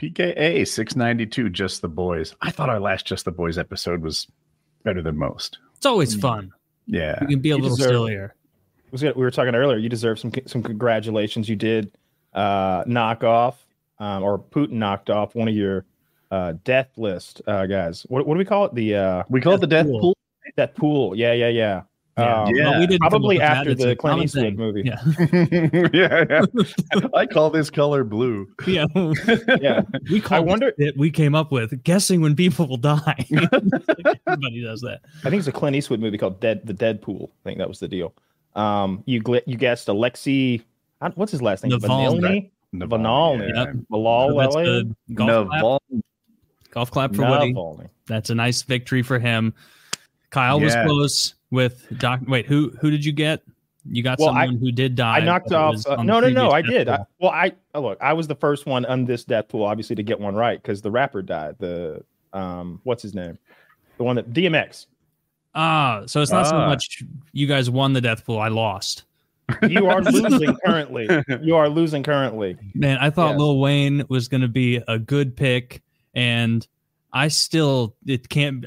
PKA 692, Just the Boys. I thought our last Just the Boys episode was better than most. It's always fun. Yeah. You can be a little sillier. We were talking earlier. You deserve some congratulations. You did knock off, or Putin knocked off one of your death list guys. What do we call it? We call it the death pool. Death pool. Yeah. Well, we didn't probably after the Clint Eastwood movie. Yeah. Yeah. I call this color blue. Yeah. We came up with guessing when people will die. Everybody does that. I think it's a Clint Eastwood movie called The Deadpool. I think that was the deal. You guessed Alexei. What's his last name? Navalny. Golf clap for Woody. That's a nice victory for him. Kyle was close with Doc. Wait, who did you get? You got someone who did die. I knocked off. No, I did. I was the first one on this death pool, obviously, to get one right because the rapper died. The what's his name? The one that DMX. So it's not so much you guys won the death pool. I lost. You are losing currently. Man, I thought Lil Wayne was going to be a good pick, and it can't.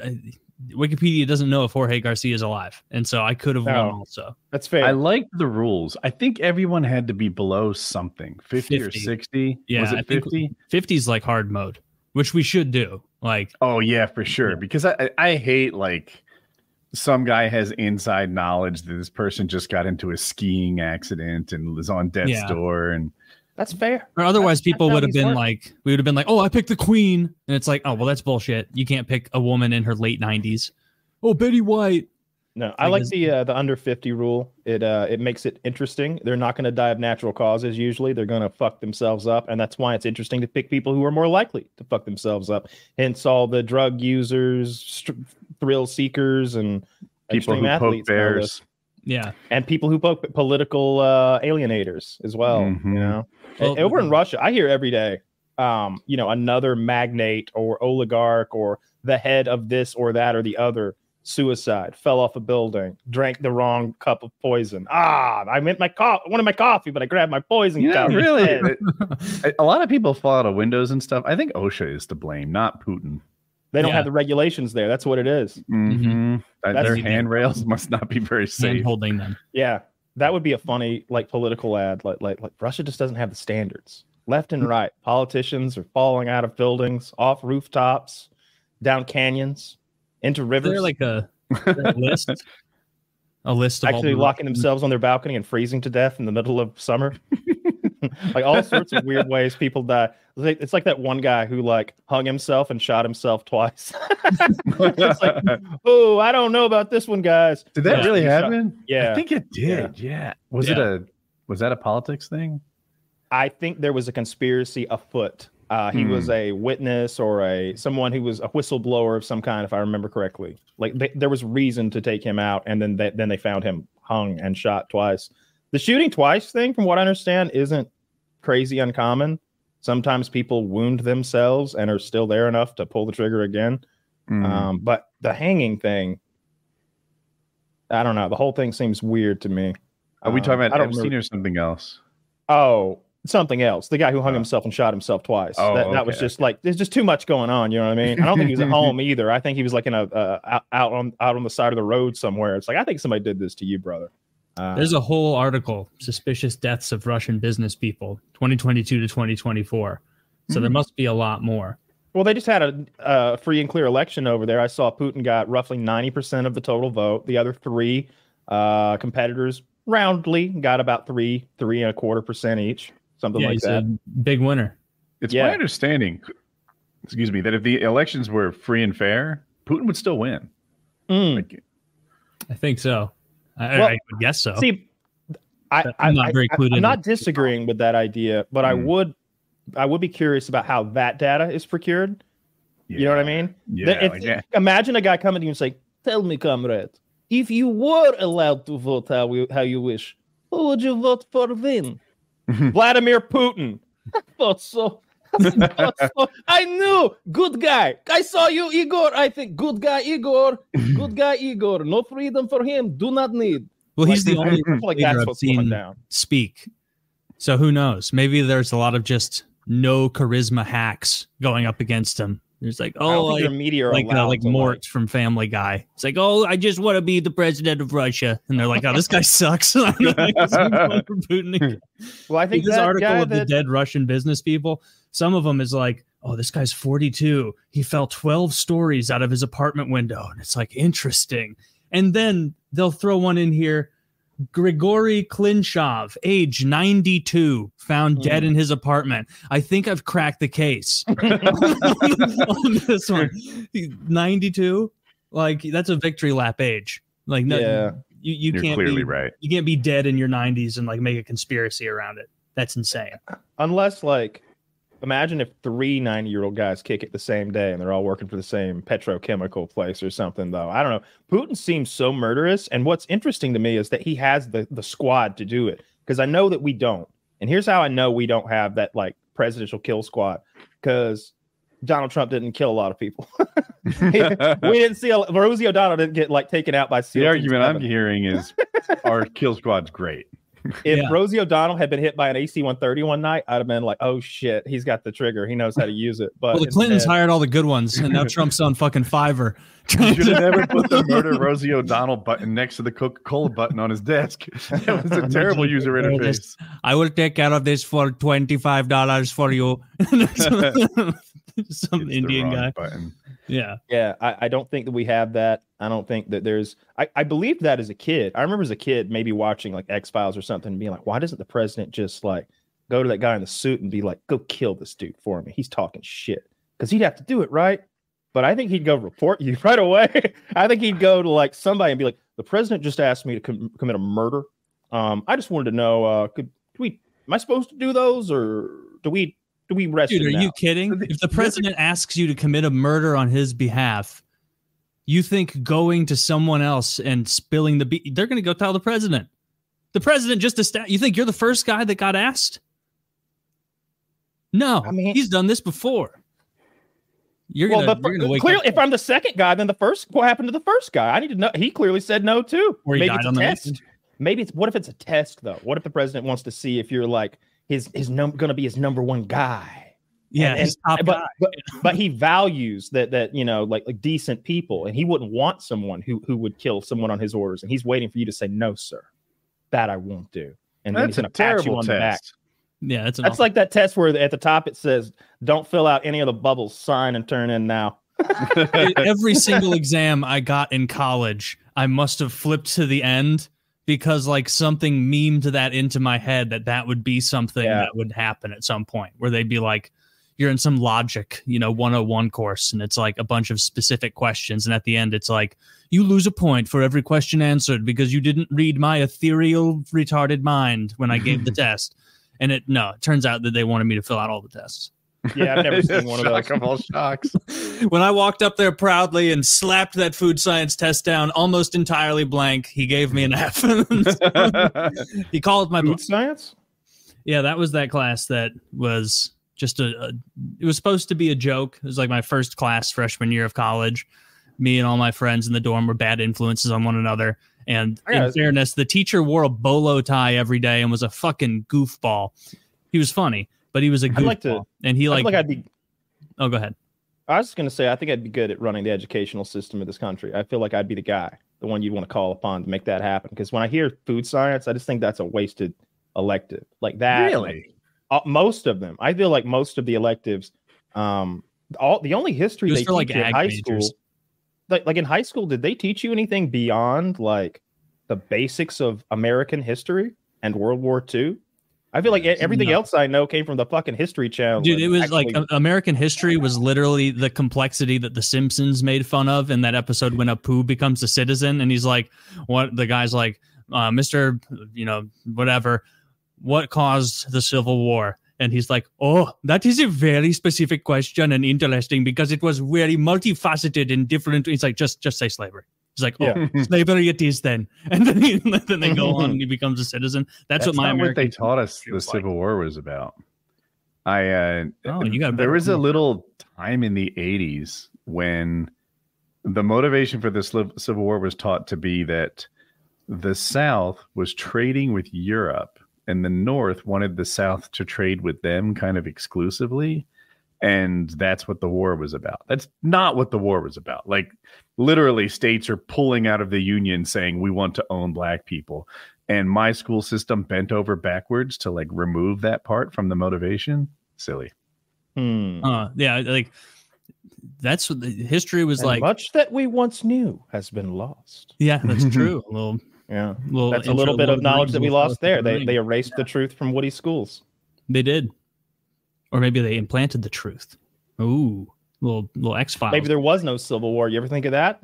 Wikipedia doesn't know if Jorge Garcia is alive, and so I could have won also. That's fair. I liked the rules. I think everyone had to be below something, 50 or 60. Yeah, was it 50? 50 is like hard mode, which we should do. Like, oh yeah, for sure. Because I hate like some guy has inside knowledge that this person just got into a skiing accident and was on death's door, and that's fair. Or otherwise, people would have been like, we would have been like, oh, I picked the queen. And it's like, oh, well, that's bullshit. You can't pick a woman in her late 90s. Oh, Betty White. No, I like the under 50 rule. It makes it interesting. They're not going to die of natural causes. Usually they're going to fuck themselves up. And that's why it's interesting to pick people who are more likely to fuck themselves up. Hence all the drug users, thrill seekers, and people who athletes. Poke bears. Yeah. And people who poke political alienators as well. Mm-hmm. You know, over in Russia, I hear every day, another magnate or oligarch or the head of this or that or the other suicide, fell off a building, drank the wrong cup of poison. I meant wanted my coffee, but I grabbed my poison cup. Really? A lot of people fall out of windows and stuff. I think OSHA is to blame, not Putin. They don't have the regulations there. That's what it is. Mm-hmm. Their handrails must not be very safe. Holding them. Yeah. That would be a funny political ad. Like Russia just doesn't have the standards. Left and right. Politicians are falling out of buildings, off rooftops, down canyons, into rivers. Is there like a list? A list of actually locking themselves on their balcony and freezing to death in the middle of summer. Like all sorts of weird ways people die. It's like that one guy who like hung himself and shot himself twice. It's like, oh, I don't know about this one, guys. Did that really happen? Yeah, I think it did. Yeah. Was that a politics thing? I think there was a conspiracy afoot. He was a witness or someone who was a whistleblower of some kind, if I remember correctly. Like there was reason to take him out, and then they found him hung and shot twice. The shooting twice thing, from what I understand, isn't crazy uncommon. Sometimes people wound themselves and are still there enough to pull the trigger again. But the hanging thing, I don't know. The whole thing seems weird to me. Are we talking about Epstein or something else? Oh, something else. The guy who hung himself and shot himself twice. That was just like, there's just too much going on. You know what I mean? I don't think he was at home either. I think he was like in out on the side of the road somewhere. It's like, I think somebody did this to you, brother. There's a whole article, Suspicious Deaths of Russian Business People, 2022 to 2024. So there must be a lot more. Well, they just had a free and clear election over there. I saw Putin got roughly 90% of the total vote. The other three competitors roundly got about 3.25% each, something like that. A big winner. It's my understanding, that if the elections were free and fair, Putin would still win. I think so. I would guess so. See, I'm not disagreeing with that idea, but I would be curious about how that data is procured. You know what I mean? Imagine a guy coming to you and say, "Tell me, comrade, if you were allowed to vote how you wish, who would you vote for then?" Vladimir Putin. I thought so. I knew. Good guy. I saw you, Igor. I think good guy, Igor. Good guy, Igor. No freedom for him. Do not need. Well, he's the only like that's what's going down. Speak. So who knows? Maybe there's a lot of just no charisma hacks going up against him. It's like, like Mort from Family Guy. It's like, oh, I just want to be the president of Russia, and they're like, oh, this guy sucks. Well, I think this article of the dead Russian business people, some of them is like, oh, this guy's 42. He fell 12 stories out of his apartment window, and it's like interesting. And then they'll throw one in here. Grigory Klinshov, age 92, found dead in his apartment. I think I've cracked the case on this one. 92, like that's a victory lap age. Like, no, you can't clearly be right. You can't be dead in your 90s and like make a conspiracy around it. That's insane. Unless like, imagine if 3 90-year-old guys kick it the same day and they're all working for the same petrochemical place or something, though. I don't know. Putin seems so murderous. And what's interesting to me is that he has the squad to do it, because I know that we don't. And here's how I know we don't have that like presidential kill squad, because Donald Trump didn't kill a lot of people. We didn't see Rosie O'Donnell didn't get like taken out by SEAL. The argument I'm hearing is our kill squad's great. If Rosie O'Donnell had been hit by an AC-130 one night, I'd have been like, oh shit, he's got the trigger. He knows how to use it. But the Clintons hired all the good ones, and now Trump's on fucking Fiverr. You should have never put the murder Rosie O'Donnell button next to the Coca-Cola button on his desk. That was a terrible user interface. I will take care of this for $25 for you. Some Indian guy. Button. Yeah. I don't think that we have that. I don't think that there's. I believed that as a kid. I remember as a kid maybe watching like X-Files or something and being like, why doesn't the president just like go to that guy in the suit and be like, go kill this dude for me? He's talking shit. Because he'd have to do it, right? But I think he'd go report you right away. I think he'd go to like somebody and be like, the president just asked me to commit a murder. I just wanted to know, am I supposed to do those, or do we rest? Dude, are you kidding? If the president asks you to commit a murder on his behalf, you think going to someone else and spilling the they're going to go tell the president. The president just you think you're the first guy that got asked? No, I mean, he's done this before. Clearly, if I'm the second guy, then what happened to the first guy? I need to know. He clearly said no too. Or he died on the test. Maybe what if it's a test though? What if the president wants to see if you're like going to be his number one guy? Yeah, his top guy. But he values that like decent people, and he wouldn't want someone who would kill someone on his orders. And he's waiting for you to say no, sir. That I won't do. And then he's going to pat you on the back. Yeah, that's like that test where at the top it says, "Don't fill out any of the bubbles. Sign and turn in now." Every single exam I got in college, I must have flipped to the end because like something memed that into my head that would be something that would happen at some point, where they'd be like, you're in some logic, 101 course, and it's like a bunch of specific questions, and at the end it's like, you lose a point for every question answered because you didn't read my ethereal retarded mind when I gave the test. And it turns out that they wanted me to fill out all the tests. Yeah, I've never seen one of those. Of all shocks. When I walked up there proudly and slapped that food science test down almost entirely blank, he gave me an F. He called my food science? Yeah, that was that class that was just it was supposed to be a joke. It was like my first class freshman year of college. Me and all my friends in the dorm were bad influences on one another. And in fairness, the teacher wore a bolo tie every day and was a fucking goofball. He was funny, but he was a goofball. Oh, go ahead. I was just going to say, I think I'd be good at running the educational system of this country. I feel like I'd be the guy, the one you'd want to call upon to make that happen. Because when I hear food science, I just think that's a wasted elective. Like that. Really? Most of them. I feel like most of the electives, the only history they teach in high school. Like in high school, did they teach you anything beyond like the basics of American history and World War II? I feel like everything else I know came from the fucking History Channel. Dude, it was like American history was literally the complexity that The Simpsons made fun of in that episode when Apu becomes a citizen. And he's like, what? The guy's like, Mr. Whatever, what caused the Civil War? And he's like, oh, that is a very specific question and interesting because it was very multifaceted and different. He's like, just say slavery. He's like, slavery it is then. And then they go on and he becomes a citizen. That's what they taught us the Civil War was about. There was a little time in the 80s when the motivation for the Civil War was taught to be that the South was trading with Europe. and the North wanted the South to trade with them kind of exclusively. And that's what the war was about. That's not what the war was about. Like, literally, states are pulling out of the Union saying, we want to own black people. And my school system bent over backwards to like remove that part from the motivation. Silly. Yeah, like that's what the history was like. Much that we once knew has been lost. Yeah, that's true. That's a little bit of knowledge that we lost there. They erased the truth from Woody schools. They did. Or maybe they implanted the truth. Ooh, little X-Files. Maybe there was no Civil War. You ever think of that?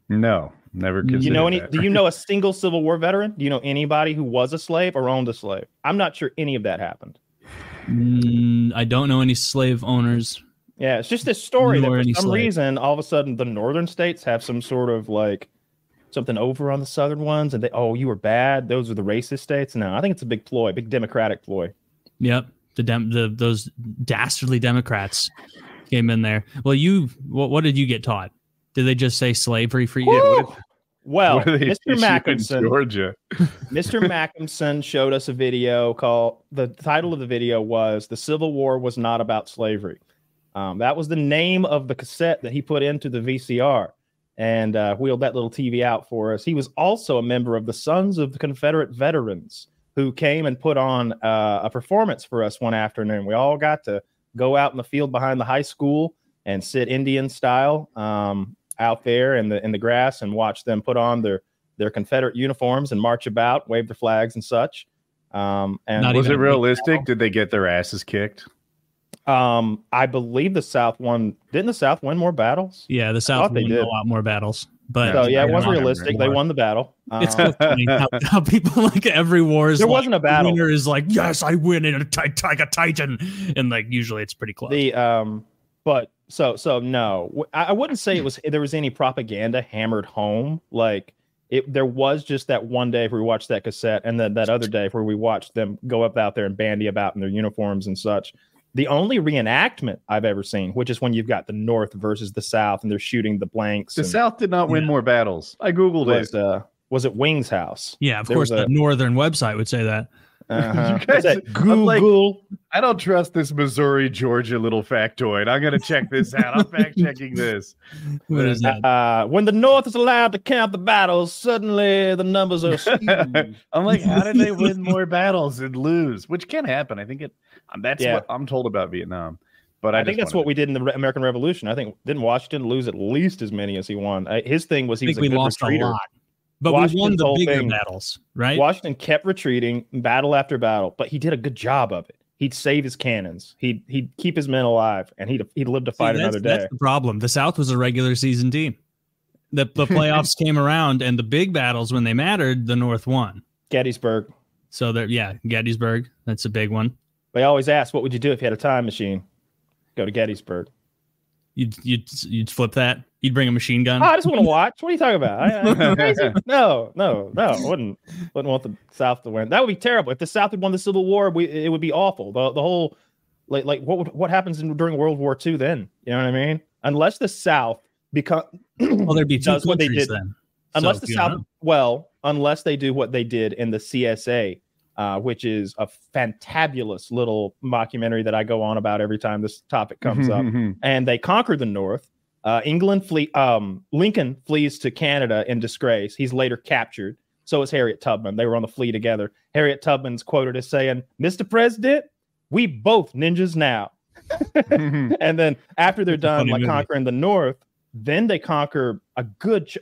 No, never. Do you know a single Civil War veteran? Do you know anybody who was a slave or owned a slave? I'm not sure any of that happened. I don't know any slave owners. Yeah, it's just this story that for some reason, all of a sudden, the northern states have some sort of like something over on the southern ones, and you were bad. Those are the racist states. No, I think it's a big ploy, big Democratic ploy. Yep. Those dastardly Democrats came in there. Well, what did you get taught? Did they just say slavery for you? Well, Mr. Mackinson, Georgia. Mr. Mackinson showed us a video the title of the video was "The Civil War Was Not About Slavery." That was the name of the cassette that he put into the VCR and wheeled that little TV out for us. He was also a member of the Sons of the Confederate Veterans, who came and put on a performance for us one afternoon. We all got to go out in the field behind the high school and sit Indian style out there in the grass and watch them put on their Confederate uniforms and march about, wave their flags and such. And was it realistic? Did they get their asses kicked? I believe the South won. Didn't the South win more battles? Yeah, the South won a lot more battles. But it wasn't realistic. They won the battle. It's so funny how people like every war is. There wasn't a battle. The winner is like, yes, I win in a Titan, and like usually it's pretty close. But no, I wouldn't say there was any propaganda hammered home. Like there was just that one day where we watched that cassette, and then that other day where we watched them go up out there and bandy about in their uniforms and such. The only reenactment I've ever seen, which is when you've got the North versus the South, and they're shooting the blanks. The South did not win more battles. I Googled it. Was it Wings House? Yeah, of course. The Northern website would say that. You guys, Google. I don't trust this Missouri, Georgia little factoid. I'm going to check this out. I'm fact checking this. What is that? When the North is allowed to count the battles, suddenly the numbers are skewed. I'm like, how did they win more battles and lose? Which can happen. I think that's what I'm told about Vietnam. But I think that's what we did in the American Revolution. I think didn't Washington lose at least as many as he won? His thing was we lost retreater. A lot. But we won the bigger battles, right? Washington kept retreating battle after battle, but he did a good job of it. He'd save his cannons. He'd keep his men alive, and he'd live to fight another day. That's the problem. The South was a regular season team. The playoffs came around, and the big battles, when they mattered, the North won. Gettysburg. So Gettysburg. That's a big one. They always ask, what would you do if you had a time machine? Go to Gettysburg. You'd flip that. You'd bring a machine gun. Oh, I just want to watch. What are you talking about? Crazy? No. I wouldn't want the South to win. That would be terrible. If the South had won the Civil War, it would be awful. The whole like what happens during World War II then? You know what I mean? Unless the South there'd be two what they did then. Unless unless they do what they did in the CSA. Which is a fantabulous little mockumentary that I go on about every time this topic comes up. And they conquer the North. Lincoln flees to Canada in disgrace. He's later captured. So is Harriet Tubman. They were on the flee together. Harriet Tubman's quoted as saying, "Mr. President, we both ninjas now." And then after they're done conquering the North, then they conquer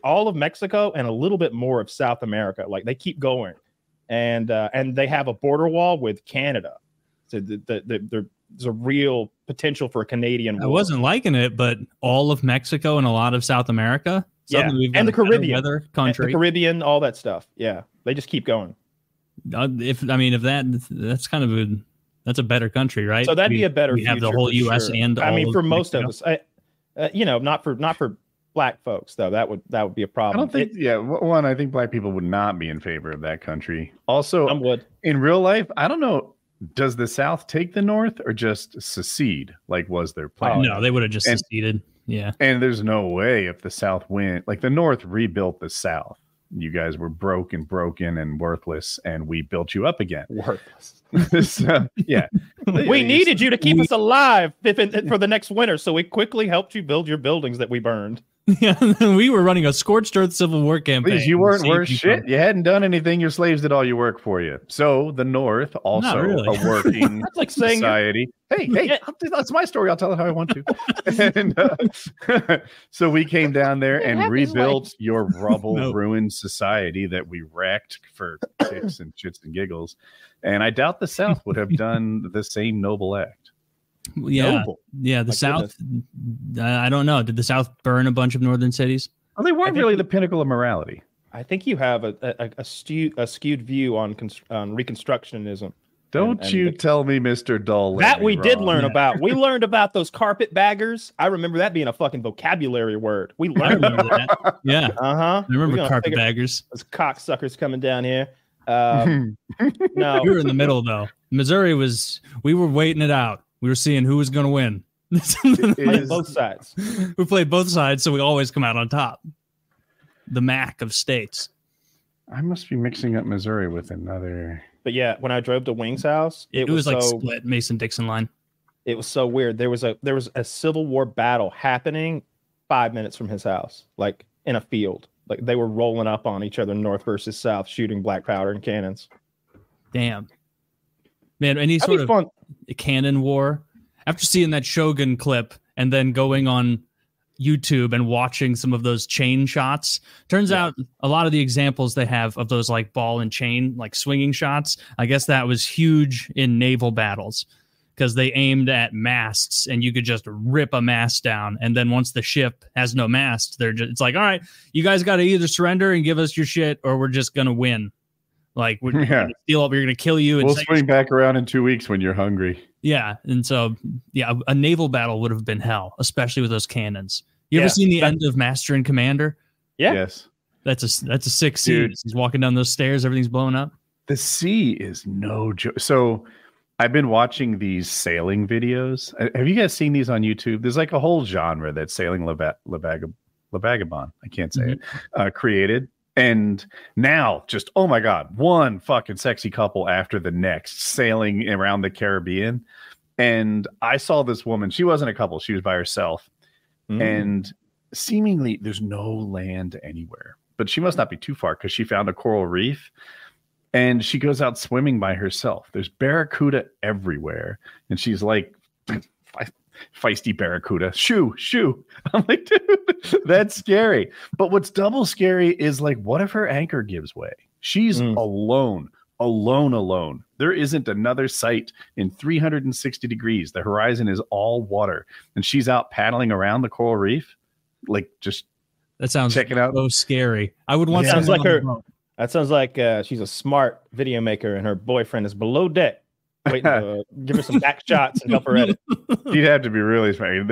all of Mexico and a little bit more of South America. Like they keep going. And they have a border wall with Canada. So there's a real potential for a Canadian war. I wasn't liking it, but all of Mexico and a lot of South America. And the Caribbean. Weather country. The Caribbean, all that stuff. Yeah, they just keep going. That's kind of that's a better country, right? So that'd be a better future. We have the whole U.S. Sure. and for most Mexico. of us, not for Black folks, though, that would be a problem. I don't think. I think Black people would not be in favor of that country. Also, some would. In real life, I don't know. Does the South take the North or just secede? Like, was their plan? No, they would have just seceded. Yeah, and there's no way if the South went. Like the North rebuilt the South. you guys were broken and worthless, and we built you up again. Worthless. So, yeah. We needed you to keep us alive for the next winter, so we quickly helped you build your buildings that we burned. Yeah, we were running a scorched earth Civil War campaign. Please, you weren't worth shit. You hadn't done anything. Your slaves did all your work for you. So the North, also a working like saying society. Hey, yeah. That's my story. I'll tell it how I want to. And, so we came down there and rebuilt your rubble, ruined society that we wrecked for kicks and shits and giggles. And I doubt the South would have done the same noble act. Yeah, yeah. The South, I don't know. Did the South burn a bunch of northern cities? Well, they weren't really the pinnacle of morality. I think you have a skewed view on Reconstructionism. Don't you tell me, Mr. Dull. That we did learn about. We learned about those carpetbaggers. I remember that being a fucking vocabulary word. We learned that. Yeah. I remember carpetbaggers. Those cocksuckers coming down here. No, we were in the middle though. Missouri we were waiting it out. We were seeing who was going to win. Both sides. We played both sides, so we always come out on top. The MAC of states. I must be mixing up Missouri with another. But yeah, when I drove to Wing's house, it was like split Mason-Dixon line. It was so weird. There was a Civil War battle happening 5 minutes from his house, like in a field. Like they were rolling up on each other, North versus South, shooting black powder and cannons. Damn. Man, any sort of cannon war. After seeing that Shogun clip and then going on YouTube and watching some of those chain shots, turns out a lot of the examples they have of those like ball and chain, like swinging shots, I guess that was huge in naval battles because they aimed at masts and you could just rip a mast down. And then once the ship has no mast, it's like, all right, you guys got to either surrender and give us your shit or we're just going to win. Like we're gonna steal up, we're gonna kill you. And we'll swing back around in 2 weeks when you're hungry. Yeah, and so a naval battle would have been hell, especially with those cannons. You ever seen the end of Master and Commander? Yeah. Yes. That's a sick scene. He's walking down those stairs, everything's blowing up. The sea is no joke. So I've been watching these sailing videos. Have you guys seen these on YouTube? There's like a whole genre that Sailing Vagabond, I can't say it, created. And now just, oh my God, one fucking sexy couple after the next sailing around the Caribbean. And I saw this woman, she wasn't a couple, she was by herself. And seemingly there's no land anywhere, but she must not be too far because she found a coral reef and she goes out swimming by herself. There's barracuda everywhere. And she's like, feisty barracuda, shoo. I'm like, dude, that's scary. But what's double scary is like, what if her anchor gives way? She's alone. There isn't another sight in 360 degrees. The horizon is all water, and she's out paddling around the coral reef, like just that sounds checking out. So scary. I would want. Sounds like her. That sounds like she's a smart video maker, and her boyfriend is below deck, waiting to give her some back shots and help her edit. You'd have to be really smart.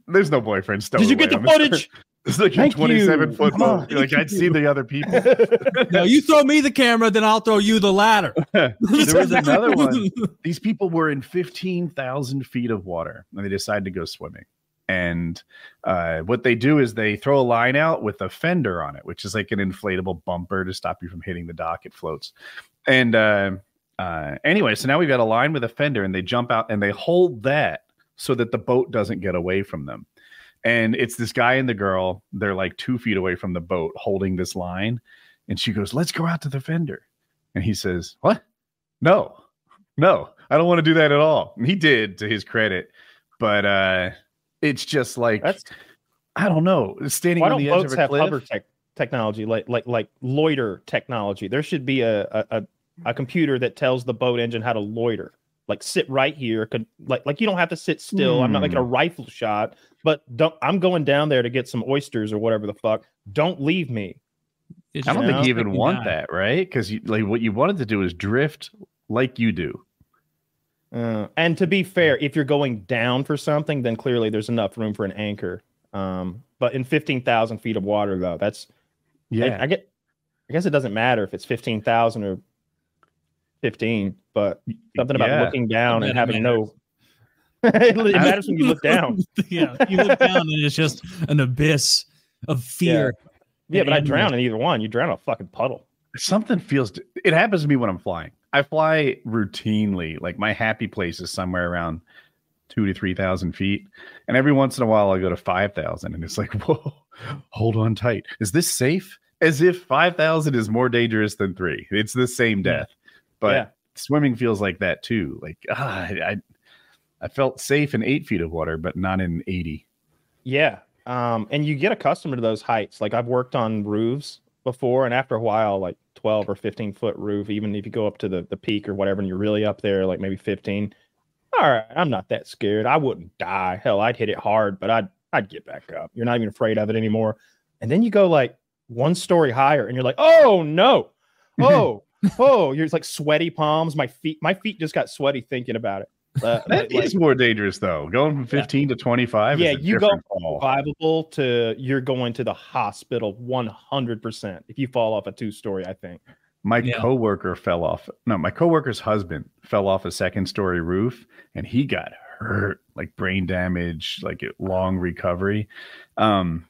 There's no boyfriend. Did you get the footage? It's like a 27-foot boat. Like I'd see the other people. No, you throw me the camera, then I'll throw you the ladder. There was another one. These people were in 15,000 feet of water, and they decided to go swimming. And what they do is they throw a line out with a fender on it, which is like an inflatable bumper to stop you from hitting the dock. It floats. And anyway, so now we've got a line with a fender, and they jump out and they hold that so that the boat doesn't get away from them. And it's this guy and the girl. They're like 2 feet away from the boat holding this line. And she goes, let's go out to the fender. And he says, what? No, I don't want to do that at all. And he did, to his credit. But it's just like, I don't know. Standing on the edge of a cliff. Why don't boats have hover technology, like loiter technology? There should be a computer that tells the boat engine how to loiter. Like sit right here, like you don't have to sit still. I'm not making a rifle shot, but I'm going down there to get some oysters or whatever the fuck. Don't leave me. I don't think you even want that, right? Because like what you wanted to do is drift like you do. And to be fair, if you're going down for something, then clearly there's enough room for an anchor. But in 15,000 feet of water, though, that's I guess it doesn't matter if it's 15,000 or 15, but something about looking down and having no. It matters when you look down. Yeah, you look down and it's just an abyss of fear. Yeah, but I drown in either one. You drown in a fucking puddle. Something feels. It happens to me when I'm flying. I fly routinely. Like my happy place is somewhere around 2,000 to 3,000 feet, and every once in a while I go to 5,000, and it's like, whoa, hold on tight. Is this safe? As if 5,000 is more dangerous than 3. It's the same death, but swimming feels like that too. Like I felt safe in 8 feet of water, but not in 80. Yeah, and you get accustomed to those heights. Like I've worked on roofs before, and after a while, like 12 or 15 foot roof, even if you go up to the peak or whatever, and you're really up there, like maybe 15. All right, I'm not that scared. I wouldn't die. Hell, I'd hit it hard, but I'd get back up. You're not even afraid of it anymore. And then you go like 1 story higher, and you're like, oh no, oh, you're like sweaty palms. My feet just got sweaty thinking about it. That is more dangerous though. Going from 15 to 25. Yeah, you go survivable to you're going to the hospital 100% if you fall off a 2-story, I think. My coworker fell off. No, my coworker's husband fell off a 2nd-story roof, and he got hurt, like brain damage, like a long recovery. But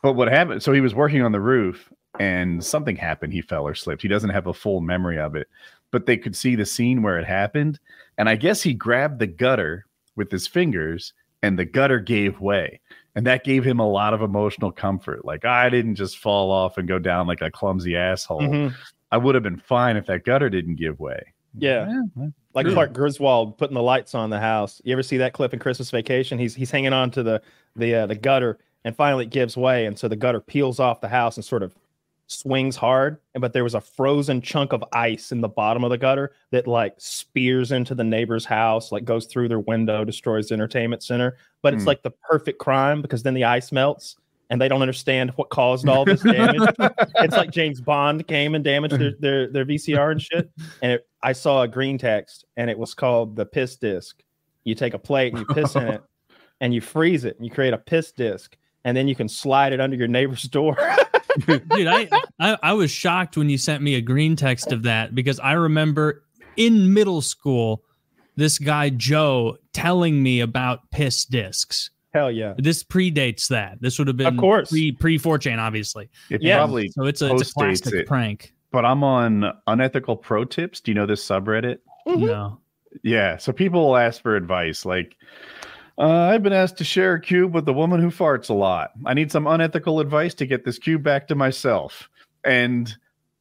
what happened? So he was working on the roof, and something happened. He fell or slipped. He doesn't have a full memory of it, but they could see the scene where it happened. And I guess he grabbed the gutter with his fingers, and the gutter gave way. And that gave him a lot of emotional comfort. Like, I didn't just fall off and go down like a clumsy asshole. Mm-hmm. I would have been fine if that gutter didn't give way. Yeah. Like Clark Griswold putting the lights on the house. You ever see that clip in Christmas Vacation? He's hanging on to the gutter, and finally it gives way. And so the gutter peels off the house and sort of swings hard. But there was a frozen chunk of ice in the bottom of the gutter that like spears into the neighbor's house, like goes through their window, destroys the entertainment center. But it's like the perfect crime because then the ice melts. And they don't understand what caused all this damage. It's like James Bond came and damaged their VCR and shit. And I saw a green text, and it was called the piss disc. You take a plate and you piss in it, and you freeze it, and you create a piss disc, and then you can slide it under your neighbor's door. Dude, I was shocked when you sent me a green text of that, because I remember in middle school, this guy Joe telling me about piss discs. Hell yeah. This predates that. This would have been of course pre 4chan, obviously. Probably so it's a classic prank. But I'm on Unethical Pro Tips. Do you know this subreddit? Mm-hmm. No. Yeah. So people will ask for advice. Like, I've been asked to share a cube with a woman who farts a lot. I need some unethical advice to get this cube back to myself. And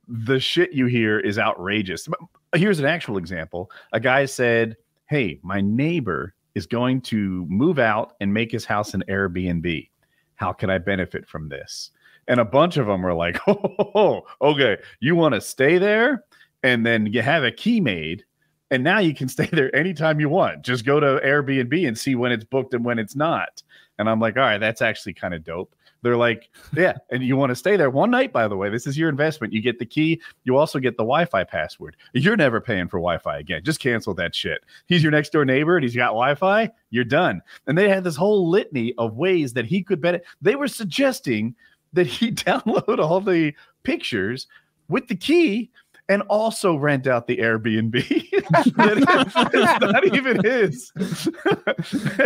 the shit you hear is outrageous. Here's an actual example. A guy said, hey, my neighbor is going to move out and make his house an Airbnb. How can I benefit from this? And a bunch of them were like, oh, okay, you want to stay there? And then you have a key made, and now you can stay there anytime you want. Just go to Airbnb and see when it's booked and when it's not. And I'm like, all right, that's actually kind of dope. They're like, yeah, and you want to stay there one night, by the way. This is your investment. You get the key. You also get the Wi-Fi password. You're never paying for Wi-Fi again. Just cancel that shit. He's your next door neighbor and he's got Wi-Fi. You're done. And they had this whole litany of ways that he could benefit. They were suggesting that he download all the pictures with the key and also rent out the Airbnb. It's not even his.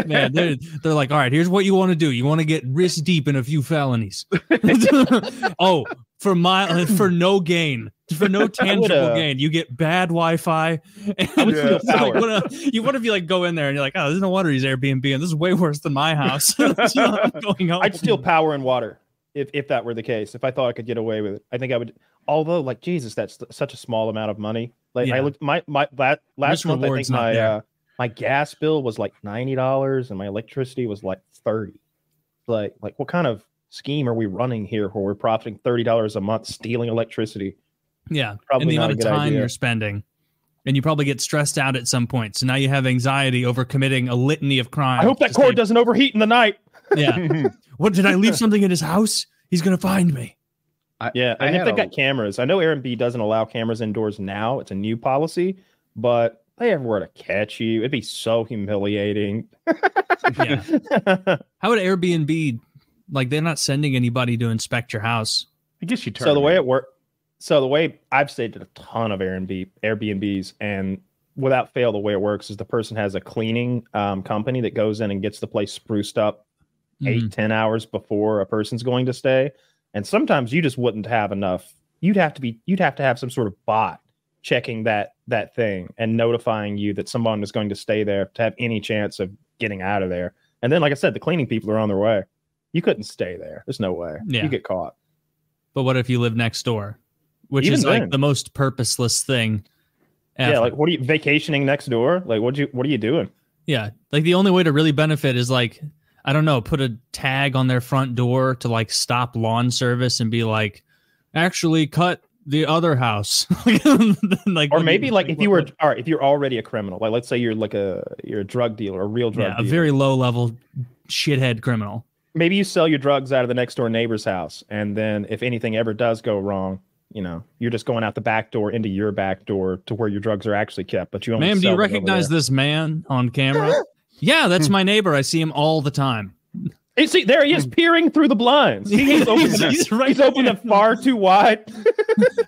Man, they're like, all right, here's what you want to do. You want to get wrist deep in a few felonies. Oh, for no gain, for no tangible gain, you get bad Wi-Fi. You want to be like, go in there and you're like, oh, there's no wonder he's Airbnb, and this is way worse than my house. Going home. I'd steal power and water if that were the case. If I thought I could get away with it, I think I would. Although, like, Jesus, that's such a small amount of money. Like, I looked last month, I think my gas bill was like $90 and my electricity was like $30. Like what kind of scheme are we running here where we're profiting $30 a month stealing electricity? Yeah, probably and the amount of time you're spending, and you probably get stressed out at some point. So now you have anxiety over committing a litany of crimes. I hope that cord doesn't overheat in the night. Yeah. What, did I leave something in his house? He's gonna find me. And if they got cameras, I know Airbnb doesn't allow cameras indoors now. It's a new policy, but they ever were to catch you, it'd be so humiliating. Yeah. How would Airbnb, like, they're not sending anybody to inspect your house? I guess you turn. So the way it works, the way I've stayed at a ton of Airbnbs, and without fail, the way it works is the person has a cleaning company that goes in and gets the place spruced up 8-10 hours before a person's going to stay. And sometimes you just wouldn't have enough. You'd have to have some sort of bot checking that thing and notifying you that someone is going to stay there to have any chance of getting out of there. And then, like I said, the cleaning people are on their way. You couldn't stay there. There's no way. Yeah. You get caught. But what if you live next door? Which Even is then, like the most purposeless thing ever. Yeah, like what are you vacationing next door? Like what are you doing? Yeah. Like the only way to really benefit is like, I don't know, put a tag on their front door to like stop lawn service and be like, actually cut the other house. Like, or maybe like if you're already a criminal, like let's say you're a drug dealer, a real drug dealer. A very low level shithead criminal. Maybe you sell your drugs out of the next door neighbor's house, and then if anything ever does go wrong, you're just going out the back door into your back door to where your drugs are actually kept. But you only Ma'am, do you recognize this man on camera? Yeah, that's my neighbor. I see him all the time. Hey, see, there he is peering through the blinds. He's opened it far too wide.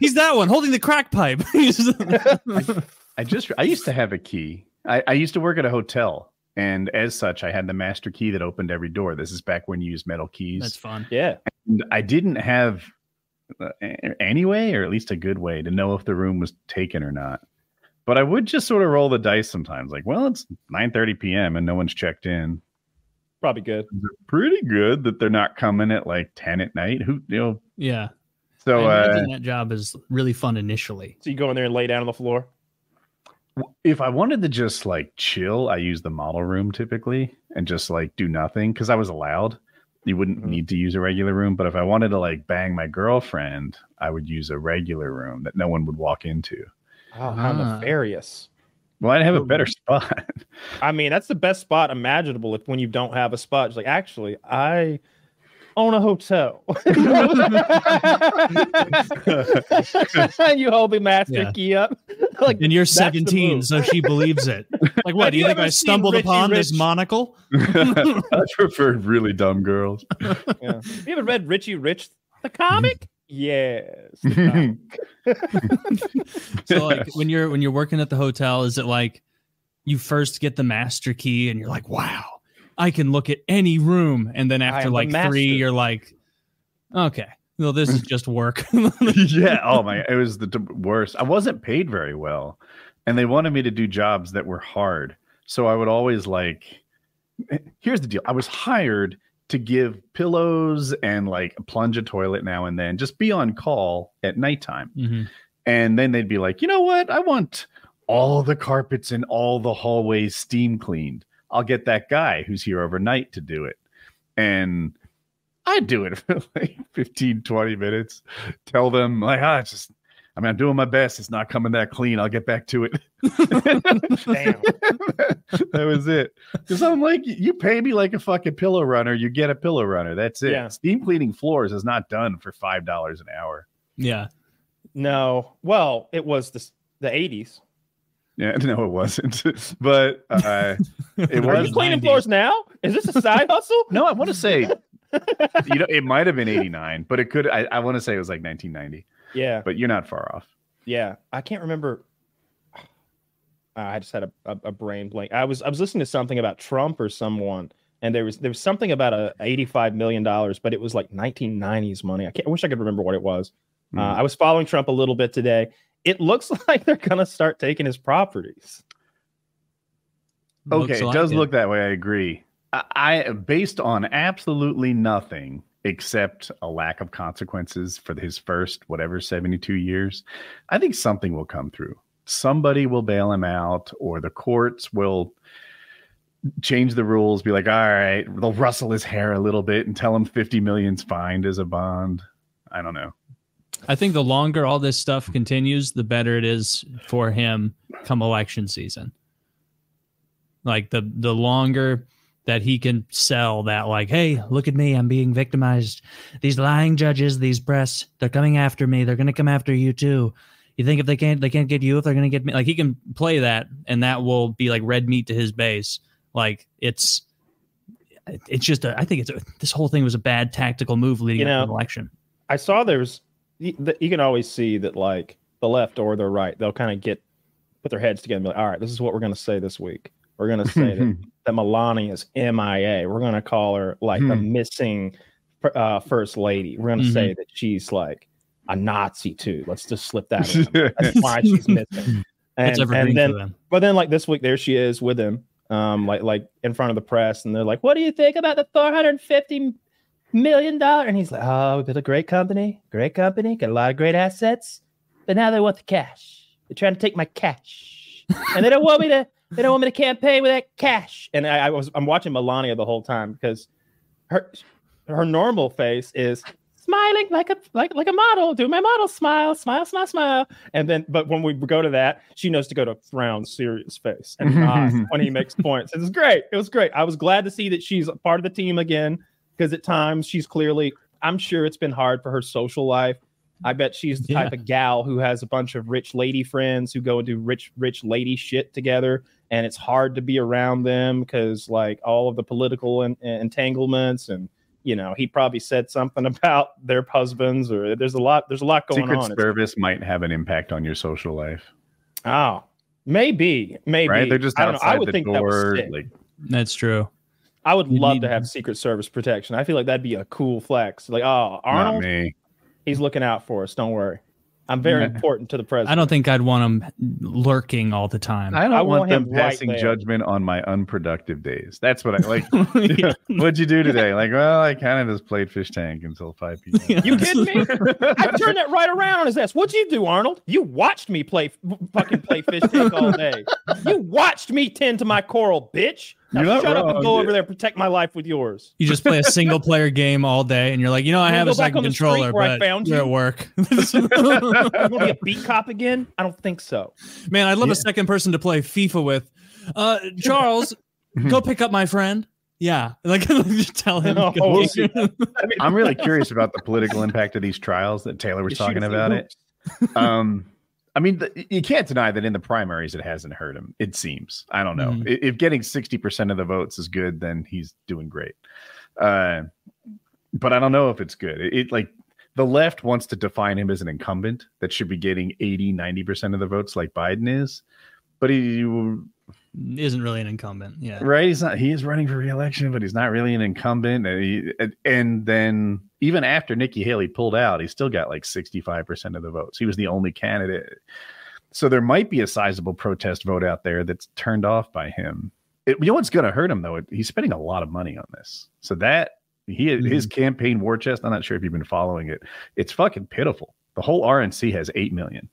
He's that one holding the crack pipe. I used to have a key. I used to work at a hotel. And as such, I had the master key that opened every door. This is back when you used metal keys. That's fun. Yeah. And I didn't have any way, or at least a good way, to know if the room was taken or not. But I would just sort of roll the dice sometimes. Like, well, it's 9:30 p.m. and no one's checked in. Probably good. They're pretty good that they're not coming at like 10 at night. Yeah. So that job is really fun initially. So you go in there and lay down on the floor? If I wanted to just like chill, I use the model room typically and just like do nothing because I was allowed. You wouldn't need to use a regular room. But if I wanted to like bang my girlfriend, I would use a regular room that no one would walk into. Oh, how nefarious. Well, I'd have a better spot. I mean, that's the best spot imaginable when you don't have a spot. It's like, actually, I own a hotel. You hold the master key up. Like, and you're 17, so she believes it. Like, what? Do you think I stumbled upon this monocle? I preferred really dumb girls. Yeah. You ever read Richie Rich, the comic? Yes. So like when you're working at the hotel, is it like you first get the master key and you're like, wow, I can look at any room, and then after like 3 you're like, okay, no, this is just work. Yeah. Oh my, it was the worst. I wasn't paid very well, and they wanted me to do jobs that were hard. So I would always like, here's the deal. I was hired to give pillows and like plunge a toilet now and then, just be on call at nighttime. Mm-hmm. And then they'd be like, you know what? I want all the carpets in all the hallways steam cleaned. I'll get that guy who's here overnight to do it. And I'd do it for like 15, 20 minutes. Tell them like, I'm doing my best. It's not coming that clean. I'll get back to it. Damn. That was it. Because I'm like, you pay me like a fucking pillow runner, you get a pillow runner. That's it. Yeah. Steam cleaning floors is not done for $5 an hour. Yeah. No. Well, it was the 80s. Yeah, no, it wasn't. But it was. Are you cleaning floors now? Is this a side hustle? No, I want to say, it might have been 89, but it could. I want to say it was like 1990. Yeah, but you're not far off. Yeah, I can't remember. I just had a brain blank. I was listening to something about Trump or someone, and there was something about $85 million, but it was like 1990s money. I wish I could remember what it was. I was following Trump a little bit today. It looks like they're gonna start taking his properties. Okay, it does look that way. I agree. I based on absolutely nothing except a lack of consequences for his first 72 years. I think something will come through. Somebody will bail him out, or the courts will change the rules, be like, all right, they'll rustle his hair a little bit and tell him 50 million's fined as a bond. I don't know. I think the longer all this stuff continues, the better it is for him come election season. Like the longer that he can sell that, like, hey, look at me, I'm being victimized. These lying judges, these press, they're coming after me. They're going to come after you too. You think if they can't get you, if they're going to get me, like he can play that, and that will be like red meat to his base. Like it's just, I think this whole thing was a bad tactical move leading up to the election. I saw you can always see that like the left or the right, they'll kind of put their heads together and be like, all right, this is what we're going to say this week. We're going to say that Melania is MIA. We're going to call her like a missing first lady. We're going to say that she's like a Nazi too. Let's just slip that in. That's why she's missing. And then, but then like this week, there she is with him, like in front of the press, and they're like, "What do you think about the $450 million?" And he's like, "Oh, we built a great company, got a lot of great assets, but now they want the cash. They're trying to take my cash, and they don't want me to campaign with that cash." And I'm watching Melania the whole time because her normal face is smiling like a model, do my model smile. And then, but when we go to that, she knows to go to frown, serious face, and nod when he makes points. It was great. I was glad to see that she's a part of the team again, because at times she's clearly, I'm sure it's been hard for her social life. I bet she's the type of gal who has a bunch of rich lady friends who go and do rich lady shit together. And it's hard to be around them because like all of the political entanglements, and you know, he probably said something about their husbands, or there's a lot going on. Secret Service might have an impact on your social life. Oh, maybe. Right? They're just outside I would the think door. That was That's true. I would love to have Secret Service protection. I feel like that'd be a cool flex. Like, oh, Arnold, not me. He's looking out for us. Don't worry. I'm very important to the president. I don't think I'd want him lurking all the time. I don't want them passing judgment on my unproductive days. That's what I like. What'd you do today? Like, well, I kind of just played fish tank until 5 p.m. You kidding me? I turned that right around on his ass. What'd you do, Arnold? You watched me play fish tank all day. You watched me tend to my coral, bitch. Now shut up and go over there and protect my life with yours. You just play a single player game all day and you're like, I have a second controller, but you're at work. You want to be a beat cop again? I don't think so. Man, I'd love a second person to play FIFA with. Charles, go pick up my friend. Yeah. Like, just tell him. I'm really curious about the political impact of these trials that Taylor was talking about it. I mean, you can't deny that in the primaries, it hasn't hurt him. It seems. I don't know. If getting 60% of the votes is good, then he's doing great. But I don't know if it's good. It like the left wants to define him as an incumbent that should be getting 90% of the votes like Biden is. But he isn't really an incumbent. Yeah. Right. He is running for re-election, but he's not really an incumbent. And then even after Nikki Haley pulled out, he still got like 65% of the votes. He was the only candidate. So there might be a sizable protest vote out there that's turned off by him. You know what's going to hurt him, though? He's spending a lot of money on this. So that his campaign war chest, I'm not sure if you've been following it. It's fucking pitiful. The whole RNC has 8 million.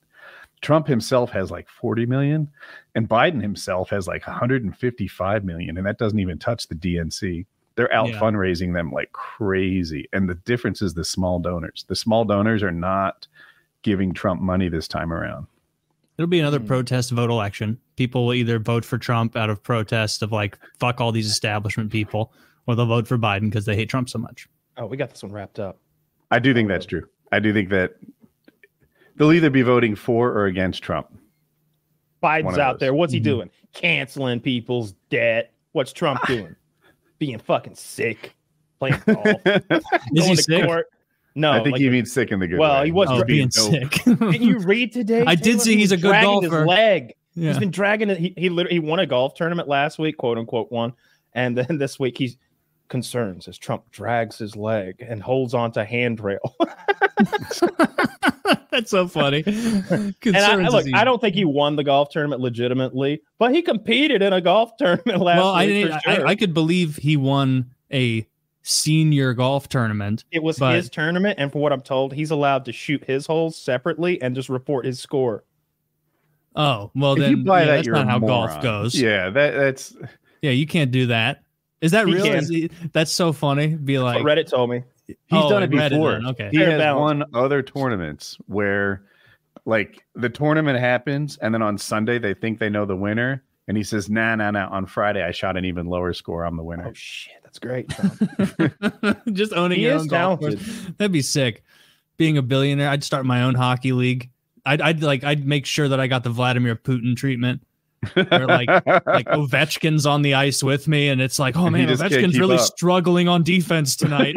Trump himself has like 40 million, and Biden himself has like 155 million, and that doesn't even touch the DNC. They're out fundraising them like crazy. And the difference is the small donors. The small donors are not giving Trump money this time around. It'll be another protest vote election. People will either vote for Trump out of protest of like, fuck all these establishment people, or they'll vote for Biden because they hate Trump so much. Oh, we got this one wrapped up. I do think that's true. I do think that they'll either be voting for or against Trump. Biden's out there. What's he doing? Canceling people's debt. What's Trump doing? Being fucking sick. Playing golf. Is he sick? Court. No. I think he means sick in the good way. Well, he was being sick. Didn't you read today? I did see he's a good golfer. His leg. Yeah. He's been dragging it. He literally won a golf tournament last week, quote unquote won. And then this week he's concerns as Trump drags his leg and holds onto handrail. That's so funny. And I don't think he won the golf tournament legitimately, but he competed in a golf tournament last week. I could believe he won a senior golf tournament. It was his tournament, and for what I'm told, he's allowed to shoot his holes separately and just report his score. Oh, well, then that's not how golf goes. Yeah, that's you can't do that. Is that real? That's so funny. Be like, Reddit told me. He's done it before. Okay. He has won other tournaments where like the tournament happens and then on Sunday they think they know the winner and he says, nah. On Friday I shot an even lower score. I'm the winner. Oh shit, that's great. Just owning your own golf course. That'd be sick. Being a billionaire, I'd start my own hockey league. I'd make sure that I got the Vladimir Putin treatment. Where like Ovechkin's on the ice with me, and it's like, oh man, Ovechkin's really struggling on defense tonight.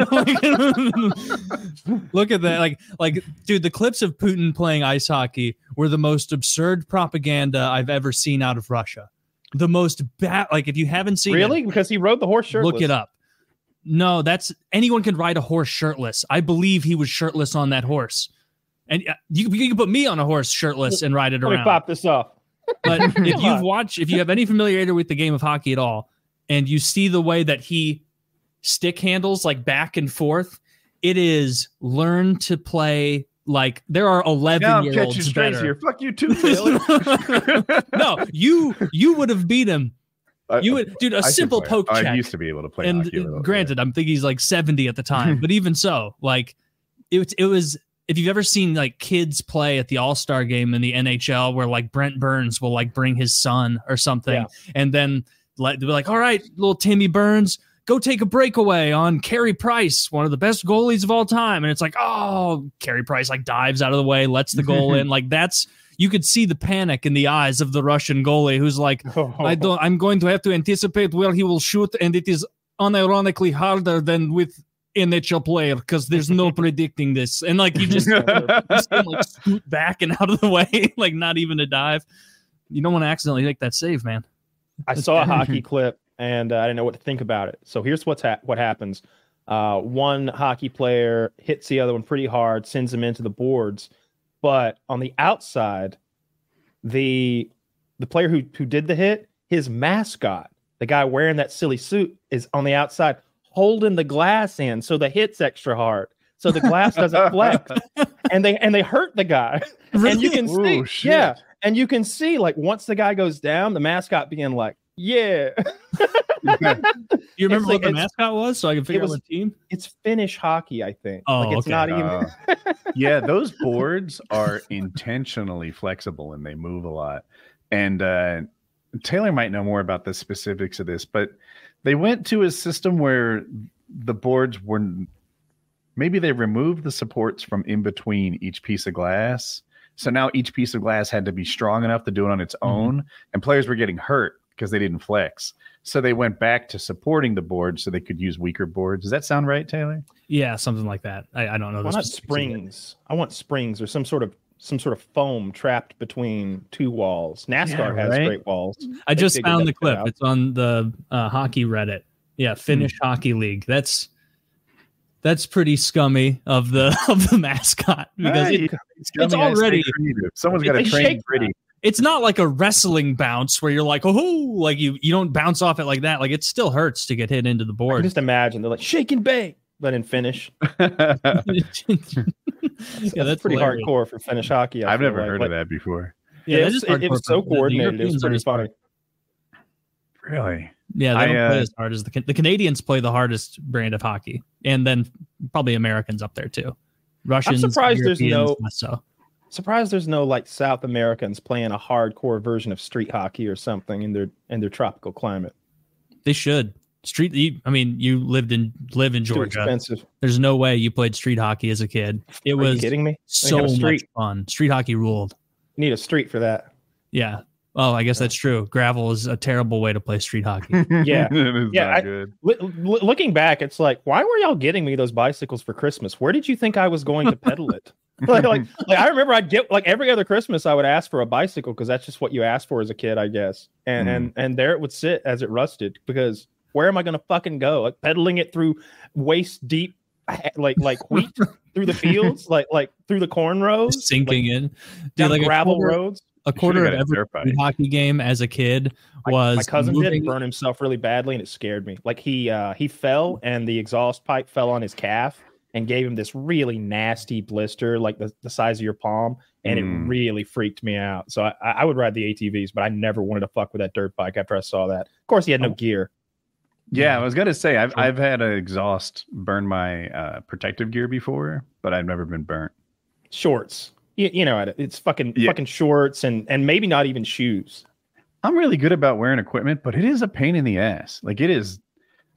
Look at that! Like, dude, the clips of Putin playing ice hockey were the most absurd propaganda I've ever seen out of Russia. The most bad. Like, if you haven't seen it, because he rode the horse shirtless. Look it up. No, that's anyone can ride a horse shirtless. I believe he was shirtless on that horse. And you can put me on a horse shirtless and ride it around. Let me pop this off. But if you have any familiarity with the game of hockey at all, and you see the way that he stick handles like back and forth, it is learn to play. Like there are 11-year-olds better. Here. Fuck you too, Taylor. No, you would have beat him. You would, dude. A simple poke check. I used to be able to play. And hockey granted, I'm thinking he's like 70 at the time, but even so, like it was. If you've ever seen like kids play at the All-Star game in the NHL, where like Brent Burns will like bring his son or something, and then they'll be like, "All right, little Timmy Burns, go take a breakaway on Carey Price, one of the best goalies of all time," and it's like, "Oh, Carey Price like dives out of the way, lets the goal in." Like that's. You could see the panic in the eyes of the Russian goalie who's like, I'm going to have to anticipate where he will shoot, and it is unironically harder than with NHL player because there's no predicting this. And like you just like scoot back and out of the way, like not even a dive. You don't want to accidentally make that save, man. I saw a hockey clip and I didn't know what to think about it. So here's what happens. One hockey player hits the other one pretty hard, sends him into the boards. But on the outside, the player who did the hit, his mascot, the guy wearing that silly suit, is on the outside holding the glass in, so the hit's extra hard, so the glass doesn't flex, and they hurt the guy. Really? And you can see, and you can see like once the guy goes down, the mascot began like, yeah. You remember what the mascot was, so I can figure out what team? It's Finnish hockey, I think. Oh, like it's okay. not even. Yeah, those boards are intentionally flexible and they move a lot. And Taylor might know more about the specifics of this, but they went to a system where the boards were maybe they removed the supports from in between each piece of glass. So now each piece of glass had to be strong enough to do it on its own, and players were getting hurt because they didn't flex. So they went back to supporting the board so they could use weaker boards. Does that sound right, Taylor? Yeah, something like that. I don't know. I want springs. I want springs or some sort of foam trapped between two walls. NASCAR has great walls. I just found the clip. It's on the hockey Reddit. Yeah, Finnish Hockey League. That's pretty scummy of the mascot because it's already someone's got to train pretty. It's not like a wrestling bounce where you're like, oh, like you don't bounce off it like that. Like it still hurts to get hit into the board. I can just imagine they're like shake and bake, but in Finnish. That's pretty hardcore for Finnish hockey. I've never heard of that before. Yeah, it was so coordinated. It was pretty funny. Really? Yeah, they don't play as hard as the Canadians play the hardest brand of hockey, and then probably Americans up there too. Russians. I'm surprised Europeans, there's no like South Americans playing a hardcore version of street hockey or something in their tropical climate. They should. You live in Georgia. Too expensive. There's no way you played street hockey as a kid. It was you kidding me? So much fun. Street hockey ruled. You need a street for that. Yeah. Oh, I guess that's true. Gravel is a terrible way to play street hockey. Yeah. Not good. Looking back, it's like, why were y'all getting me those bicycles for Christmas? Where did you think I was going to pedal it? like I remember I'd get like every other Christmas I would ask for a bicycle because that's just what you asked for as a kid, I guess. And there it would sit as it rusted because where am I going to fucking go? Like pedaling it through waist deep, like wheat through the fields, like through the corn rows, sinking in down like gravel roads. A quarter of every hockey game as a kid was my cousin did burn himself really badly, and it scared me. Like he fell, and the exhaust pipe fell on his calf and gave him this really nasty blister, like the size of your palm, and it really freaked me out. So I would ride the ATVs, but I never wanted to fuck with that dirt bike after I saw that. Of course, he had no gear. Yeah, I was gonna say I've had an exhaust burn my protective gear before, but I've never been burnt. Shorts. You know, it's fucking shorts and maybe not even shoes. I'm really good about wearing equipment, but it is a pain in the ass. Like it is.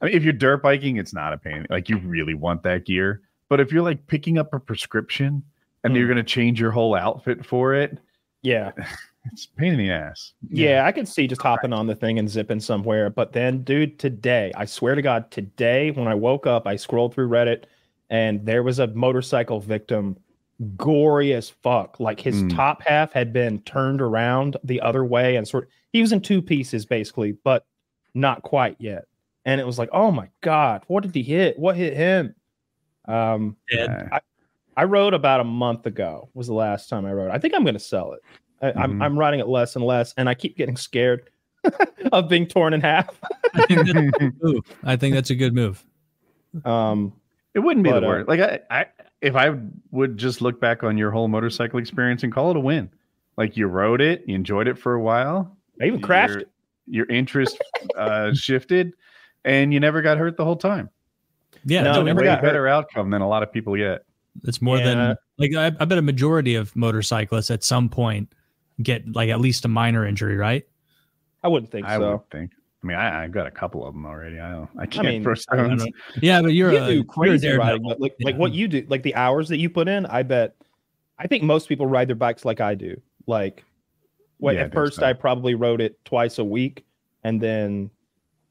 I mean, if you're dirt biking, it's not a pain. Like you really want that gear. But if you're like picking up a prescription and you're going to change your whole outfit for it. Yeah. It's a pain in the ass. Yeah, I could see just hopping on the thing and zipping somewhere. But then, dude, today, I swear to God, today when I woke up, I scrolled through Reddit and there was a motorcycle victim. Gory as fuck. Like his top half had been turned around the other way and he was in two pieces basically, but not quite yet. and it was like, oh my God, what did he hit? What hit him? I rode about a month ago was the last time I rode. I think I'm going to sell it. I'm riding it less and less, and I keep getting scared of being torn in half. I think that's a good move. It wouldn't be the worst. Like if I would just look back on your whole motorcycle experience and call it a win. Like you rode it, you enjoyed it for a while. I even crashed it. Your interest shifted, and you never got hurt the whole time. Yeah, no, never got a better outcome than a lot of people get. It's more than like I bet a majority of motorcyclists at some point get like at least a minor injury, right? I wouldn't think so. I would think. I mean, I've got a couple of them already. I can't throw stones. Yeah, but you do crazy riding. Like what you do, like the hours that you put in. I think most people ride their bikes like I do. Like, at first I probably rode it twice a week, and then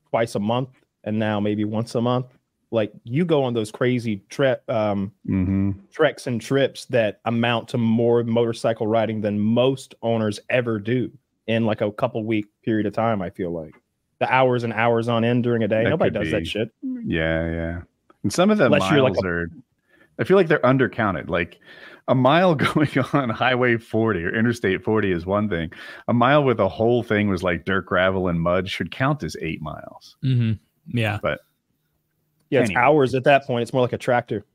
twice a month, and now maybe once a month. Like you go on those crazy treks and trips that amount to more motorcycle riding than most owners ever do in like a couple week period of time. I feel like the hours and hours on end during a day. Nobody does that shit. Yeah. And some of the miles are, I feel like they're undercounted. Like a mile going on Highway 40 or Interstate 40 is one thing. A mile with a whole thing was like dirt, gravel, and mud should count as 8 miles. Mm-hmm. Yeah. But it's hours at that point. It's more like a tractor.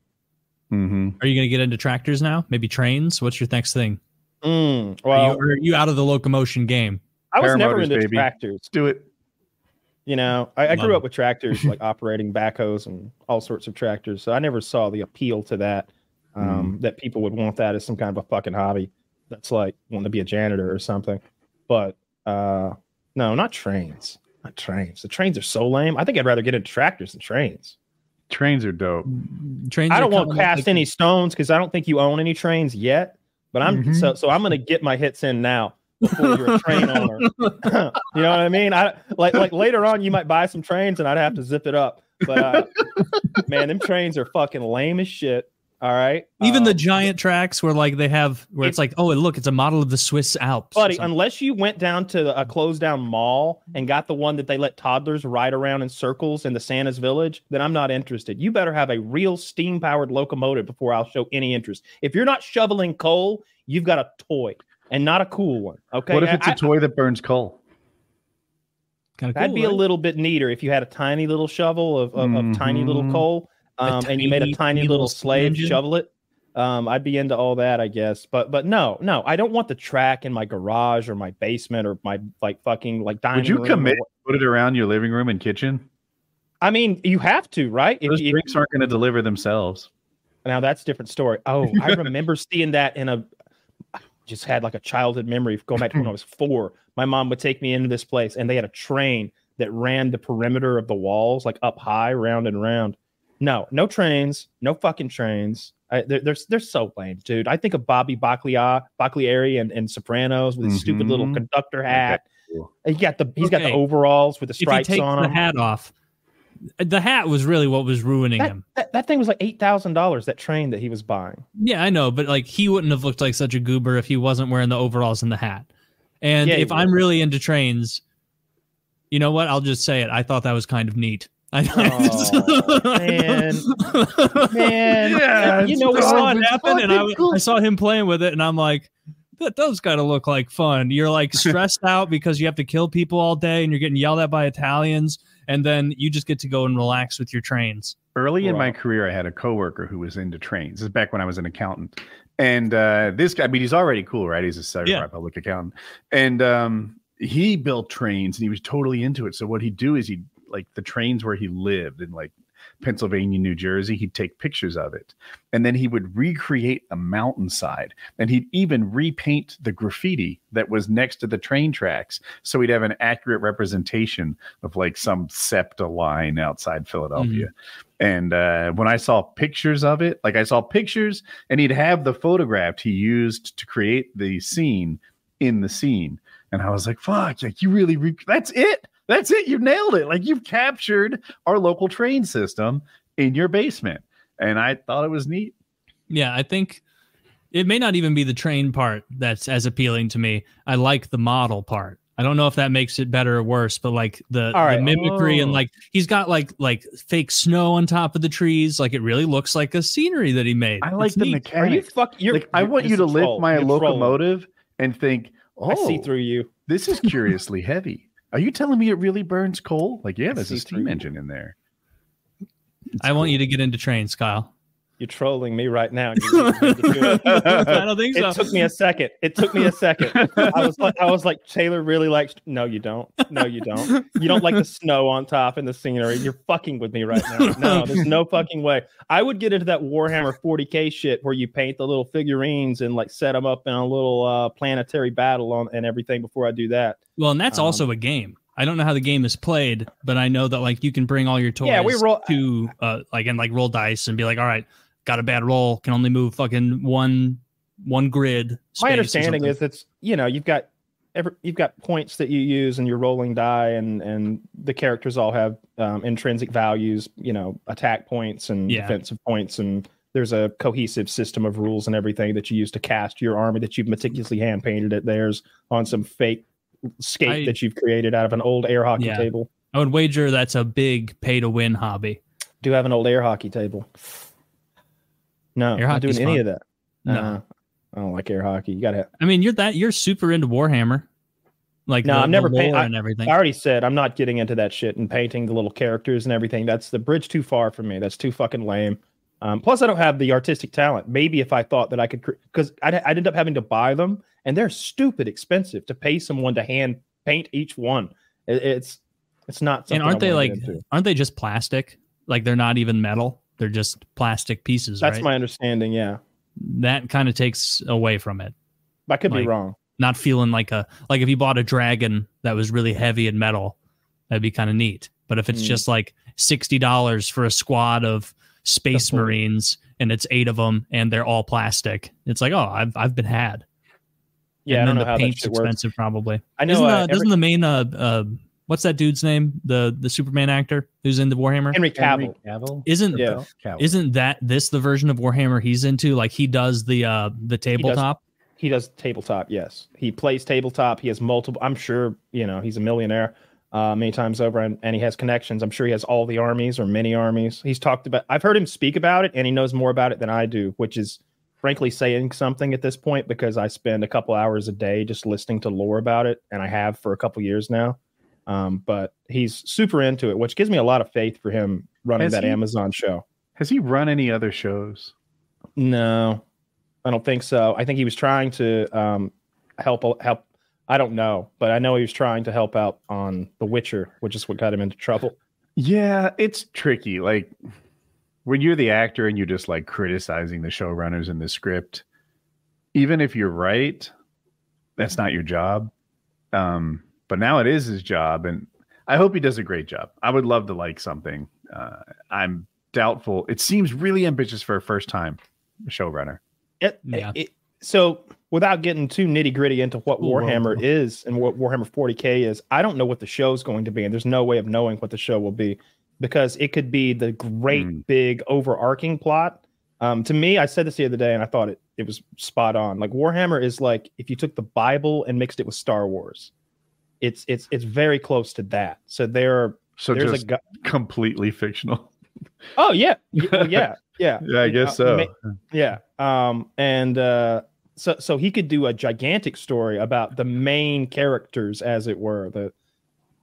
Mm-hmm. Are you going to get into tractors now? Maybe trains? What's your next thing? Well, are you out of the locomotion game? I was never into tractors. Do it. You know, I grew up with tractors, like operating backhoes and all sorts of tractors. So I never saw the appeal to that, that people would want that as some kind of a fucking hobby. That's like wanting to be a janitor or something. But no, not trains. Not trains. The trains are so lame. I think I'd rather get into tractors than trains. Trains are dope. I don't want to cast any stones because I don't think you own any trains yet. But I'm so I'm gonna get my hits in now before you're a train owner. You know what I mean? I like later on you might buy some trains and I'd have to zip it up. But man, them trains are fucking lame as shit. All right. Even the giant tracks where like they have where it's like, oh, look, it's a model of the Swiss Alps. Buddy, unless you went down to a closed down mall and got the one that they let toddlers ride around in circles in the Santa's Village, then I'm not interested. You better have a real steam powered locomotive before I'll show any interest. If you're not shoveling coal, you've got a toy and not a cool one. Okay. What if it's a toy that burns coal? That'd be a little bit neater if you had a tiny little shovel of tiny little coal. And you made a tiny little slave shovel it. I'd be into all that, I guess. But no, I don't want the track in my garage or my basement or my dining room. Would you commit to put it around your living room and kitchen? I mean, you have to, right? Those drinks aren't going to deliver themselves. Now that's a different story. Oh, I remember seeing that just had like a childhood memory going back to when I was 4. My mom would take me into this place and they had a train that ran the perimeter of the walls, like up high, round and round. No trains, no fucking trains. They're so lame, dude. I think of Bobby Bagliari and Sopranos with his stupid little conductor hat. Okay, cool. He's got the overalls with the stripes on him. The hat off. The hat was really what was ruining him. That thing was like $8,000. That train that he was buying. Yeah, I know, but like he wouldn't have looked like such a goober if he wasn't wearing the overalls and the hat. And if I'm really into trains, you know what? I'll just say it. I thought that was kind of neat. Man, yeah, you know, we saw it happen, and I saw him playing with it, and I'm like, that does kind of look like fun. You're like stressed out because you have to kill people all day, and you're getting yelled at by Italians, and then you just get to go and relax with your trains. Early in my career, I had a coworker who was into trains. This is back when I was an accountant, and this guy, I mean, he's already cool, right? He's a certified public accountant, and he built trains, and he was totally into it. So what he'd do is he'd like the trains where he lived in like Pennsylvania, New Jersey, he'd take pictures of it. And then he would recreate a mountainside, and he'd even repaint the graffiti that was next to the train tracks. So he'd have an accurate representation of like some SEPTA line outside Philadelphia. And when I saw pictures of it, like I saw pictures, and he'd have the photograph he used to create the scene in the scene. And I was like, fuck, like you really, that's it. That's it. You nailed it. Like you've captured our local train system in your basement. And I thought it was neat. Yeah, I think it may not even be the train part that's as appealing to me. I like the model part. I don't know if that makes it better or worse, but like the mimicry and like he's got like fake snow on top of the trees. Like it really looks like a scenery that he made. I like the mechanics. I want you to lift my locomotive and think, oh, I see through you. This is curiously heavy. Are you telling me it really burns coal? Like, yeah, there's a steam engine in there. I want you to get into trains, Kyle. You're trolling me right now. I don't think so. It took me a second. I was like, Taylor really likes. No, you don't. No, you don't. You don't like the snow on top and the scenery. You're fucking with me right now. No, there's no fucking way. I would get into that Warhammer 40K shit where you paint the little figurines and like set them up in a little planetary battle and everything before I do that. Well, and that's also a game. I don't know how the game is played, but I know that like you can bring all your toys to roll dice and be like, all right, got a bad roll, can only move fucking one grid. My understanding is it's, you've got points that you use and you're rolling die and the characters all have intrinsic values, attack points and defensive points, and there's a cohesive system of rules and everything that you use to cast your army that you've meticulously hand painted at theirs on some fake skate that you've created out of an old air hockey table. I would wager that's a big pay to win hobby. Do you have an old air hockey table? No, I'm not doing any of that. No, I don't like air hockey. You gotta. I mean, you're super into Warhammer. Like, no, I'm never painting and everything. I already said I'm not getting into that shit and painting the little characters and everything. That's the bridge too far for me. That's too fucking lame. Plus, I don't have the artistic talent. Maybe if I thought that I could, because I'd end up having to buy them, and they're stupid expensive to pay someone to hand paint each one. It's not something. And aren't they just plastic? Like they're not even metal. They're just plastic pieces. That's right? my understanding. Yeah, that kind of takes away from it. I could be wrong. Not feeling like if you bought a dragon that was really heavy and metal, that'd be kind of neat. But if it's just like $60 for a squad of Space Marines and it's 8 of them and they're all plastic, it's like, oh, I've been had. Yeah, and I don't know how paint's that shit expensive works. Probably. I know. Doesn't the main what's that dude's name? The Superman actor who's into Warhammer? Henry Cavill. Isn't that the version of Warhammer he's into? Like he does the tabletop. He does tabletop. Yes, he plays tabletop. He has multiple. I'm sure he's a millionaire many times over, and he has connections. I'm sure he has all the armies or many armies. He's talked about. I've heard him speak about it, and he knows more about it than I do, which is frankly saying something at this point because I spend a couple hours a day just listening to lore about it, and I have for a couple years now. But he's super into it, which gives me a lot of faith for him running Amazon show. Has he run any other shows? No, I don't think so. I think he was trying to help. I don't know, but I know he was trying to help out on The Witcher, which is what got him into trouble. Yeah, it's tricky. Like when you're the actor and you're just like criticizing the showrunners and the script, even if you're right, that's not your job. But now it is his job, and I hope he does a great job. I would love to like something. I'm doubtful. It seems really ambitious for a first-time showrunner. So without getting too nitty-gritty into what Warhammer is and what Warhammer 40K is, I don't know what the show's going to be, and there's no way of knowing what the show will be because it could be the great big overarching plot. To me, I said this the other day, and I thought it was spot on. Like Warhammer is like if you took the Bible and mixed it with Star Wars. It's very close to that. So there's just completely fictional. Oh yeah, yeah. Yeah, I guess so. So he could do a gigantic story about the main characters, as it were.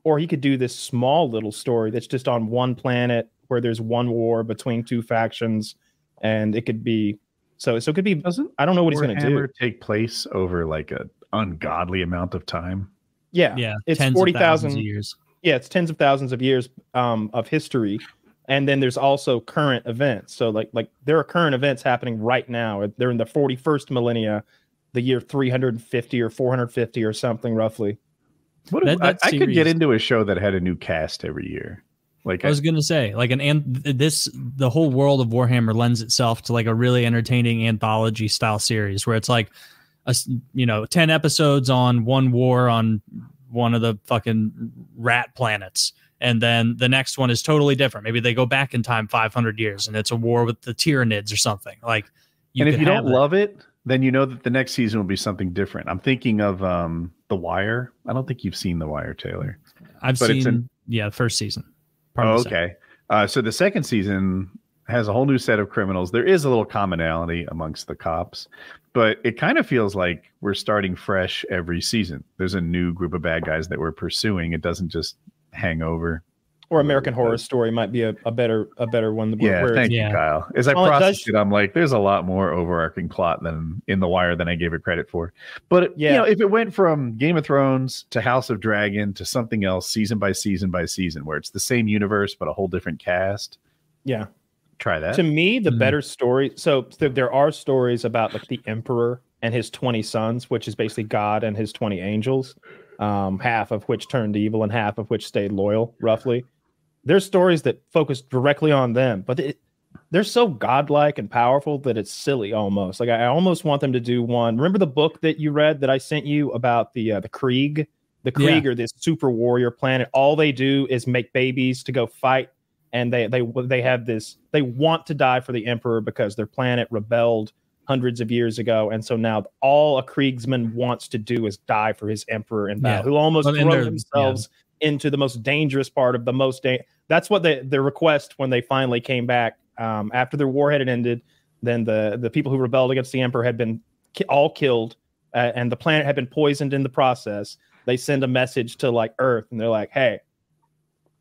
Or he could do this small little story that's just on one planet where there's one war between two factions, and it could be so. It could be. I don't know what he's going to do. Take place over like an ungodly amount of time. Yeah. It's 40,000 years. Yeah, it's tens of thousands of years of history. And then there's also current events. So like there are current events happening right now. They're in the 41st millennia, the year 350 or 450 or something roughly. I could get into a show that had a new cast every year. Like I was going to say, like the whole world of Warhammer lends itself to like a really entertaining anthology style series where it's like 10 episodes on one war on one of the fucking rat planets. And then the next one is totally different. Maybe they go back in time 500 years and it's a war with the Tyranids or something. And if you don't love it, then you know that the next season will be something different. I'm thinking of The Wire. I don't think you've seen The Wire, Taylor. I've seen the first season. Okay. So the second season has a whole new set of criminals. There is a little commonality amongst the cops, but it kind of feels like we're starting fresh every season. There's a new group of bad guys that we're pursuing. It doesn't just hang over. Or American Horror Story might be a better one. Thank you, Kyle. As I processed it, I'm like, there's a lot more overarching plot than in The Wire than I gave it credit for. But you know, if it went from Game of Thrones to House of Dragon to something else, season by season by season, where it's the same universe but a whole different cast, try that. To me, the better story. So there are stories about like the Emperor and his 20 sons, which is basically God and his 20 angels, half of which turned evil and half of which stayed loyal, roughly. There's stories that focus directly on them, but they're so godlike and powerful that it's silly almost. Like I almost want them to do one. Remember the book that you read that I sent you about the Krieg? The Krieg are this super warrior planet. All they do is make babies to go fight, and they have this. They want to die for the Emperor because their planet rebelled hundreds of years ago, and so now all a Kriegsman wants to do is die for his Emperor in battle. Who almost throw themselves into the most dangerous part of the most. That's what their request when they finally came back after their war had ended. Then the people who rebelled against the Emperor had been all killed, and the planet had been poisoned in the process. They send a message to like Earth, and they're like, "Hey,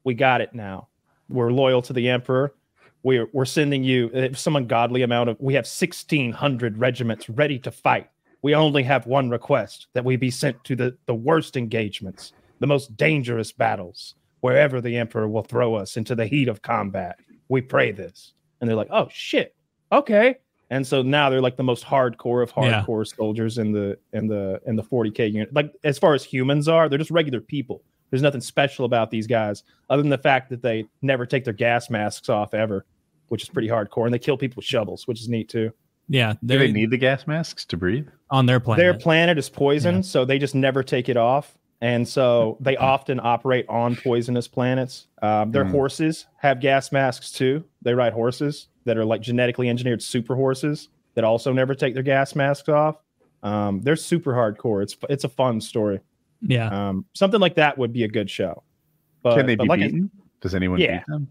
we got it now. We're loyal to the Emperor. We're sending you some ungodly amount of. We have 1,600 regiments ready to fight. We only have one request: that we be sent to the worst engagements, the most dangerous battles, wherever the Emperor will throw us into the heat of combat. We pray this." And they're like, "Oh shit, okay." And so now they're like the most hardcore of hardcore soldiers in the 40K unit. Like as far as humans are, they're just regular people. There's nothing special about these guys other than the fact that they never take their gas masks off ever, which is pretty hardcore. And they kill people with shovels, which is neat too. Yeah. Do they need the gas masks to breathe? On their planet. Their planet is poisoned, so they just never take it off. And so they often operate on poisonous planets. Their horses have gas masks too. They ride horses that are like genetically engineered super horses that also never take their gas masks off. They're super hardcore. It's a fun story. Yeah. Something like that would be a good show. But, can they be beaten? Does anyone beat them?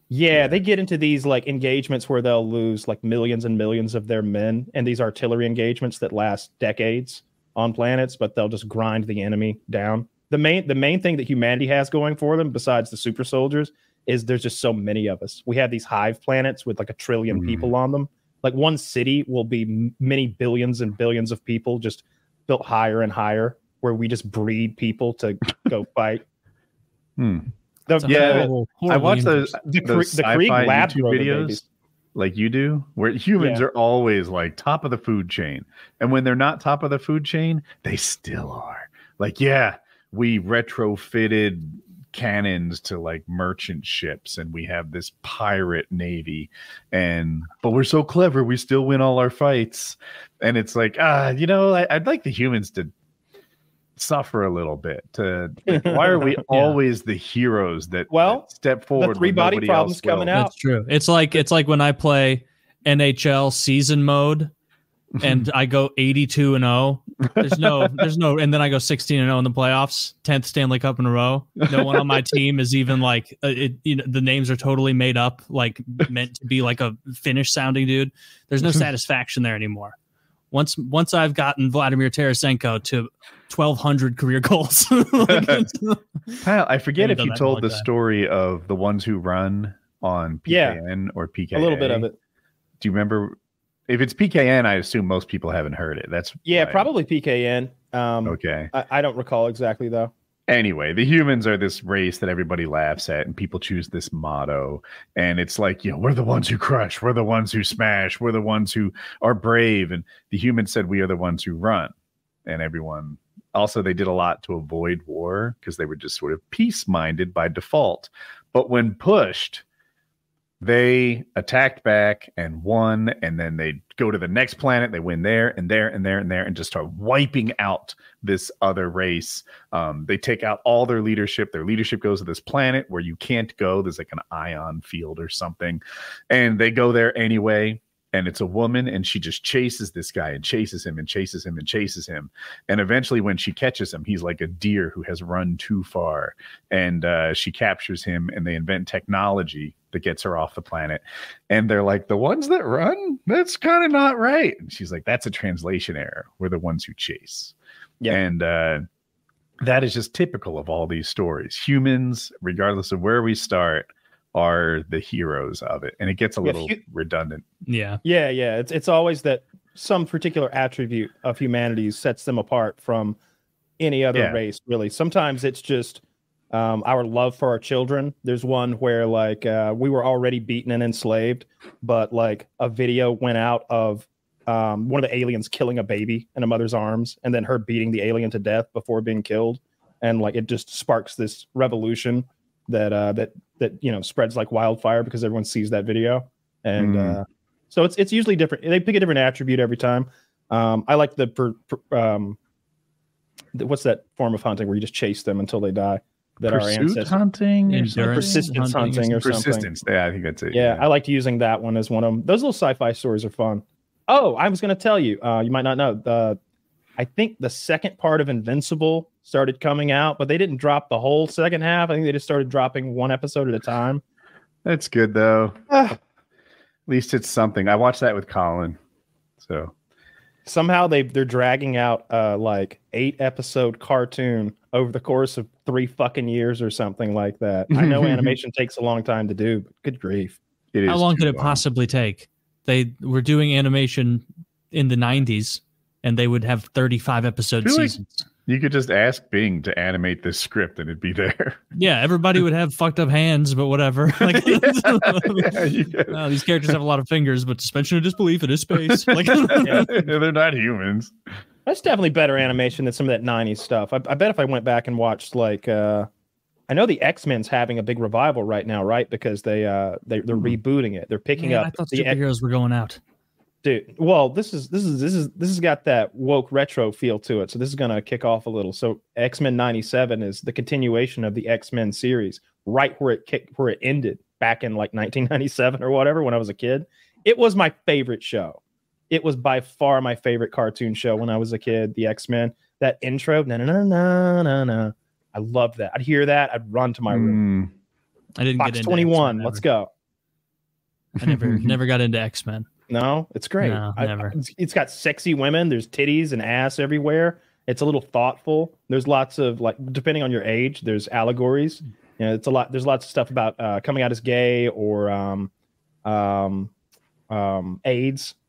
Yeah, they get into these like engagements where they'll lose like millions and millions of their men, and these artillery engagements that last decades on planets, but they'll just grind the enemy down. The main thing that humanity has going for them, besides the super soldiers, is there's just so many of us. We have these hive planets with like 1 trillion people on them. Like one city will be many billions and billions of people just built higher and higher, where we just breed people to go fight. Horrible I watch those Krieg lab YouTube videos like you do, where humans are always like top of the food chain, and when they're not top of the food chain, they still are. Like, we retrofitted cannons to like merchant ships, and we have this pirate navy, but we're so clever, we still win all our fights. And it's like, I'd like the humans to suffer a little bit. Why are we always the heroes that step forward? The 3 body problems coming out. That's true. It's like when I play NHL season mode and I go 82-0. There's no, and then I go 16-0 in the playoffs, 10th Stanley Cup in a row. No one on my team is even like the names are totally made up, like meant to be like a Finnish sounding dude. There's no satisfaction there anymore. Once I've gotten Vladimir Tarasenko to 1,200 career goals. Kyle, I forget if you told the story of the ones who run on PKN or PKA. A little bit of it. Do you remember? If it's PKN, I assume most people haven't heard it. That's probably PKN. Okay. I don't recall exactly though. Anyway, the humans are this race that everybody laughs at, and people choose this motto. And it's like, we're the ones who crush, we're the ones who smash, we're the ones who are brave. And the humans said, we are the ones who run. And everyone, also, they did a lot to avoid war because they were just sort of peace-minded by default. But when pushed, they attacked back and won, and then they go to the next planet. They win there and there and there and there, and just start wiping out this other race. They take out all their leadership. Their leadership goes to this planet where you can't go. There's like an ion field or something, and they go there anyway. and it's a woman, and she just chases this guy and chases him and chases him and chases him. And eventually when she catches him, he's like a deer who has run too far, and she captures him, and they invent technology that gets her off the planet. And they're like, the ones that run, that's kind of not right. And she's like, that's a translation error. We're the ones who chase. Yeah. And that is just typical of all these stories. Humans, regardless of where we start, are the heroes of it, and it gets a little redundant. Yeah. It's always that some particular attribute of humanity sets them apart from any other race. Really, sometimes it's just our love for our children. There's one where like we were already beaten and enslaved, but like a video went out of one of the aliens killing a baby in a mother's arms, and then her beating the alien to death before being killed, and like it just sparks this revolution that spreads like wildfire because everyone sees that video. And so it's usually different. They pick a different attribute every time. I like what's that form of hunting where you just chase them until they die? That Pursuit our ancestors hunting, persistence hunting or something. Persistence. Yeah, I think that's it. Yeah, I liked using that one as one of them. Those little sci-fi stories are fun. Oh, I was going to tell you. You might not know. I think the second part of Invincible started coming out, but they didn't drop the whole second half. I think they just started dropping one episode at a time. That's good, though. At least it's something. I watched that with Colin. So somehow they're dragging out like 8-episode cartoon over the course of 3 fucking years or something like that. I know animation takes a long time to do, but good grief. How long could it possibly take? They were doing animation in the 90s. And they would have 35 episode seasons. Like you could just ask Bing to animate this script and it'd be there. Yeah, everybody would have fucked up hands, but whatever. Like, these characters have a lot of fingers, but suspension of disbelief in his space. Like, they're not humans. That's definitely better animation than some of that 90s stuff. I bet if I went back and watched like I know the X-Men's having a big revival right now, right? Because they're rebooting it. They're picking up. I thought superheroes were going out. Dude, well, this has got that woke retro feel to it, so this is gonna kick off a little. So X-Men '97 is the continuation of the X-Men series, right where it ended back in like 1997 or whatever when I was a kid. It was my favorite show. It was by far my favorite cartoon show when I was a kid. The X-Men, that intro, na na na na na na. I loved that. I'd hear that. I'd run to my room. I didn't Fox get into 21. X-Men, let's go. I never got into X-Men. No, it's great. No, never. It's got sexy women. There's titties and ass everywhere. It's a little thoughtful. There's lots of like, depending on your age, there's allegories. You know, it's a lot. There's lots of stuff about coming out as gay or AIDS. A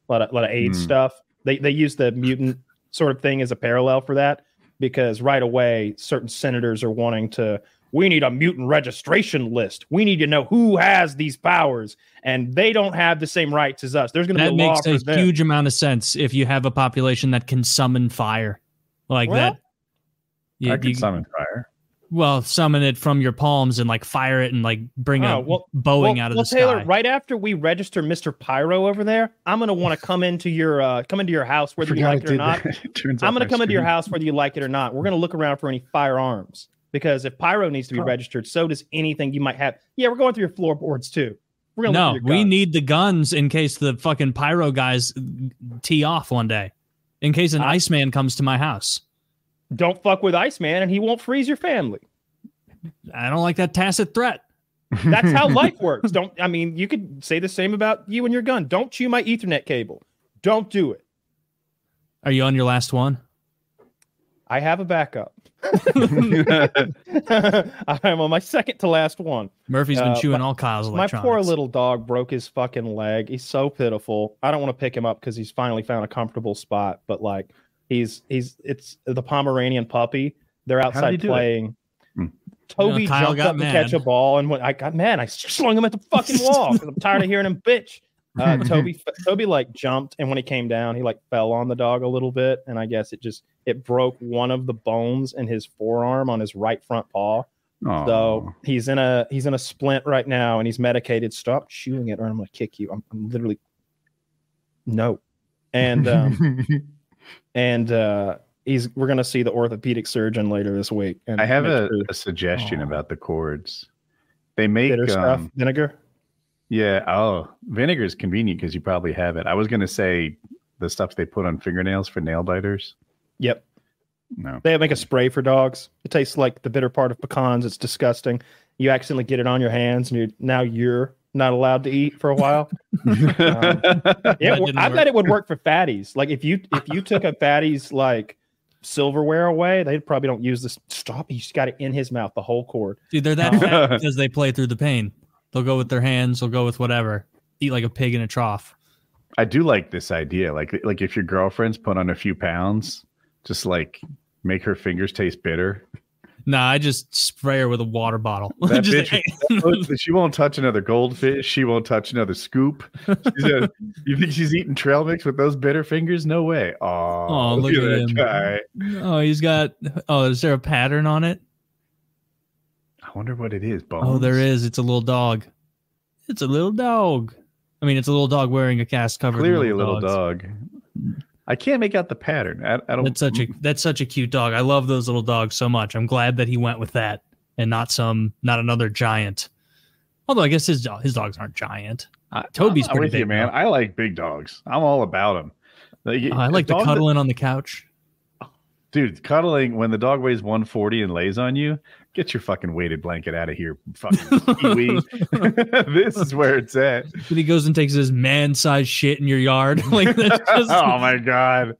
lot of AIDS stuff. They use the mutant sort of thing as a parallel for that because right away certain senators are wanting to. We need a mutant registration list. We need to know who has these powers, and they don't have the same rights as us. There's going to be a law for them. That makes a huge amount of sense if you have a population that can summon fire like that. I can summon fire. Well, summon it from your palms and like fire it and like bring Boeing out of the sky. Taylor, right after we register Mr. Pyro over there, I'm going to want to come into your house whether you like it or not. I'm going to come into your house whether you like it or not. We're going to look around for any firearms. Because if pyro needs to be registered, so does anything you might have. Yeah, we're going through your floorboards too. We're gonna look through your guns. We need the guns in case the fucking pyro guys tee off one day. In case an Iceman comes to my house. Don't fuck with Iceman and he won't freeze your family. I don't like that tacit threat. That's how life works. You could say the same about you and your gun. Don't chew my Ethernet cable. Don't do it. Are you on your last one? I have a backup. I'm on my second to last one. Murphy's been chewing all Kyle's electronics. My poor little dog broke his fucking leg. He's so pitiful. I don't want to pick him up because he's finally found a comfortable spot. But like, it's the Pomeranian puppy. They're outside playing. Toby jumped up to catch a ball, and when I got mad, I slung him at the fucking wall because I'm tired of hearing him bitch. Toby like jumped, and when he came down, he like fell on the dog a little bit, and I guess it broke one of the bones in his forearm on his right front paw. Aww. So he's in a splint right now, and he's medicated. Stop chewing it, or I'm gonna kick you. I'm literally no, and we're gonna see the orthopedic surgeon later this week. And I have a suggestion about the cords. They make bitter stuff, vinegar. Yeah. Oh, vinegar is convenient because you probably have it. I was going to say the stuff they put on fingernails for nail biters. Yep. No. They make a spray for dogs. It tastes like the bitter part of pecans. It's disgusting. You accidentally get it on your hands, and you're not allowed to eat for a while. I bet it would work for fatties. Like if you took a fatty's like silverware away, they probably don't use this. Stop! He just got it in his mouth the whole cord. Dude, they're that fat because they play through the pain. They'll go with their hands. They'll go with whatever. Eat like a pig in a trough. I do like this idea. Like if your girlfriend's put on a few pounds, just like make her fingers taste bitter. Nah, I just spray her with a water bottle. That bitch, she won't touch another goldfish. She won't touch another scoop. You think she's eating trail mix with those bitter fingers? No way. Oh, look at that guy. Oh, he's got. Oh, is there a pattern on it? I wonder what it is. Bones? Oh, there is. It's a little dog. It's a little dog. I mean, it's a little dog wearing a cast covered. Clearly a little dog. I can't make out the pattern. I don't. That's such a cute dog. I love those little dogs so much. I'm glad that he went with that and not another giant. Although I guess his dogs aren't giant. Toby's pretty big, man. I like big dogs. I'm all about them. I like the cuddling on the couch. Dude, cuddling when the dog weighs 140 and lays on you, get your fucking weighted blanket out of here, fucking kiwi. This is where it's at. When he goes and takes his man-sized shit in your yard. Like that's just, oh my God.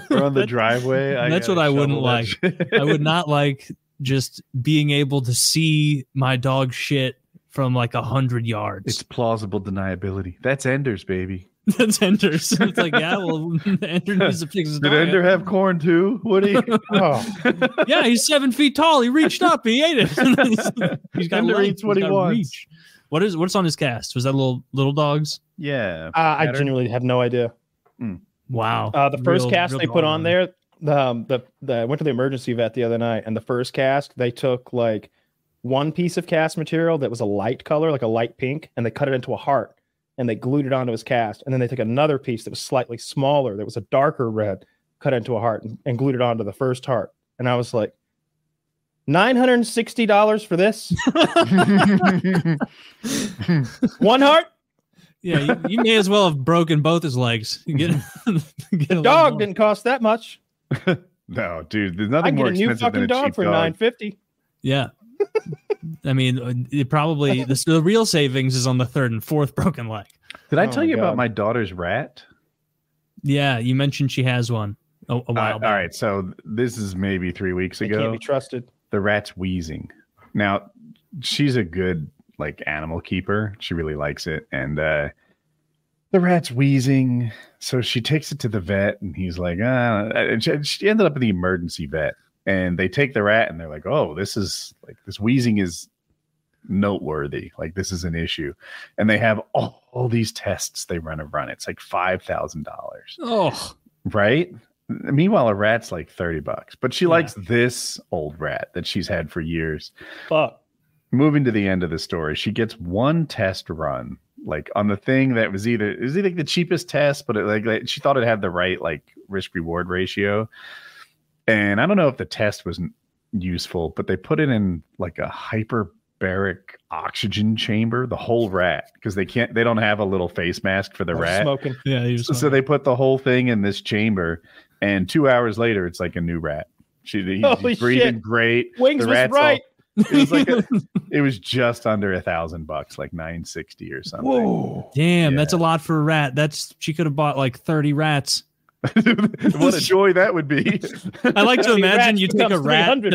We're on the driveway. That's what I wouldn't like. I would not like just being able to see my dog shit from like 100 yards. It's plausible deniability. That's Ender's, baby. That's Ender's. It's like, yeah, well, Ender needs to fix his dog. Did Ender have corn too? What do you? Oh. Yeah, he's 7 feet tall. He reached up. He ate it. He's got Ender eats what he wants. Reach. What's on his cast? Was that little dogs? Yeah. I genuinely have no idea. Wow. The first cast they put on there, I went to the emergency vet the other night, and the first cast they took like one piece of cast material that was a light color, like a light pink, and they cut it into a heart. And they glued it onto his cast. And then they took another piece that was slightly smaller, that was a darker red, cut into a heart and glued it onto the first heart. And I was like, $960 for this? One heart? Yeah, you may as well have broken both his legs. The dog didn't cost that much. No, dude, there's nothing more expensive than a cheap dog for $950. Yeah. I mean, it probably the real savings is on the third and fourth broken leg. Did I tell you about my daughter's rat? Yeah, you mentioned she has one a while back. All right, so this is maybe 3 weeks ago. Can't be trusted. The rat's wheezing. Now, she's a good like animal keeper. She really likes it, and the rat's wheezing. So she takes it to the vet, and he's like, and she ended up at the emergency vet. And they take the rat and they're like, oh, this wheezing is noteworthy. Like, this is an issue. And they have all these tests they run. It's like $5,000. Oh, right. Meanwhile, a rat's like $30, but she likes this old rat that she's had for years. Fuck. Moving to the end of the story, she gets one test run, like on the thing that was either the cheapest test, but like she thought it had the right like risk reward ratio. And I don't know if the test was useful, but they put it in like a hyperbaric oxygen chamber, the whole rat, because they don't have a little face mask for the rat. Smoking. Yeah. So they put the whole thing in this chamber, and 2 hours later, it's like a new rat. He's breathing great. Wings was right. It was just under $1,000, like $960 or something. Whoa. Damn, that's a lot for a rat. She could have bought like 30 rats. What a joy that would be. I like to imagine you take a rat to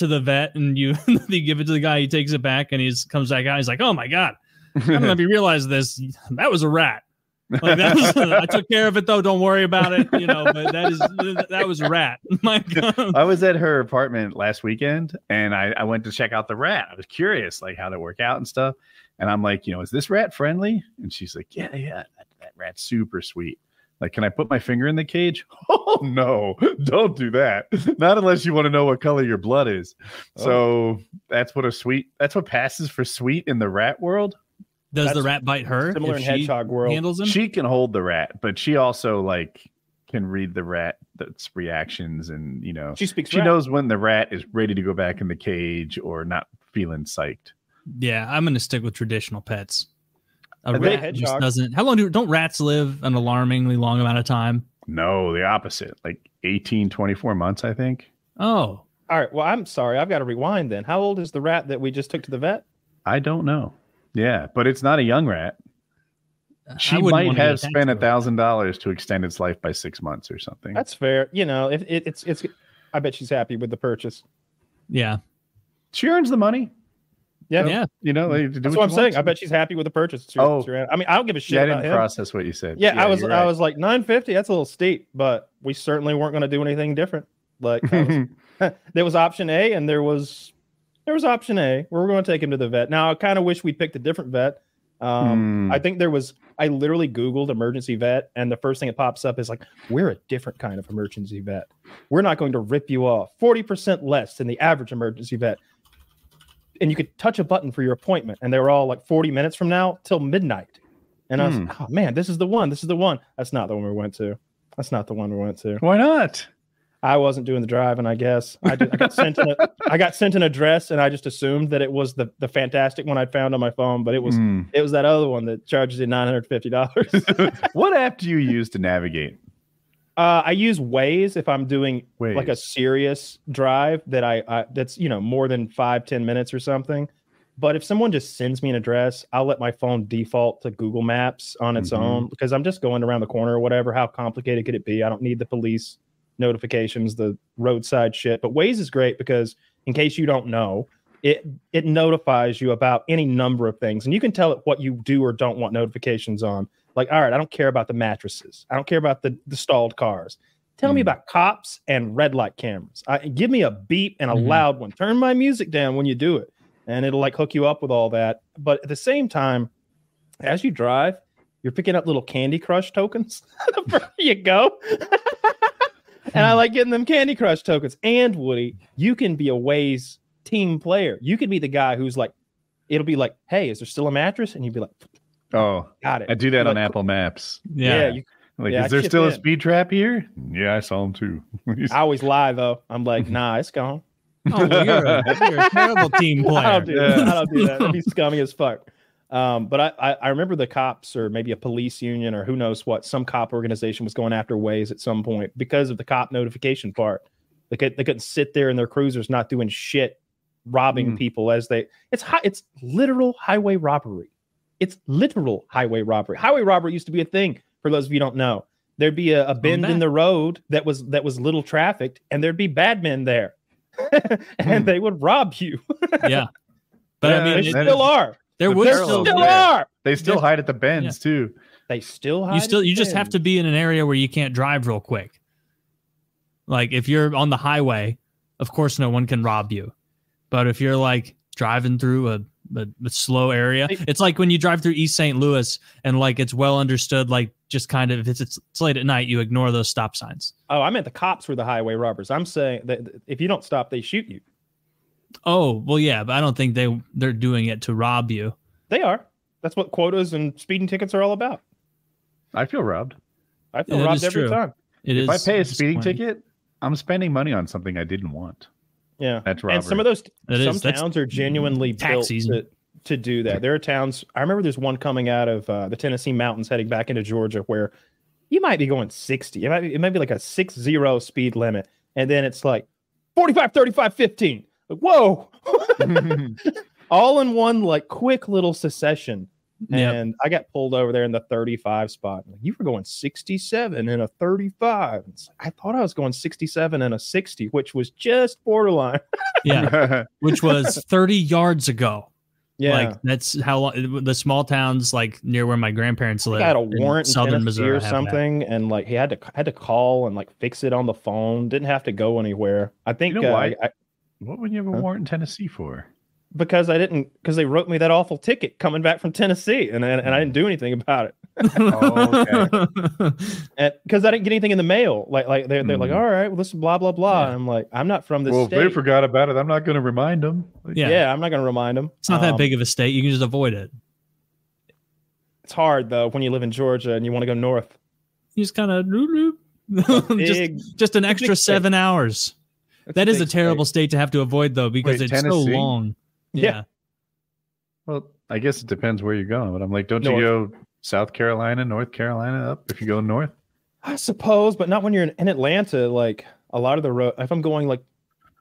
the vet and you give it to the guy. He takes it back and he comes back out. He's like, "Oh my God, I don't know if you realize this. That was a rat. Like, I took care of it though. Don't worry about it. You know, but that was a rat." My God. I was at her apartment last weekend and I went to check out the rat. I was curious, like how to work out and stuff. And I'm like, is this rat friendly? And she's like, yeah, that rat's super sweet. Like, can I put my finger in the cage? Oh, no, don't do that. Not unless you want to know what color your blood is. So that's what passes for sweet in the rat world. Does the rat bite her? Similar in hedgehog world. Handles him? She can hold the rat, but she also like can read the rat's reactions. And, she knows when the rat is ready to go back in the cage or not feeling psyched. Yeah, I'm going to stick with traditional pets. A rat rat just doesn't. How long don't rats live an alarmingly long amount of time? No, the opposite. Like 18, 24 months, I think. Oh. All right. Well, I'm sorry. I've got to rewind then. How old is the rat that we just took to the vet? I don't know. Yeah, but it's not a young rat. She might have spent $1,000 to extend its life by 6 months or something. That's fair. You know, if it's I bet she's happy with the purchase. Yeah. She earns the money. Yeah. So, yeah. You know, that's what I'm saying. I bet she's happy with the purchase. I mean, I don't give a shit I about didn't him. process what you said. Yeah, I was like $950. That's a little steep, but we certainly weren't going to do anything different. Like there was option A and there was option A. We were going to take him to the vet. Now I kind of wish we picked a different vet. I think I literally Googled emergency vet, and the first thing that pops up is like, we're a different kind of emergency vet. We're not going to rip you off. 40% less than the average emergency vet. And you could touch a button for your appointment, and they were all like 40 minutes from now till midnight. And I was like, oh man, this is the one. This is the one. That's not the one we went to. Why not? I wasn't doing the driving, I guess. I got sent an address, and I just assumed that it was the fantastic one I'd found on my phone, but it was that other one that charges you $950. What app do you use to navigate? I use Waze if I'm doing like a serious drive that that's more than 5-10 minutes or something. But if someone just sends me an address, I'll let my phone default to Google Maps on its own, because I'm just going around the corner or whatever. How complicated could it be? I don't need the police notifications, the roadside shit. But Waze is great because, in case you don't know, it notifies you about any number of things, and you can tell it what you do or don't want notifications on. Like, all right, I don't care about the mattresses. I don't care about the stalled cars. Tell me about cops and red light cameras. Give me a beep and a loud one. Turn my music down when you do it, and it'll like hook you up with all that. But at the same time, as you drive, you're picking up little Candy Crush tokens the further you go. And I like getting them Candy Crush tokens. And Woody, you can be a Waze team player. You could be the guy who's like, it'll be like, hey, is there still a mattress? And you'd be like, oh, got it. I do that on Apple Maps. Yeah. Is there still a speed trap here? Yeah, I saw him too. I always lie though. I'm like, nah, it's gone. Oh, well, you're a terrible team player. I don't do that. That'd be scummy as fuck. But I remember the cops, or maybe a police union, or who knows what, some cop organization was going after Waze at some point because of the cop notification part. They couldn't sit there in their cruisers not doing shit, robbing people as it's literal highway robbery. It's literal highway robbery. Highway robbery used to be a thing, for those of you who don't know. There'd be a bend in the road that was little trafficked, and there'd be bad men there. And they would rob you. Yeah. But I mean, they still are. There would still are. They still hide at the bends too. They still hide. You just have to be in an area where you can't drive real quick. Like if you're on the highway, of course no one can rob you. But if you're like driving through a slow area, it's like when you drive through East St. Louis and like it's well understood, like just kind of if it's late at night, you ignore those stop signs. Oh, I meant the cops were the highway robbers. I'm saying that if you don't stop, they shoot you. Oh, well, yeah, but I don't think they're doing it to rob you. They are. That's what quotas and speeding tickets are all about. I feel robbed. I feel robbed every time. If I pay a speeding ticket, I'm spending money on something I didn't want. Yeah. That's robbery. And some of those towns are genuinely built to do that. There are towns. I remember there's one coming out of the Tennessee mountains heading back into Georgia where you might be going 60. It might be like a 60 speed limit. And then it's like 45, 35, 15. Like, whoa. All in one like quick little secession. And I got pulled over there in the 35 spot. Like, you were going 67 in a 35. I thought I was going 67 in a 60, which was just borderline. Yeah, which was 30 yards ago. Yeah, like that's how long the small towns like near where my grandparents live. I had a warrant in southern Missouri or something, and like he had to call and like fix it on the phone. Didn't have to go anywhere. I think. Why? What would you have a warrant in Tennessee for? Because they wrote me that awful ticket coming back from Tennessee, and I didn't do anything about it. Because I didn't get anything in the mail. Like they're like, all right, well, this is blah blah blah. Yeah. And I'm like, I'm not from this state. If they forgot about it, I'm not going to remind them. Yeah, I'm not going to remind them. It's not that big of a state. You can just avoid it. It's hard though when you live in Georgia and you want to go north. You just kind of just an extra 7 hours. That is a terrible state to have to avoid though, because it's so long. Yeah. Well, I guess it depends where you're going, but I'm like, don't you go South Carolina, North Carolina up if you go north? I suppose, but not when you're in Atlanta. Like a lot of the road, if I'm going like,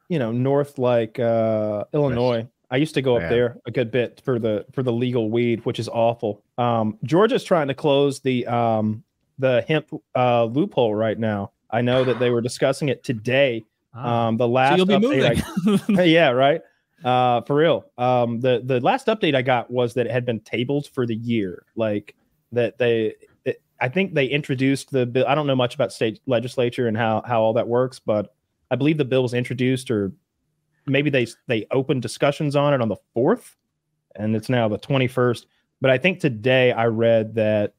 north, like Illinois, West. I used to go up there a good bit for the legal weed, which is awful. Georgia's trying to close the hemp loophole right now. I know that they were discussing it today. The last so you'll be moving. Yeah, right. For real. The last update I got was that it had been tabled for the year. Like that I think they introduced the bill. I don't know much about state legislature and how all that works, but I believe the bill was introduced, or maybe they opened discussions on it on the 4th, and it's now the 21st. But I think today I read that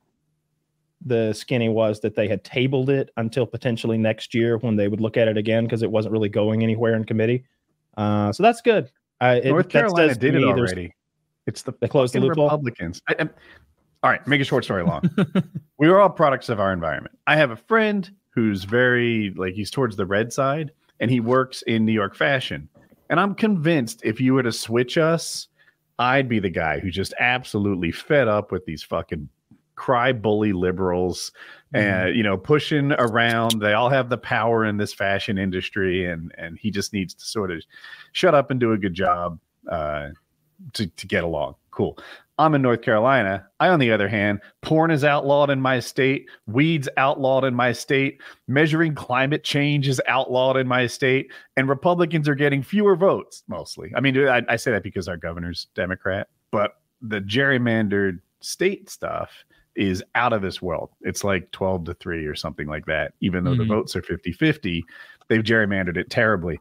the skinny was that they had tabled it until potentially next year when they would look at it again, because it wasn't really going anywhere in committee. So that's good. North Carolina did it already. It's they closed the loophole. Republicans. All right, make a short story long. We are all products of our environment. I have a friend who's very, he's towards the red side, and he works in New York fashion. And I'm convinced if you were to switch us, I'd be the guy who's just absolutely fed up with these fucking cry bully liberals and, pushing around. They all have the power in this fashion industry, and he just needs to sort of shut up and do a good job to get along. Cool. I'm in North Carolina. On the other hand, porn is outlawed in my state. Weed's outlawed in my state. Measuring climate change is outlawed in my state. And Republicans are getting fewer votes, mostly. I mean, I say that because our governor's Democrat. But the gerrymandered state stuff is out of this world. It's like 12-3 or something like that. Even though the votes are 50-50, they've gerrymandered it terribly.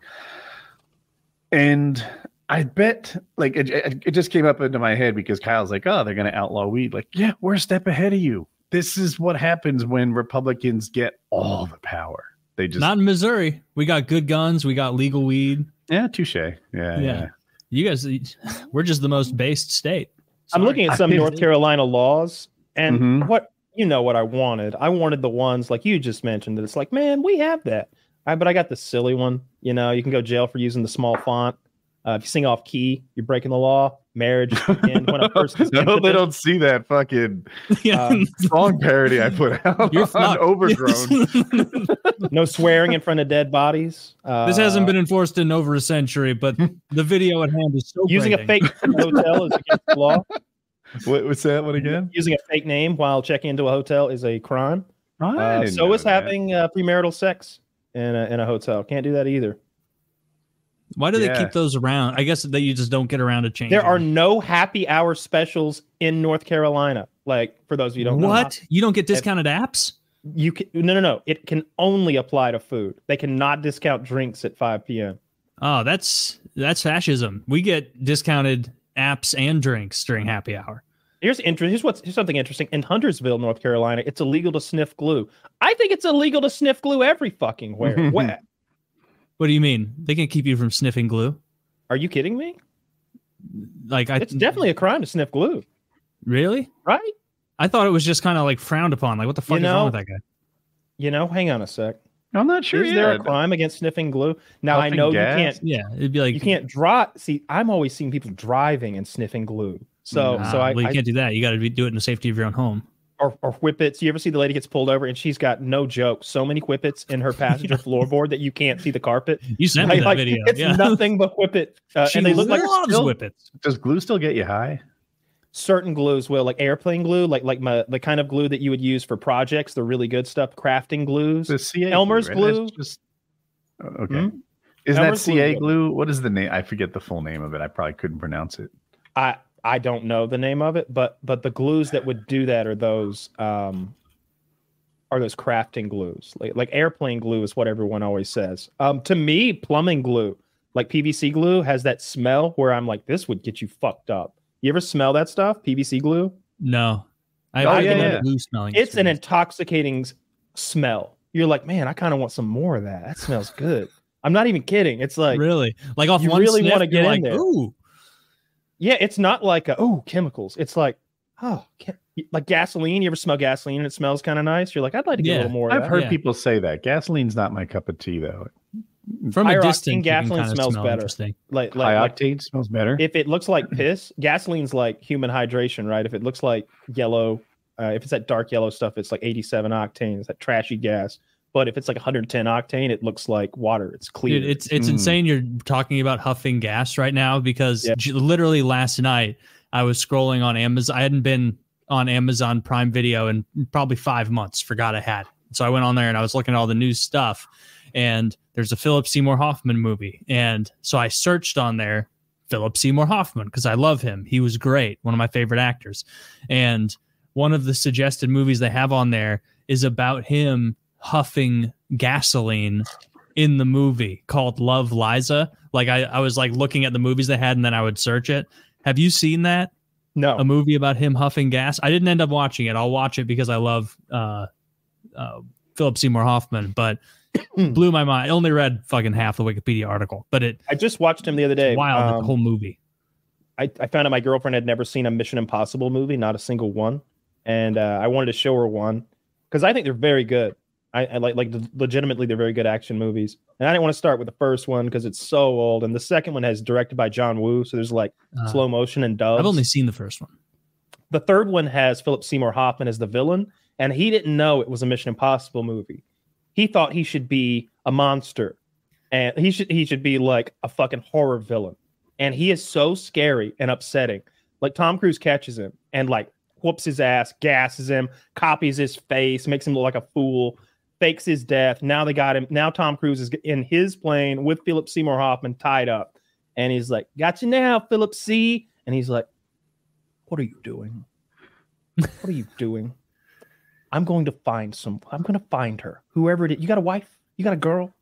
And I bet, it just came up into my head because Kyle's like, oh, they're going to outlaw weed. Like, yeah, we're a step ahead of you. This is what happens when Republicans get all the power. They just not in Missouri. We got good guns. We got legal weed. Yeah, touche. Yeah. You guys, we're just the most based state. Sorry. I'm looking at some North Carolina laws, and what I wanted. I wanted the ones like you just mentioned. That it's like, man, we have that. But I got the silly one. You can go jail for using the small font. If you sing off key, you're breaking the law. Marriage. And when a person's no, they don't see that fucking song parody I put out on Overgrown. No swearing in front of dead bodies. This hasn't been enforced in over a century, but the video at hand is so using a fake hotel is against the law. What's that one again? Using a fake name while checking into a hotel is a crime. So is having premarital sex in a hotel. Can't do that either. Why do they keep those around? I guess that you just don't get around to change. There are no happy hour specials in North Carolina. Like, for those of you who don't know. What? You don't get discounted apps? You can, no. It can only apply to food. They cannot discount drinks at 5 p.m. Oh, that's fascism. We get discounted apps and drinks during happy hour. Here's something interesting. In Huntersville, North Carolina, it's illegal to sniff glue. I think it's illegal to sniff glue every fucking where. What do you mean? They can keep you from sniffing glue? Are you kidding me? It's definitely a crime to sniff glue. Really? Right? I thought it was just kind of like frowned upon. Like, what the fuck is wrong with that guy? Hang on a sec. I'm not sure. Is there a crime against sniffing glue? Now, I know gas? You can't. Yeah, it'd be like you can't drive. See, I'm always seeing people driving and sniffing glue. You can't do that. You got to do it in the safety of your own home. Or whippets. You ever see the lady gets pulled over and she's got, no joke, so many whippets in her passenger floorboard that you can't see the carpet? You sent me that video. It's nothing but whippet. And they look like whippets. Does glue still get you high? Certain glues will, like airplane glue, like the kind of glue that you would use for projects, the really good stuff, crafting glues. The CA Elmer's glue. Right? Okay. Is that CA glue? What is the name? I forget the full name of it. I probably couldn't pronounce it. I don't know the name of it, but the glues that would do that are those crafting glues. Like airplane glue is what everyone always says. To me, plumbing glue, like PVC glue, has that smell where I'm like, this would get you fucked up. You ever smell that stuff? PVC glue? No. Glue smelling. It's an intoxicating smell. You're like, man, I kind of want some more of that. That smells good. I'm not even kidding. It's like, really, like off you one really want to get in there. Ooh. Yeah, it's not like chemicals. It's like, like gasoline. You ever smell gasoline and it smells kind of nice? You're like, I'd like to get a little more of that. I've heard people say that. Gasoline's not my cup of tea, though. From a distance, gasoline smells better. Like high octane smells better. If it looks like piss, gasoline's like human hydration, right? If it looks like yellow, if it's that dark yellow stuff, it's like 87 octane. It's that trashy gas. But if it's like 110 octane, it looks like water. It's clear. Dude, it's insane you're talking about huffing gas right now, because literally last night I was scrolling on Amazon. I hadn't been on Amazon Prime Video in probably 5 months. Forgot I had. So I went on there and I was looking at all the new stuff. And there's a Philip Seymour Hoffman movie. And so I searched on there Philip Seymour Hoffman because I love him. He was great. One of my favorite actors. And one of the suggested movies they have on there is about him huffing gasoline in the movie called Love, Liza. Like I was like looking at the movies they had and then I would search it. Have you seen that? No. A movie about him huffing gas? I didn't end up watching it. I'll watch it because I love Philip Seymour Hoffman, but blew my mind. I only read fucking half the Wikipedia article, but I just watched him the other day. Wild, the whole movie. I found out my girlfriend had never seen a Mission Impossible movie, not a single one. And I wanted to show her one because I think they're very good. I like legitimately, they're very good action movies. And I didn't want to start with the first one because it's so old. And the second one has directed by John Woo. So there's like slow motion and dubs. I've only seen the first one. The third one has Philip Seymour Hoffman as the villain. And he didn't know it was a Mission Impossible movie. He thought he should be a monster. And he should be like a fucking horror villain. And he is so scary and upsetting. Like Tom Cruise catches him and like whoops his ass, gasses him, copies his face, makes him look like a fool, fakes his death. Now they got him. Now Tom Cruise is in his plane with Philip Seymour Hoffman tied up. And he's like, got you now, Philip C. And he's like, what are you doing? What are you doing? I'm going to find her. Whoever it is. You got a wife? You got a girl?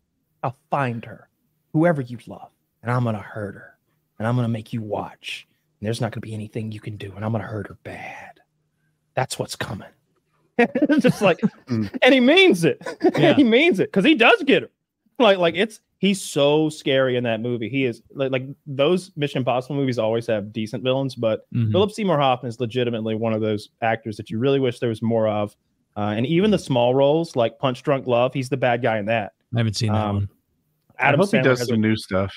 I'll find her. Whoever you love. And I'm going to hurt her. And I'm going to make you watch. And there's not going to be anything you can do. And I'm going to hurt her bad. That's what's coming. Just like, and he means it. Yeah. He means it because he does get her. He's so scary in that movie. He is like those Mission Impossible movies always have decent villains, but Philip Seymour Hoffman is legitimately one of those actors that you really wish there was more of. And even the small roles like Punch Drunk Love, he's the bad guy in that. I haven't seen that one. Adam Sandler does some new stuff.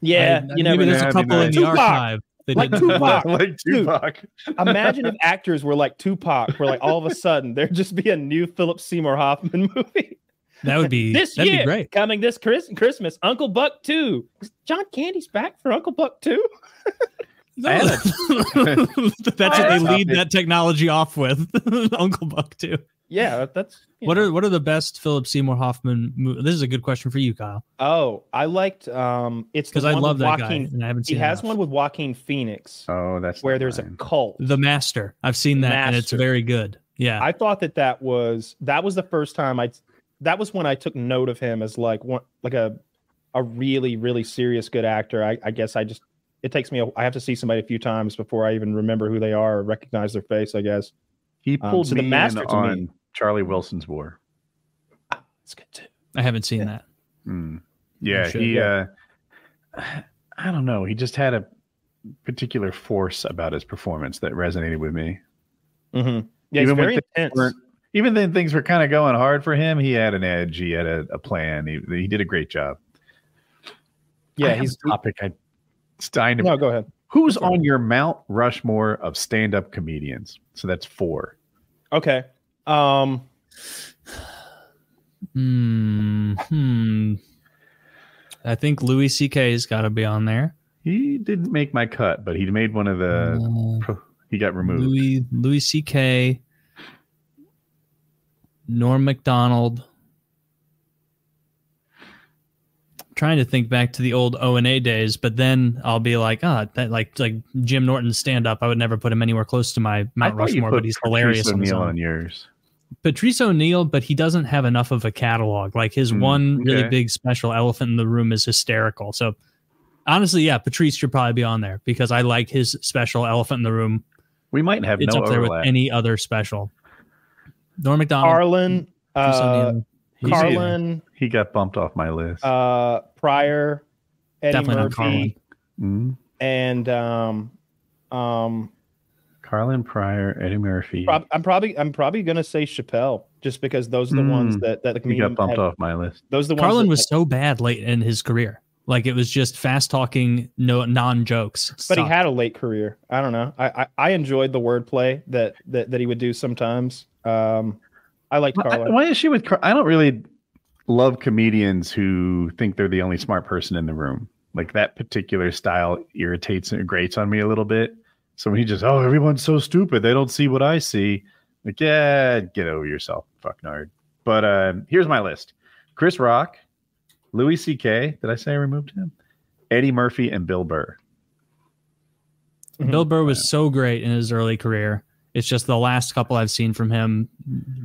Yeah, maybe there's a couple in the archive. Like Tupac. Like Tupac. Dude, imagine if actors were like Tupac, where like all of a sudden there'd just be a new Philip Seymour Hoffman movie. That'd be great. Coming this Christmas, Uncle Buck 2. Is John Candy's back for Uncle Buck 2? That's what they lead that technology off with. Uncle Buck 2. Yeah, that's what are the best Philip Seymour Hoffman movies? This is a good question for you, Kyle. Oh, I liked it's because I love that guy, and I haven't seen. He has one with Joaquin Phoenix. Oh, that's where there's a cult. The Master. I've seen that, and it's very good. Yeah, I thought that was the first time that was when I took note of him as like a really, really serious good actor. I guess it takes me I have to see somebody a few times before I even remember who they are or recognize their face, I guess. He pulled me in on Charlie Wilson's War. That's good too. I haven't seen that. Yeah, I don't know. He just had a particular force about his performance that resonated with me. Mm-hmm. Yeah, he's very intense. Even then things were kind of going hard for him, he had an edge. He had a plan. He did a great job. Yeah, he's a topic. No, go ahead. Who's on your Mount Rushmore of stand-up comedians? So that's 4. Okay. I think Louis C.K.'s got to be on there. He didn't make my cut, but he made one of the. He got removed. Louis C.K., Norm Macdonald. Trying to think back to the old O&A days, but then I'll be like, that like Jim Norton's stand-up. I would never put him anywhere close to my Mount Rushmore, but he's hilarious. O'Neill on yours. Patrice O'Neill, but he doesn't have enough of a catalog. Like his one really big special, Elephant in the Room, is hysterical. So honestly, yeah, Patrice should probably be on there because I like his special, Elephant in the Room. We might have it's no up there overlap with any other special. Norm Macdonald, Carlin. He got bumped off my list. Pryor, Eddie definitely Murphy, not Carlin. And Carlin, Pryor, Eddie Murphy. I'm probably gonna say Chappelle, just because those are the ones that the comedian got bumped off my list. Those are the Carlin ones was so bad late in his career. Like it was just fast talking, no non-jokes. But he had a late career. I don't know. I enjoyed the wordplay that he would do sometimes. I liked Carlin. Why is she with? I don't really love comedians who think they're the only smart person in the room. Like that particular style irritates and grates on me a little bit. So when he just, everyone's so stupid, they don't see what I see. Like, yeah, get over yourself, fuck nerd. But here's my list: Chris Rock, Louis C.K. Did I say I removed him? Eddie Murphy and Bill Burr. Bill Burr was so great in his early career. It's just the last couple I've seen from him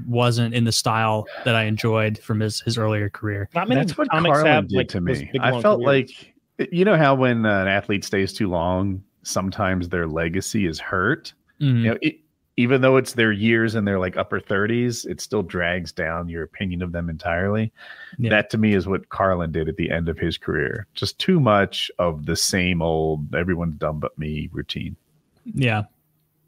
wasn't in the style that I enjoyed from his earlier career. That's what Carlin did to me. I felt like, you know how when an athlete stays too long, sometimes their legacy is hurt. Mm-hmm. You know, even though it's their years in their like upper 30s, it still drags down your opinion of them entirely. Yeah. That to me is what Carlin did at the end of his career. Just too much of the same old everyone's dumb but me routine. Yeah.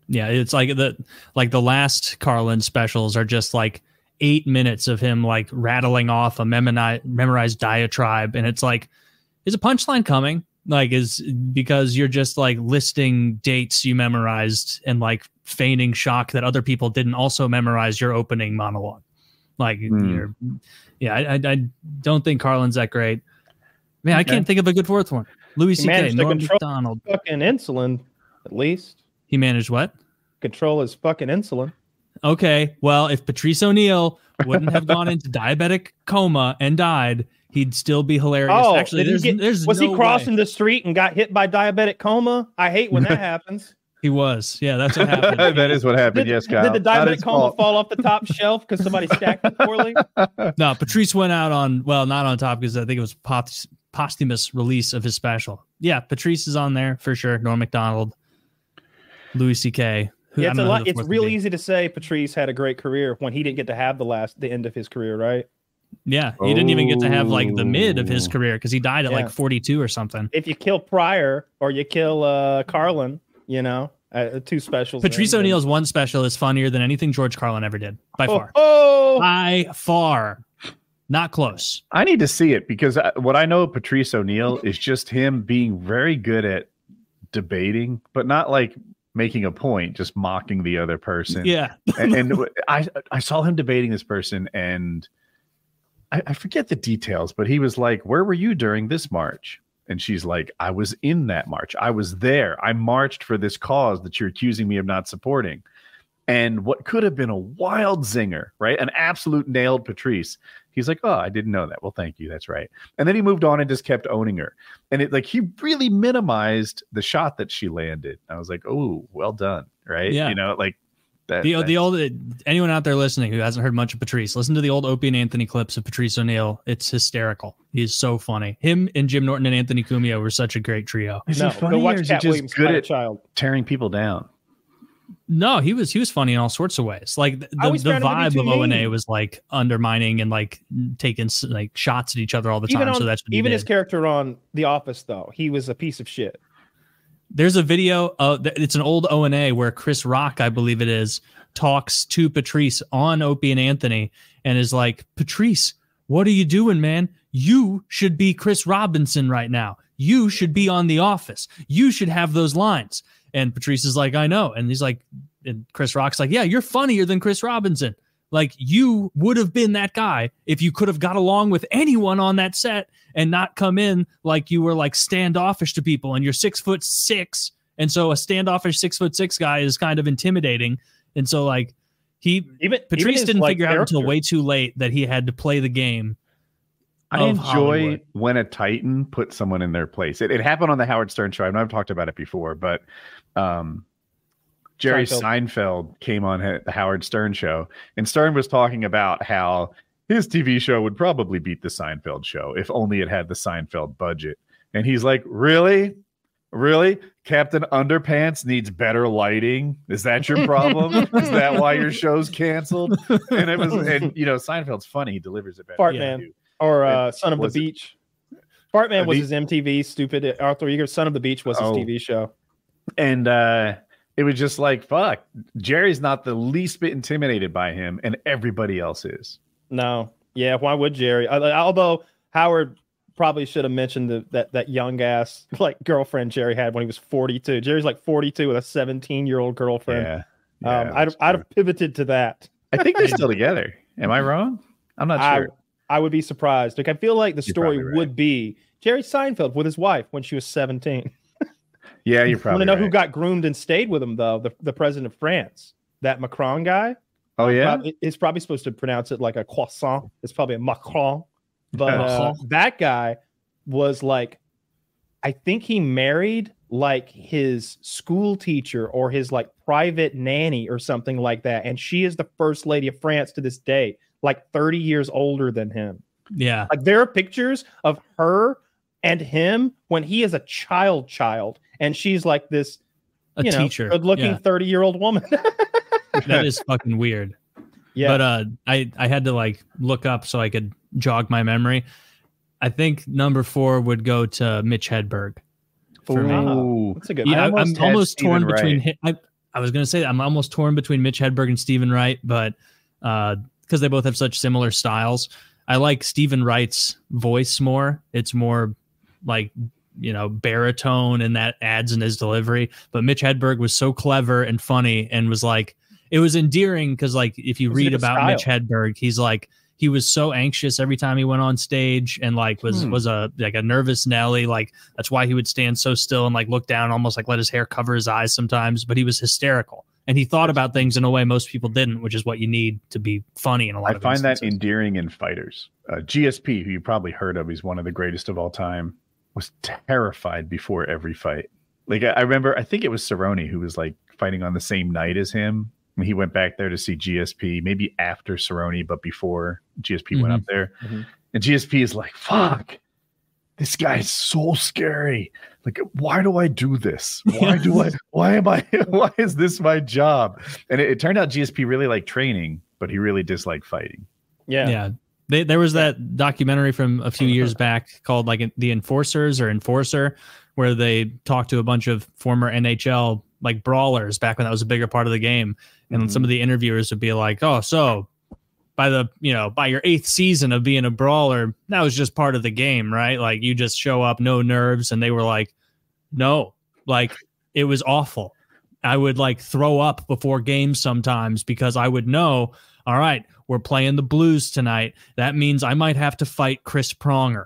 Yeah. It's like the last Carlin specials are just like 8 minutes of him like rattling off a memorized diatribe. And it's like, is a punchline coming? Like is because you're just like listing dates you memorized and like feigning shock that other people didn't also memorize your opening monologue. Like, I don't think Carlin's that great. Man, I can't think of a good fourth one. Louis C.K., Norm Macdonald. Fucking insulin, at least. He managed what? Control his fucking insulin. Okay, well, if Patrice O'Neal wouldn't have gone into diabetic coma and died, he'd still be hilarious. Oh, actually, was he crossing the street and got hit by diabetic coma? I hate when that happens. He was. Yeah, that's what happened. That is what happened. Yes, Kyle. Did the diabetic coma fall off the top shelf because somebody stacked it poorly? No, Patrice went out on, well, not on top because I think it was posthumous release of his special. Yeah, Patrice is on there for sure. Norm Macdonald, Louis C.K. Yeah, it's real easy to say Patrice had a great career when he didn't get to have the end of his career, right? Yeah, he didn't even get to have like the mid of his career because he died at like 42 or something. If you kill Pryor or you kill Carlin, you know, two specials. Patrice O'Neal's one special is funnier than anything George Carlin ever did, by far. By far. Not close. I need to see it because what I know of Patrice O'Neal is just him being very good at debating, but not like making a point, just mocking the other person. Yeah. and I saw him debating this person, and I forget the details, but he was like, "Where were you during this march?" And she's like, "I was in that march. I was there. I marched for this cause that you're accusing me of not supporting." And what could have been a wild zinger, right? An absolute nailed Patrice. He's like, "Oh, I didn't know that. Well, thank you. That's right." And then he moved on and just kept owning her. And it like he really minimized the shot that she landed. I was like, "Oh, well done." Right. Yeah. You know, like that. The old, anyone out there listening who hasn't heard much of Patrice, listen to the old Opie and Anthony clips of Patrice O'Neal. It's hysterical. He's so funny. Him and Jim Norton and Anthony Cumia were such a great trio. Is he funny or is he just good at tearing people down? No, he was funny in all sorts of ways. Like the vibe of O&A was like undermining and like taking like shots at each other all the time. So that's even his character on The Office, though, he was a piece of shit. There's a video it's an old O&A where Chris Rock, I believe it is, talks to Patrice on Opie and Anthony and is like, "Patrice, what are you doing, man? You should be Chris Robinson right now. You should be on The Office. You should have those lines." And Patrice is like, "I know." And he's like, and Chris Rock's like, "Yeah, you're funnier than Chris Robinson. Like you would have been that guy if you could have got along with anyone on that set and not come in like you were like standoffish to people and you're 6'6". And so a standoffish 6'6" guy is kind of intimidating. And so like Patrice didn't figure out until way too late that he had to play the game. I enjoy when a Titan puts someone in their place. It happened on the Howard Stern show. I know I've talked about it before, but Jerry Seinfeld came on the Howard Stern show, and Stern was talking about how his TV show would probably beat the Seinfeld show if only it had the Seinfeld budget. And he's like, "Really? Really? Captain Underpants needs better lighting? Is that your problem? Is that why your show's canceled?" And it was, and you know, Seinfeld's funny. He delivers it better. Fartman or Son of the Beach. Fartman was his MTV stupid. Arthur Eager, Son of the Beach was his TV show. And it was just like, fuck, Jerry's not the least bit intimidated by him, and everybody else is. No. Yeah, why would Jerry? Although Howard probably should have mentioned that young ass like girlfriend Jerry had when he was 42. Jerry's like 42 with a 17-year-old girlfriend. Yeah, I'd have pivoted to that. I think they're still together. Am I wrong? I'm not sure. I would be surprised. Like, I feel like the story would be Jerry Seinfeld with his wife when she was 17. Yeah, you're probably want to know who got groomed and stayed with him, though? The president of France, that Macron guy. Oh, yeah? It's probably supposed to pronounce it like a croissant. It's probably a Macron. But that guy was like, I think he married like his school teacher or his like private nanny or something like that. And she is the first lady of France to this day, like 30 years older than him. Yeah. Like there are pictures of her and him when he is a child. And she's like this, teacher, good-looking 30-year-old woman. That is fucking weird. Yeah. But I had to like look up so I could jog my memory. I think number 4 would go to Mitch Hedberg. For me. That's a good one. I'm almost torn between I was going to say that I'm almost torn between Mitch Hedberg and Stephen Wright, but because they both have such similar styles. I like Stephen Wright's voice more. It's more like, baritone, and that adds in his delivery. But Mitch Hedberg was so clever and funny, and was like, it was endearing because like if you read about Mitch Hedberg, he's like, he was so anxious every time he went on stage, and like was a nervous Nelly. Like that's why he would stand so still and like look down, almost like let his hair cover his eyes sometimes. But he was hysterical, and he thought about things in a way most people didn't, which is what you need to be funny in a lot of instances. I find that endearing in fighters. GSP, who you probably heard of, he's one of the greatest of all time, was terrified before every fight. Like I remember, I think it was Cerrone who was like fighting on the same night as him. He went back there to see GSP, maybe after Cerrone, but before GSP went up there. Mm-hmm. And GSP is like, fuck, this guy's so scary. Like, why do I do this? Why is this my job? And it turned out GSP really liked training, but he really disliked fighting. Yeah. Yeah. There was that documentary from a few years back called like The Enforcers or Enforcer, where they talked to a bunch of former NHL like brawlers back when that was a bigger part of the game. And some of the interviewers would be like, oh, so by your 8th season of being a brawler, that was just part of the game, right? Like you just show up, no nerves. And they were like, no, like it was awful. I would like throw up before games sometimes because I would know, all right, we're playing the Blues tonight. That means I might have to fight Chris Pronger.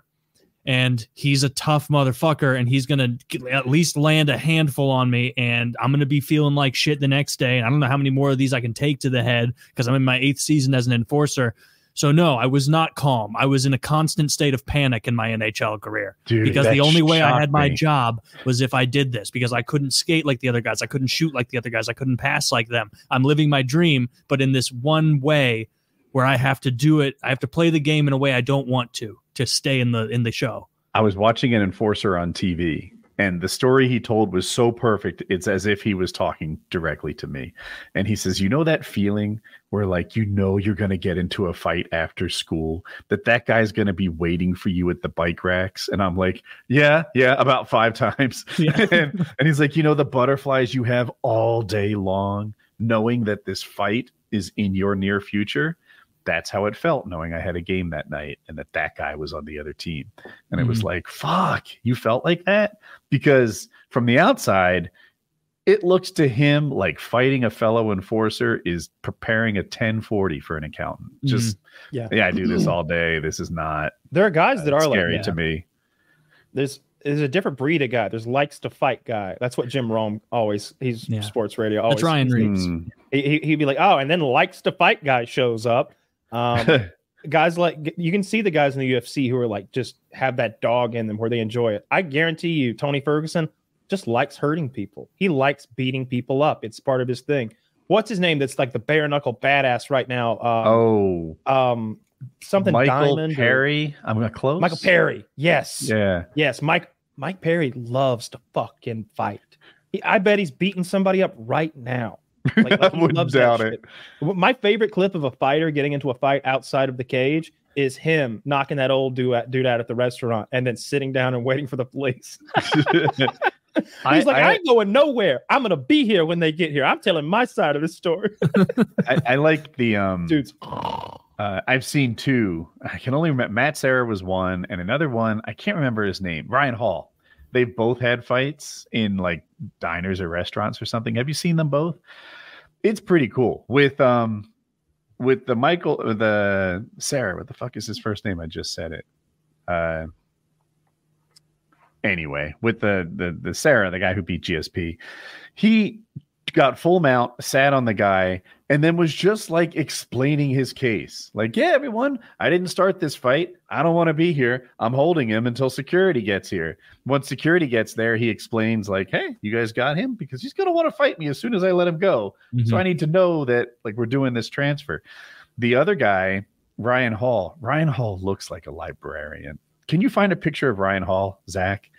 And he's a tough motherfucker, and he's going to at least land a handful on me, and I'm going to be feeling like shit the next day. And I don't know how many more of these I can take to the head because I'm in my 8th season as an enforcer. So, no, I was not calm. I was in a constant state of panic in my NHL career. Dude, because the only way I had my job was if I did this, because I couldn't skate like the other guys. I couldn't shoot like the other guys. I couldn't pass like them. I'm living my dream, but in this one way where I have to do it. I have to play the game in a way I don't want to stay in the show. I was watching an enforcer on TV, and the story he told was so perfect. It's as if he was talking directly to me. And he says, that feeling where like, you're going to get into a fight after school, that guy's going to be waiting for you at the bike racks. And I'm like, yeah, about 5 times. Yeah. and he's like, the butterflies you have all day long, knowing that this fight is in your near future. That's how it felt, knowing I had a game that night and that guy was on the other team. And it was like, fuck, you felt like that? Because from the outside, it looks to him like fighting a fellow enforcer is preparing a 1040 for an accountant. Just, I do this all day. This is not. There are guys that are scary like to me. There's a different breed of guy. There's likes to fight guy. That's what Jim Rome he's sports radio. Always. That's Ryan Reeves. He'd be like, oh, and then likes to fight guy shows up. Guys like you can see the guys in the UFC who are like just have that dog in them where they enjoy it. I guarantee you, Tony Ferguson just likes hurting people. He likes beating people up. It's part of his thing. What's his name? That's like the bare knuckle badass right now. Something Michael Diamond Perry. I'm gonna close. Michael Perry. Yes. Yeah. Yes. Mike Perry loves to fucking fight. I bet he's beating somebody up right now. Like I wouldn't doubt it. My favorite clip of a fighter getting into a fight outside of the cage is him knocking that old dude out at the restaurant and then sitting down and waiting for the police. He's I ain't going nowhere. I'm gonna be here when they get here. I'm telling my side of the story. I like the dudes. I've seen two. I can only remember Matt Serra was one, and another one I can't remember his name. Ryan Hall. They've both had fights in like diners or restaurants or something. Have you seen them both? It's pretty cool. With the Sarah. What the fuck is his first name? I just said it. Anyway, with the Sarah, the guy who beat GSP, he got full mount, sat on the guy, and then was just like explaining his case. Like, yeah, everyone, I didn't start this fight. I don't want to be here. I'm holding him until security gets here. Once security gets there, he explains like, hey, you guys got him? Because he's going to want to fight me as soon as I let him go. Mm-hmm. So I need to know that like we're doing this transfer. The other guy, Ryan Hall looks like a librarian. Can you find a picture of Ryan Hall, Zach?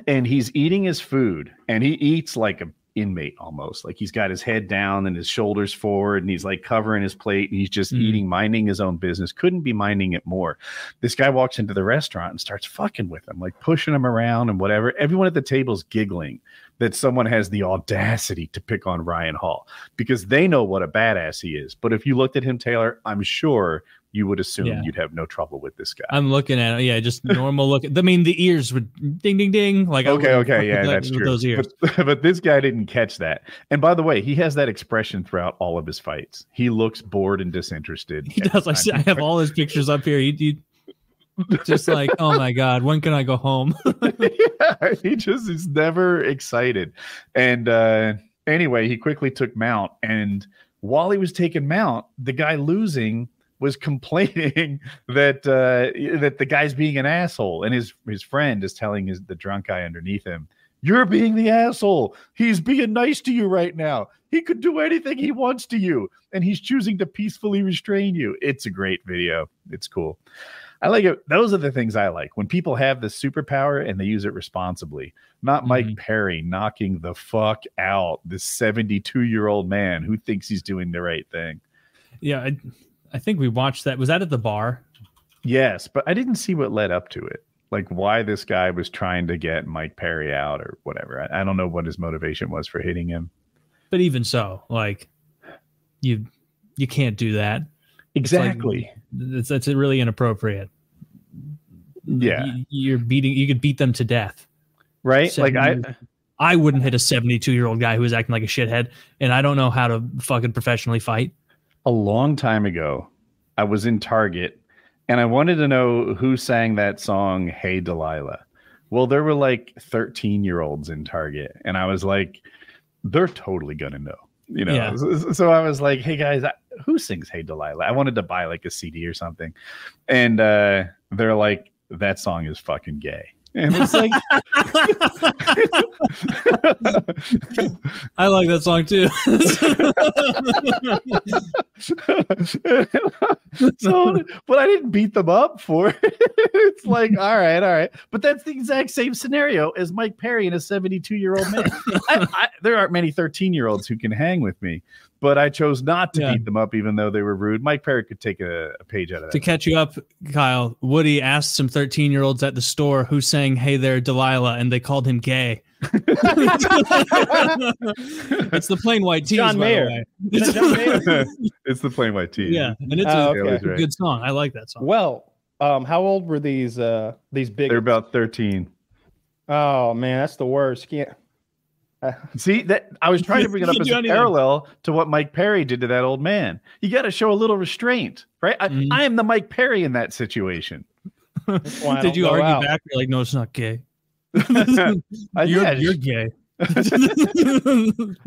And he's eating his food, and he eats like a inmate almost. Like he's got his head down and his shoulders forward, and he's like covering his plate, and he's just eating, minding his own business. Couldn't be minding it more. This guy walks into the restaurant and starts fucking with him, like pushing him around and whatever. Everyone at the table's giggling that someone has the audacity to pick on Ryan Hall because they know what a badass he is. But if you looked at him, Taylor, I'm sure you would assume you'd have no trouble with this guy. I'm looking at it. Yeah, just normal look. I mean, the ears would ding, ding, ding. Like okay, yeah, that's true. Those ears. But this guy didn't catch that. And by the way, he has that expression throughout all of his fights. He looks bored and disinterested. He does. I have all his pictures up here. He just like, oh my God, when can I go home? Yeah, he's never excited. And anyway, he quickly took mount. And while he was taking mount, the guy losing was complaining that the guy's being an asshole, and his friend is telling the drunk guy underneath him, "You're being the asshole. He's being nice to you right now. He could do anything he wants to you, and he's choosing to peacefully restrain you." It's a great video. It's cool. I like it. Those are the things I like when people have the superpower and they use it responsibly. Not Mike Perry knocking the fuck out this 72-year-old man who thinks he's doing the right thing. Yeah. I think we watched that. Was that at the bar? Yes, but I didn't see what led up to it. Like why this guy was trying to get Mike Perry out or whatever. I don't know what his motivation was for hitting him. But even so, like you can't do that. Exactly. It's really inappropriate. Yeah. You could beat them to death. Right? Like I wouldn't hit a 72-year-old guy who was acting like a shithead, and I don't know how to fucking professionally fight. A long time ago, I was in Target and I wanted to know who sang that song, Hey Delilah. Well, there were like 13-year-olds in Target, and I was like, they're totally going to know, you know? Yeah. So I was like, hey guys, who sings Hey Delilah? I wanted to buy like a CD or something. And they're like, that song is fucking gay. And it's like, I like that song too. So, but I didn't beat them up for it. It's like, all right. But that's the exact same scenario as Mike Perry and a 72-year-old man. There aren't many 13-year-olds who can hang with me, but I chose not to beat them up, even though they were rude. Mike Perry could take a page out of that. To catch you up, Kyle, Woody asked some 13-year-olds at the store who sang Hey There, Delilah, and they called him gay. It's the Plain White Tees, John Mayer. It's the Plain White Tees. Yeah, and it's a good song. I like that song. Well, how old were these big? They're about 13. Oh man, that's the worst. Can't see that I was trying to bring it up as a parallel to what Mike Perry did to that old man. You got to show a little restraint, right? I am the Mike Perry in that situation. Did you argue back? You're like, no, it's not gay. You're gay.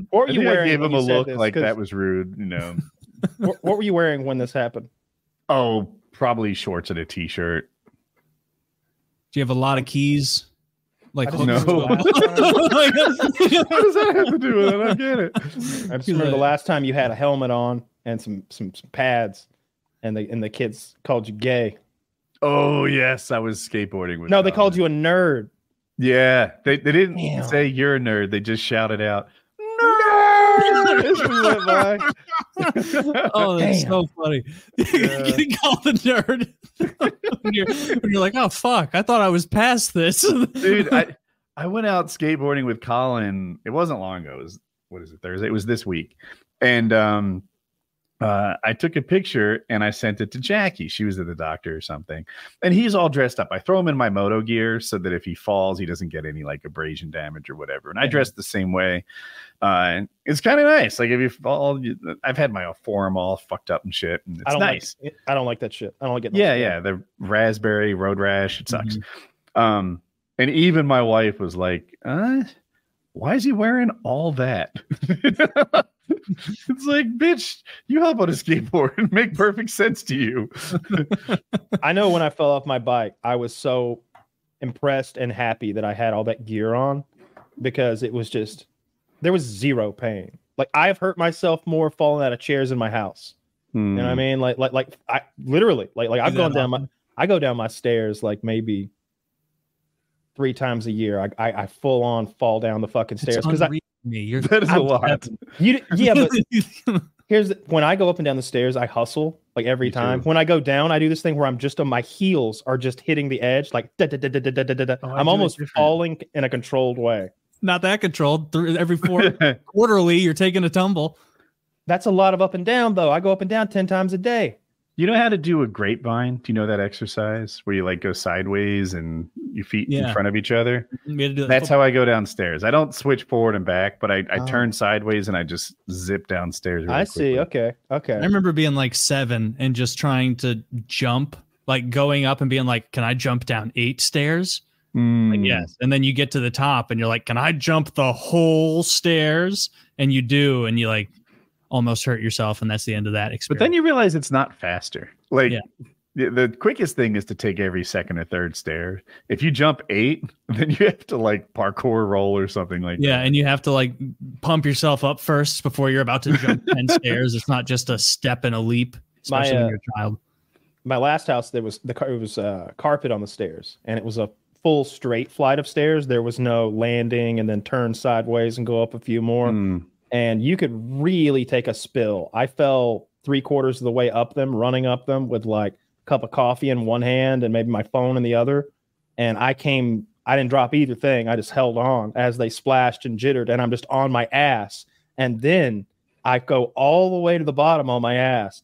Or you gave him a look like that was rude, you know. What were you wearing when this happened? Oh, probably shorts and a t-shirt. Do you have a lot of keys? Like no. What does that have to do with it? I get it. I just remember the last time you had a helmet on and some pads, and the kids called you gay. Oh yes, I was skateboarding with. No, they called you a nerd. Yeah, they didn't say you're a nerd. They just shouted out, "Nerd!" As we went by. Oh, that's so funny. Getting called a nerd. when you're like, oh fuck, I thought I was past this. Dude, I went out skateboarding with Colin. It wasn't long ago. It was, what is it, Thursday? It was this week. And I took a picture and I sent it to Jackie. She was at the doctor or something. And he's all dressed up. I throw him in my moto gear so that if he falls, he doesn't get any like abrasion damage or whatever. And I dress the same way. It's kind of nice. Like if you fall, I've had my forearm all fucked up and shit. And it's nice. I don't like that shit. I don't like it. Yeah. The raspberry road rash. It sucks. And even my wife was like, why is he wearing all that? It's like, bitch, you hop on a skateboard and make perfect sense to you. I know when I fell off my bike, I was so impressed and happy that I had all that gear on because it was just, there was zero pain. Like I've hurt myself more falling out of chairs in my house. You know what I mean? Like I literally, like I've gone down I go down my stairs like maybe 3 times a year. I full on fall down the fucking stairs because that is a lot. But when I go up and down the stairs, I hustle like every time. When I go down, I do this thing where I'm just on my heels are just hitting the edge, like I'm almost falling in a controlled way. Not that controlled. Every quarterly, you're taking a tumble. That's a lot of up and down, though. I go up and down 10 times a day. You know how to do a grapevine? Do you know that exercise where you like go sideways and your feet in front of each other? That's how I go downstairs. I don't switch forward and back, but I turn sideways and I just zip downstairs. Really see. Okay. I remember being like 7 and just trying to jump, like going up and being like, can I jump down 8 stairs? Like, yes. And then you get to the top and you're like, can I jump the whole stairs? And you do. And you like almost hurt yourself, and that's the end of that experience. But then you realize it's not faster. Like the quickest thing is to take every second or third stair. If you jump 8, then you have to like parkour roll or something like that. Yeah, and you have to like pump yourself up first before you're about to jump 10 stairs. It's not just a step and a leap, especially when you're a child. My last house, it was carpet on the stairs, and it was a full straight flight of stairs. There was no landing and then turn sideways and go up a few more. And you could really take a spill. I fell 3/4 of the way up them, running up them with like a cup of coffee in one hand and maybe my phone in the other. And I didn't drop either thing. I just held on as they splashed and jittered, and I'm just on my ass. And then I go all the way to the bottom on my ass.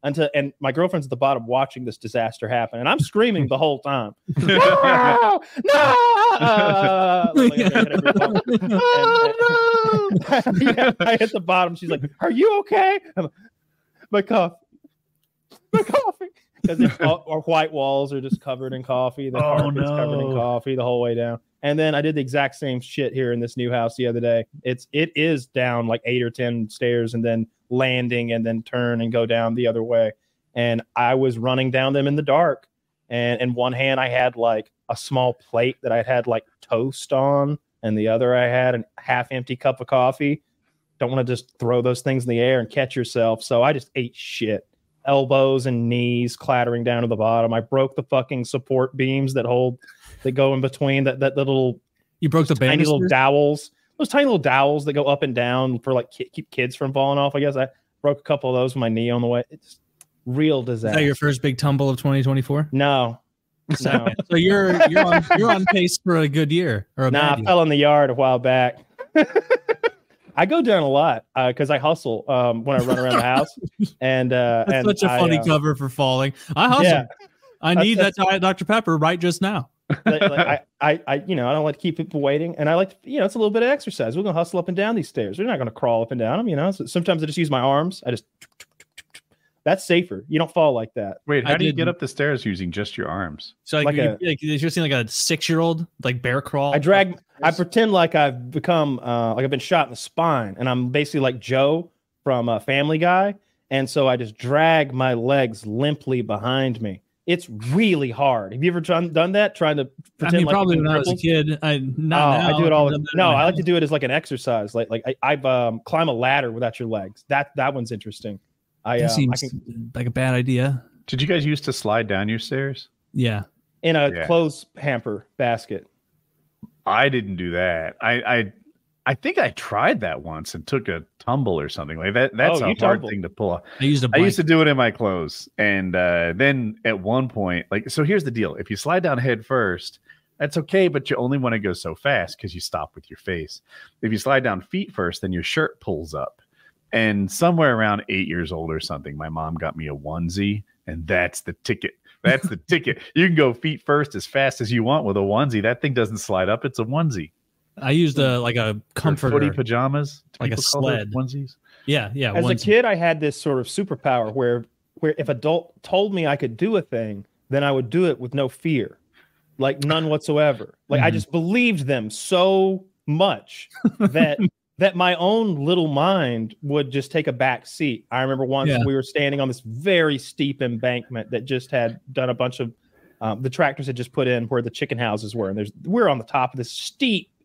And my girlfriend's at the bottom watching this disaster happen, and I'm screaming the whole time. No! I hit the bottom. She's like, "Are you okay?" My coffee. Because our white walls are just covered in coffee. The carpet's covered in coffee the whole way down. And then I did the exact same shit here in this new house the other day. It is down like 8 or 10 stairs and then landing and then turn and go down the other way. And I was running down them in the dark. And in one hand, I had like a small plate that I had like toast on. And the other, I had a half empty cup of coffee. Don't want to just throw those things in the air and catch yourself. So I just ate shit. Elbows and knees clattering down to the bottom. I broke the fucking support beams that go in between that little. You broke the tiny little dowels. Those tiny little dowels that go up and down for like keep kids from falling off. I guess I broke a couple of those with my knee on the way. It's real disaster. Is that your first big tumble of 2024? No. So you're on pace for a good year. I fell in the yard a while back. I go down a lot because I hustle when I run around the house. And that's such a funny cover for falling. I hustle. Yeah. I need that Diet Dr. Pepper right just now. I don't like to keep people waiting, and I like to, it's a little bit of exercise. We're gonna hustle up and down these stairs. We're not gonna crawl up and down them. So sometimes I just use my arms. That's safer. You don't fall like that. Wait, how do you get up the stairs using just your arms? So you're seeing like a 6-year-old like bear crawl. I pretend like I've become like I've been shot in the spine, and I'm basically like Joe from Family Guy, and so I just drag my legs limply behind me. It's really hard. Have you ever done that? Trying to pretend like probably when I was a kid. I do it all. I like to do it as like an exercise. Like I climb a ladder without your legs. That one's interesting. That seems like a bad idea. Did you guys used to slide down your stairs? Yeah, in a clothes hamper basket. I didn't do that. I think I tried that once and took a tumble or something like that. That's a hard thing to pull off. I used to do it in my clothes. And then at one point, so here's the deal. If you slide down head first, That's okay, but you only want to go so fast because you stop with your face. If you slide down feet first, then your shirt pulls up. And somewhere around 8 years old or something, my mom got me a onesie, and that's the ticket. That's the ticket. You can go feet first as fast as you want with a onesie. That thing doesn't slide up. It's a onesie. I used a comforter, footy pajamas, like a sled onesies. Yeah. As a kid, I had this sort of superpower where if adult told me I could do a thing, then I would do it with no fear. Like none whatsoever. Like I just believed them so much that my own little mind would just take a back seat. I remember once we were standing on this very steep embankment that just had done a bunch of the tractors had just put in where the chicken houses were, and we're on the top of this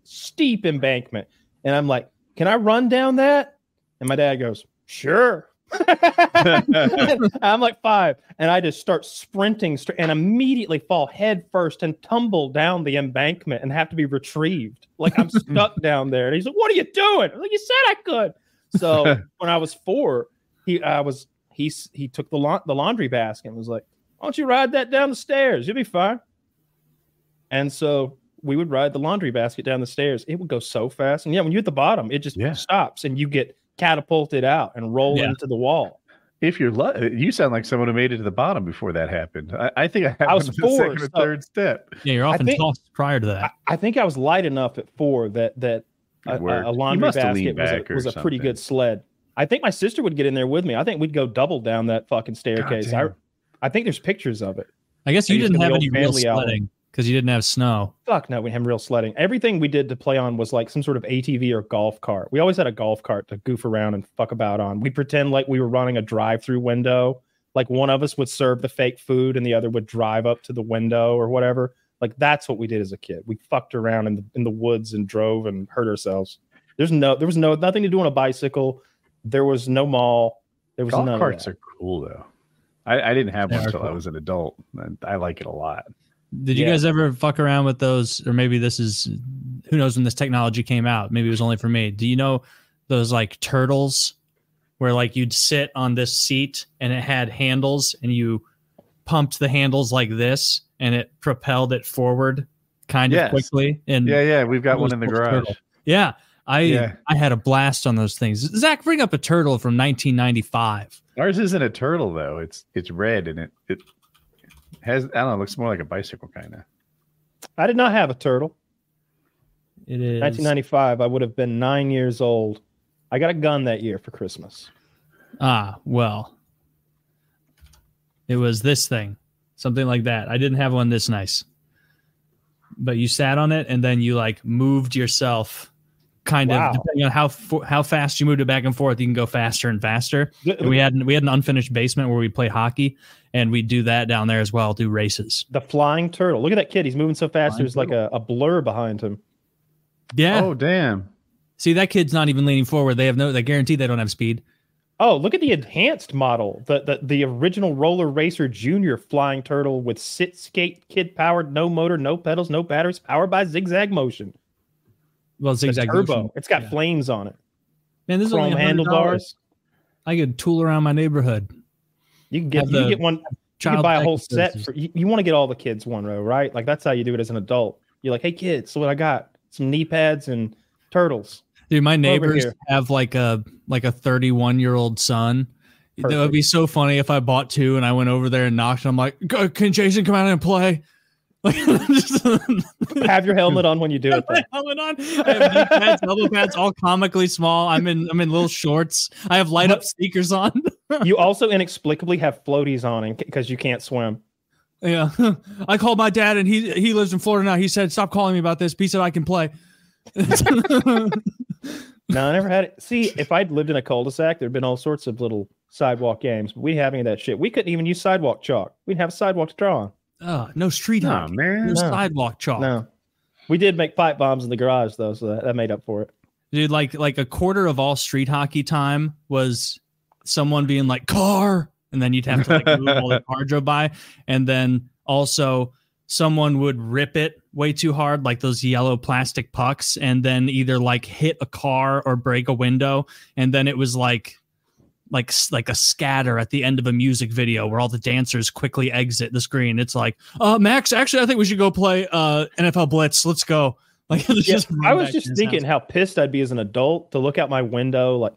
steep embankment, and I'm like, "Can I run down that?" And my dad goes, "Sure." I'm like 5, and I just start sprinting and immediately fall head first and tumble down the embankment and have to be retrieved. Like I'm stuck down there. And he's like, "What are you doing?" I'm like, "You said I could." So when I was 4, he took the laundry basket and was like, "Why don't you ride that down the stairs? You'll be fine." And so we would ride the laundry basket down the stairs. It would go so fast, and when you hit the bottom, it just stops, and you get catapulted out and roll into the wall. If you're you sound like someone who made it to the bottom before that happened. I think I was 4, the second or third step. Yeah, you're often tossed prior to that. I think I was light enough at 4 that a laundry basket was a pretty good sled. I think my sister would get in there with me. I think we'd go double down that fucking staircase. I think there's pictures of it. I guess you didn't have any real sledding because you didn't have snow. Fuck no, we didn't have real sledding. Everything we did to play on was like some sort of ATV or golf cart. We always had a golf cart to goof around and fuck about on. We'd pretend like we were running a drive-through window. Like one of us would serve the fake food and the other would drive up to the window or whatever. Like that's what we did as a kid. We fucked around in the woods and drove and hurt ourselves. There was nothing to do on a bicycle. There was no mall. There was golf carts are cool though. I didn't have one until I was an adult. I like it a lot. Did you guys ever fuck around with those? Or maybe this is, who knows when this technology came out? Maybe it was only for me. Do you know those like turtles where like you'd sit on this seat and it had handles and you pumped the handles like this and it propelled it forward kind of quickly? And we've got one in the garage. Turtle. Yeah. I had a blast on those things. Zach, bring up a turtle from 1995. Ours isn't a turtle though. It's red and it has, I don't know, it looks more like a bicycle kind of. I did not have a turtle. It is 1995. I would have been 9 years old. I got a gun that year for Christmas. Well, it was this thing, something like that. I didn't have one this nice, but you sat on it and then you like moved yourself. Kind of depending on how fast you moved it back and forth, you can go faster and faster. And we had an unfinished basement where we play hockey, and we do that down there as well. Do races. The flying turtle. Look at that kid. He's moving so fast. There's like a blur behind him. Yeah. Oh damn. See, that kid's not even leaning forward. They guarantee they don't have speed. Oh, look at the enhanced model. The original Roller Racer Junior flying turtle with sit skate kid powered, no motor, no pedals, no batteries, powered by zigzag motion. Well, zigzag turbo. motion. It's got flames on it. Man, this is only handlebars. I could tool around my neighborhood. You can get one. You can buy a whole set. You want to get all the kids one row, right? Like that's how you do it as an adult. You're like, hey kids, so what I got? Some knee pads and turtles. Dude, my neighbors have like a 31-year-old son. Perfect. That would be so funny if I bought 2 and I went over there and knocked. And I'm like, can Jason come out and play? Have your helmet on when you do it. Helmet on. I have knee pads, elbow pads, all comically small. I'm in little shorts. I have light up sneakers on. You also inexplicably have floaties on because you can't swim. Yeah, I called my dad and he lives in Florida now. He said, "Stop calling me about this." He said, "I can play." No, I never had it. See, if I'd lived in a cul-de-sac, there'd been all sorts of little sidewalk games, but we didn't have any of that shit. We couldn't even use sidewalk chalk. We'd have a sidewalk to draw on. No street hockey. No sidewalk chalk. No, we did make pipe bombs in the garage though, so that made up for it. Dude, like a quarter of all street hockey time was someone being like car, and then you'd have to like move while the car drove by, and then also someone would rip it way too hard, like those yellow plastic pucks, and then either like hit a car or break a window, and then it was like like a scatter at the end of a music video where all the dancers quickly exit the screen. It's like, Max, actually, I think we should go play NFL Blitz. Let's go. Like, I was just thinking how pissed I'd be as an adult to look out my window, like,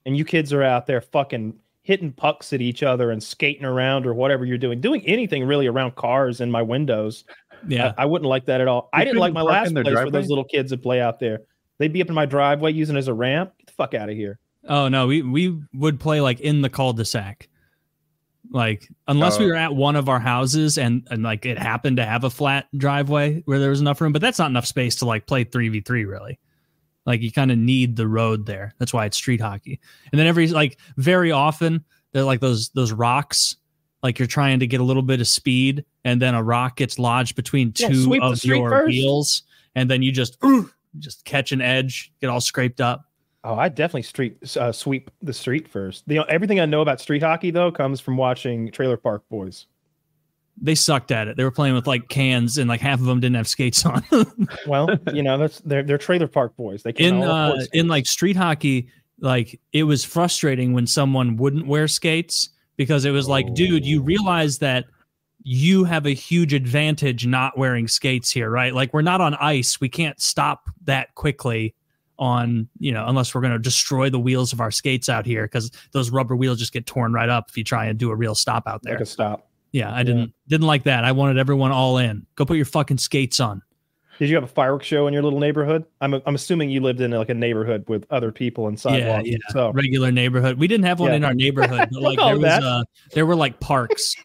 and you kids are out there fucking hitting pucks at each other and skating around or whatever you're doing anything really around cars in my windows. Yeah, I wouldn't like that at all. I didn't like my last place where those little kids would play out there. They'd be up in my driveway using it as a ramp. Get the fuck out of here. Oh no, we would play like in the cul-de-sac. Like, unless we were at one of our houses and like it happened to have a flat driveway where there was enough room, but that's not enough space to like play 3v3 really. Like, you kind of need the road there. That's why it's street hockey. And then very often they're like those rocks, like you're trying to get a little bit of speed and then a rock gets lodged between two of your wheels and then you just catch an edge, get all scraped up. Oh, I definitely sweep the street first. Everything I know about street hockey, though, comes from watching Trailer Park Boys. They sucked at it. They were playing with like cans, and like half of them didn't have skates on. Well, they're Trailer Park Boys. They can in like street hockey, like it was frustrating when someone wouldn't wear skates because it was like, dude, you realize that you have a huge advantage not wearing skates here, right? Like, we're not on ice. We can't stop that quickly on, unless we're going to destroy the wheels of our skates out here, because those rubber wheels just get torn right up if you try and do a real stop out there. Like a stop. Yeah, I didn't like that. I wanted everyone all in. Go put your fucking skates on. Did you have a fireworks show in your little neighborhood? I'm assuming you lived in like a neighborhood with other people and sidewalks. Yeah. So regular neighborhood. We didn't have one in our neighborhood, but like there were like parks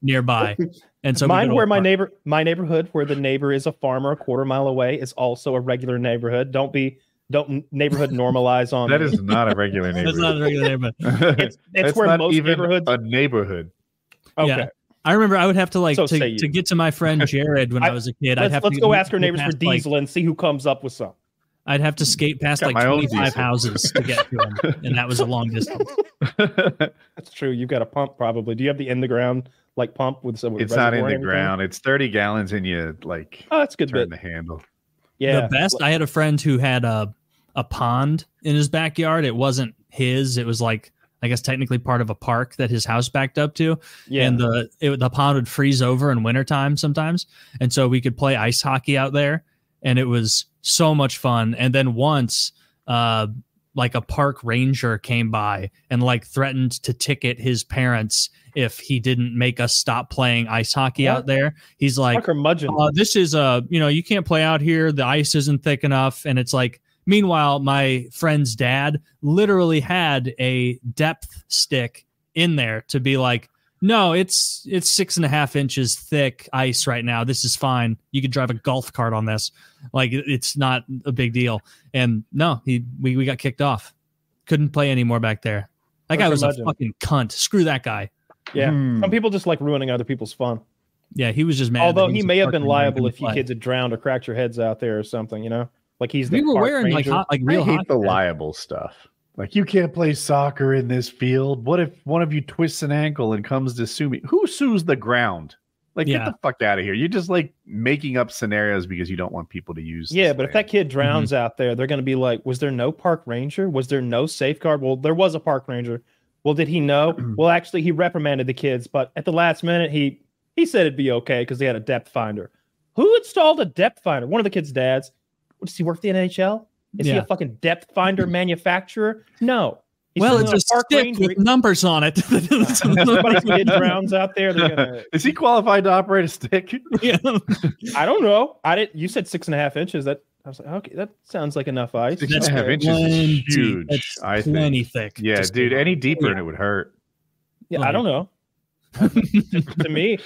nearby. And so my neighborhood where the neighbor is a farmer a quarter mile away is also a regular neighborhood. Don't neighborhood normalize on. That is not a regular neighborhood. That's not a regular neighborhood. It's where not most even neighborhoods. A neighborhood. Okay. Yeah. I remember I would have to to get to my friend Jared when I was a kid. Let's go ask our neighbors for diesel and see who comes up with some. I'd have to skate past like 25 houses to get to him, and that was a long distance. That's true. You've got a pump probably. Do you have the in the ground like pump with some? It's not in the ground. It's 30 gallons, and you like. Oh, that's good. Turn the handle. Yeah. The best. I had a friend who had a pond in his backyard. It wasn't his. It was like, I guess, technically part of a park that his house backed up to. Yeah. And the pond would freeze over in wintertime sometimes. And so we could play ice hockey out there. And it was so much fun. And then once like a park ranger came by and like threatened to ticket his parents if he didn't make us stop playing ice hockey out there. He's like, this is you can't play out here. The ice isn't thick enough. And it's like, meanwhile, my friend's dad literally had a depth stick in there to be like, no, it's 6.5 inches thick ice right now. This is fine. You could drive a golf cart on this. Like, it's not a big deal. And no, we got kicked off. Couldn't play anymore back there. That guy was a fucking cunt. Screw that guy. Yeah. Some people just like ruining other people's fun. Yeah, he was just mad. Although he may have been liable if you kids had drowned or cracked your heads out there or something, Like we were wearing ranger. Real I hate the liable stuff. Like, you can't play soccer in this field. What if one of you twists an ankle and comes to sue me? Who sues the ground? Like, get the fuck out of here. You're just like making up scenarios because you don't want people to use. Yeah, but if that kid drowns out there, they're going to be like, was there no park ranger? Was there no safeguard? Well, there was a park ranger. Well, did he know? Well, actually, he reprimanded the kids, but at the last minute, he said it'd be okay because they had a depth finder. Who installed a depth finder? One of the kids' dads. Does he work the NHL? Is he a fucking depth finder manufacturer? No. It's a stick with numbers on it. Somebody kid drowns out there. Is he qualified to operate a stick? Yeah. I don't know. You said 6.5 inches. I was like, okay, that sounds like enough ice. 6.5 inches is huge. That's plenty thick. Yeah, dude. Any deeper and it would hurt. Yeah, I don't know. To me,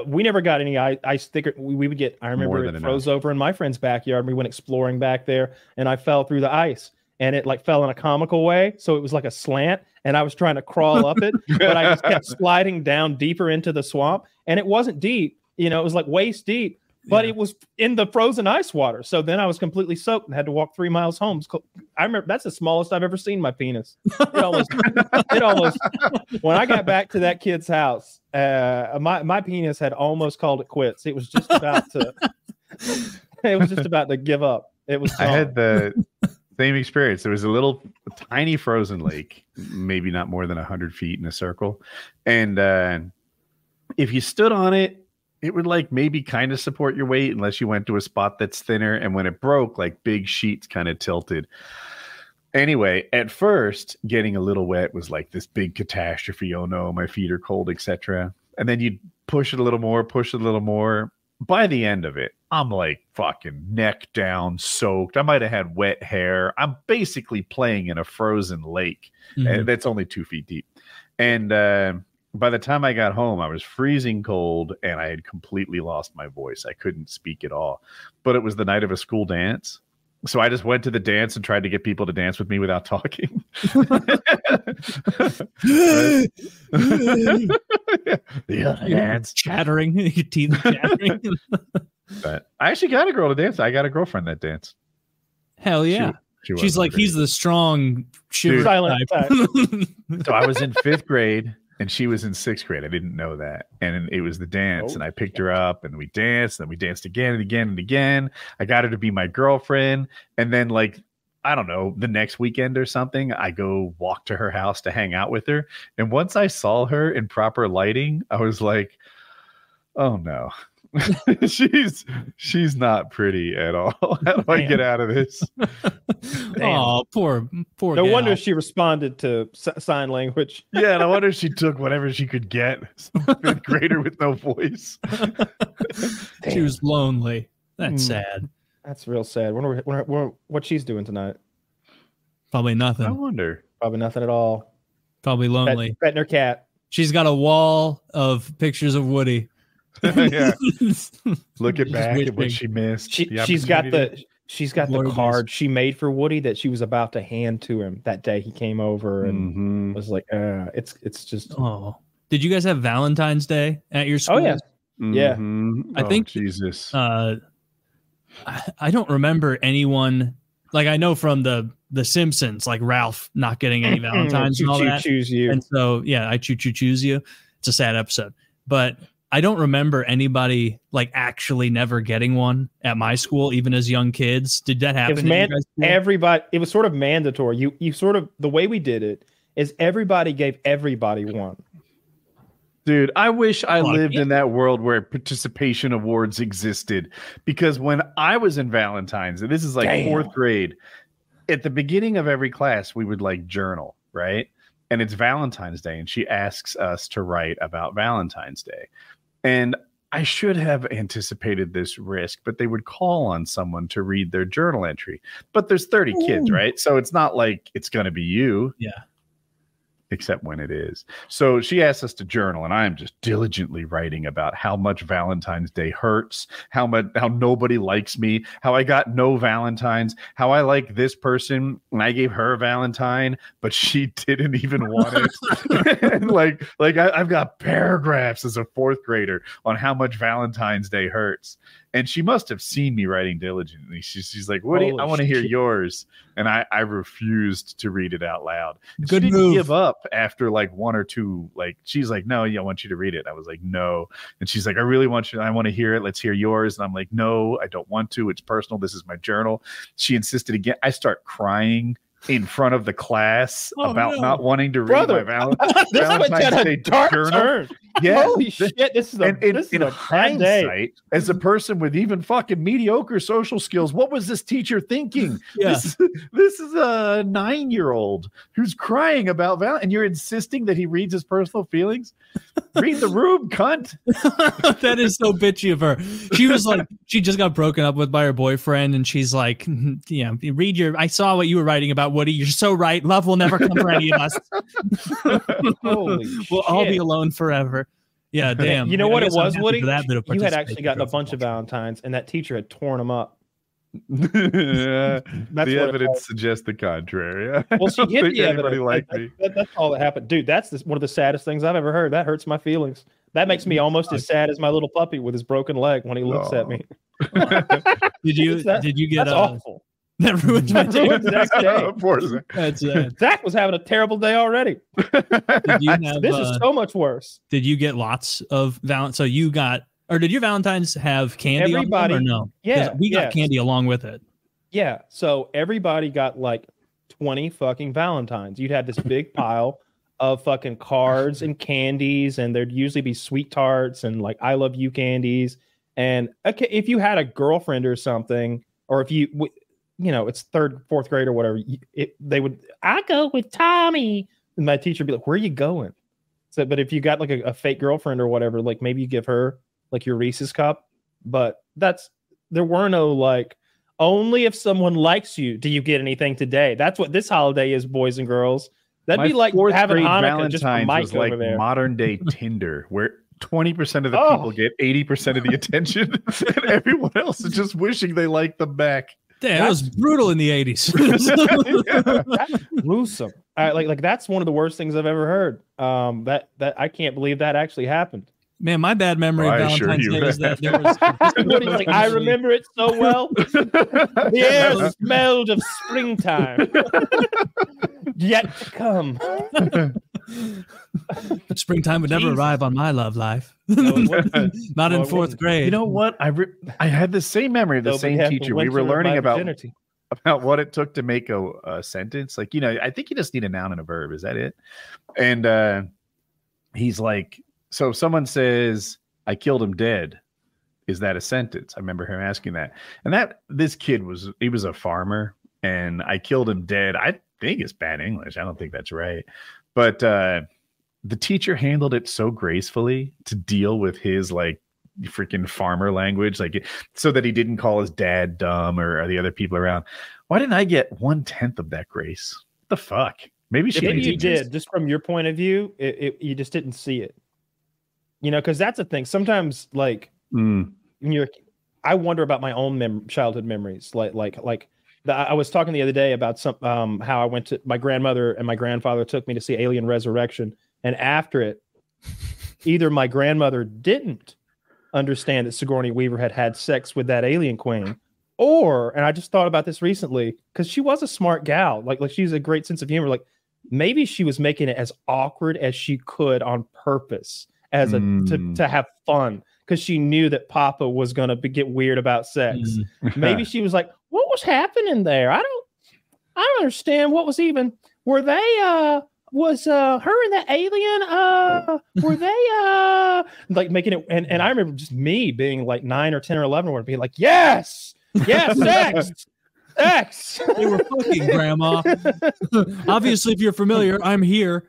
we never got any ice thicker. We would get. I remember it froze over in my friend's backyard. We went exploring back there, and I fell through the ice, and it like fell in a comical way. So it was like a slant, and I was trying to crawl up it, but I just kept sliding down deeper into the swamp, and it wasn't deep. It was like waist deep, but it was in the frozen ice water. So then I was completely soaked and had to walk 3 miles home. I remember that's the smallest I've ever seen my penis. It almost when I got back to that kid's house, my penis had almost called it quits. It was just about to give up. It was. I had the Same experience. There was a tiny frozen lake, maybe not more than 100 feet in a circle. And if you stood on it, it would like maybe kind of support your weight unless you went to a spot that's thinner. And when it broke, like big sheets kind of tilted. Anyway, at first, getting a little wet was like this big catastrophe. Oh no, my feet are cold, etc. And then you'd push it a little more. By the end of it, I'm like fucking neck down, soaked. I might have had wet hair. I'm basically playing in a frozen lake that's only 2 feet deep. And by the time I got home, I was freezing cold and I had completely lost my voice. I couldn't speak at all. But it was the night of a school dance. So I just went to the dance and tried to get people to dance with me without talking. Dance. Chattering. Your teeth chattering. But I actually got a girl to dance. I got a girlfriend that danced. Hell yeah. She's like, he's the strong, silent type. So I was in 5th grade. And she was in 6th grade. I didn't know that. And it was the dance. And I picked her up and we danced. And we danced again and again and again. I got her to be my girlfriend. And then, like, I don't know, the next weekend or something, I go walk to her house to hang out with her. And once I saw her in proper lighting, I was like, oh no. she's not pretty at all. How do I get out of this? Oh, poor no gal. Wonder she responded to sign language. Yeah, no wonder she took whatever she could get. 5th grader with no voice. She was lonely. That's sad. That's real sad. Wonder what she's doing tonight. Probably nothing. I wonder. Probably nothing at all. Probably lonely. Petting her cat. She's got a wall of pictures of Woody. Yeah. Looking back at what she missed. She's got the card she made for Woody that she was about to hand to him that day he came over and was like, it's just. Oh, did you guys have Valentine's Day at your school? Oh yes. Yeah. I think Jesus. I don't remember anyone. Like, I know from the Simpsons, like Ralph not getting any Valentines and all that. Choose you. And so, yeah, I choose you. It's a sad episode, but I don't remember anybody like actually never getting one at my school, even as young kids. Did that happen? Everybody, it was sort of mandatory. You sort of, the way we did it is everybody gave everybody one. Dude, I wish I lived in that world where participation awards existed, because when I was in Valentine's, and this is like 4th grade, at the beginning of every class, we would like journal, right? And it's Valentine's Day, and she asks us to write about Valentine's Day. And I should have anticipated this risk, but they would call on someone to read their journal entry. But there's 30 kids, right? So it's not like it's going to be you. Yeah. Except when it is. So she asked us to journal, and I am just diligently writing about how much Valentine's Day hurts, how nobody likes me, how I got no Valentines, how I like this person and I gave her a Valentine, but she didn't even want it. And like I've got paragraphs as a 4th grader on how much Valentine's Day hurts. And she must have seen me writing diligently. She's like, Woody, I want to hear yours. And I refused to read it out loud. She didn't give up after like 1 or 2. Like, she's like, no, I want you to read it. I was like, no. And she's like, I really want you. I want to hear it. Let's hear yours. And I'm like, no, I don't want to. It's personal. This is my journal. She insisted again. I start crying in front of the class about not wanting to read my Valentine's Day journal. Yeah. Holy shit, this is a bad day. As a person with even fucking mediocre social skills, what was this teacher thinking? Yeah. This is a 9-year-old who's crying about Valentine, and you're insisting that he reads his personal feelings? Read the room, cunt. That is so bitchy of her. She was like, she just got broken up with by her boyfriend, and she's like, yeah, I saw what you were writing about, Woody. You're so right. Love will never come for any of us. Holy we'll all be alone forever. Yeah, damn. You know what it was, Woody? You had actually gotten a bunch of Valentines, and that teacher had torn them up. The evidence suggests the contrary. Well, she hit the evidence. That's all that happened, dude. That's one of the saddest things I've ever heard. That hurts my feelings. That makes me almost as sad as my little puppy with his broken leg when he looks at me. Did you get? That's awful. That ruins my day. Poor Zach. That's Zach was having a terrible day already. This is so much worse. Did you get lots of Valentines? So you got, or did your Valentines have candy on them or no? Yeah, we got candy along with it. Yeah. So everybody got like 20 fucking Valentines. You'd have this big pile of fucking cards and candies, and there'd usually be sweet tarts and like I love you candies. And okay, if you had a girlfriend or something, or if you it's third, fourth grade or whatever, I go with Tommy, and my teacher would be like, where are you going? So, but if you got like a fake girlfriend or whatever, like maybe you give her like your Reese's cup. But there were no like, only if someone likes you do you get anything today. That's what this holiday is, boys and girls. That'd be like having Hanukkah just for Mike was like over there. Modern day Tinder, where 20% of the people get 80% of the attention, and everyone else is just wishing they liked them back. Damn, that was brutal in the 80s. That's gruesome. Like that's one of the worst things I've ever heard. That I can't believe that actually happened. Man, my bad memory of Valentine's Day is that there was. Like, I remember it so well. The air smelled of springtime. Yet to come. Springtime would never arrive on my love life. Not in fourth grade. You know what? I had the same memory of the same teacher. We were learning about what it took to make a sentence. Like, I think you just need a noun and a verb. Is that it? And he's like, so if someone says, I killed him dead, is that a sentence? I remember him asking that. And this kid was a farmer, and I killed him dead. I think it's bad English. I don't think that's right. But the teacher handled it so gracefully to deal with his like freaking farmer language, like so that he didn't call his dad dumb or the other people around. Why didn't I get 1/10 of that grace? What the fuck? Maybe you did. Just from your point of view, you just didn't see it. Because that's a thing. Sometimes, like when I wonder about my own childhood memories. I was talking the other day about how I went to my grandmother and my grandfather took me to see Alien Resurrection, and after it, either my grandmother didn't understand that Sigourney Weaver had sex with that alien queen, and I just thought about this recently because she was a smart gal, like she's a great sense of humor. Like maybe she was making it as awkward as she could on purpose. To have fun because she knew that Papa was gonna get weird about sex. Maybe she was like, "What was happening there? I don't understand. What was even? Were they? Was her and the alien? Were they? Like making it? And I remember just me being like 9 or 10 or 11 or being like, yes, sex." X. They were fucking, Grandma. Obviously, if you're familiar, I'm here.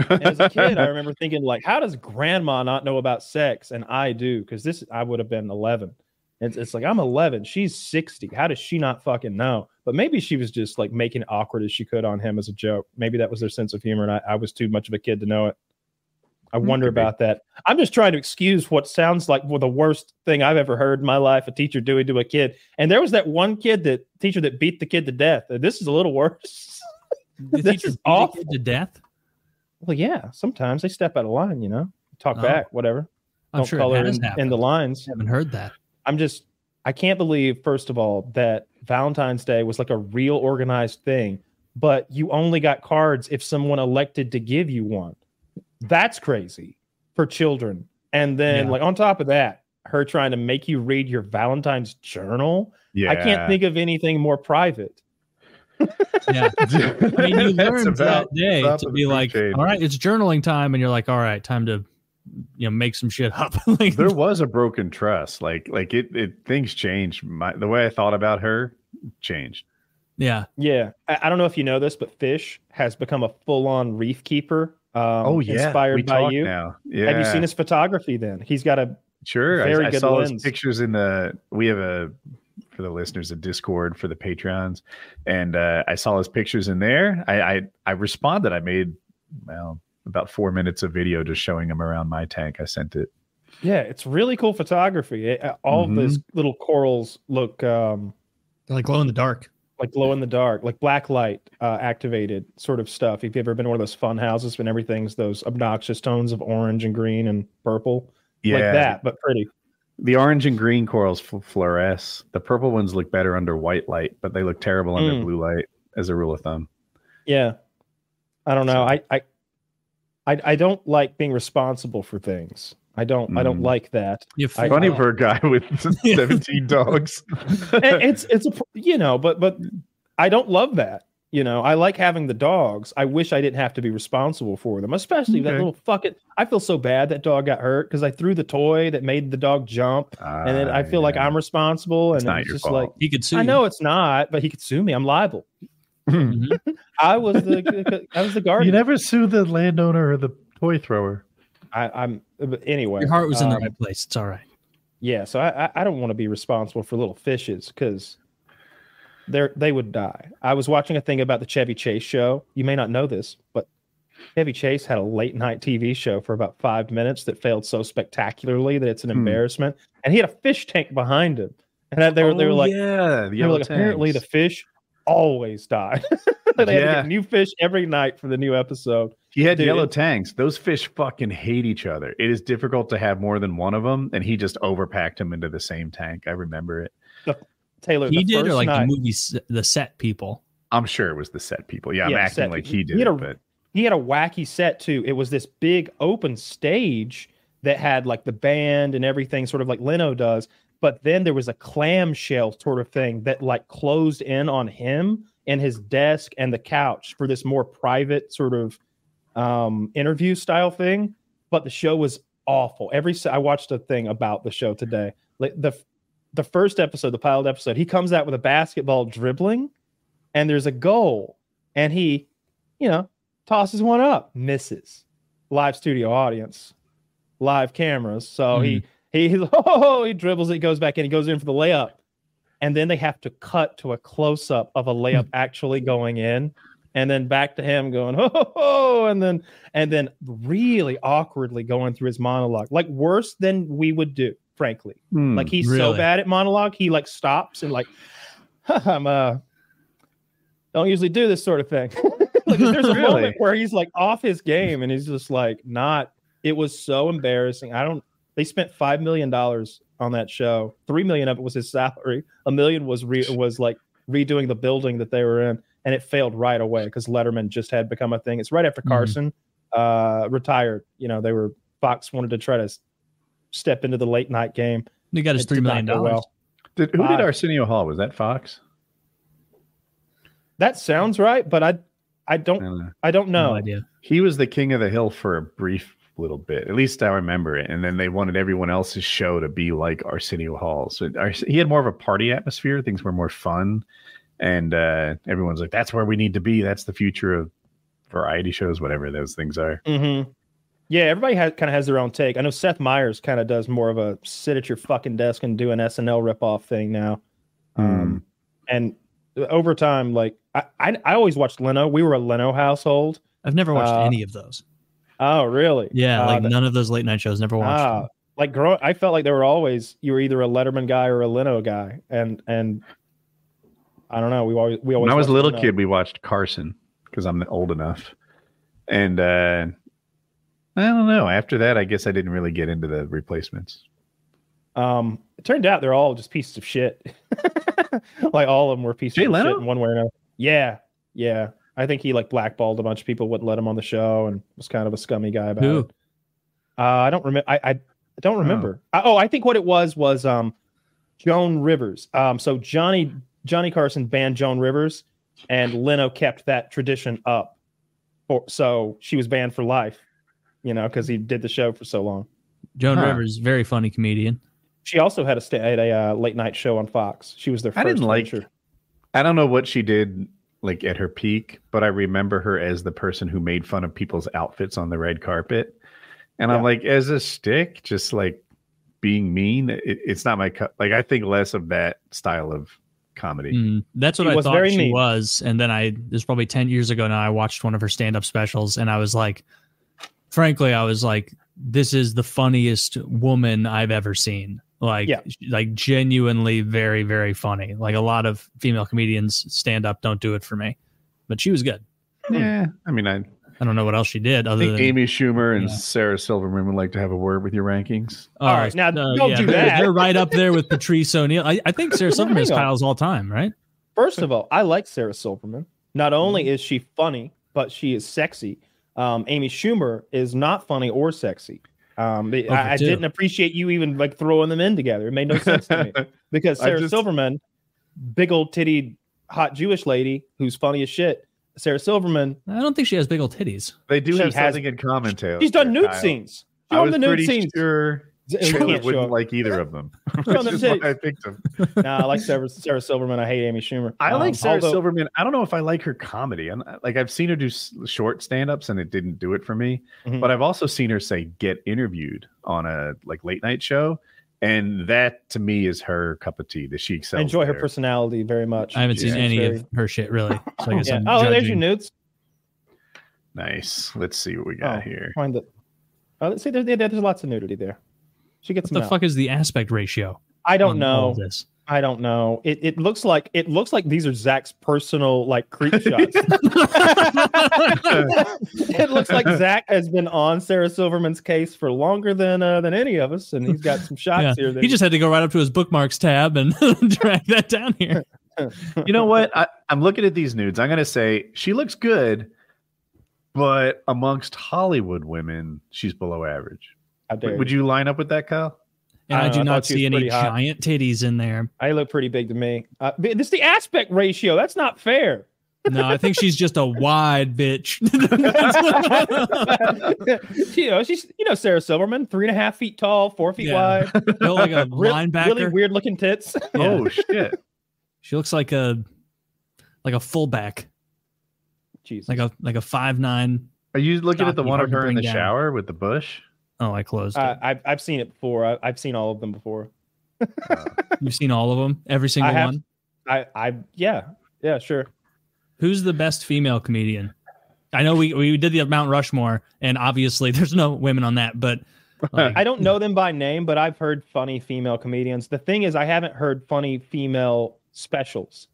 As a kid, I remember thinking, like, how does Grandma not know about sex? And I do, because I would have been 11. It's like, I'm 11. She's 60. How does she not fucking know? But maybe she was just like making it awkward as she could on him as a joke. Maybe that was their sense of humor, and I was too much of a kid to know it. I wonder about that. I'm just trying to excuse what sounds like the worst thing I've ever heard in my life, a teacher doing to a kid. And there was that one teacher that beat the kid to death. This is a little worse. This is awful. The kid to death? Well, yeah, sometimes they step out of line, talk back, whatever. I'm sure color in the lines. I haven't heard that. I can't believe, first of all, that Valentine's Day was like a real organized thing, but you only got cards if someone elected to give you one. That's crazy for children. And then like on top of that, her trying to make you read your Valentine's journal. Yeah. I can't think of anything more private. Yeah. I mean, you learned that day to be like, all right, it's journaling time. And you're like, all right, time to, make some shit up. Like, there was a broken trust. Like things changed. The way I thought about her changed. Yeah. Yeah. I don't know if you know this, but Fish has become a full-on reef keeper. Inspired by you. Now. Yeah. Have you seen his photography then? He's got a very good saw lens. His pictures we have for the listeners, a Discord for the Patreons, and I saw his pictures in there. I responded. I made about 4 minutes of video just showing him around my tank. I sent it. Yeah, it's really cool photography. All of those little corals look they're like glow in the dark. Like glow in the dark, like black light activated sort of stuff. If you've ever been to one of those fun houses when everything's those obnoxious tones of orange and green and purple, like that, but pretty. The orange and green corals fluoresce. The purple ones look better under white light, but they look terrible under blue light, as a rule of thumb. Yeah, I don't know. I don't like being responsible for things. I don't like that. Funny for a guy with 17 dogs. It's but I don't love that. I like having the dogs. I wish I didn't have to be responsible for them, especially that little fucking. I feel so bad that dog got hurt because I threw the toy that made the dog jump, and then I feel like I'm responsible. It's and not it's your just fault. like he could sue. I know it's not, but he could sue me. I'm liable. I was the guardian. You never sue the landowner or the toy thrower. Anyway. Your heart was in the right place. It's all right. Yeah, so I don't want to be responsible for little fishes because they would die. I was watching a thing about the Chevvy Chase show. You may not know this, but Chevy Chase had a late night TV show for about 5 minutes that failed so spectacularly that it's an embarrassment. And he had a fish tank behind him, and they were like, apparently the fish always died. They had to get new fish every night for the new episode. He had yellow tanks. Those fish fucking hate each other. It is difficult to have more than one of them, and he just overpacked them into the same tank. I remember it. Taylor, he did, or like the movie, the set people. I'm sure it was the set people. Yeah, I'm acting like he did. But he had a wacky set too. It was this big open stage that had like the band and everything, sort of like Leno does. But then there was a clamshell sort of thing that like closed in on him and his desk and the couch for this more private sort of interview style thing. But the show was awful. I watched a thing about the show today. Like the first episode, the pilot episode, he comes out with a basketball dribbling, and there's a goal, and he, tosses one up, misses. Live studio audience, live cameras. So he dribbles it, goes back in, he goes in for the layup, and then they have to cut to a close up of a layup actually going in, and then back to him going and then really awkwardly going through his monologue, like worse than we would do. Frankly, like he's so bad at monologue, he like stops and like, I'm don't usually do this sort of thing. Like, there's a moment where he's like off his game and he's just like not. It was so embarrassing. They spent $5 million on that show. $3 million of it was his salary. $1 million was like redoing the building that they were in, and it failed right away because Letterman just had become a thing. It's right after Carson retired. Fox wanted to try to step into the late night game. They got his $3 million. Who did Arsenio Hall? Was that Fox? That sounds right, but I don't know. No idea. He was the king of the hill for a brief little bit. At least I remember it. And then they wanted everyone else's show to be like Arsenio Hall. So he had more of a party atmosphere. Things were more fun. And everyone's like, that's where we need to be. That's the future of variety shows, whatever those things are. Mm-hmm. Yeah, everybody kind of has their own take. I know Seth Meyers kind of does more of a sit at your fucking desk and do an SNL ripoff thing now. And over time, like I always watched Leno. We were a Leno household. I've never watched any of those. Oh, really? Yeah, none of those late night shows. Never watched them. Like I felt like they were always, you were either a Letterman guy or a Leno guy, and I don't know. We always. When I was a little kid, we watched Carson because I'm old enough, and I don't know. After that, I guess I didn't really get into the replacements. It turned out they're all just pieces of shit. Like all of them were pieces of shit in one way or another. Yeah. I think he like blackballed a bunch of people, wouldn't let him on the show, and was kind of a scummy guy about it. I don't remember. I don't remember. I think what it was Joan Rivers. So Johnny Carson banned Joan Rivers, and Leno kept that tradition up. So she was banned for life. Because he did the show for so long. Joan Rivers, very funny comedian. She also had a late night show on Fox. She was their first. I don't know what she did like at her peak, but I remember her as the person who made fun of people's outfits on the red carpet. And I'm like, as a stick, just like being mean, it's not my cut. Like, I think less of that style of comedy. That's what I thought she was. And then this was probably 10 years ago now, I watched one of her stand-up specials, and I was like, frankly, I was like, this is the funniest woman I've ever seen. Like genuinely very, very funny. Like a lot of female comedians stand up don't do it for me, but she was good. Yeah. I mean, I don't know what else she did other than Amy Schumer and Sarah Silverman would like to have a word with your rankings. All right. Now don't do that. They're right up there with Patrice O'Neill. I think Sarah Silverman is Kyle's all time, right? First of all, I like Sarah Silverman. Not only is she funny, but she is sexy. Amy Schumer is not funny or sexy. I didn't appreciate you even like throwing them in together. It made no sense to me because Sarah Silverman, big old titty hot Jewish lady who's funny as shit. Sarah Silverman. I don't think she has big old titties. They do have something in common, Taylor. She's done nude scenes. I was pretty sure Taylor wouldn't like either of them. Which is why I picked them. Nah, I like Sarah Silverman. I hate Amy Schumer. I like Sarah Silverman. I don't know if I like her comedy. I've seen her do short stand-ups and it didn't do it for me. Mm-hmm. But I've also seen her get interviewed on a late night show. And that to me is her cup of tea that she excels. I enjoy her personality very much. I haven't seen any of her shit really. So I guess I'm there's your nudes. Nice. Let's see what we got here. Find it. Let's see. There's lots of nudity there. She gets. What the fuck is the aspect ratio? I don't know. I don't know. It looks like these are Zach's personal creep shots. It looks like Zach has been on Sarah Silverman's case for longer than any of us, and he's got some shots here. He just had to go right up to his bookmarks tab and drag that down here. You know what? I'm looking at these nudes. I'm gonna say she looks good, but amongst Hollywood women, she's below average. Would you line up with that, Kyle? And I do not see any giant titties in there. I look pretty big to me. This is the aspect ratio. That's not fair. No, I think she's just a wide bitch. She's Sarah Silverman, 3.5 feet tall, 4 feet wide. Built like a linebacker. Really weird looking tits. Yeah. Oh shit. She looks like a fullback. Jesus. Like a 5'9". Are you looking at the one of her in the shower with the bush? Oh, I closed it. I've seen it before. I've seen all of them before. You've seen all of them? Every single one? Yeah, sure. Who's the best female comedian? I know we did the Mount Rushmore, and obviously there's no women on that, but I don't know them by name, but I've heard funny female comedians. The thing is, I haven't heard funny female specials.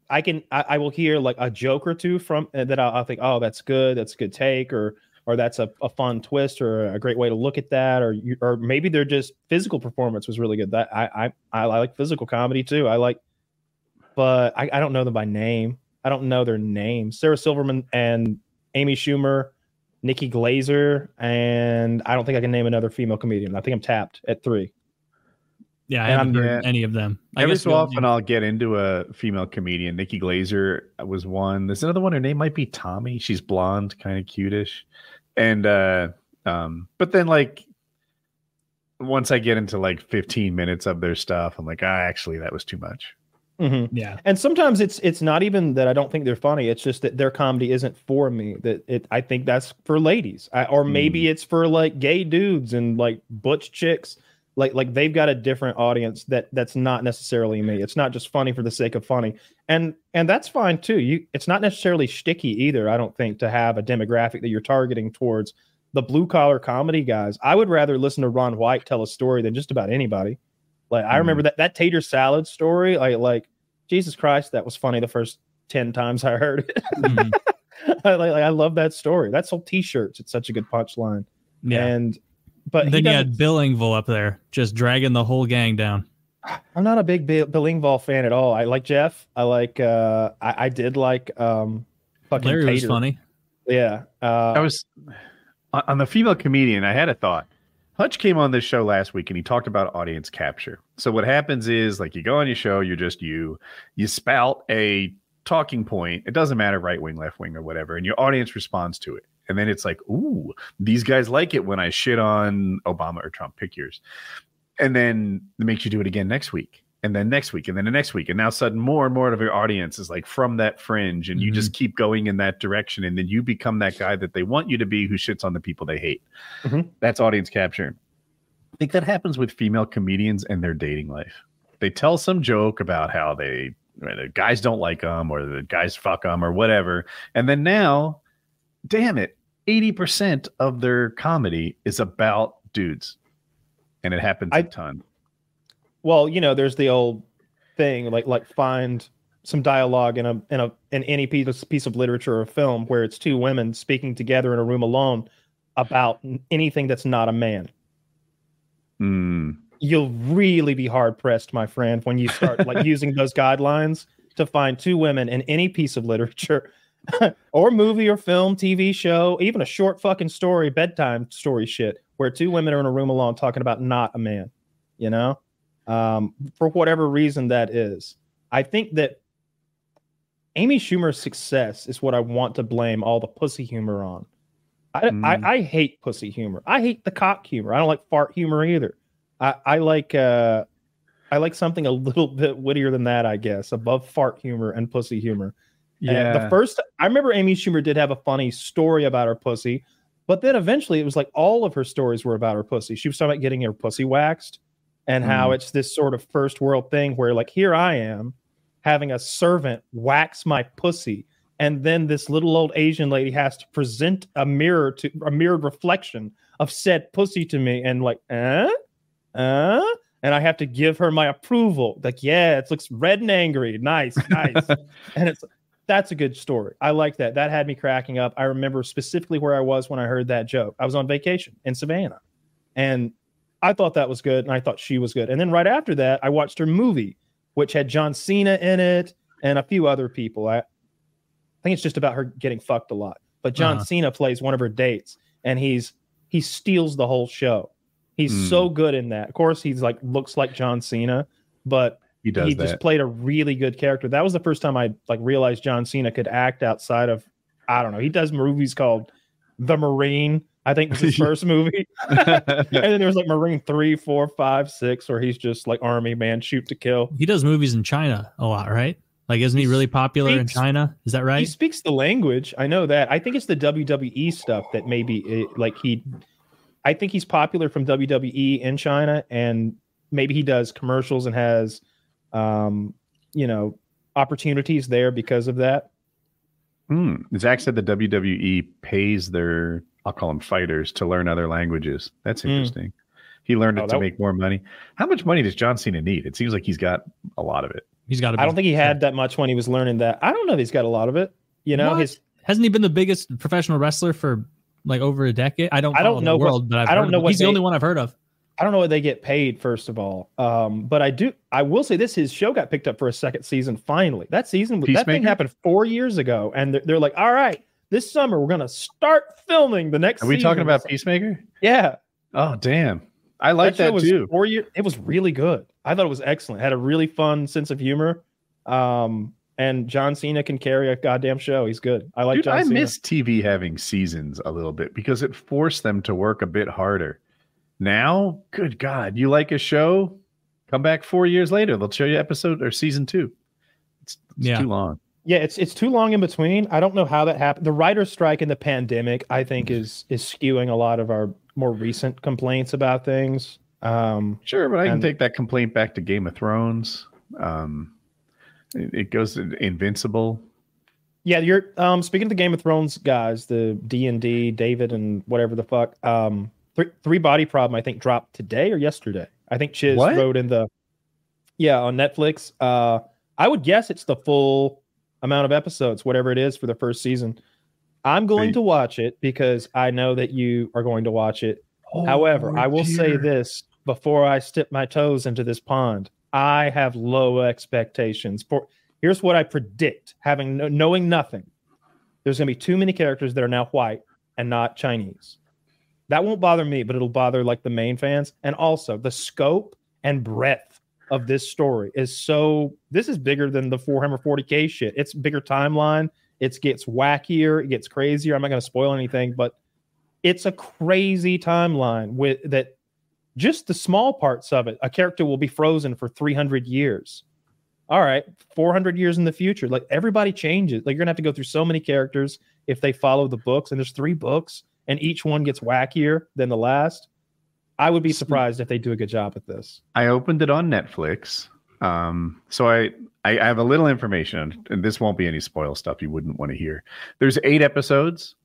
I will hear a joke or two from that. I'll think, oh, that's good. That's a good take, or that's a fun twist or a great way to look at that, or maybe they're just physical performance was really good. That I like physical comedy too. But I don't know them by name. I don't know their names. Sarah Silverman and Amy Schumer, Nikki Glaser, and I don't think I can name another female comedian. I think I'm tapped at 3. Yeah, I haven't heard any of them. Every so often I'll get into a female comedian. Nikki Glaser was one. There's another one. Her name might be Tommy. She's blonde, kind of cutish. And but then once I get into 15 minutes of their stuff, I'm like, actually that was too much. Mm-hmm. Yeah. And sometimes it's not even that I don't think they're funny. It's just that their comedy isn't for me. I think that's for ladies, or maybe it's for gay dudes and butch chicks. They've got a different audience that's not necessarily me. It's not just funny for the sake of funny, and that's fine too. It's not necessarily shticky either. I don't think to have a demographic that you're targeting towards the blue collar comedy guys. I would rather listen to Ron White tell a story than just about anybody. I remember that tater salad story. Jesus Christ, that was funny the first 10 times I heard it. Mm-hmm. I love that story. That sold T-shirts. It's such a good punchline. Yeah. But then you had Bill Engvall up there just dragging the whole gang down. I'm not a big Bill Engvall fan at all. I like Jeff. I like I did like fucking Larry Tater. Was funny. Yeah. I was on the female comedian. I had a thought. Hutch came on this show last week and he talked about audience capture. So what happens is you go on your show, you're just you spout a talking point. It doesn't matter right wing, left wing, or whatever, and your audience responds to it. And then it's ooh, these guys like it when I shit on Obama or Trump. Pick yours. And then it makes you do it again next week. And then next week. And then the next week. And now suddenly more and more of your audience is from that fringe. And you just keep going in that direction. And then you become that guy that they want you to be who shits on the people they hate. Mm-hmm. That's audience capture. I think that happens with female comedians and their dating life. They tell some joke about how the guys don't like them or the guys fuck them or whatever. And then now, damn it, 80% of their comedy is about dudes. And it happens a ton. Well, there's the old thing, find some dialogue in any piece of literature or film where it's two women speaking together in a room alone about anything that's not a man. You'll really be hard pressed, my friend, when you start using those guidelines to find two women in any piece of literature or movie or film, TV show, even a short fucking story, bedtime story shit, where two women are in a room alone talking about not a man, you know, for whatever reason that is. I think that Amy Schumer's success is what I want to blame all the pussy humor on. I hate pussy humor. I hate the cock humor. I don't like fart humor either. I like something a little bit wittier than that, I guess, above fart humor and pussy humor. Yeah. And I remember Amy Schumer did have a funny story about her pussy, but then eventually it was like all of her stories were about her pussy. She was talking about getting her pussy waxed and how it's this sort of first world thing where, like, here I am having a servant wax my pussy, and then this little old Asian lady has to present a mirrored reflection of said pussy to me, and like, and I have to give her my approval. Like, yeah, it looks red and angry. Nice. And that's a good story. I like that. That had me cracking up. I remember specifically where I was when I heard that joke. I was on vacation in Savannah, and I thought that was good, and I thought she was good. And then right after that, I watched her movie, which had John Cena in it and a few other people. I think it's just about her getting fucked a lot. But John Cena plays one of her dates, and he steals the whole show. He's so good in that. Of course, he's like looks like John Cena, but he just played a really good character. That was the first time I like realized John Cena could act outside of, I don't know. He does movies called The Marine, I think was his first movie. And then there was like Marine 3, 4, 5, 6, where he's just like army man, shoot to kill. He does movies in China a lot, right? Like, isn't he really popular in China? Is that right? He speaks the language. I know that. I think it's the WWE stuff that maybe I think he's popular from WWE in China, and maybe he does commercials and has, opportunities there because of that. Zach said the WWE pays their, I'll call them fighters, to learn other languages. That's interesting. He learned it to make more money. How much money does John Cena need? It seems like he's got a lot of it. He's got. I don't think he had that much when he was learning that. I don't know if he's got a lot of it. You know, hasn't he been the biggest professional wrestler for like over a decade? I don't know but he's the only one I've heard of. I don't know what they get paid, first of all. But I will say this, his show got picked up for a second season finally. That thing happened 4 years ago, and they're like, all right, this summer we're going to start filming the next season. Are we talking about Peacemaker? Yeah. Oh, damn. I like that too. 4 years. It was really good. I thought it was excellent. It had a really fun sense of humor. And John Cena can carry a goddamn show. He's good. I like John Cena. I miss TV having seasons a little bit because it forced them to work a bit harder. Now, good God, you like a show? Come back 4 years later. They'll show you episode or season 2. It's too long. Yeah, it's too long in between. I don't know how that happened. The writer's strike and the pandemic, I think, is skewing a lot of our more recent complaints about things. Sure, but I can take that complaint back to Game of Thrones. It goes to Invincible. Yeah, you're speaking of the Game of Thrones guys, the D&D, David and whatever the fuck. Three Body Problem, I think, dropped today or yesterday. I think Chiz wrote in on Netflix. I would guess it's the full amount of episodes, whatever it is for the first season. I'm going to watch it because I know that you are going to watch it. However, I will say this before I step my toes into this pond. I have low expectations. Here's what I predict, knowing nothing. There's going to be too many characters that are now white and not Chinese. That won't bother me, but it'll bother like the main fans. And also the scope and breadth of this story this is bigger than the Warhammer 40K shit. It's bigger timeline. It gets wackier. It gets crazier. I'm not going to spoil anything, but it's a crazy timeline with that. Just the small parts of it. A character will be frozen for 300 years. All right, 400 years in the future. Like, everybody changes. Like, you're going to have to go through so many characters if they follow the books. And there's 3 books, and each one gets wackier than the last. I would be surprised if they do a good job at this. I opened it on Netflix. So I have a little information, and this won't be any spoil stuff you wouldn't want to hear. There's 8 episodes.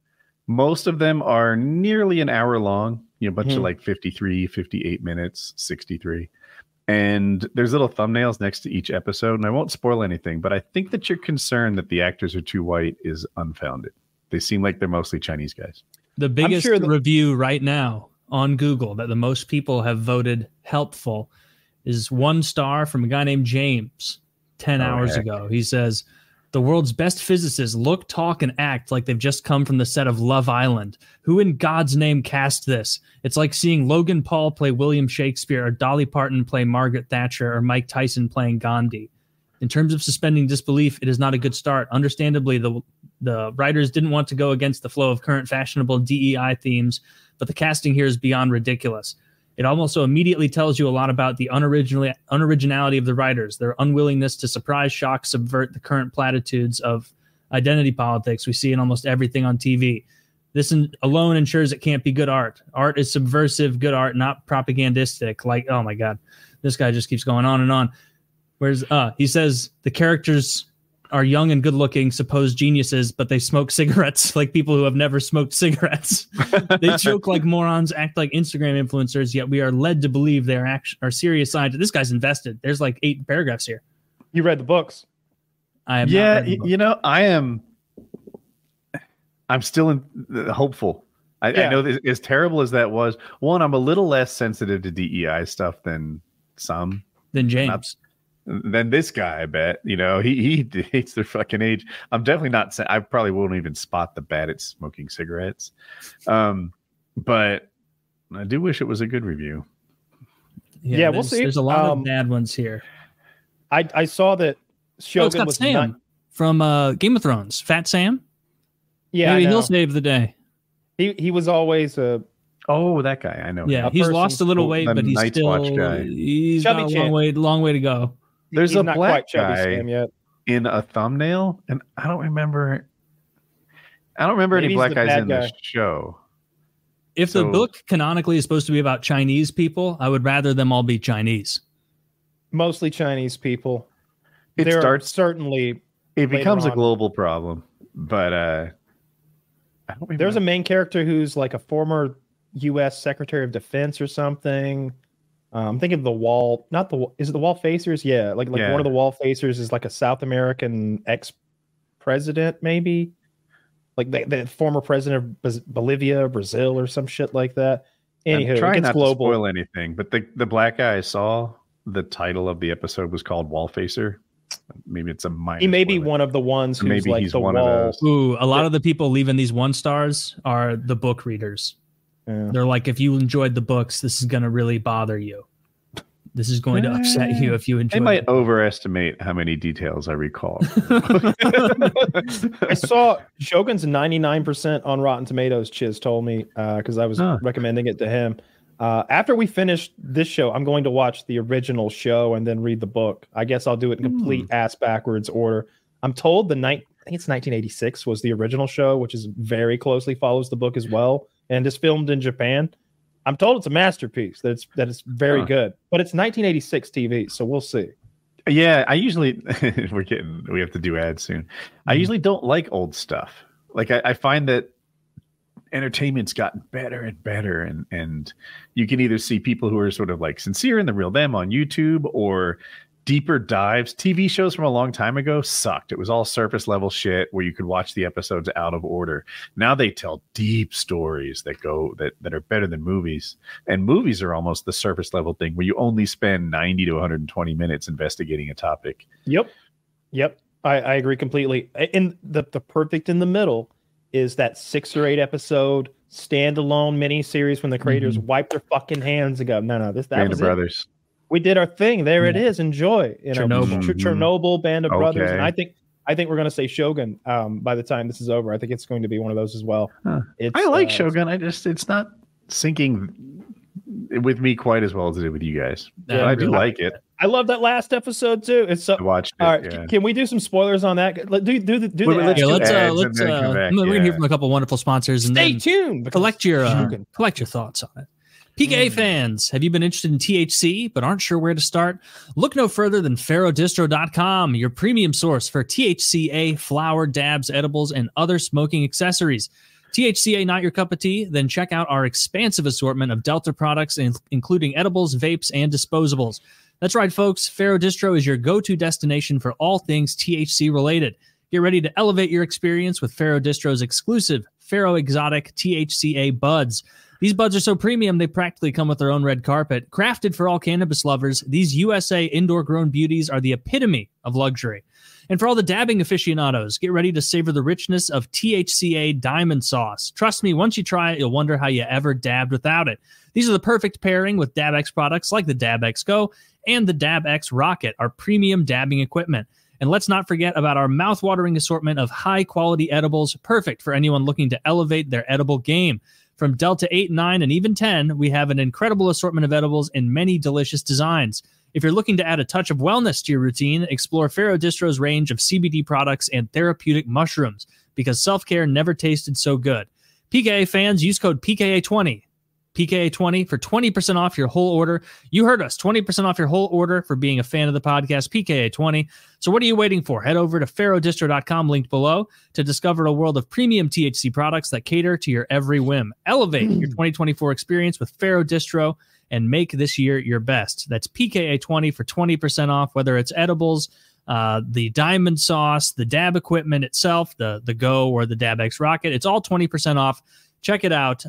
Most of them are nearly an hour long. A bunch of like 53, 58 minutes, 63. And there's little thumbnails next to each episode. And I won't spoil anything, but I think that your concern that the actors are too white is unfounded. They seem like they're mostly Chinese guys. The biggest review right now on Google that the most people have voted helpful is 1 star from a guy named James 10 hours ago. He says, The world's best physicists look, talk, and act like they've just come from the set of Love Island. Who in God's name cast this? It's like seeing Logan Paul play William Shakespeare or Dolly Parton play Margaret Thatcher or Mike Tyson playing Gandhi. In terms of suspending disbelief, it is not a good start. Understandably, the writers didn't want to go against the flow of current fashionable DEI themes, but the casting here is beyond ridiculous. It also immediately tells you a lot about the unoriginality of the writers, their unwillingness to surprise, shock, subvert the current platitudes of identity politics we see in almost everything on TV. This alone ensures it can't be good art. Art is subversive, good art, not propagandistic. Like, oh my God, this guy just keeps going on and on. Whereas he says the characters are young and good-looking, supposed geniuses, but they smoke cigarettes like people who have never smoked cigarettes. They joke like morons, act like Instagram influencers, yet we are led to believe they are serious scientists. This guy's invested. There's like 8 paragraphs here. You read the books? I am. Yeah, you know, I'm still hopeful. I know that as terrible as that was, one, I'm a little less sensitive to DEI stuff than some. Than James. Than this guy, I bet. You know, he hates their fucking age. I'm definitely not. I probably won't even spot the bad at smoking cigarettes. But I do wish it was a good review. Yeah, we'll see. There's a lot of bad ones here. I saw that Shogun was Sam from Game of Thrones. Fat Sam. Yeah, maybe he'll save the day. He was always a. Oh, that guy. I know. Yeah, he's lost a little weight, but he's still he's got a long way to go. There's a black guy in a thumbnail, and I don't remember any black guys in the show. If the book canonically is supposed to be about Chinese people, I would rather them all be Chinese. Mostly Chinese people. It becomes a on. Global problem, but I don't remember. There's a main character who's like a former U.S. Secretary of Defense or something. I'm thinking of the Wall, is it the Wall Facers? Yeah, like one of the Wall Facers is like a South American ex-president, maybe, like the former president of Bolivia, Brazil, or some shit like that. Anywho, trying not to spoil anything, but the black guy I saw, the title of the episode was called Wall Facer. Maybe it's a minor. He may be one of the ones who's maybe like the wall. Ooh, a lot of the people leaving these 1 stars are the book readers. Yeah. They're like, if you enjoyed the books, this is going to really bother you. This is going to upset you if you enjoy. They might overestimate how many details I recall. I saw Shogun's 99% on Rotten Tomatoes. Chiz told me because I was recommending it to him. After we finish this show, I'm going to watch the original show and then read the book. I guess I'll do it in complete ass backwards order. I'm told I think it's 1986 was the original show, which is very closely follows the book as well, and is filmed in Japan. I'm told it's a masterpiece. That it's very good, but it's 1986 TV, so we'll see. Yeah, I usually we have to do ads soon. I usually don't like old stuff. Like I find that entertainment's gotten better and better, and you can either see people who are sort of like sincere in the real them on YouTube, or deeper dives. TV shows from a long time ago sucked. It was all surface level shit where you could watch the episodes out of order. Now they tell deep stories that are better than movies. And movies are almost the surface level thing where you only spend 90 to 120 minutes investigating a topic. Yep. I agree completely. And the perfect in the middle is that 6 or 8 episode standalone miniseries when the creators wipe their fucking hands and go, no, that Band was of Brothers. We did our thing. There it is. Enjoy. Chernobyl, Band of Brothers. And I think we're going to say Shogun by the time this is over. I think it's going to be one of those as well. I like Shogun. It's not syncing with me quite as well as it did with you guys. Yeah, I do like it. I love that last episode too. It's so. I watched it. All right, can we do some spoilers on that? Let's we're gonna hear from a couple of wonderful sponsors and stay tuned. Collect your thoughts on it. PKA fans, have you been interested in THC but aren't sure where to start? Look no further than pharodistro.com, your premium source for THCA, flower, dabs, edibles, and other smoking accessories. THCA not your cup of tea? Then check out our expansive assortment of Delta products, including edibles, vapes, and disposables. That's right, folks. Pharodistro is your go-to destination for all things THC related. Get ready to elevate your experience with Pharodistro's exclusive Faro Exotic THCA buds. These buds are so premium, they practically come with their own red carpet. Crafted for all cannabis lovers, these USA indoor-grown beauties are the epitome of luxury. And for all the dabbing aficionados, get ready to savor the richness of THCA Diamond Sauce. Trust me, once you try it, you'll wonder how you ever dabbed without it. These are the perfect pairing with DabX products like the DabX Go and the DabX Rocket, our premium dabbing equipment. And let's not forget about our mouth-watering assortment of high-quality edibles, perfect for anyone looking to elevate their edible game. From Delta 8, 9, and even 10, we have an incredible assortment of edibles in many delicious designs. If you're looking to add a touch of wellness to your routine, explore Faro Distro's range of CBD products and therapeutic mushrooms, because self-care never tasted so good. PKA fans, use code PKA20. PKA20 for 20% off your whole order. You heard us, 20% off your whole order for being a fan of the podcast, PKA20. So what are you waiting for? Head over to farodistro.com, linked below, to discover a world of premium THC products that cater to your every whim. Elevate your 2024 experience with Faro Distro and make this year your best. That's PKA20 for 20% off, whether it's edibles, the diamond sauce, the dab equipment itself, the Go or the DabX Rocket. It's all 20% off. Check it out.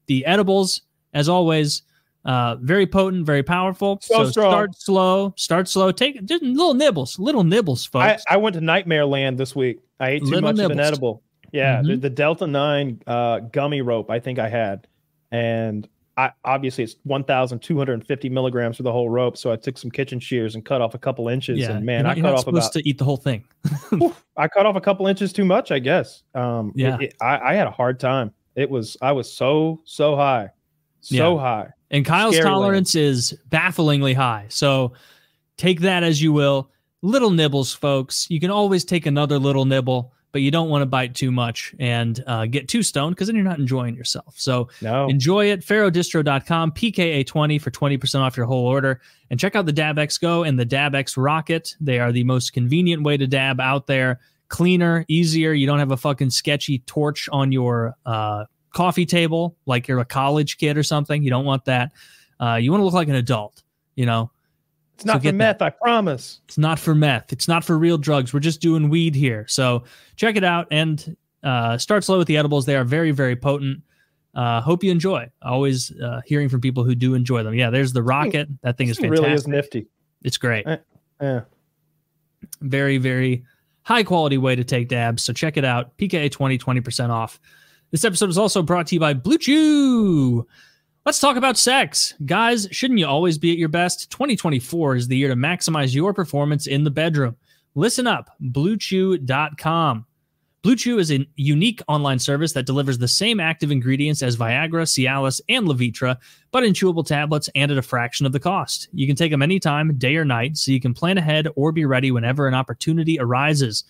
The edibles, as always, very potent, very powerful. So start slow. Take just little nibbles, folks. I went to Nightmare Land this week. I ate too much of an edible. Yeah, the Delta 9 gummy rope I think I had. And obviously it's 1,250 milligrams for the whole rope. So I took some kitchen shears and cut off a couple inches. Yeah, and man, I cut off supposed to eat the whole thing. I cut off a couple inches too much, I guess. Yeah, I had a hard time. I was so high, high. And Kyle's tolerance is bafflingly high. So take that as you will. Little nibbles, folks. You can always take another little nibble, but you don't want to bite too much and get too stoned, because then you're not enjoying yourself. So enjoy it. farodistro.com, PKA20 for 20% off your whole order. And check out the DabX Go and the DabX Rocket. They are the most convenient way to dab out there. Cleaner, easier. You don't have a fucking sketchy torch on your coffee table like you're a college kid or something. You don't want that. You want to look like an adult, you know. It's not for meth, I promise. It's not for meth. It's not for real drugs. We're just doing weed here. So check it out and start slow with the edibles. They are very, very potent. Hope you enjoy. Always hearing from people who do enjoy them. Yeah, there's the Rocket. That thing is fantastic. It really is nifty. It's great. Yeah. Very, very high quality way to take dabs. So check it out. PKA20, 20% off. This episode is also brought to you by Blue Chew. Let's talk about sex. Guys, shouldn't you always be at your best? 2024 is the year to maximize your performance in the bedroom. Listen up, BlueChew.com. Blue Chew is a unique online service that delivers the same active ingredients as Viagra, Cialis, and Levitra, but in chewable tablets and at a fraction of the cost. You can take them anytime, day or night, so you can plan ahead or be ready whenever an opportunity arises.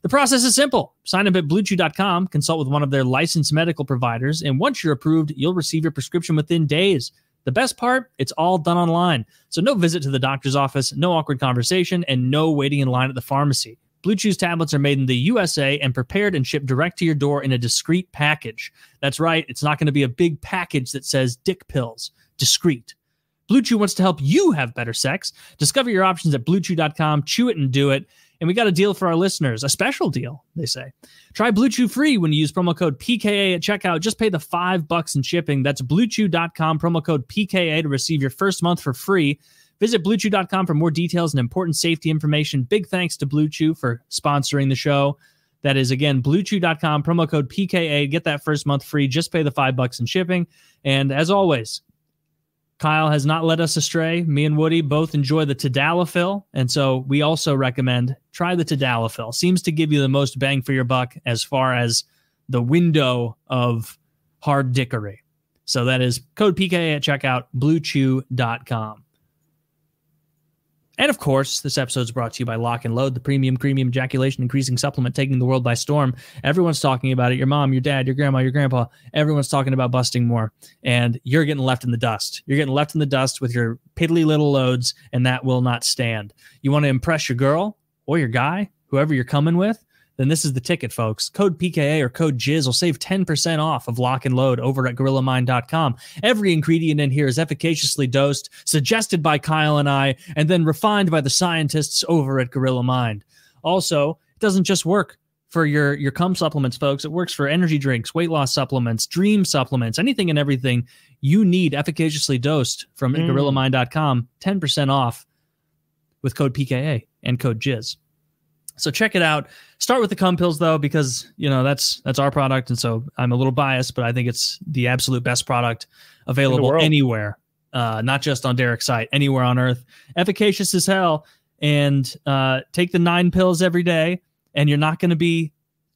The process is simple. Sign up at BlueChew.com, consult with one of their licensed medical providers, and once you're approved, you'll receive your prescription within days. The best part, it's all done online. So no visit to the doctor's office, no awkward conversation, and no waiting in line at the pharmacy. Blue Chew's tablets are made in the USA and prepared and shipped direct to your door in a discreet package. That's right, it's not going to be a big package that says dick pills. Discreet. Blue Chew wants to help you have better sex. Discover your options at BlueChew.com. Chew it and do it. And we got a deal for our listeners, a special deal, they say. Try Blue Chew free when you use promo code PKA at checkout. Just pay the $5 in shipping. That's BlueChew.com, promo code PKA to receive your first month for free. Visit BlueChew.com for more details and important safety information. Big thanks to Blue Chew for sponsoring the show. That is, again, BlueChew.com, promo code PKA. Get that first month free. Just pay the $5 in shipping. And as always, Kyle has not led us astray. Me and Woody both enjoy the Tadalafil, and so we also recommend try the Tadalafil. Seems to give you the most bang for your buck as far as the window of hard dickery. So that is code PKA at checkout, BlueChew.com. And of course, this episode is brought to you by Lock and Load, the premium ejaculation increasing supplement taking the world by storm. Everyone's talking about it. Your mom, your dad, your grandma, your grandpa, everyone's talking about busting more. And you're getting left in the dust. You're getting left in the dust with your piddly little loads, and that will not stand. You want to impress your girl or your guy, whoever you're coming with? Then this is the ticket, folks. Code PKA or code JIZ will save 10% off of Lock and Load over at GorillaMind.com. Every ingredient in here is efficaciously dosed, suggested by Kyle and I, and then refined by the scientists over at Gorilla Mind. Also, it doesn't just work for your cum supplements, folks. It works for energy drinks, weight loss supplements, dream supplements, anything and everything you need efficaciously dosed from GorillaMind.com. 10% off with code PKA and code Jizz. So check it out. Start with the cum pills, though, because, you know, that's our product. And so I'm a little biased, but I think it's the absolute best product available anywhere, not just on Derek's site, anywhere on earth. Efficacious as hell. And take the 9 pills every day, and you're not going to be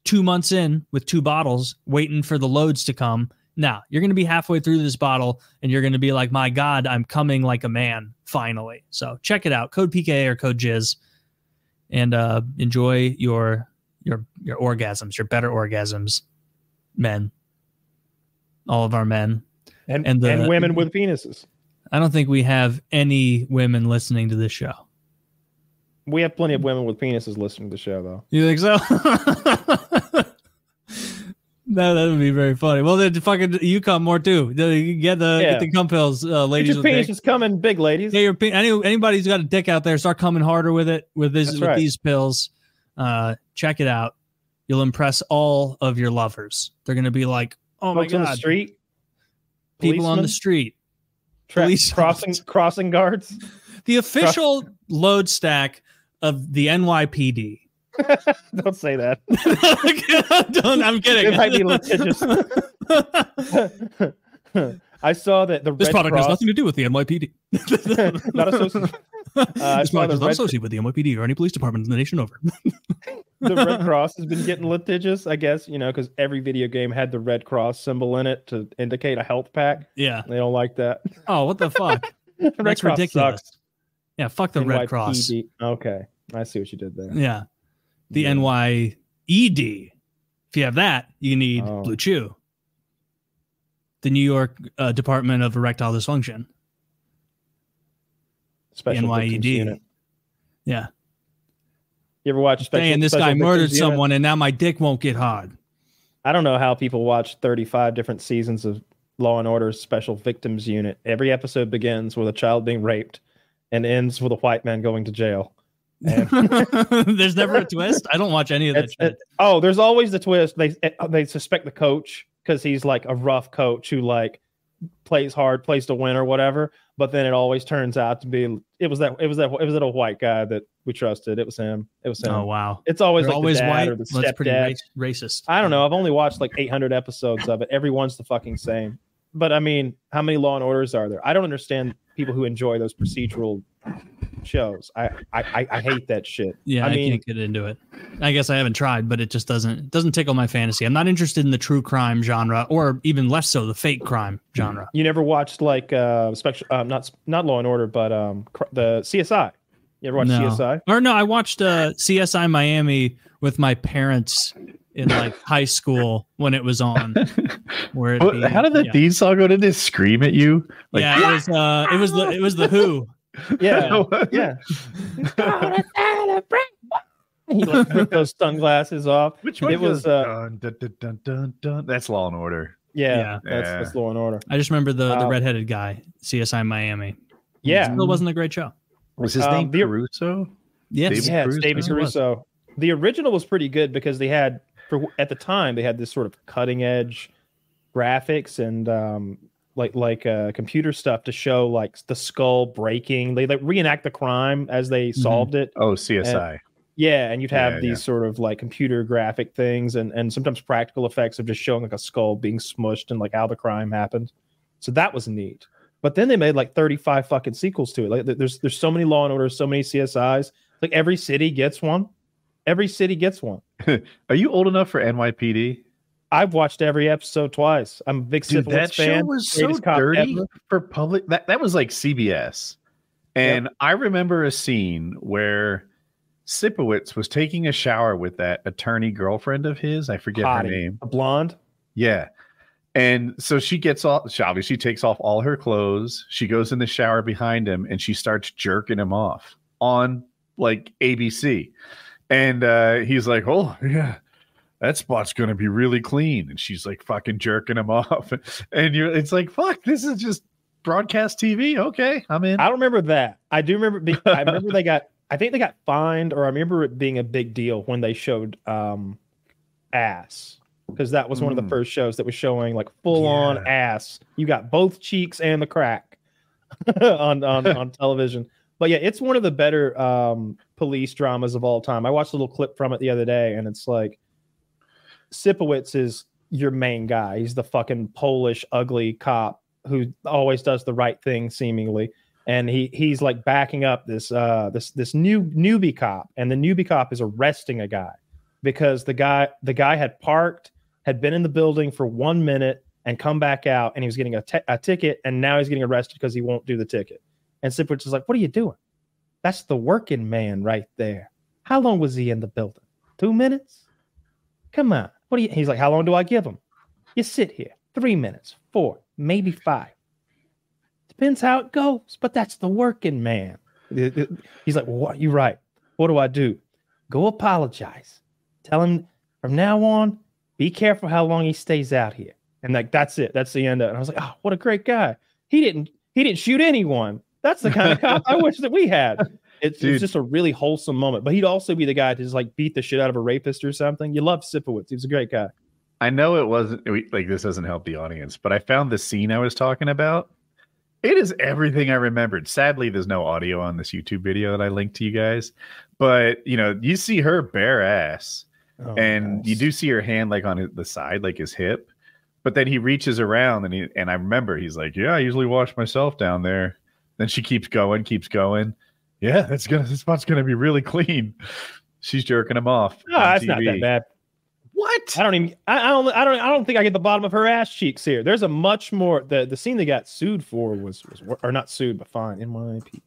2 months in with 2 bottles waiting for the loads to come. Now, you're going to be halfway through this bottle, and you're going to be like, my God, I'm coming like a man, finally. So check it out. Code PKA or code Jizz. And enjoy your orgasms, your better orgasms, men, all of our men, and women with penises. I don't think we have any women listening to this show. We have plenty of women with penises listening to the show, though. You think so? No, that would be very funny. Well, then fucking you come more too. Get the cum pills, ladies. Get your penis is coming big, ladies. Yeah, anybody who's got a dick out there, start coming harder with it with these pills. Check it out. You'll impress all of your lovers. They're gonna be like, oh my God, on the street, people on the street, crossing guards. The official load stack of the NYPD. Don't say that. I'm kidding. It might be litigious. I saw that this product has nothing to do with the NYPD. Not associated. This product is not associated with the NYPD or any police department in the nation over. The Red Cross has been getting litigious, I guess, you know, because every video game had the Red Cross symbol in it to indicate a health pack. Yeah. They don't like that. Oh, what the fuck? That's ridiculous. Sucks. Yeah, fuck the Red Cross. Okay. I see what you did there. Yeah. The NYED. If you have that, you need Blue Chew. The New York Department of Erectile Dysfunction. Special NYED. Unit. Yeah. You ever watch Special? And this guy murdered someone, and now my dick won't get hard. I don't know how people watch 35 different seasons of Law and Order's Special Victims Unit. Every episode begins with a child being raped and ends with a white man going to jail. There's never a twist. I don't watch any of that shit. There's always the twist. They suspect the coach because he's like a rough coach who like plays hard, plays to win or whatever. But then it always turns out to be it was that a white guy that we trusted. It was him. Oh wow! It's always They're like always the dad white or the well, that's stepdad. Pretty racist. I don't know. I've only watched like 800 episodes of it. Every one's the fucking same. But I mean, how many Law and Orders are there? I don't understand people who enjoy those procedural shows. I hate that shit. Yeah, I can't get into it. I guess I haven't tried, but it just doesn't tickle my fantasy. I'm not interested in the true crime genre, or even less so the fake crime genre. You never watched like not Law and Order, but the CSI. You ever watched CSI? Or no, I watched CSI Miami with my parents in like high school when it was on. How did the theme song go? Did it scream at you? Like, yeah, it was the Who. Yeah, yeah. He like ripped those sunglasses off. Which one? It was dun, dun, dun, dun, dun. That's Law and Order. Yeah. That's Law and Order. I just remember the redheaded guy, CSI Miami. Yeah, it still wasn't a great show. Was his name Caruso? Yes, David Caruso. The original was pretty good because they had, at the time, they had this sort of cutting edge graphics and like computer stuff to show like the skull breaking. They like reenact the crime as they solved it. Oh, CSI. And you'd have these sort of like computer graphic things and sometimes practical effects of just showing like a skull being smushed and like how the crime happened. So that was neat. But then they made like 35 fucking sequels to it. Like there's so many Law and Orders, so many CSIs. Like every city gets one. Every city gets one. Are you old enough for NYPD? I've watched every episode twice. I'm a big Syphilis that fan. Show was so dirty for public. That was like CBS. And I remember a scene where Sipowicz was taking a shower with that attorney girlfriend of his. I forget her name. A blonde? Yeah. And so she takes off all her clothes. She goes in the shower behind him and she starts jerking him off on like ABC. And he's like, oh, yeah, that spot's going to be really clean. And she's like fucking jerking him off. And it's like, fuck, this is just broadcast TV. Okay, I'm in. I don't remember that. I do remember. I remember I think they got fined, or I remember it being a big deal when they showed ass, because that was one of the first shows that was showing like full on ass. You got both cheeks and the crack on television. But yeah, it's one of the better police dramas of all time. I watched a little clip from it the other day, and it's like Sipowicz is your main guy. He's the fucking Polish ugly cop who always does the right thing seemingly. And he's like backing up this newbie cop, and the newbie cop is arresting a guy because the guy had parked, had been in the building for 1 minute and come back out, and he was getting a ticket, and now he's getting arrested because he won't do the ticket. And Sipowicz is like, "What are you doing? That's the working man right there. How long was he in the building? 2 minutes? Come on. He's like, how long do I give him? You sit here. 3 minutes, 4, maybe 5. Depends how it goes, but that's the working man." He's like, "Well, you're right. What do I do? Go apologize. Tell him from now on, be careful how long he stays out here." And like, that's it. That's the end of it. And I was like, "Oh, what a great guy. He didn't shoot anyone. That's the kind of cop I wish that we had." It's just a really wholesome moment. But he'd also be the guy to just like beat the shit out of a rapist or something. You love Sipowicz. He was a great guy. I know it wasn't like, this doesn't help the audience, but I found the scene I was talking about. It is everything I remembered. Sadly, there's no audio on this YouTube video that I linked to you guys, but you see her bare ass, and you do see her hand like on the side, like his hip, but then he reaches around and I remember he's like, "Yeah, I usually wash myself down there." Then she keeps going. "Yeah, this spot's gonna be really clean." She's jerking him off. No, that's not that bad. What? I don't think I get the bottom of her ass cheeks here. There's a much more. The scene they got sued for was or not sued but fine. NYPD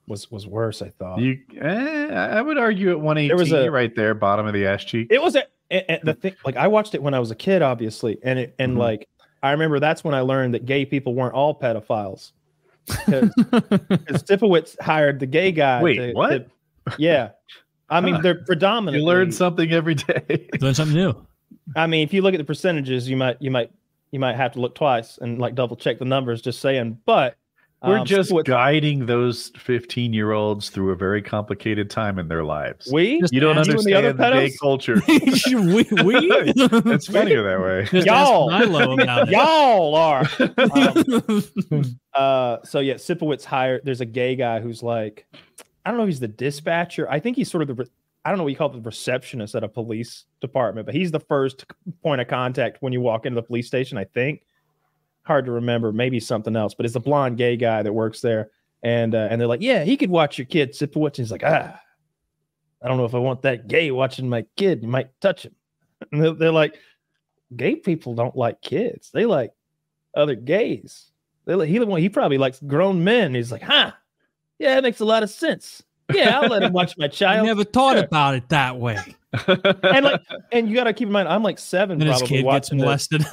was worse. I thought. I would argue at 118. There was right there, bottom of the ass cheek. It was the thing. Like, I watched it when I was a kid, obviously, and like I remember that's when I learned that gay people weren't all pedophiles. Because Sipowicz hired the gay guy. Wait, what? Yeah. I mean, they're predominantly. You learn something every day. Learn something new. I mean, if you look at the percentages, you might have to look twice and like double check the numbers. Just saying, but we're just guiding those 15-year-olds through a very complicated time in their lives. You don't understand the gay culture. It's funnier that way. Y'all are. So yeah, Sipowicz hired. There's a gay guy who's like, I don't know if he's the dispatcher. I think he's sort of I don't know what you call it, the receptionist at a police department, but he's the first point of contact when you walk into the police station, I think. Hard to remember, maybe something else, but it's a blonde gay guy that works there. And they're like, "Yeah, he could watch your kid, Sipowicz." And he's like, "I don't know if I want that gay watching my kid. You might touch him." And they're like, "Gay people don't like kids. They like other gays. He probably likes grown men." He's like, "Huh? Yeah, that makes a lot of sense. Yeah, I'll let him watch my child." I never thought about it that way. and you got to keep in mind, I'm like 7, and probably his kid watching molested.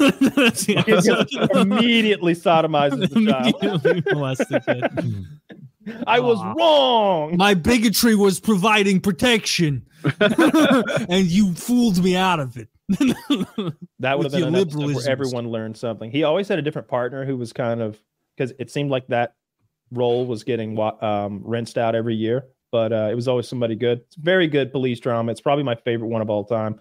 Immediately sodomizes the child. I was wrong. My bigotry was providing protection, and you fooled me out of it. That would have been an episode where everyone learned something. He always had a different partner who was kind of, because it seemed like that role was getting rinsed out every year, but it was always somebody good. It's very good police drama. It's probably my favorite one of all time.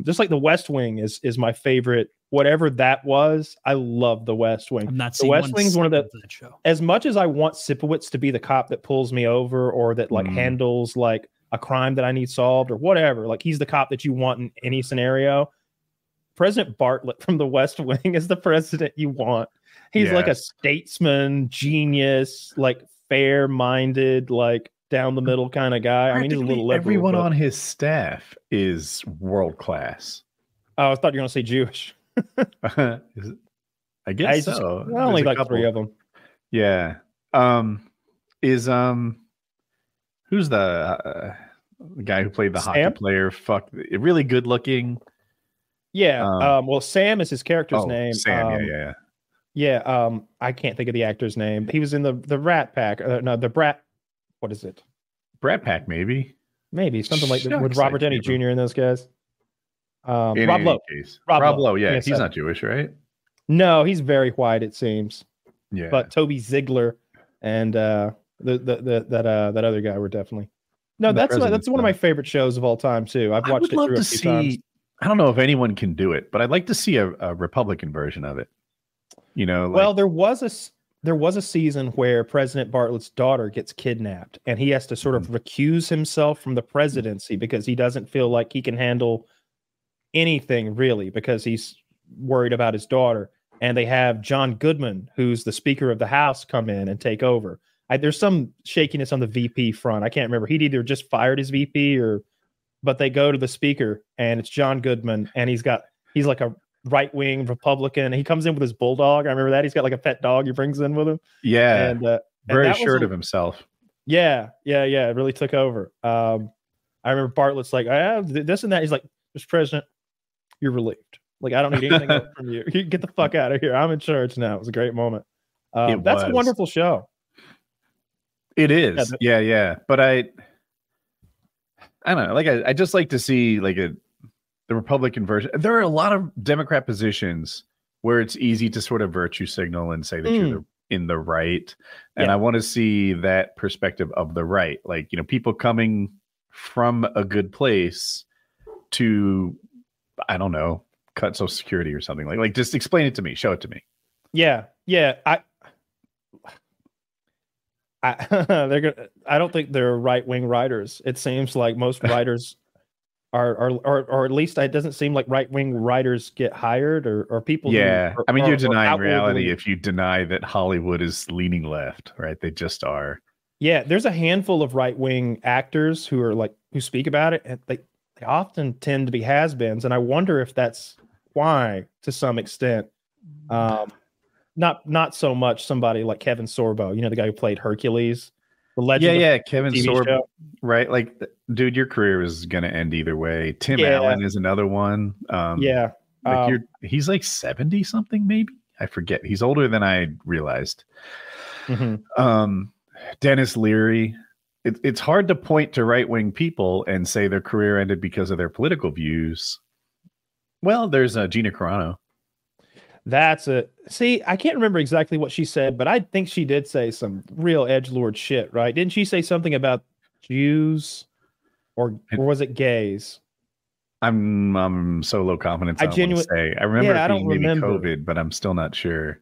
Just like The West Wing is my favorite. Whatever that was, I love The West Wing. The West Wing is one of the show. As much as I want Sipowicz to be the cop that pulls me over or that like handles like a crime that I need solved or whatever, like he's the cop that you want in any scenario. President Bartlett from The West Wing is the president you want. He's like a statesman, genius, like fair-minded, like down the middle kind of guy. I mean, he's a little liberal. Everyone on his staff is world class. Oh, I thought you were going to say Jewish. I guess so. Only like 3 of them. Yeah. Who's the guy who played the hockey player? Really good looking. Yeah. Well, Sam is his character's name. Sam. Yeah. I can't think of the actor's name. He was in the Rat Pack. The Brat. What is it? Brat Pack, maybe something like that with Robert Downey Jr. and those guys. Rob Lowe. Rob Lowe. Yeah, he's not Jewish, right? No, he's very white. It seems. Yeah. But Toby Ziegler and that other guy were definitely. No, that's one of my favorite shows of all time too. I've watched it through a few times. I don't know if anyone can do it, but I'd like to see a Republican version of it. You know, well, there was a season where President Bartlett's daughter gets kidnapped, and he has to sort of recuse himself from the presidency because he doesn't feel like he can handle anything really because he's worried about his daughter. And they have John Goodman, who's the Speaker of the House, come in and take over. There's some shakiness on the VP front. I can't remember. He'd either just fired his VP but they go to the Speaker, and it's John Goodman, and he's like a right-wing Republican. He comes in with his bulldog. I remember that. He's got like a pet dog he brings in with him. Yeah. And very assured of himself. Yeah. It really took over. I remember Bartlett's like, I have this and that. He's like, Mr. President, you're relieved. Like, I don't need anything else from you. You get the fuck out of here. I'm in charge now. It was a great moment. That's a wonderful show. It is. Yeah. But I don't know. Like, I just like to see like the Republican version. There are a lot of Democrat positions where it's easy to sort of virtue signal and say that you're in the right. And I want to see that perspective of the right. Like, you know, people coming from a good place to, I don't know, cut Social Security or something. Like just explain it to me. Show it to me. Yeah. I don't think they're right-wing writers. It seems like most writers or at least it doesn't seem like right-wing writers get hired or people. Yeah. I mean, you're denying reality if you deny that Hollywood is leaning left, right? They just are. Yeah. There's a handful of right-wing actors who speak about it, and they often tend to be has-beens. And I wonder if that's why, to some extent. Not so much somebody like Kevin Sorbo, you know, the guy who played Hercules, the legend. Yeah, Kevin Sorbo, right? Like, dude, your career is gonna end either way. Tim Allen is another one. He's like 70 something, maybe. I forget. He's older than I realized. Dennis Leary. It's hard to point to right-wing people and say their career ended because of their political views. Well, there's Gina Carano. I can't remember exactly what she said, but I think she did say some real edgelord shit, right? Didn't she say something about Jews or was it gays? I'm so low confidence. I remember it being maybe COVID, but I'm still not sure.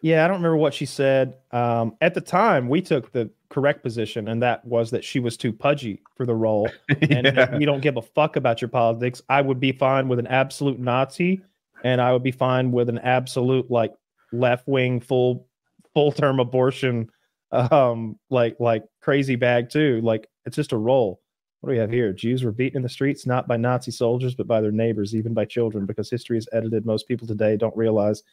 Yeah, I don't remember what she said. At the time, we took the correct position, and that was that she was too pudgy for the role. And if you don't give a fuck about your politics, I would be fine with an absolute Nazi. And I would be fine with an absolute like left-wing full-term abortion, like crazy bag too. Like, it's just a role. What do we have here? Jews were beaten in the streets, not by Nazi soldiers, but by their neighbors, even by children, because history is edited. Most people today don't realize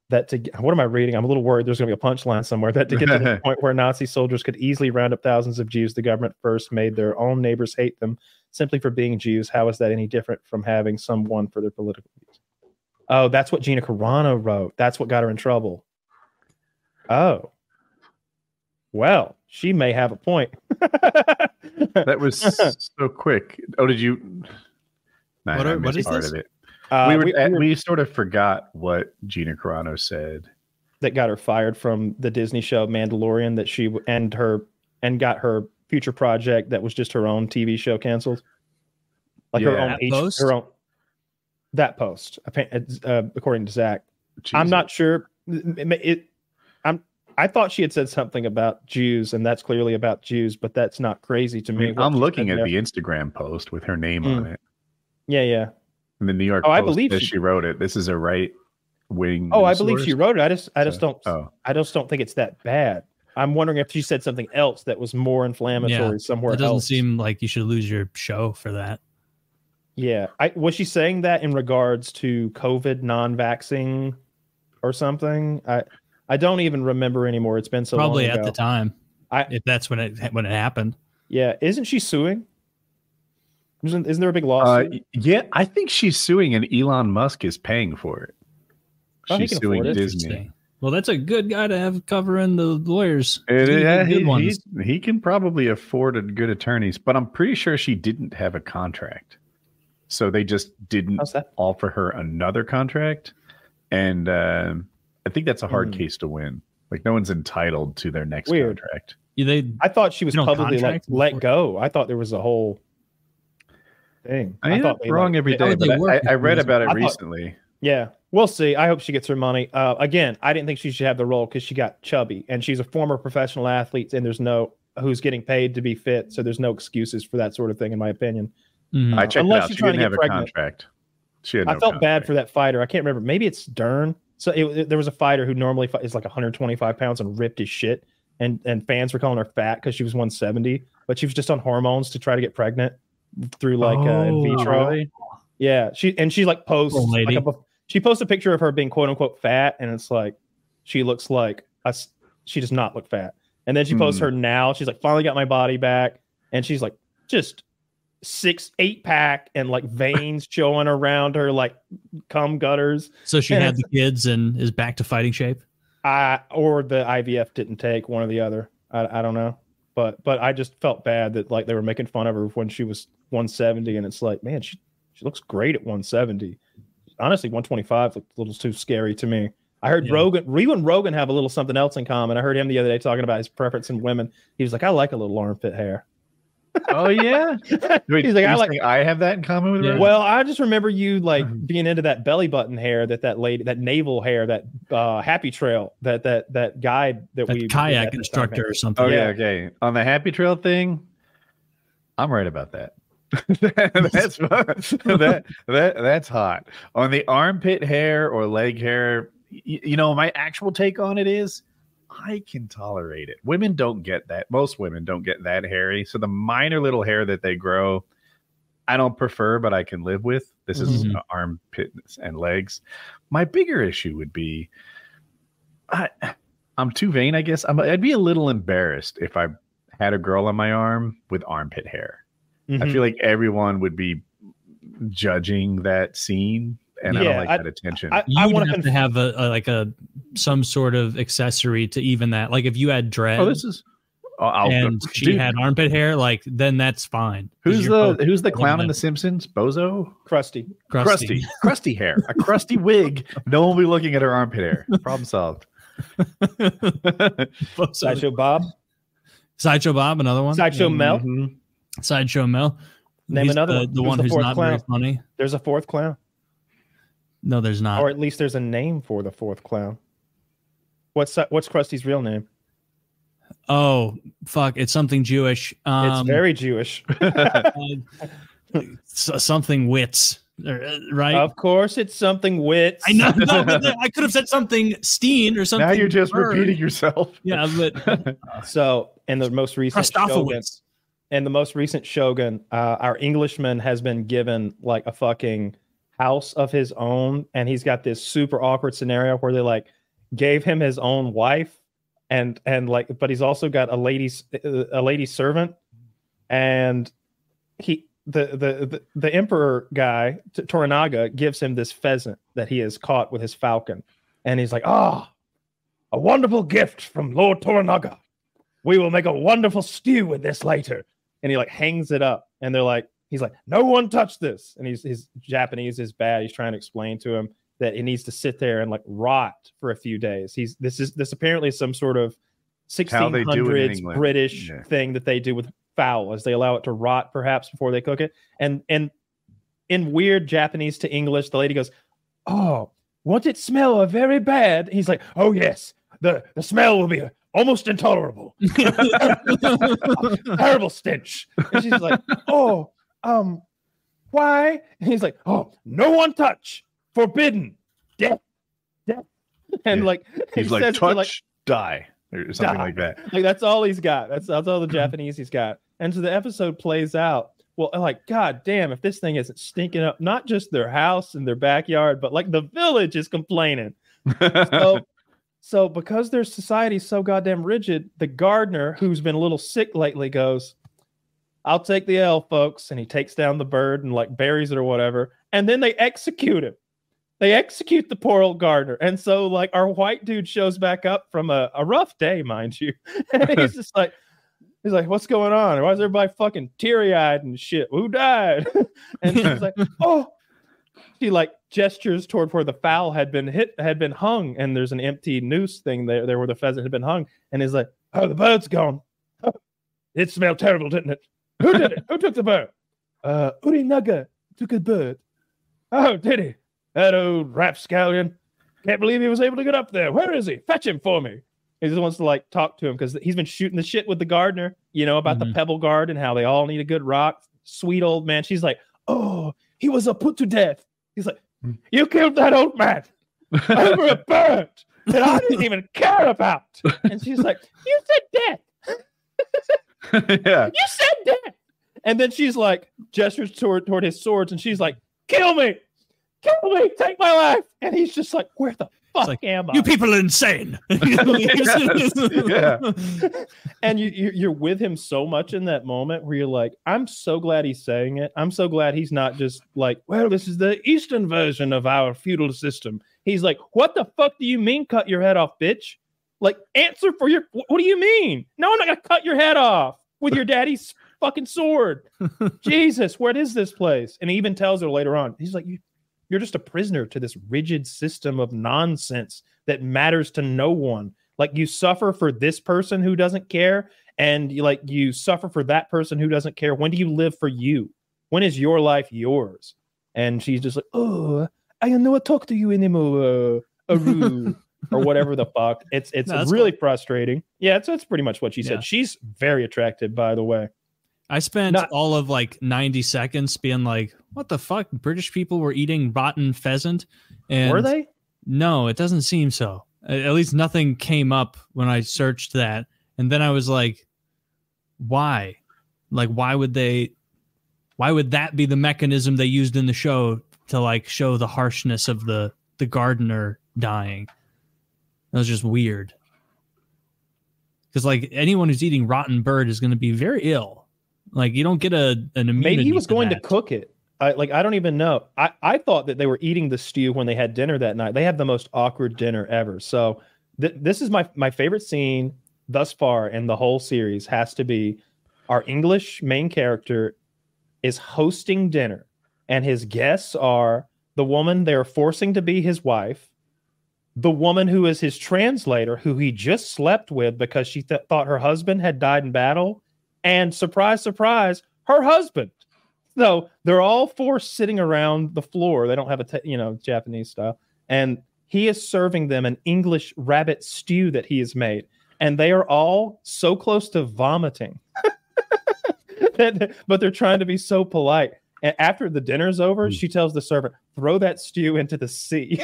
that what am I reading? I'm a little worried there's going to be a punchline somewhere. That to get to the point where Nazi soldiers could easily round up thousands of Jews, the government first made their own neighbors hate them simply for being Jews. How is that any different from having someone for their political views? Oh, that's what Gina Carano wrote. That's what got her in trouble. Oh. Well, she may have a point. That was so quick. Oh, did you? What is this? Of it. We sort of forgot what Gina Carano said. That got her fired from the Disney show Mandalorian, that she and got her future project that was just her own TV show canceled. Like her own that post, according to Zach. Jesus. I'm not sure. I thought she had said something about Jews, and that's clearly about Jews, but that's not crazy to me. I'm looking at the Instagram post with her name on it. Yeah. And the New York Post, I believe she wrote it. This is a right wing. Oh, I believe she wrote it. I just don't think it's that bad. I'm wondering if she said something else that was more inflammatory somewhere else. It doesn't seem like you should lose your show for that. Yeah. Was she saying that in regards to COVID non-vaxxing or something? I don't even remember anymore. It's been so long ago. Probably at the time. If that's when it happened. Yeah. Isn't she suing? Isn't there a big lawsuit? Yeah, I think she's suing, and Elon Musk is paying for it. She's suing Disney. Well, that's a good guy to have covering the lawyers. He can probably afford good attorneys, but I'm pretty sure she didn't have a contract. So they just didn't offer her another contract. And I think that's a hard case to win. Like, no one's entitled to their next contract. I thought she was publicly like let go. I thought there was a whole thing. I thought wrong every day, but I read about it recently. Yeah, we'll see. I hope she gets her money. Again, I didn't think she should have the role because she got chubby, and she's a former professional athlete, and there's no who's getting paid to be fit, so there's no excuses for that sort of thing, in my opinion. Mm-hmm. I checked it out. She didn't have a contract. I felt bad for that fighter. I can't remember. Maybe it's Dern. So there was a fighter who normally is like 125 pounds and ripped as shit, and fans were calling her fat because she was 170, but she was just on hormones to try to get pregnant through like in vitro. Really? Yeah, she like posts she posts a picture of her being quote unquote fat, and it's like she looks like she does not look fat. And then she posts her now. She's like, finally got my body back, and she's like just 6-8 pack and like veins showing around her like cum gutters. So she had the kids and is back to fighting shape. Or the IVF didn't take, one or the other. I don't know, but I just felt bad that like they were making fun of her when she was 170, and it's like, man, she looks great at 170. Honestly, 125 looked a little too scary to me. I heard Rogan have a little something else in common. I heard him the other day talking about his preference in women. He was like, I like a little armpit hair. Oh yeah. Wait, he's like, I have that in common with her. Well, I just remember you like being into that belly button hair, that lady, that navel hair, that happy trail, that guide that we kayak instructor or something. Oh yeah, okay. On the happy trail thing, I'm right about that. That's hot. On the armpit hair or leg hair, my actual take on it is I can tolerate it. Women don't get that. Most women don't get that hairy. So the minor little hair that they grow, I don't prefer, but I can live with. This is armpits and legs. My bigger issue would be I'm too vain, I guess. I'd be a little embarrassed if I had a girl on my arm with armpit hair. I feel like everyone would be judging that scene, and I don't like that attention. I want to have some sort of accessory to even that. Like if you had dread, she had armpit hair, like then that's fine. Who's the clown in The Simpsons? Bozo? Crusty hair, a crusty wig. No one will be looking at her armpit hair. Problem solved. Sideshow Bob, another one. Sideshow Mel. Sideshow Mel. Name another one. The one who's not very funny. There's a fourth clown. No, there's not. Or at least there's a name for the fourth clown. What's Krusty's real name? Oh, fuck. It's something Jewish. It's very Jewish. Something Wits, right? Of course it's something Wits. I know. No, but I could have said something Steen or something. Now you're just repeating yourself. Yeah, but... So, in the most recent Shogun... And the most recent Shogun, our Englishman has been given like a fucking house of his own, and he's got this super awkward scenario where they like gave him his own wife, and like, but he's also got a lady servant, and the emperor guy Toranaga gives him this pheasant that he has caught with his falcon, and he's like, a wonderful gift from Lord Toranaga. We will make a wonderful stew with this later. And he like hangs it up, and he's like, no one touch this. And his Japanese is bad. He's trying to explain to him that it needs to sit there and like rot for a few days. This apparently is some sort of 1600s British thing that they do with fowl, as they allow it to rot perhaps before they cook it. And in weird Japanese to English, the lady goes, "Oh, won't it smell very bad?" He's like, "Oh yes, the smell will be almost intolerable. Terrible stench." And she's like, "Oh, why?" And he's like, "Oh, no one touch. Forbidden. Death. And like he's like, touch, die, or something like that. Like that's all he's got. That's all the Japanese he's got. And so the episode plays out. Well, like, God damn, if this thing isn't stinking up, not just their house and their backyard, but like the village is complaining. So because their society's so goddamn rigid, the gardener, who's been a little sick lately, goes, "I'll take the L, folks." And he takes down the bird and like buries it or whatever. And then they execute him. They execute the poor old gardener. And so like our white dude shows back up from a rough day, mind you. And he's just like, "What's going on? Why is everybody fucking teary-eyed and shit? Who died?" And she's like, "Oh." She like gestures toward where the fowl had been hung, and there's an empty noose thing there where the pheasant had been hung, and he's like, "Oh, the bird's gone. It smelled terrible, didn't it? Who did it? Who took the bird? Urinaga took a bird. Oh, did he? That old rapscallion. Can't believe he was able to get up there. Where is he? Fetch him for me. He just wants to like talk to him because he's been shooting the shit with the gardener, you know, about the pebble guard and how they all need a good rock. Sweet old man. She's like, oh, he was put to death. He's like, you killed that old man over a bird that I didn't even care about. And she's like, you said death. Yeah. You said death. And then she's like, gestures toward his swords, and she's like, kill me. Kill me. Take my life. And he's just like, where the fuck am I? You people are insane. Yeah. And you're with him so much in that moment where you're like, I'm so glad he's saying it. I'm so glad he's not just like, well, this is the Eastern version of our feudal system. He's like, what the fuck do you mean cut your head off, bitch? Like, answer for your, what do you mean? No, I'm not going to cut your head off with your daddy's fucking sword. Jesus, what is this place? And he even tells her later on, he's like, you're just a prisoner to this rigid system of nonsense that matters to no one. Like, you suffer for this person who doesn't care, and you suffer for that person who doesn't care. When do you live for you? When is your life yours? And she's just like, oh, I don't want to talk to you anymore, Aru, or whatever the fuck. It's really frustrating. Yeah, that's pretty much what she said. She's very attractive, by the way. I spent all of like 90 seconds being like, what the fuck? British people were eating rotten pheasant. And were they? No, it doesn't seem so. At least nothing came up when I searched that. And then I was like, why? Like, why would that be the mechanism they used in the show to like show the harshness of the gardener dying? That was just weird. Because like anyone who's eating rotten bird is going to be very ill. Like, you don't get an immunity. Maybe he was going to cook it. I don't even know. I thought that they were eating the stew when they had dinner that night. They had the most awkward dinner ever. So this is my favorite scene thus far in the whole series. Has to be our English main character is hosting dinner, and his guests are the woman they're forcing to be his wife, the woman who is his translator, who he just slept with because she thought her husband had died in battle. And surprise, surprise, her husband. So they're all four sitting around the floor. They don't have Japanese style. And he is serving them an English rabbit stew that he has made. And they are all so close to vomiting. But they're trying to be so polite. And after the dinner's over, she tells the servant, throw that stew into the sea.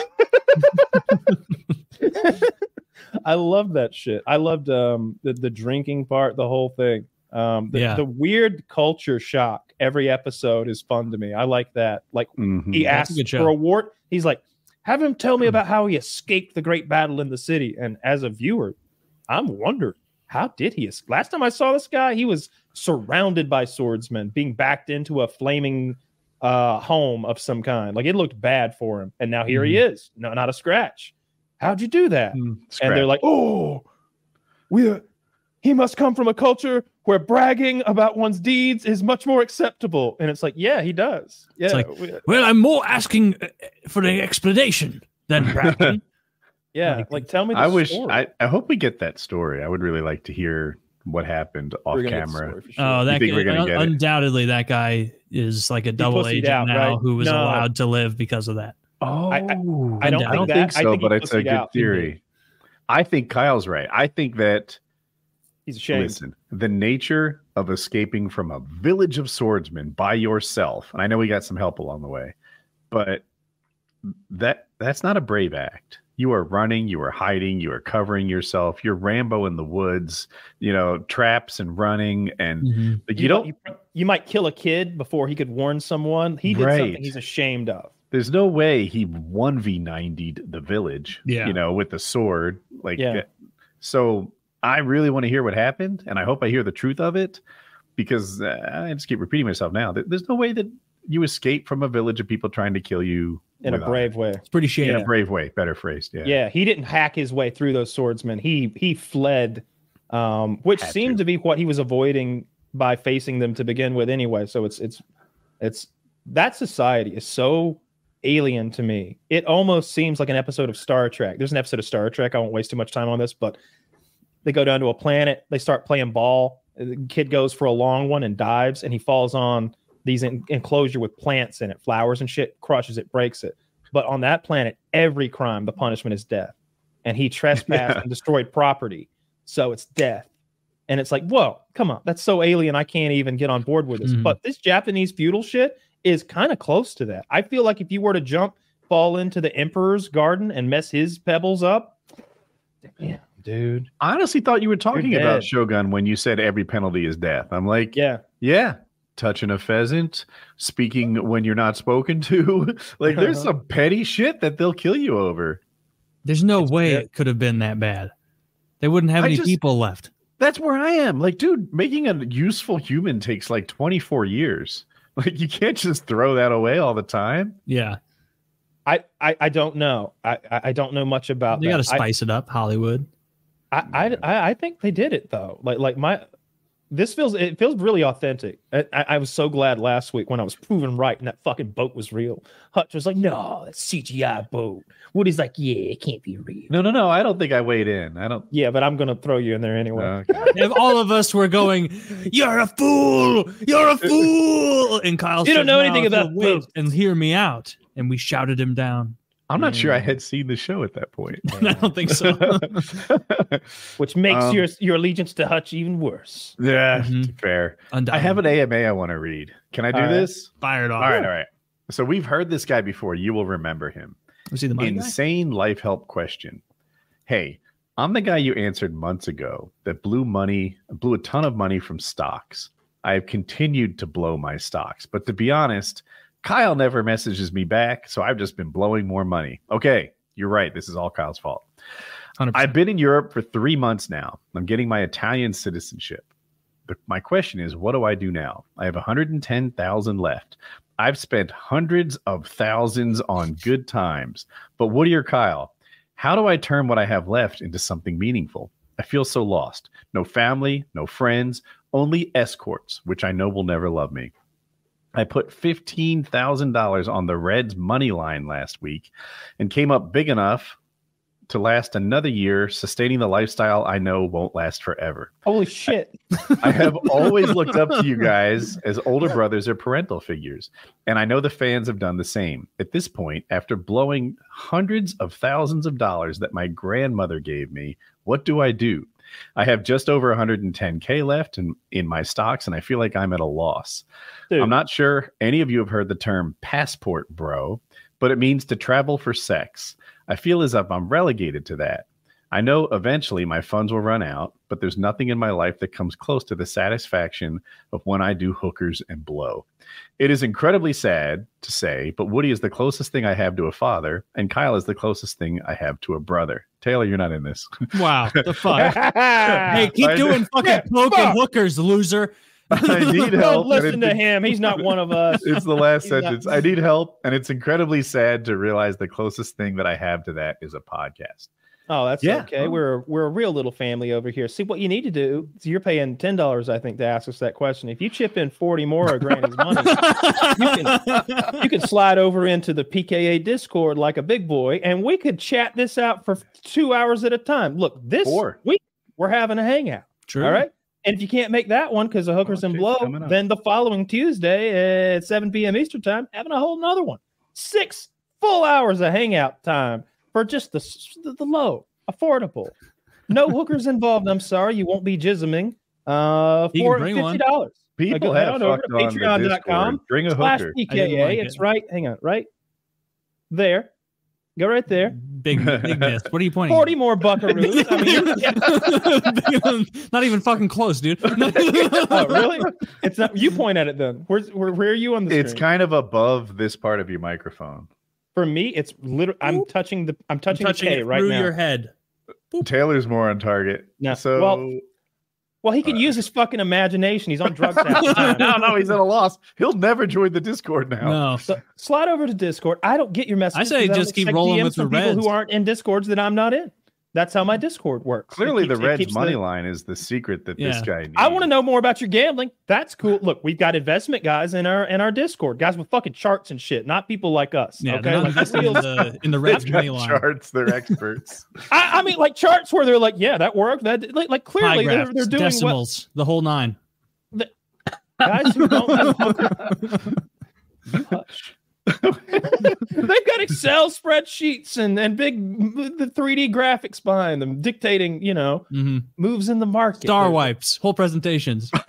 I love that shit. I loved the drinking part, the whole thing. The weird culture shock every episode is fun to me. I like that. Like, he asks for a wart. He's like, have him tell me about how he escaped the great battle in the city. And as a viewer, I'm wondering, how did he escape? Last time I saw this guy, he was surrounded by swordsmen, being backed into a flaming home of some kind. Like, it looked bad for him. And now here he is. No, not a scratch. How'd you do that? And they're like, oh, he must come from a culture where bragging about one's deeds is much more acceptable. And it's like, yeah, he does. Yeah. Like, well, I'm more asking for an explanation than bragging. Yeah. Like, tell me the story. I hope we get that story. I would really like to hear what happened off camera. Sure. Oh, that guy, undoubtedly that guy is like a double agent now, right? Who was allowed to live because of that. Oh, I don't think so, but it's a good theory. I think Kyle's right. I think that he's ashamed. Listen, the nature of escaping from a village of swordsmen by yourself, and I know we got some help along the way, but that's not a brave act. You are running, you are hiding, you are covering yourself. You're Rambo in the woods, traps and running, and you might kill a kid before he could warn someone. He did something he's ashamed of. There's no way he 1v90'd the village, with the sword. So I really want to hear what happened, and I hope I hear the truth of it, because I just keep repeating myself now. There's no way that you escape from a village of people trying to kill you in a brave way. It's pretty shady. In a brave way, better phrased. Yeah. He didn't hack his way through those swordsmen. He fled, which seemed to be what he was avoiding by facing them to begin with anyway. So it's that society is so alien to me. It almost seems like an episode of Star Trek. There's an episode of Star Trek. I won't waste too much time on this, but they go down to a planet. They start playing ball, The kid goes for a long one and dives, and he falls on these enclosure with plants in it, flowers and shit, crushes it, breaks it. But on that planet, every crime, the punishment is death. And he trespassed and destroyed property. So it's death. And it's like, whoa, come on. That's so alien. I can't even get on board with this. Mm-hmm. But this Japanese feudal shit is kind of close to that. I feel like if you were to fall into the emperor's garden and mess his pebbles up, damn, dude. I honestly thought you were talking about Shogun when you said every penalty is death. I'm like, yeah. Touching a pheasant, speaking when you're not spoken to. Like, there's some petty shit that they'll kill you over. There's no way it could have been that bad. They wouldn't have any people left. That's where I am. Like, dude, making a useful human takes like 24 years. Like, you can't just throw that away all the time. Yeah. I don't know. I don't know much about that. You got to spice it up, Hollywood. I think they did it though. It feels really authentic. I was so glad last week when I was proven right and that fucking boat was real. Hutch was like, no, that's CGI boat. Woody's like, yeah, it can't be real. No. I don't think I weighed in. I don't. Yeah, but I'm going to throw you in there anyway. Okay. If all of us were going, you're a fool. You're a fool. And Kyle, you don't know anything about boats. And hear me out. And we shouted him down. I'm not sure I had seen the show at that point. I don't think so. Which makes your allegiance to Hutch even worse. Yeah, fair. I have an AMA I want to read. Can I do this? Fire it off. All right. So we've heard this guy before. You will remember him. Was he the money Insane guy? Life help question. Hey, I'm the guy you answered months ago that blew a ton of money from stocks. I have continued to blow my stocks, but to be honest, Kyle never messages me back, so I've just been blowing more money. Okay, you're right. This is all Kyle's fault. 100%. I've been in Europe for 3 months now. I'm getting my Italian citizenship. My question is, what do I do now? I have 110,000 left. I've spent hundreds of thousands on good times. But Woody or Kyle, how do I turn what I have left into something meaningful? I feel so lost. No family, no friends, only escorts, which I know will never love me. I put $15,000 on the Reds money line last week and came up big enough to last another year, sustaining the lifestyle I know won't last forever. Holy shit. I have always looked up to you guys as older brothers or parental figures, and I know the fans have done the same. At this point, after blowing hundreds of thousands of dollars that my grandmother gave me, what do I do? I have just over 110K left in my stocks, and I feel like I'm at a loss. Dude. I'm not sure any of you have heard the term passport bro, but it means to travel for sex. I feel as if I'm relegated to that. I know eventually my funds will run out, but there's nothing in my life that comes close to the satisfaction of when I do hookers and blow. It is incredibly sad to say, but Woody is the closest thing I have to a father, and Kyle is the closest thing I have to a brother. Taylor, you're not in this. Wow, the fuck. Hey, keep doing fucking coke and hookers, loser. I need help. Don't listen to him. He's not one of us. It's the last sentence. I need help, and it's incredibly sad to realize the closest thing that I have to that is a podcast. Oh, that's okay. We're a real little family over here. See, what you need to do is you're paying $10, I think, to ask us that question. If you chip in 40 more of Granny's money, you can slide over into the PKA Discord like a big boy, and we could chat this out for 2 hours at a time. Look, this week we're having a hangout. True. All right. And if you can't make that one because of hookers and blow, then the following Tuesday at 7 p.m. Eastern time, having a whole nother one. 6 full hours of hangout time. For just the low, affordable, no hookers involved. I'm sorry, you won't be jizzing. For $50. People have over to patreon.com. Bring a hooker. PKA. It's right. Hang on, right there. Go right there. Big miss. What are you pointing? 40 more buckaroos. I mean, not even fucking close, dude. Oh, really? It's not. You point at it then. Where are you on the screen? It's kind of above this part of your microphone. For me, it's literally I'm touching the K right now. Through your head. Boop. Taylor's more on target. No, so well, he can use his fucking imagination. He's on drugs half the time. No, he's at a loss. He'll never join the Discord now. No. So slide over to Discord. I don't get your message. I say just keep rolling with the Reds. People who aren't in Discords that I'm not in. That's how my Discord works. Clearly, the Reds money line is the secret that this guy needs. I want to know more about your gambling. That's cool. Look, we've got investment guys in our Discord, guys with fucking charts and shit, not people like us. Yeah, okay, like in the Reds money line. Charts, they're experts. I mean, like charts where they're like, yeah, that worked. That like clearly they're doing decimals, the whole nine. Guys who don't have hush. They've got Excel spreadsheets and big the 3D graphics behind them dictating, moves in the market. Star wipes, whole presentations. There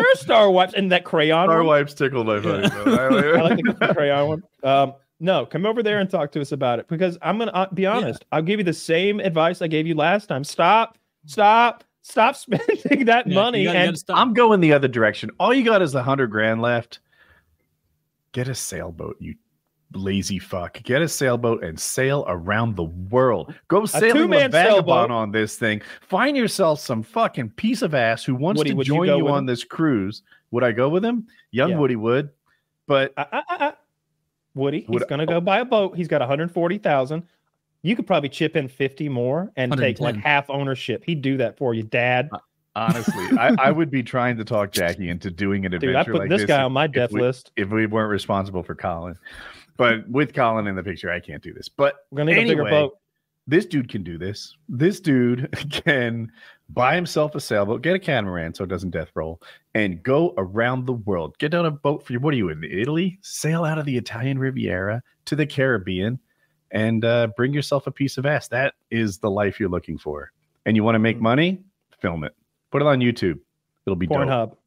are star wipes and that crayon. Star wipes tickled my funny. I like the crayon one. No, come over there and talk to us about it because I'm gonna be honest. I'll give you the same advice I gave you last time. Stop spending that money. I'm going the other direction. All you got is $100,000 left. Get a sailboat, you lazy fuck. Get a sailboat and sail around the world. Go sailing with Vagabond on this thing. Find yourself some fucking piece of ass who wants to join you on this cruise. Would I go with him? Woody would. But Woody, he's going to go buy a boat. He's got $140,000. You could probably chip in 50 more and take like half ownership. He'd do that for you, Dad. Honestly, I would be trying to talk Jackie into doing an adventure. Dude, I put this guy on my death list if we weren't responsible for Colin. But with Colin in the picture, I can't do this. But we're gonna need a bigger boat. This dude can do this. This dude can buy himself a sailboat, get a catamaran so it doesn't death roll, and go around the world. Get on a boat for what are you in Italy? Sail out of the Italian Riviera to the Caribbean. And bring yourself a piece of ass. That is the life you're looking for. And you want to make money? Film it. Put it on YouTube. It'll be Pornhub. Dope.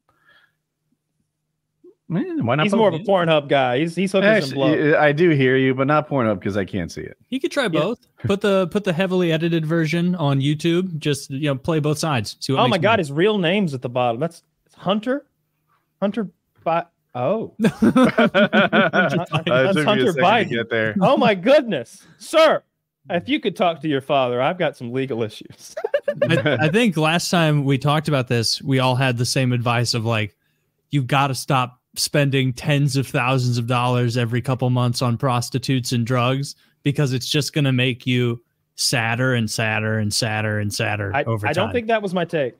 Man, why not? He's more of a Pornhub guy. He's hooking some blow. I do hear you, but not Pornhub because I can't see it. You could try both. Put the heavily edited version on YouTube. Just play both sides. See what oh my God, his real name's at the bottom. That's Hunter. Oh, that's Hunter Biden. Get there. Oh my goodness, sir! If you could talk to your father, I've got some legal issues. I think last time we talked about this, we all had the same advice of like, you got to stop spending tens of thousands of dollars every couple months on prostitutes and drugs because it's just going to make you sadder and sadder and sadder and sadder over time. I don't think that was my take.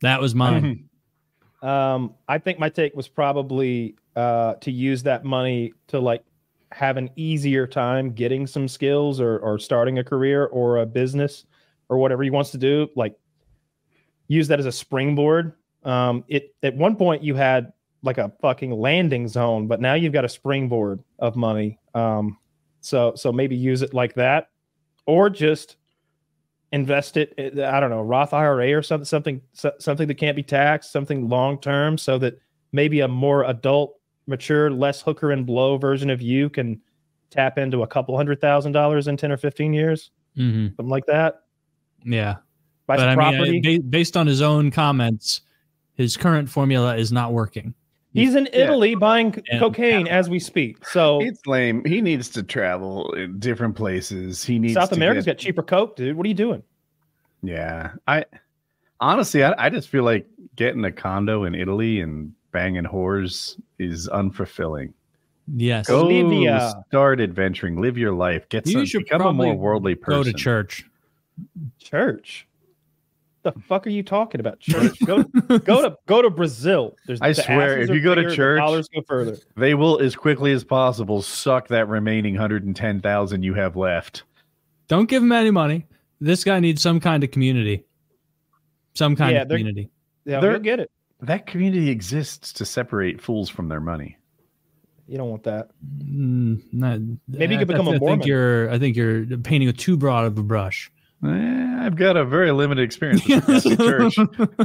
That was mine. I think my take was probably to use that money to like have an easier time getting some skills or starting a career or a business or whatever he wants to do. Like use that as a springboard. At one point you had like a fucking landing zone, but now you've got a springboard of money. So maybe use it like that, or just invest it. I don't know, Roth IRA or something that can't be taxed, something long term, so that maybe a more adult, mature, less hooker and blow version of you can tap into a couple $100,000 in 10 or 15 years, something like that. Yeah, buy some property. Based on his own comments, his current formula is not working. He's in Italy buying cocaine as we speak. So it's lame. He needs to travel in different places. He needs South America's got cheaper coke, dude. What are you doing? Yeah. I honestly just feel like getting a condo in Italy and banging whores is unfulfilling. Yes. Go start adventuring, live your life, become a more worldly person. Go to church. Church? The fuck are you talking about? Church? Go to Brazil. I swear, if you go to church, dollars go further. They will, as quickly as possible, suck that remaining 110,000 you have left. Don't give him any money. This guy needs some kind of community. Some kind of community. Yeah, they'll get it. That community exists to separate fools from their money. You don't want that. Maybe you could become a Mormon. I think you're painting with too broad of a brush. I've got a very limited experience with the Catholic Church,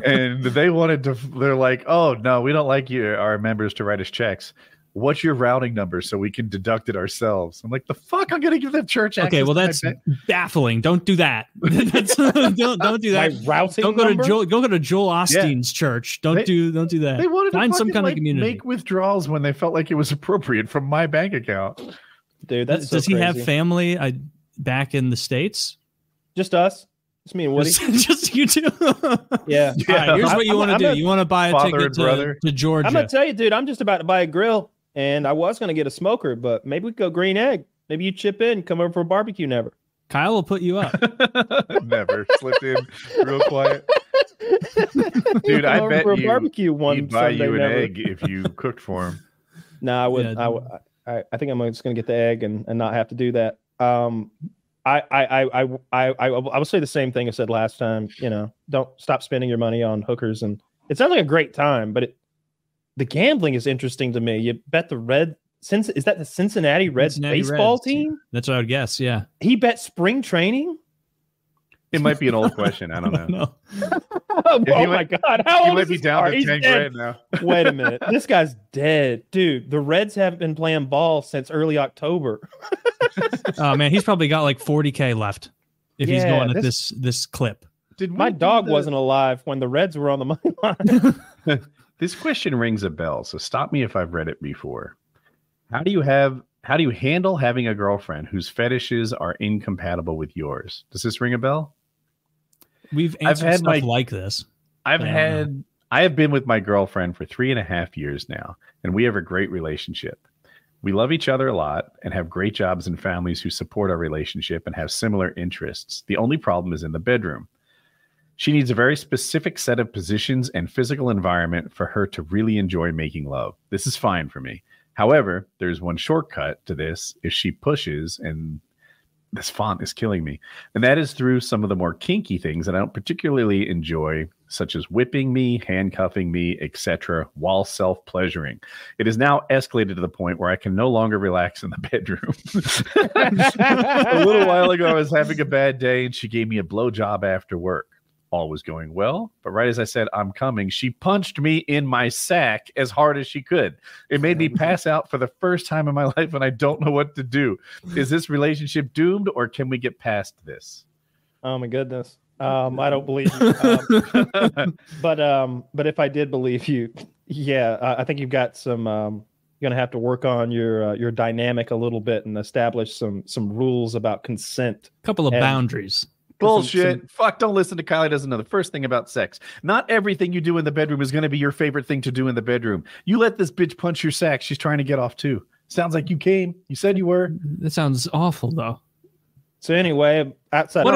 and they're like, oh no, we don't like our members to write us checks. What's your routing number so we can deduct it ourselves? I'm like, the fuck, I'm gonna give the church access. Okay, well that's baffling. Don't do that. don't do that. My routing don't go to Joel Osteen's church. Don't do that. They wanted find to some kind of community. Make withdrawals when they felt like it was appropriate from my bank account. Dude, that's does he have family back in the States? Just us. It's me and Woody. Just you two. Yeah. All right, here's what you want to do. You want to buy a ticket to Georgia. I'm going to tell you, dude, I'm just about to buy a grill, and I was going to get a smoker, but maybe we could go green egg. Maybe you chip in, come over for a barbecue. Never. Kyle will put you up. Never slipped in real quiet. Dude, I bet for a barbecue he'd buy you an egg if you cooked for him. No, I wouldn't. Yeah. I think I'm just going to get the egg and not have to do that. I will say the same thing I said last time. Don't stop spending your money on hookers, and it sounds like a great time, but the gambling is interesting to me. You bet the is that the Cincinnati Reds baseball team? That's what I would guess. Yeah, he bet spring training. It might be an old question. I don't know. No. Oh my God! How old he might be down to 10 grand now. Wait a minute, this guy's dead, dude. The Reds haven't been playing ball since early October. Oh man, he's probably got like 40K left if he's going at this clip. My dog wasn't alive when the Reds were on the money line. This question rings a bell, so stop me if I've read it before. How do you handle having a girlfriend whose fetishes are incompatible with yours? Does this ring a bell? We've answered stuff like this. I have been with my girlfriend for 3.5 years now, and we have a great relationship. We love each other a lot and have great jobs and families who support our relationship and have similar interests. The only problem is in the bedroom. She needs a very specific set of positions and physical environment for her to really enjoy making love. This is fine for me. However, there's one shortcut to this if she pushes, and this font is killing me. And that is through some of the more kinky things that I don't particularly enjoy, such as whipping me, handcuffing me, etc., while self-pleasuring. It is now escalated to the point where I can no longer relax in the bedroom. A little while ago, I was having a bad day, and she gave me a blowjob after work. All was going well, but right as I said, I'm coming, she punched me in my sack as hard as she could. It made me pass out for the first time in my life, and I don't know what to do. Is this relationship doomed, or can we get past this? Oh my goodness. I don't believe you. But if I did believe you, I think you've got some, you're going to have to work on your dynamic a little bit and establish some rules about consent. A couple of boundaries. Bullshit. Fuck, don't listen to Kyle. He doesn't know the first thing about sex. Not everything you do in the bedroom is going to be your favorite thing to do in the bedroom. You let this bitch punch your sack. She's trying to get off too. Sounds like you came. You said you were. That sounds awful though. So anyway, outside. What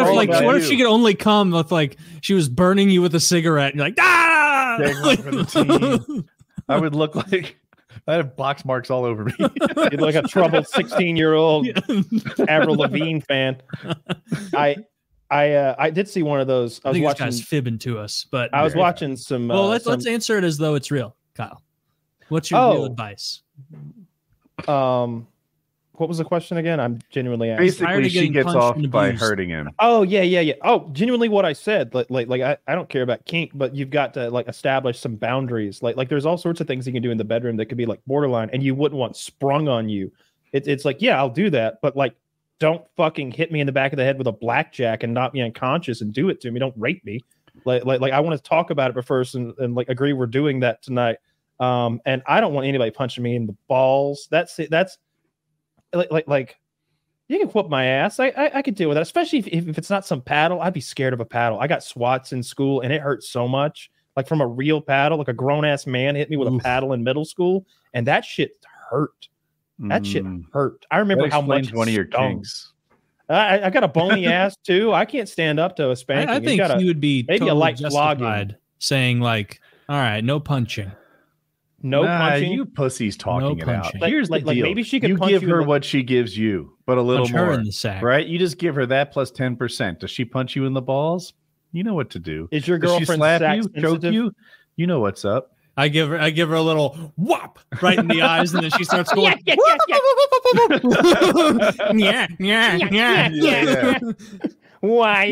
if she could only come with like she was burning you with a cigarette and you're like, ah! I would look like I have box marks all over me. You'd like a troubled 16-year-old Avril Lavigne fan. I did see one of those. I think watching, this guy's fibbing to us, but I was watching some. Well, let's answer it as though it's real, Kyle. What's your real advice? What was the question again? I'm genuinely asking. Basically, she gets off by hurting him. Oh yeah. Oh, genuinely, what I said. Like I don't care about kink, but you've got to like establish some boundaries. Like there's all sorts of things you can do in the bedroom that could be like borderline, and you wouldn't want sprung on you. It's like, yeah, I'll do that, but like, don't fucking hit me in the back of the head with a blackjack and knock me unconscious and do it to me. Don't rape me. Like I want to talk about it first and like agree we're doing that tonight. And I don't want anybody punching me in the balls. That's like you can whoop my ass. I could deal with that, especially if it's not some paddle. I'd be scared of a paddle. I got swats in school and it hurt so much. Like from a real paddle, like a grown ass man hit me with a paddle in middle school, and that shit hurt. That shit hurt. I remember how much one of your kinks. I got a bony ass too. I can't stand up to a spanking. I think you would be maybe a light flogging, saying like, "All right, no punching, punching." You pussies talking it out. Like, here's the deal. Maybe she could you punch give her what she gives you, but a little more. Her in the sack. Right? You just give her that plus 10%. Does she punch you in the balls? You know what to do. Is your girlfriend slap you, choke you? You know what's up. I give her a little whop right in the eyes, and then she starts going. Yeah. Why?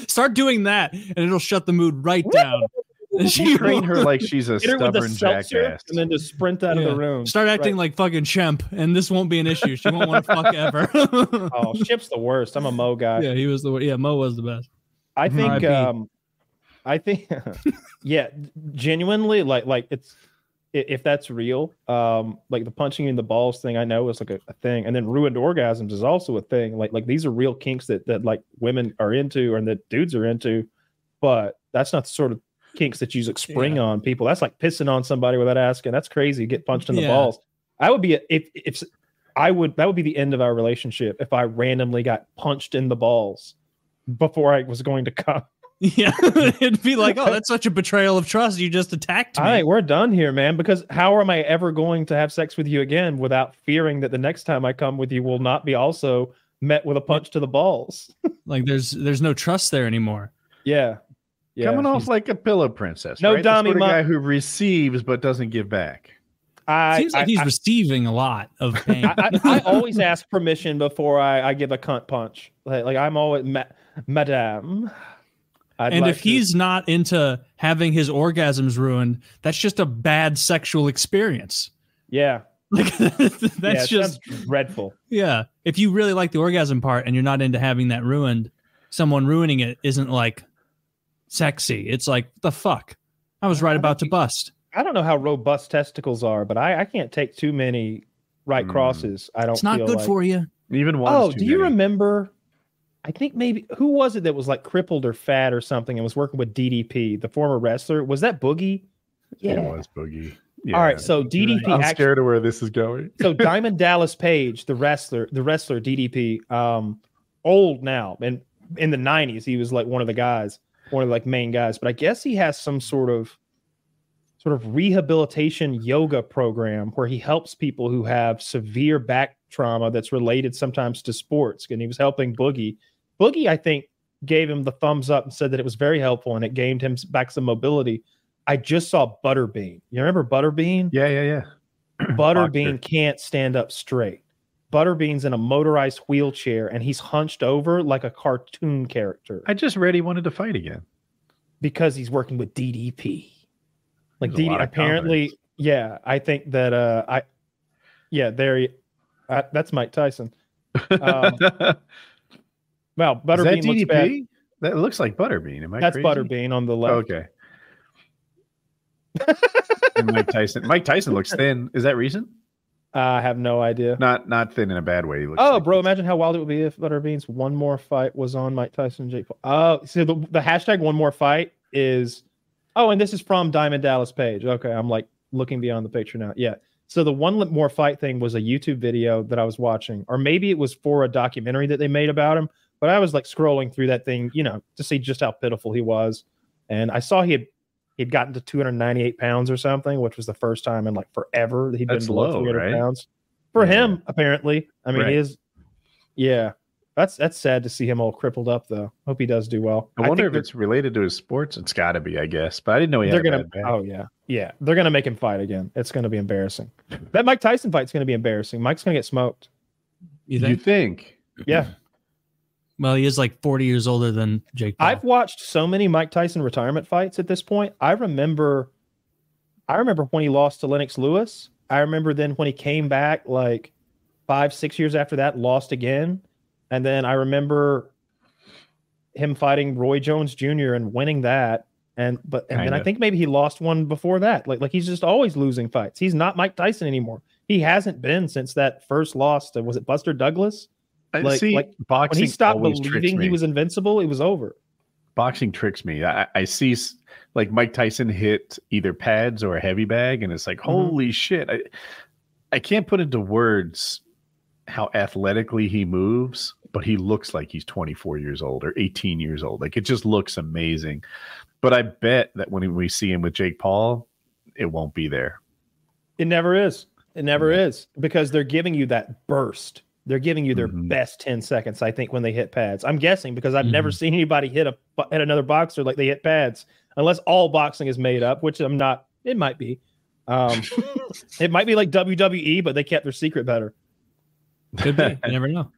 Start doing that, and it'll shut the mood right down. She train her like she's a stubborn jackass, and then just sprint out of the room. Start acting like fucking Shemp, and this won't be an issue. She won't want to fuck ever. Oh, Shemp's the worst. I'm a Mo guy. Yeah, he was the worst. Yeah, Mo was the best. I think, yeah, genuinely, like it's if that's real, like the punching in the balls thing, I know is like a thing, and then ruined orgasms is also a thing. Like these are real kinks that like women are into and that dudes are into, but that's not the sort of kinks that you spring on people. That's like pissing on somebody without asking. That's crazy. Get punched in the balls. I would be if that would be the end of our relationship if I randomly got punched in the balls before I was going to come. Yeah, it'd be like, oh, that's such a betrayal of trust. You just attacked me. All right, we're done here, man. Because how am I ever going to have sex with you again without fearing that the next time I come with you will not be also met with a punch to the balls? Like there's no trust there anymore. Yeah. Coming off like a pillow princess. No, right? dummy, the guy who receives but doesn't give back. Seems like he's receiving a lot of pain. I always ask permission before I give a cunt punch. Like I'm always, madame. And if he's not into having his orgasms ruined, that's just a bad sexual experience. Yeah. Like that's just dreadful. Yeah. If you really like the orgasm part and you're not into having that ruined, someone ruining it isn't like sexy. It's like, the fuck? I was right about to bust. I don't know how robust testicles are, but I can't take too many right crosses. I don't. It's not good for you. Even one. Oh, do you remember? I think maybe who was it that was like crippled or fat or something and was working with DDP, the former wrestler? Was that Boogie? Yeah, it was Boogie. Yeah. All right, so DDP. I'm scared of where this is going. So Diamond Dallas Page, the wrestler DDP, old now, and in the 90s he was like one of the guys, one of the like main guys. But I guess he has some sort of rehabilitation yoga program where he helps people who have severe back trauma that's related sometimes to sports. And he was helping Boogie. Boogie, I think, gave him the thumbs up and said that it was very helpful and it gained him back some mobility. I just saw Butterbean. You remember Butterbean? Yeah. Butterbean can't stand up straight. Butterbean's in a motorized wheelchair and he's hunched over like a cartoon character. I just read he wanted to fight again. Because he's working with DDP. Like DDP, apparently, yeah, I think that, that's Mike Tyson. Well, Butterbean looks bad. That looks like Butterbean. Am I That's crazy? Butterbean on the left. Okay. And Mike Tyson looks thin. Is that recent? I have no idea. Not thin in a bad way. He looks bro, imagine how wild it would be if Butterbean's one more fight was on Mike Tyson and Jake Paul. Oh, so the hashtag one more fight is, and this is from Diamond Dallas Page. Okay, I'm like looking beyond the picture now. Yeah. So the one more fight thing was a YouTube video that I was watching, or maybe it was for a documentary that they made about him. But I was like scrolling through that thing, to see just how pitiful he was. And I saw he'd gotten to 298 pounds or something, which was the first time in like forever that he'd been below 300 pounds. For him, apparently. I mean, he is. Yeah. That's sad to see him all crippled up, though. Hope he does do well. I wonder if it's related to his sports. It's got to be, I guess. But I didn't know he had a bad back. Oh, yeah. Yeah. They're going to make him fight again. It's going to be embarrassing. That Mike Tyson fight's going to be embarrassing. Mike's going to get smoked. You think? Yeah. Well, he is like 40 years older than Jake Paul. I've watched so many Mike Tyson retirement fights at this point. I remember when he lost to Lennox Lewis. I remember then when he came back like 5-6 years after that, lost again. And then I remember him fighting Roy Jones Jr. and winning that. And then I think maybe he lost one before that. Like he's just always losing fights. He's not Mike Tyson anymore. He hasn't been since that first loss to, was it Buster Douglas? Boxing when he stopped believing he was invincible, it was over. Boxing tricks me. I see like Mike Tyson hit either pads or a heavy bag, and it's like, holy shit. I can't put into words how athletically he moves, but he looks like he's 24 years old or 18 years old. Like it just looks amazing. But I bet that when we see him with Jake Paul, it won't be there. It never is. It never is, because they're giving you that burst. They're giving you their best 10 seconds, I think, when they hit pads. I'm guessing because I've never seen anybody hit another boxer like they hit pads, unless all boxing is made up, which I'm not. It might be. It might be like WWE, but they kept their secret better. Could be. You never know.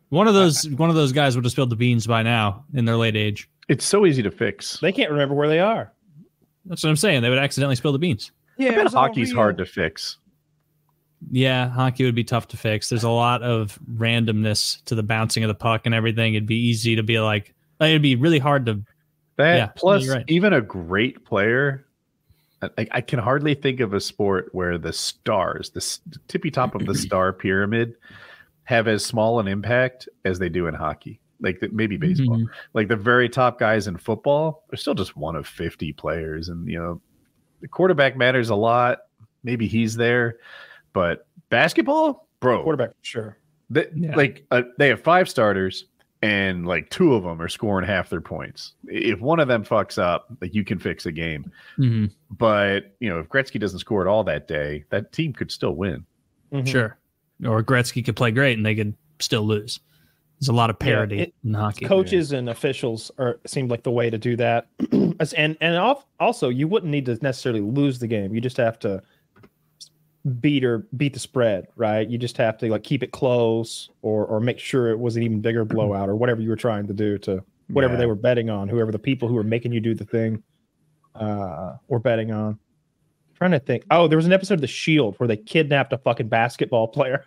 One of those guys would have spilled the beans by now in their late age. It's so easy to fix. They can't remember where they are. That's what I'm saying. They would accidentally spill the beans. Yeah, I bet hockey's hard to fix. Yeah, hockey would be tough to fix. There's a lot of randomness to the bouncing of the puck and everything. It'd be easy to be like, it'd be really hard to. Plus, even a great player, I can hardly think of a sport where the stars, the tippy top of the star pyramid, have as small an impact as they do in hockey. Like maybe baseball. Like the very top guys in football are still just one of 50 players, and the quarterback matters a lot. Maybe he's there. But basketball, bro. Quarterback, sure. They have 5 starters, and like 2 of them are scoring half their points. If one of them fucks up, like you can fix a game. Mm-hmm. But if Gretzky doesn't score at all that day, that team could still win. Mm-hmm. Sure. Or Gretzky could play great and they could still lose. There's a lot of parity in hockey. Coaches and officials seemed like the way to do that. and also, you wouldn't need to necessarily lose the game. You just have to beat the spread, right? You just have to like keep it close or make sure it was an even bigger blowout or whatever you were trying to do to whatever they were betting on, whoever the people who were making you do the thing were betting on. Trying to think. Oh, there was an episode of The Shield where they kidnapped a fucking basketball player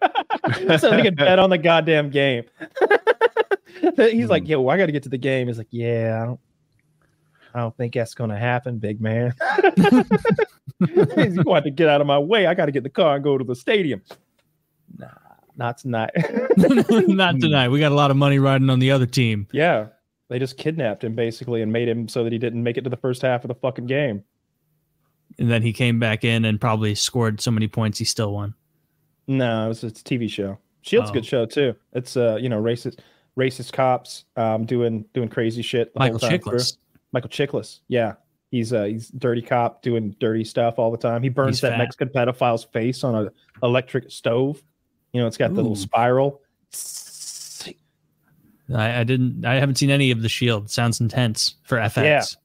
so they could bet on the goddamn game. He's like, yo, I got to get to the game. He's like, yeah, I don't think that's going to happen, big man. He's going to get out of my way. I got to get in the car and go to the stadium. Nah, not tonight. Not tonight. We got a lot of money riding on the other team. Yeah. They just kidnapped him basically and made him so that he didn't make it to the first half of the fucking game. And then he came back in and probably scored so many points he still won. No, it's a TV show. Shield's a good show too. It's racist cops doing crazy shit. Michael Chiklis. Yeah. He's dirty cop doing dirty stuff all the time. He burns that Mexican pedophile's face on an electric stove. It's got the little spiral. I haven't seen any of The Shield. Sounds intense for FX.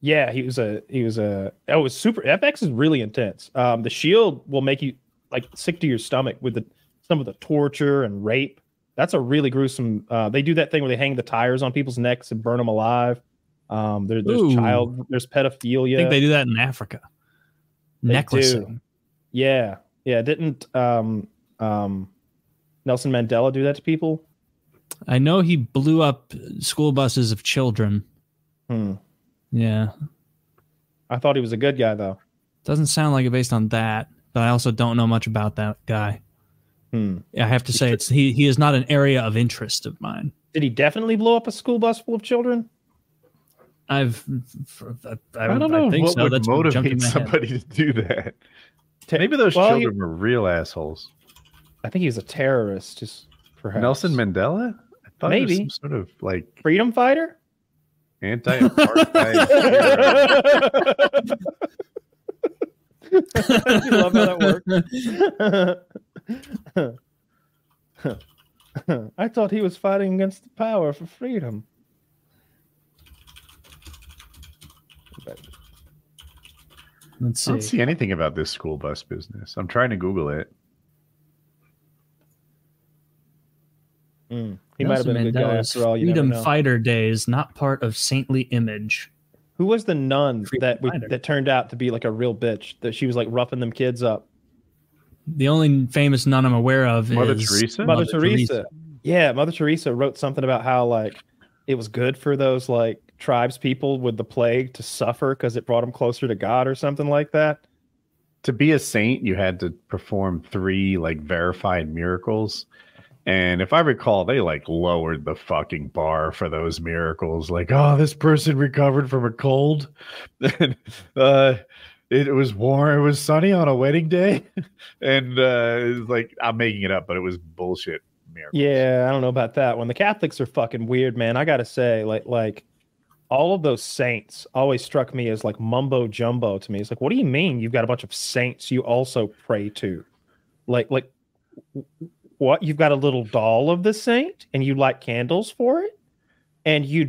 Yeah, it was super. FX is really intense. The Shield will make you like sick to your stomach with some of the torture and rape. That's a really gruesome. They do that thing where they hang the tires on people's necks and burn them alive. There's pedophilia. I think they do that in Africa. Necklacing. Yeah. Didn't Nelson Mandela do that to people? I know he blew up school buses of children. Yeah. I thought he was a good guy, though. Doesn't sound like it based on that, but I also don't know much about that guy. I have to say, he is not an area of interest of mine. Did he definitely blow up a school bus full of children? I don't know what would motivate somebody to do that. Maybe those children were real assholes. I think he was a terrorist, just perhaps. Nelson Mandela? I thought maybe he was some sort of like freedom fighter. Anti-apartheid. I love how that works. I thought he was fighting against the power for freedom. Let's see. I don't see anything about this school bus business. I'm trying to Google it. He might have been a good guy after all. Freedom Fighter Days, not part of saintly image. Who was the nun that turned out to be like a real bitch? That she was like roughing them kids up. The only famous nun I'm aware of Mother is Teresa. Mother Teresa. Yeah, Mother Teresa wrote something about how like it was good for those like tribes people with the plague to suffer because it brought them closer to God or something like that. To be a saint, you had to perform 3 like verified miracles. And if I recall, they like lowered the fucking bar for those miracles. Like, oh, this person recovered from a cold. It was warm. It was sunny on a wedding day. And it was like, I'm making it up, but it was bullshit miracles. Yeah, I don't know about that one. The Catholics are fucking weird, man. I got to say, like all of those saints always struck me as like mumbo jumbo to me. It's like, what do you mean you've got a bunch of saints you also pray to? Like what? You've got a little doll of the saint and you light candles for it and you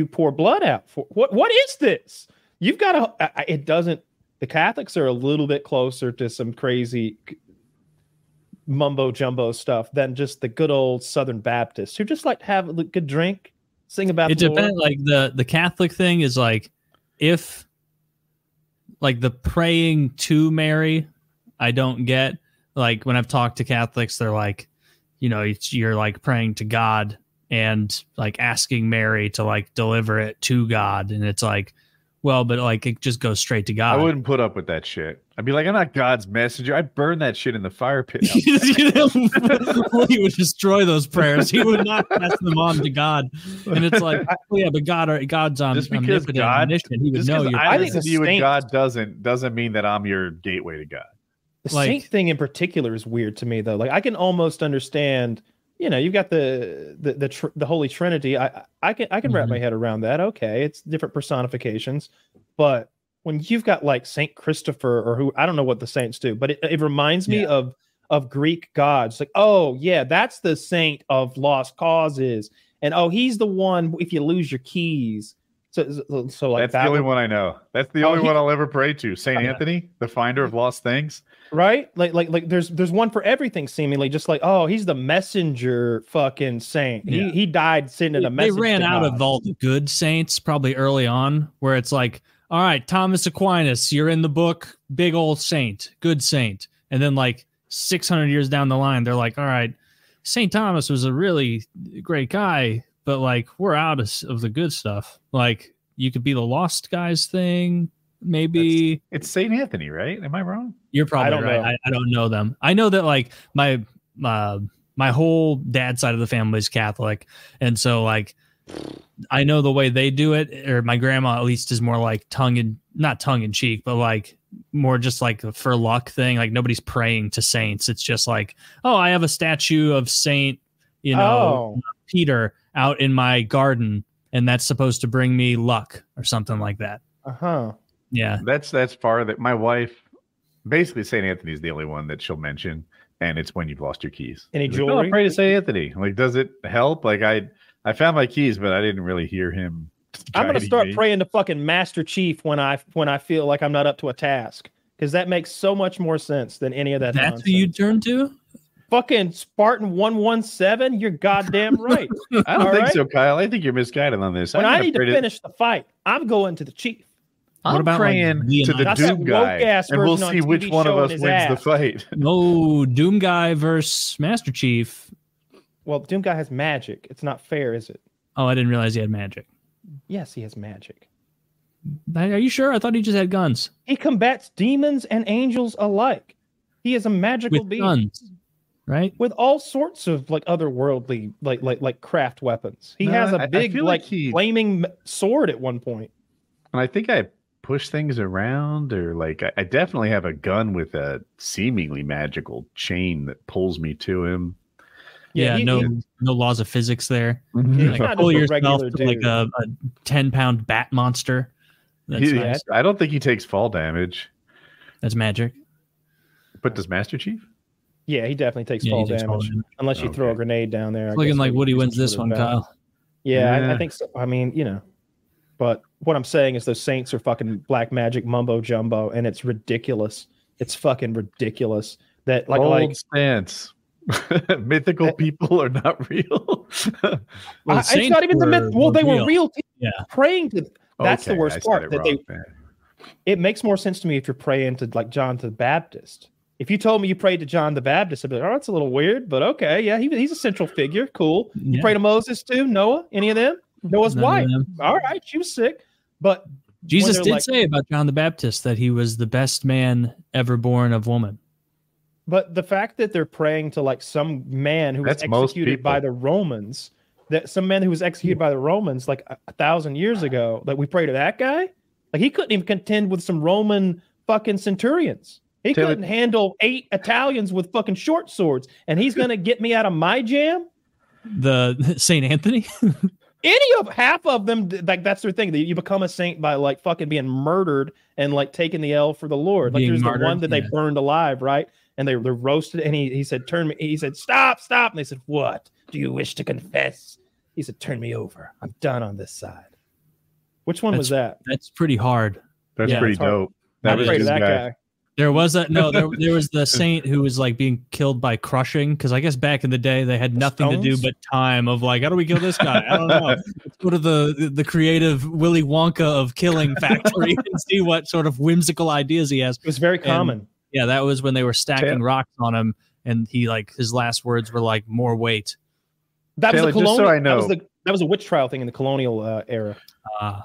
pour blood out for what is this? You've got the Catholics are a little bit closer to some crazy mumbo jumbo stuff than just the good old Southern Baptists who just like to have a good drink, sing about it. Depends. Like the Catholic thing is like, if like the praying to Mary, I don't get. Like when I've talked to Catholics, they're like, you're like praying to God and like asking Mary to like deliver it to God. And it's like, well, but like it just goes straight to God. I wouldn't put up with that shit. I'd be like, I'm not God's messenger. I'd burn that shit in the fire pit. Well, he would destroy those prayers. He would not pass them on to God. And it's like, but God's omnipotent, God, omniscient. He would know. I listen to you and God doesn't mean that I'm your gateway to God. The saint thing in particular is weird to me, though. Like, I can almost understand, you know, you've got the Holy Trinity. I can wrap my head around that. Okay, it's different personifications, but when you've got like Saint Christopher or who, I don't know what the saints do, but it reminds me of Greek gods. Like, oh yeah, that's the saint of lost causes, and oh, he's the one if you lose your keys. So like that's the only one I know. That's the only one I'll ever pray to. Saint Anthony, the finder of lost things. Right? Like there's one for everything seemingly. Just like, oh, he's the messenger fucking saint. Yeah. He died sending a message. They ran out of all the good saints probably early on, where it's like, all right, Thomas Aquinas, you're in the book, big old saint, good saint. And then like 600 years down the line, they're like, all right, Saint Thomas was a really great guy, but like we're out of the good stuff. Like you could be the lost guys thing, maybe. It's Saint Anthony, right? Am I wrong? You're probably right. I don't know them. I know that like my whole dad's side of the family is Catholic, and so like I know the way they do it, or my grandma at least is more like not tongue in cheek, but like more just like a for luck thing. Like nobody's praying to saints. It's just like, oh, I have a statue of Saint, Peter out in my garden, and that's supposed to bring me luck or something like that. Yeah, that's far that my wife basically Saint Anthony's the only one that she'll mention, and it's when you've lost your keys. Any jewelry? Like, oh, pray to Saint Anthony. Like, does it help? Like I found my keys, but I didn't really hear him. I'm gonna start praying to fucking Master Chief when I feel like I'm not up to a task, because that makes so much more sense than any of that. That's who you turn to? Fucking Spartan 117. You're goddamn right. I don't think so, Kyle. I think you're misguided on this. When I need to finish the fight, I'm going to the chief. I'm praying to the Doom guy, and we'll see which one of us wins the fight. No, Doom guy versus Master Chief. Well, Doom guy has magic. It's not fair, is it? Oh, I didn't realize he had magic. Yes, he has magic. Are you sure? I thought he just had guns. He combats demons and angels alike. He is a magical being. Guns, right? With all sorts of like otherworldly, like craft weapons. He has a big flaming sword at one point. And I think I push things around, or like I definitely have a gun with a seemingly magical chain that pulls me to him. Yeah, no laws of physics there. Like pull yourself to like a 10-pound bat monster. That's nice. I don't think he takes fall damage. That's magic. But does Master Chief? Yeah, he definitely takes fall damage. Unless you throw a grenade down there. It's looking like Woody wins this one, Kyle. Yeah, I think so. I mean, but what I'm saying is those saints are fucking black magic mumbo jumbo, and it's ridiculous. It's fucking ridiculous. That like stance. Mythical people are not real. Well, it's not even the myth. Well, they were real people praying to. That's the worst part. It makes more sense to me if you're praying to like John the Baptist. If you told me you prayed to John the Baptist, I'd be like, oh, that's a little weird, but okay, yeah, he's a central figure. Cool. You pray to Moses too? Noah? Any of them? Noah's wife. All right, she was sick, but Jesus did say about John the Baptist that he was the best man ever born of woman. But the fact that they're praying to like some man who was executed by the Romans, like 1,000 years ago, like we pray to that guy, like he couldn't even contend with some Roman fucking centurions. He couldn't handle 8 Italians with fucking short swords, and he's gonna get me out of my jam. The Saint Anthony. Half of them, like that's their thing. You become a saint by like fucking being murdered and like taking the L for the Lord. Like there's the one that they burned alive, right? And they're roasted. And he said, "Turn me." He said, "Stop, stop." And they said, "What? Do you wish to confess?" He said, "Turn me over. I'm done on this side." Which one was that? That's pretty hard. That's pretty dope. That was that guy. There was there was the saint who was like being killed by crushing, because I guess back in the day they had nothing to do but time of like, how do we kill this guy? I don't know. Let's go to the creative Willy Wonka of killing factory and see what sort of whimsical ideas he has. It was very common. Yeah, that was when they were stacking rocks on him, and he like his last words were like more weight. That was the colonial. So I know. That was a witch trial thing in the colonial era.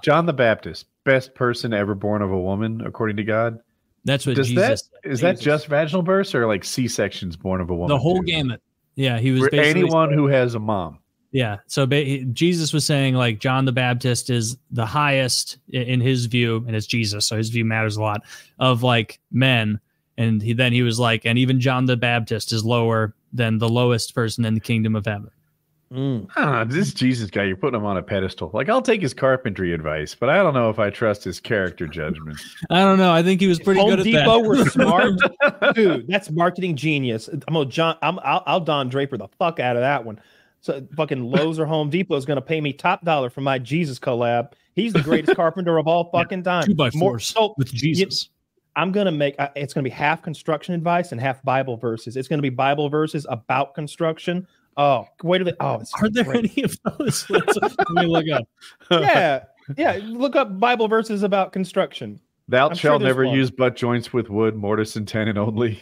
John the Baptist, best person ever born of a woman, according to God. That's what Jesus said. Is that just vaginal births or like C-sections born of a woman? The whole gamut. Yeah, he was basically anyone who has a mom. Yeah, so Jesus was saying like John the Baptist is the highest in his view, and it's Jesus, so his view matters a lot, of like men, And he was like, and even John the Baptist is lower than the lowest person in the kingdom of heaven. This Jesus guy, you're putting him on a pedestal. Like, I'll take his carpentry advice, but I don't know if I trust his character judgment. I don't know. I think he was pretty good at that. Home Depot were smart. Dude, that's marketing genius. I'll Don Draper the fuck out of that one. So fucking Lowe's or Home Depot is going to pay me top dollar for my Jesus collab. He's the greatest carpenter of all fucking time. 2x4 with Jesus. I'm going to make it's going to be half construction advice and half Bible verses. It's going to be Bible verses about construction. Oh, wait till are there any of those? Let me look up. Yeah. Look up Bible verses about construction. Thou shalt never use butt joints with wood, mortise, and tenon only.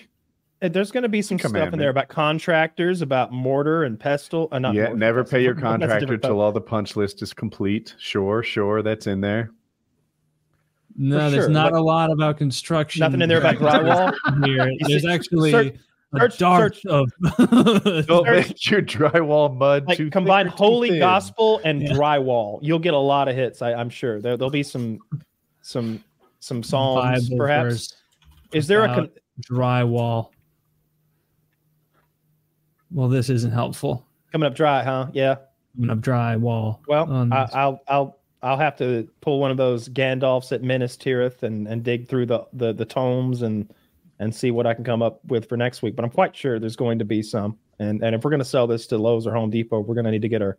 And there's going to be some stuff in there about contractors, about mortar and pestle. Never pay your contractor till all the punch list is complete. Sure, that's in there. No, there's not a lot about construction. Nothing in there about drywall. Here. There's actually search of don't make your drywall mud. Like combine holy gospel and drywall. You'll get a lot of hits. I'm sure there'll be some psalms, Bible perhaps. Is there a drywall? Well, this isn't helpful. Coming up dry, huh? Yeah. Coming up drywall. Well, I'll have to pull one of those Gandalfs at Minas Tirith and dig through the tomes and see what I can come up with for next week. But I'm quite sure there's going to be some. And if we're going to sell this to Lowe's or Home Depot, we're going to need to get our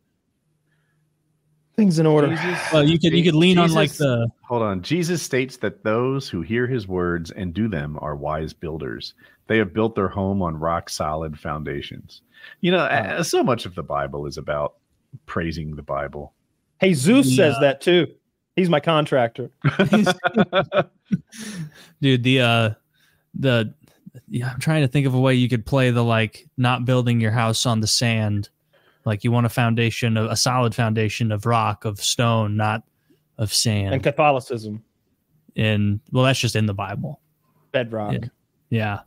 things in order. Well, you could lean on like the. Hold on. Jesus states that those who hear his words and do them are wise builders. They have built their home on rock solid foundations. So much of the Bible is about praising the Bible. Hey, Zeus says that too. He's my contractor. Dude, I'm trying to think of a way you could play the not building your house on the sand. Like you want a solid foundation of rock, of stone, not of sand. And Catholicism. That's just in the Bible. Bedrock. Yeah.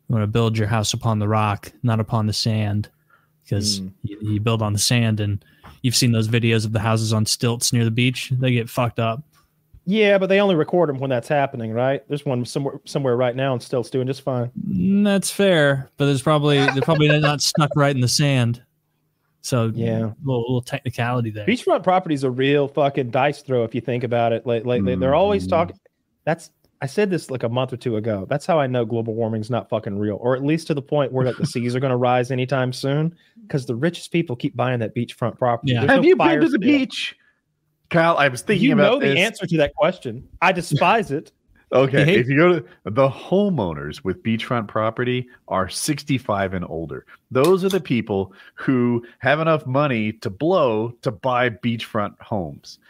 You want to build your house upon the rock, not upon the sand, because you build on the sand, and you've seen those videos of the houses on stilts near the beach. They get fucked up. Yeah, but they only record them when that's happening, right? There's one somewhere right now on stilts doing just fine. That's fair, but they're probably not stuck right in the sand. So yeah, little technicality there. Beachfront property is a real fucking dice throw if you think about it. They're always talking. I said this like a month or two ago. That's how I know global warming is not fucking real, or at least to the point where the seas are going to rise anytime soon, because the richest people keep buying that beachfront property. Yeah. Have you been to the beach, Kyle? I was thinking about this. You know the answer to that question. I despise it. Okay, if you go to the homeowners with beachfront property are 65 and older. Those are the people who have enough money to blow to buy beachfront homes.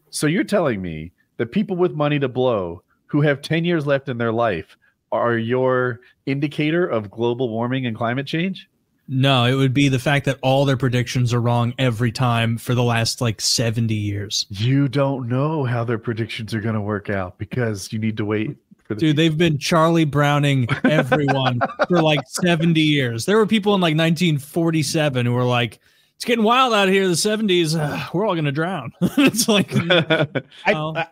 So you're telling me that people with money to blow who have 10 years left in their life are your indicator of global warming and climate change? No, it would be the fact that all their predictions are wrong every time for the last 70 years. You don't know how their predictions are going to work out because you need to wait for the they've been Charlie Browning everyone for 70 years. There were people in 1947 who were like, it's getting wild out here in the 70s. We're all going to drown. It's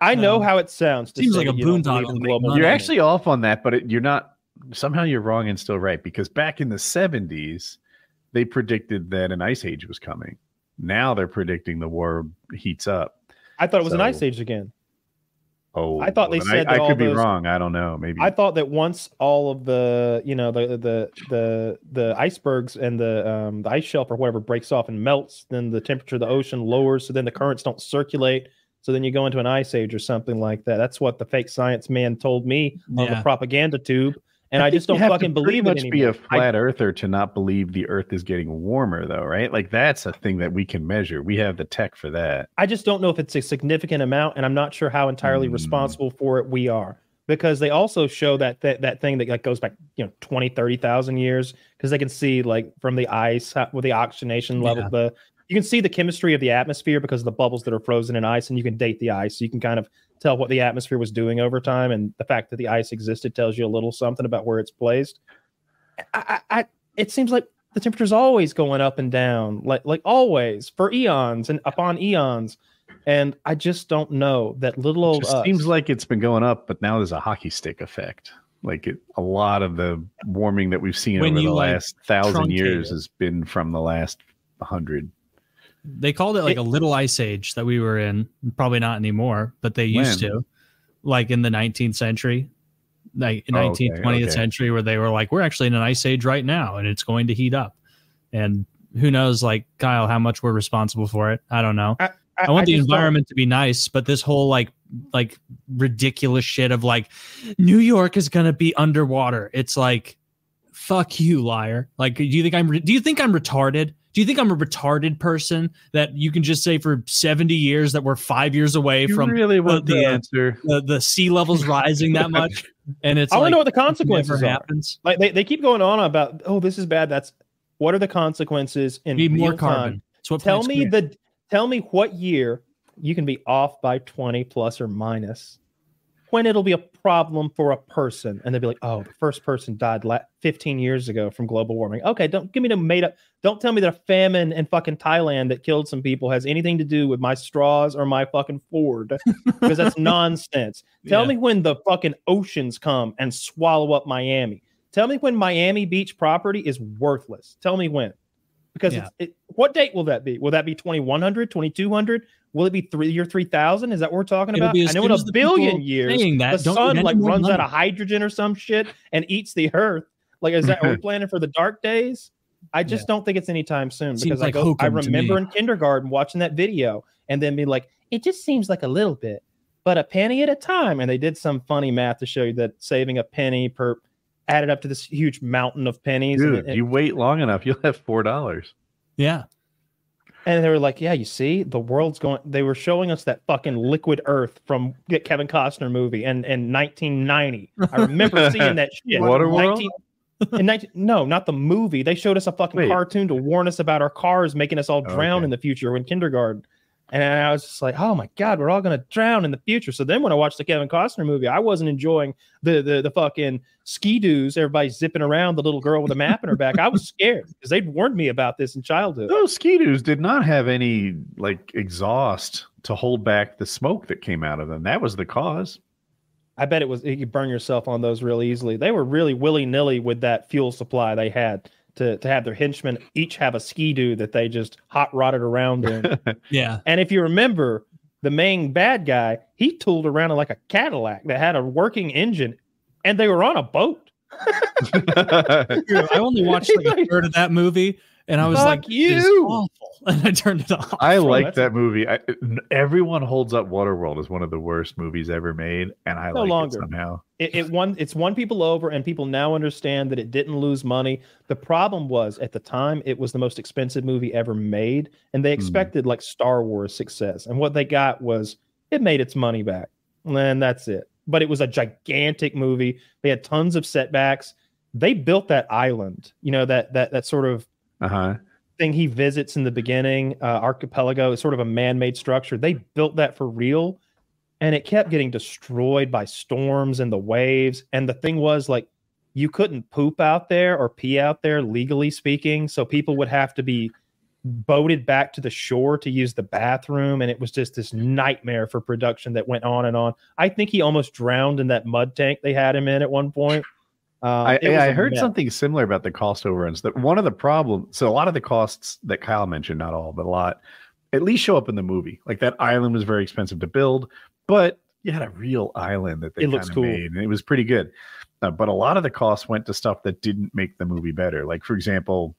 I know how it sounds. Seems like a boondoggle. You're actually off on that, but you're not. Somehow you're wrong and still right, because back in the 70s, they predicted that an ice age was coming. Now they're predicting the war heats up. I thought it was an ice age again. Oh, I thought they said that I could be wrong. I don't know. Maybe I thought that once all of the the icebergs and the ice shelf or whatever breaks off and melts, then the temperature of the ocean lowers, so then the currents don't circulate. So then you go into an ice age or something like that. That's what the fake science man told me on the propaganda tube. And I just don't fucking believe it anymore. Be a flat earther to not believe the earth is getting warmer, though, right? That's a thing that we can measure. We have the tech for that. I just don't know if it's a significant amount, and I'm not sure how entirely responsible for it we are. Because they also show that thing that goes back 20, 30,000 years, because they can see from the ice with the oxygenation level, you can see the chemistry of the atmosphere because of the bubbles that are frozen in ice, and you can date the ice. So you can kind of tell what the atmosphere was doing over time, and the fact that the ice existed tells you a little something about where it's placed. It seems like the temperature's always going up and down, like always, for eons and upon eons. And I just don't know that little old seems like it's been going up, but now there's a hockey stick effect. Like a lot of the warming that we've seen over the last 1,000 years has been from the last 100. They called it like a little ice age that we were in. Probably not anymore, but they used to. Like in the 19th century, like 19th, 20th century, where they were like, we're actually in an ice age right now and it's going to heat up. And who knows, like, Kyle, how much we're responsible for it. I don't know. I want the environment to be nice, but this whole like ridiculous shit of like New York is going to be underwater. It's like, fuck you, liar. Like, do you think I'm retarded? Do you think I'm a retarded person that you can just say for 70 years that we're 5 years away from really want the answer? The sea levels rising that much, and it's I want to know what the consequences are. Like they keep going on about, oh, this is bad. What are the consequences in real more carbon? Time? Tell me what year you can be off by 20 plus or minus. When it'll be a problem for a person, and they'll be like, "Oh, the first person died 15 years ago from global warming." Okay, don't give me the made up. Don't tell me that a famine in fucking Thailand that killed some people has anything to do with my straws or my fucking Ford, because that's nonsense. Tell me when the fucking oceans come and swallow up Miami. Tell me when Miami Beach property is worthless. Tell me when, because what date will that be? Will that be 2100, 2200? Will it be year 3000? Is that what we're talking about? I know in a billion years, the sun like runs out of hydrogen or some shit and eats the earth. Like, are we planning for the dark days? I just don't think it's anytime soon, because I remember in kindergarten watching that video and then be like, it just seems like a little bit, but a penny at a time. And they did some funny math to show you that saving a penny per added up to this huge mountain of pennies. Dude, you wait long enough, you'll have $4. Yeah. And they were like, yeah, you see, the world's going. They were showing us that fucking liquid earth from the Kevin Costner movie in 1990. I remember seeing that shit. Waterworld? No, not the movie. They showed us a fucking cartoon to warn us about our cars making us all drown in the future in kindergarten. And I was just like, oh my God, we're all going to drown in the future. So then when I watched the Kevin Costner movie, I wasn't enjoying the fucking ski-doos, everybody zipping around, the little girl with a map in her back. I was scared because they'd warned me about this in childhood. Those ski-doos did not have any like exhaust to hold back the smoke that came out of them. That was the cause. I bet you could burn yourself on those really easily. They were really willy-nilly with that fuel supply they had. To have their henchmen each have a ski-doo that they just hot rodded around in. Yeah. And if you remember, the main bad guy, he tooled around in like a Cadillac that had a working engine, and they were on a boat. I only watched like a third of that movie, and I was like, "This is awful," and I turned it off. I like that movie. Everyone holds up Waterworld as one of the worst movies ever made, and I like it somehow. It's won people over, and people now understand that it didn't lose money. The problem was, at the time, it was the most expensive movie ever made, and they expected like Star Wars success, and what they got was it made its money back, and that's it. But it was a gigantic movie. They had tons of setbacks. They built that island, that sort of thing he visits in the beginning, archipelago, is sort of a man-made structure. They built that for real, and it kept getting destroyed by storms and the waves. And the thing was, like, you couldn't poop out there or pee out there, legally speaking, so people would have to be boated back to the shore to use the bathroom, and it was just this nightmare for production that went on and on. I think he almost drowned in that mud tank they had him in at one point. I heard something similar about the cost overruns. That one of the problems, so a lot of the costs that Kyle mentioned, not all, but a lot, at least show up in the movie. Like, that island was very expensive to build, but you had a real island that they kind of made, and it was pretty good. But a lot of the costs went to stuff that didn't make the movie better. Like, for example,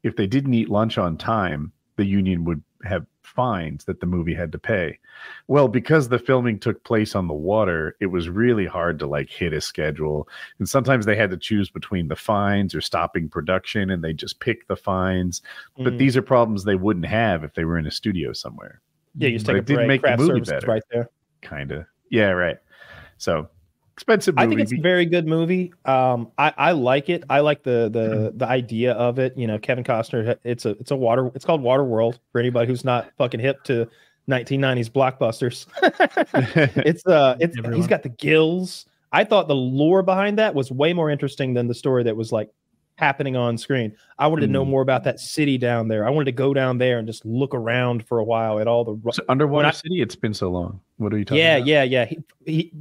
if they didn't eat lunch on time, the union would have fines that the movie had to pay. Well, because the filming took place on the water, it was really hard to like hit a schedule. And sometimes they had to choose between the fines or stopping production, and they just pick the fines. But these are problems they wouldn't have if they were in a studio somewhere. Yeah, you just take a break, make the movie better. Right there. Kind of. Yeah, right. So expensive movie. I think it's a very good movie. I like it. I like the idea of it. Kevin Costner. It's called Waterworld for anybody who's not fucking hip to 1990s blockbusters. He's got the gills. I thought the lore behind that was way more interesting than the story that was like happening on screen. I wanted to know more about that city down there. I wanted to go down there and just look around for a while at all the underwater city. It's been so long. What are you talking about? Yeah.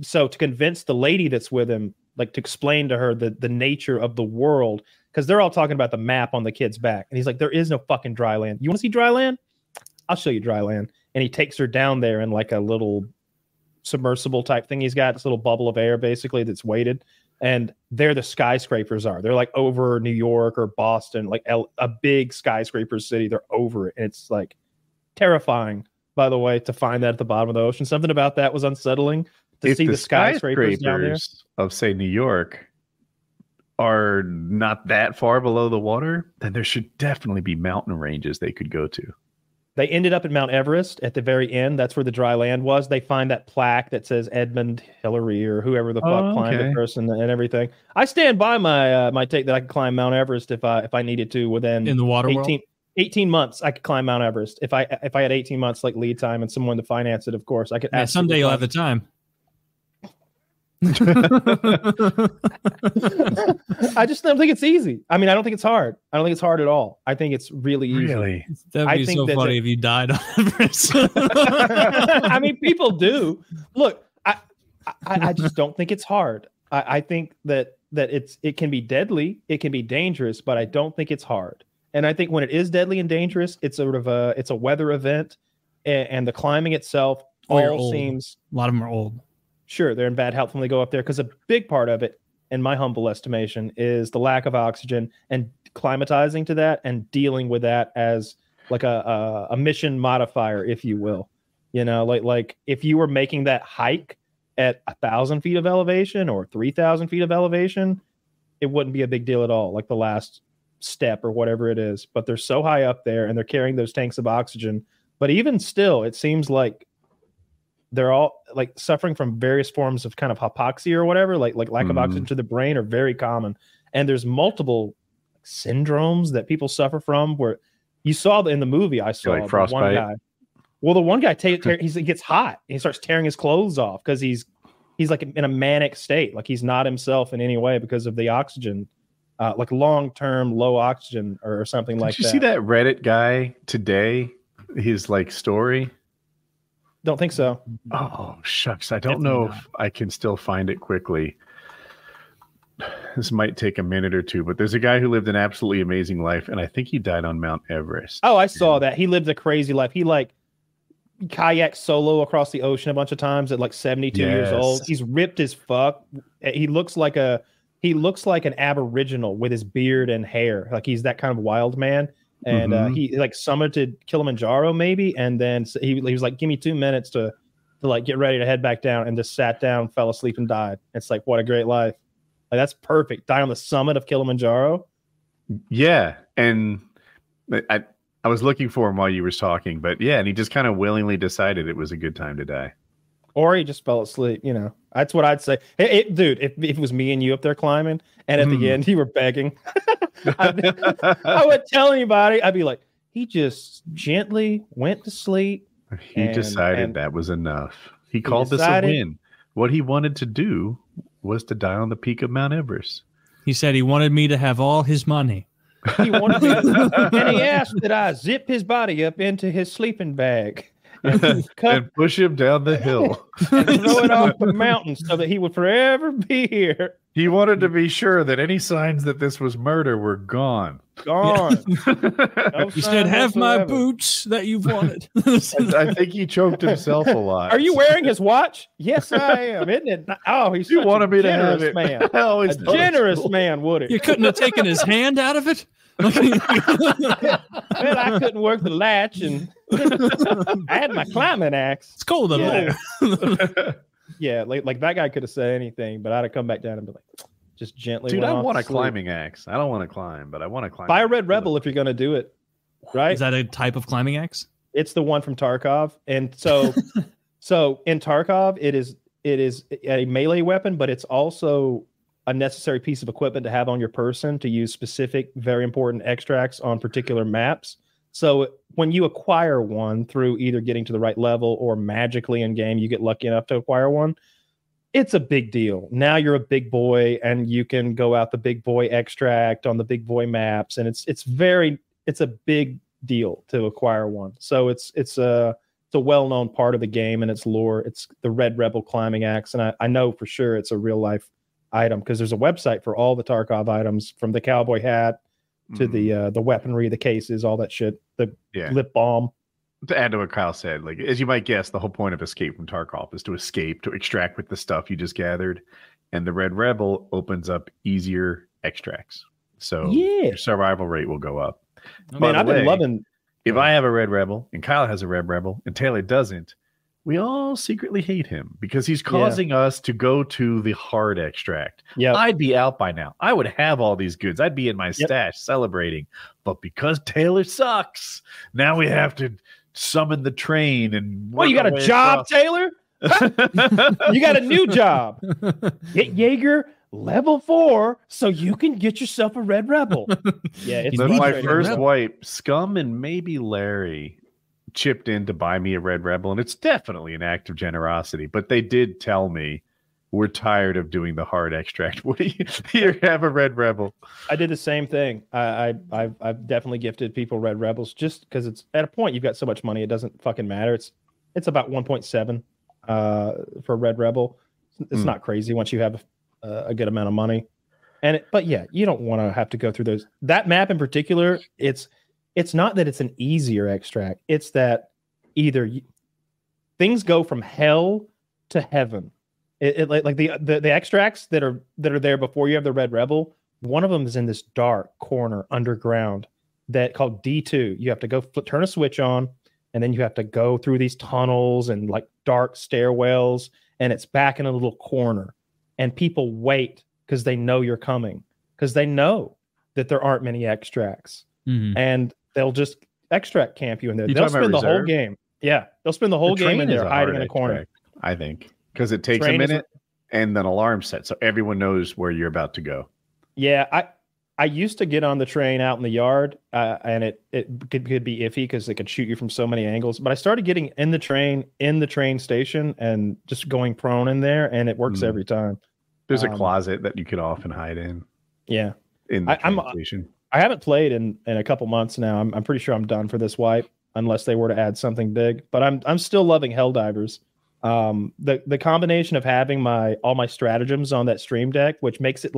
So to convince the lady that's with him like to explain to her the nature of the world, because they're all talking about the map on the kid's back, and he's like, there is no fucking dry land. You want to see dry land? I'll show you dry land. And he takes her down there in like a little submersible type thing he's got, this little bubble of air basically that's weighted, and there the skyscrapers are. They're like over New York or Boston, like a big skyscraper city. They're over it, and it's like terrifying, by the way, to find that at the bottom of the ocean. Something about that was unsettling, to see the skyscrapers down there of, say, New York are not that far below the water, then there should definitely be mountain ranges they could go to. They ended up at Mount Everest at the very end. That's where the dry land was. They find that plaque that says Edmund Hillary or whoever the fuck climbed it first and everything. I stand by my my take that I could climb Mount Everest if I needed to within in the water 18 months. I could climb Mount Everest if I had 18 months like lead time and someone to finance it. Of course, I could. Yeah, someday you'll have the time. I just don't think it's easy. I mean, I don't think it's hard. I don't think it's hard at all. I think it's really easy. Really? That'd be so funny if you died on Everest. I mean, people do. Look, I just don't think it's hard. I think that it can be deadly, it can be dangerous, but I don't think it's hard. And I think when it is deadly and dangerous, it's sort of it's a weather event, and the climbing itself seems. A lot of them are old. Sure, they're in bad health when they go up there, because a big part of it, in my humble estimation, is the lack of oxygen and climatizing to that and dealing with that as like a mission modifier, if you will. You know, like if you were making that hike at 1,000 feet of elevation or 3,000 feet of elevation, it wouldn't be a big deal at all, like the last step or whatever it is. But they're so high up there and they're carrying those tanks of oxygen. But even still, it seems like they're all like suffering from various forms of kind of hypoxia or whatever, like lack of oxygen to the brain are very common. And there's multiple syndromes that people suffer from, where you saw in the movie, I saw like frostbite. One guy. Well, the one guy he gets hot. He starts tearing his clothes off because he's like in a manic state. Like he's not himself in any way because of the oxygen, like long-term low oxygen or something like that. Did you see that Reddit guy today? His like story. Don't think so. Oh, shucks. I don't know if I can still find it quickly. This might take a minute or two, but there's a guy who lived an absolutely amazing life, and I think he died on Mount Everest. Oh, I saw that. He lived a crazy life. He like kayaked solo across the ocean a bunch of times at like 72 years old. He's ripped as fuck. He looks like an Aboriginal with his beard and hair. Like he's that kind of wild man. And he like summited Kilimanjaro maybe, and then he was like, "Give me 2 minutes to like get ready to head back down," and just sat down, fell asleep, and died. It's like, what a great life! Like that's perfect. Die on the summit of Kilimanjaro. Yeah, and I was looking for him while you were talking, but yeah, and he just kind of willingly decided it was a good time to die. Or he just fell asleep. You know, that's what I'd say. Hey, dude, if it was me and you up there climbing, and at the end you were begging, I would tell anybody. I'd be like, he just gently went to sleep. He decided that was enough. He called this a win. What he wanted to do was to die on the peak of Mount Everest. He said he wanted me to have all his money. He wanted me, and he asked that I zip his body up into his sleeping bag. And push him down the hill and throw it off the mountain so that he would forever be here. He wanted to be sure that any signs that this was murder were gone. No you said, "Have my boots that you've wanted." I think he choked himself a lot. Are you wearing his watch? Yes, I am. Isn't it? Oh, he's you wanted me to have it. Man. A generous man, would it? You couldn't have taken his hand out of it. Well, I couldn't work the latch, and I had my climbing axe. It's cold up there. Yeah, like that guy could have said anything, but I'd have come back down and be like, just gently. Dude, I want a climbing axe. I don't want to climb, but I want to climb. Buy a Red Rebel if you're going to do it. Right? Is that a type of climbing axe? It's the one from Tarkov, and so in Tarkov, it is a melee weapon, but it's also a necessary piece of equipment to have on your person to use specific, very important extracts on particular maps. So when you acquire one through either getting to the right level or magically in game, you get lucky enough to acquire one, it's a big deal. Now you're a big boy and you can go out the big boy extract on the big boy maps. And it's a big deal to acquire one. So it's a well-known part of the game and its lore. It's the Red Rebel climbing axe. And I know for sure it's a real life item, because there's a website for all the Tarkov items, from the cowboy hat to the weaponry, the cases, all that shit, the lip balm. To add to what Kyle said, like, as you might guess, the whole point of Escape from Tarkov is to escape, to extract with the stuff you just gathered. And the Red Rebel opens up easier extracts. So your survival rate will go up. Man, I've been loving... If I have a Red Rebel and Kyle has a Red Rebel and Taylor doesn't, we all secretly hate him because he's causing us to go to the hard extract. Yeah, I'd be out by now. I would have all these goods. I'd be in my stash celebrating. But because Taylor sucks, now we have to summon the train and... Well, you got a job, Taylor? You got a new job. Get Jaeger level 4 so you can get yourself a Red Rebel. It's my first wipe. Scum and maybe Larry chipped in to buy me a Red Rebel, and it's definitely an act of generosity. But they did tell me, we're tired of doing the hard extract. What do you here? Have a Red Rebel. I did the same thing. I've definitely gifted people Red Rebels just because it's at a point you've got so much money it doesn't fucking matter. It's about 1.7 for a Red Rebel. It's not crazy once you have a good amount of money. But you don't want to have to go through those. That map in particular, it's not that it's an easier extract. It's that either things go from hell to heaven. Like the extracts that are there before you have the Red Rebel. One of them is in this dark corner underground that called D2. You have to go turn a switch on, and then you have to go through these tunnels and like dark stairwells, and it's back in a little corner. And people wait because they know you're coming, because they know that there aren't many extracts, and they'll just extract camp you in there. They'll spend the whole game. Yeah, they'll spend the whole game in there hiding in a corner. I think because it takes a minute and then alarm set, so everyone knows where you're about to go. Yeah, I used to get on the train out in the yard, and it could be iffy because it could shoot you from so many angles. But I started getting in the train station and just going prone in there, and it works every time. There's a closet that you could often hide in. Yeah, in the train station. I haven't played in a couple months now. I'm pretty sure I'm done for this wipe unless they were to add something big. But I'm still loving Helldivers. The combination of having all my stratagems on that stream deck, which makes it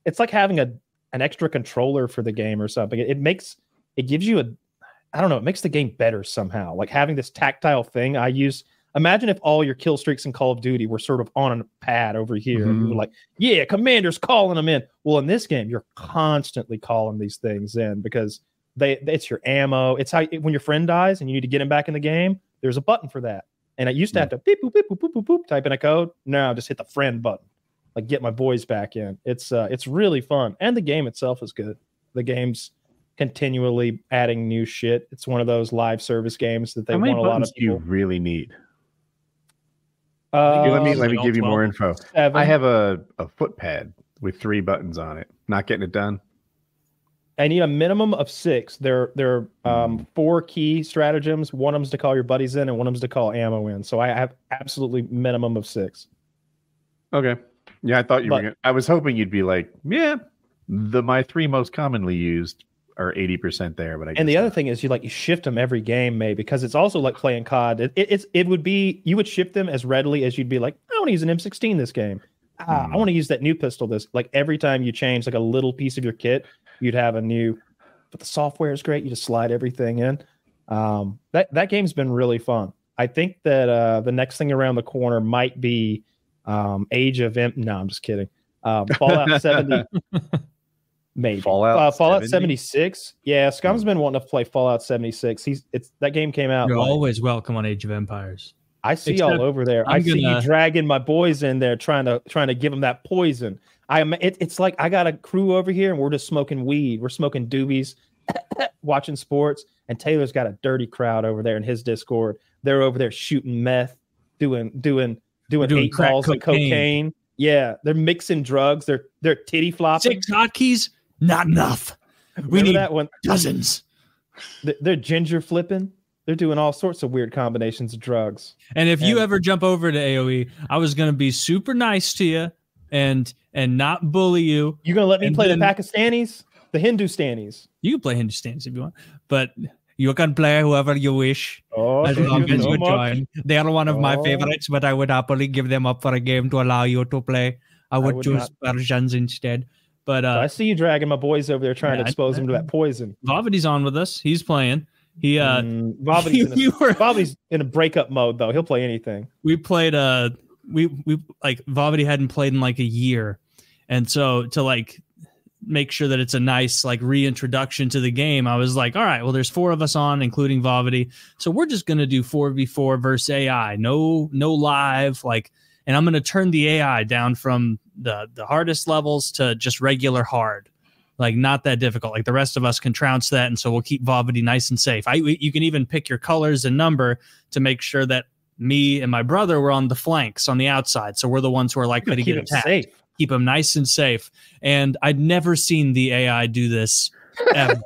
it's like having an extra controller for the game or something. It gives you it makes the game better somehow. Like having this tactile thing I use. Imagine if all your kill streaks in Call of Duty were sort of on a pad over here. And you were like, yeah, commander's calling them in. Well, in this game, you're constantly calling these things in because it's your ammo. It's how when your friend dies and you need to get him back in the game, there's a button for that. And I used to have to beep, boop, beep, boop, boop, boop, boop, type in a code. Now just hit the friend button. Like get my boys back in. It's really fun. And the game itself is good. The game's continually adding new shit. It's one of those live service games that they want a lot of people. You really need. Let me give you more info. 7. I have a foot pad with 3 buttons on it. Not getting it done. I need a minimum of 6. There are 4 key stratagems. One of them's to call your buddies in, and one of them's to call ammo in. So I have absolutely minimum of 6. Okay. Yeah, I thought I was hoping you'd be like, my 3 most commonly used are 80% there, but the other thing is you shift them every game, maybe, because it's also like playing COD. It would be, you would shift them as readily as you'd be like, I want to use an M16 this game. I want to use that new pistol. Every time you change like a little piece of your kit, you'd have a new. But the software is great. You just slide everything in. That game's been really fun. I think that the next thing around the corner might be Age of No, I'm just kidding. Fallout 70. Maybe Fallout 76. Yeah, Scum's been wanting to play Fallout 76. That game came out. You're always welcome on Age of Empires. I see y'all over there. I see you dragging my boys in there, trying to give them that poison. It's like I got a crew over here, and we're just smoking weed. We're smoking doobies, watching sports. And Taylor's got a dirty crowd over there in his Discord. They're over there shooting meth, doing 8 balls of cocaine. Yeah, they're mixing drugs. They're titty flopping. 6 hotkeys, not enough. We need that one. Dozens. They're ginger flipping. They're doing all sorts of weird combinations of drugs. And if you ever jump over to AOE, I was gonna be super nice to you and not bully you. You're gonna let me play the Pakistanis, the Hindustanis. You can play Hindustanis if you want, but you can play whoever you wish, as long as you join. They are one of my favorites, but I would happily give them up for a game to allow you to play. I would choose versions instead. But I see you dragging my boys over there trying to expose them to that poison. Vavity's on with us. He's playing. Vavity's in a breakup mode though. He'll play anything. We played we like Vavity hadn't played in like a year, and so to like make sure that it's a nice like reintroduction to the game, I was like, all right, well, there's 4 of us on, including Vavity, so we're just gonna do 4v4 versus AI, no live, like, and I'm gonna turn the AI down from the hardest levels to just regular hard, like not that difficult. Like the rest of us can trounce that, and so we'll keep Vavity nice and safe. You can even pick your colors and number to make sure that me and my brother were on the flanks on the outside, so we're the ones who are likely to get attacked. Safe. Keep them nice and safe. And I'd never seen the AI do this ever.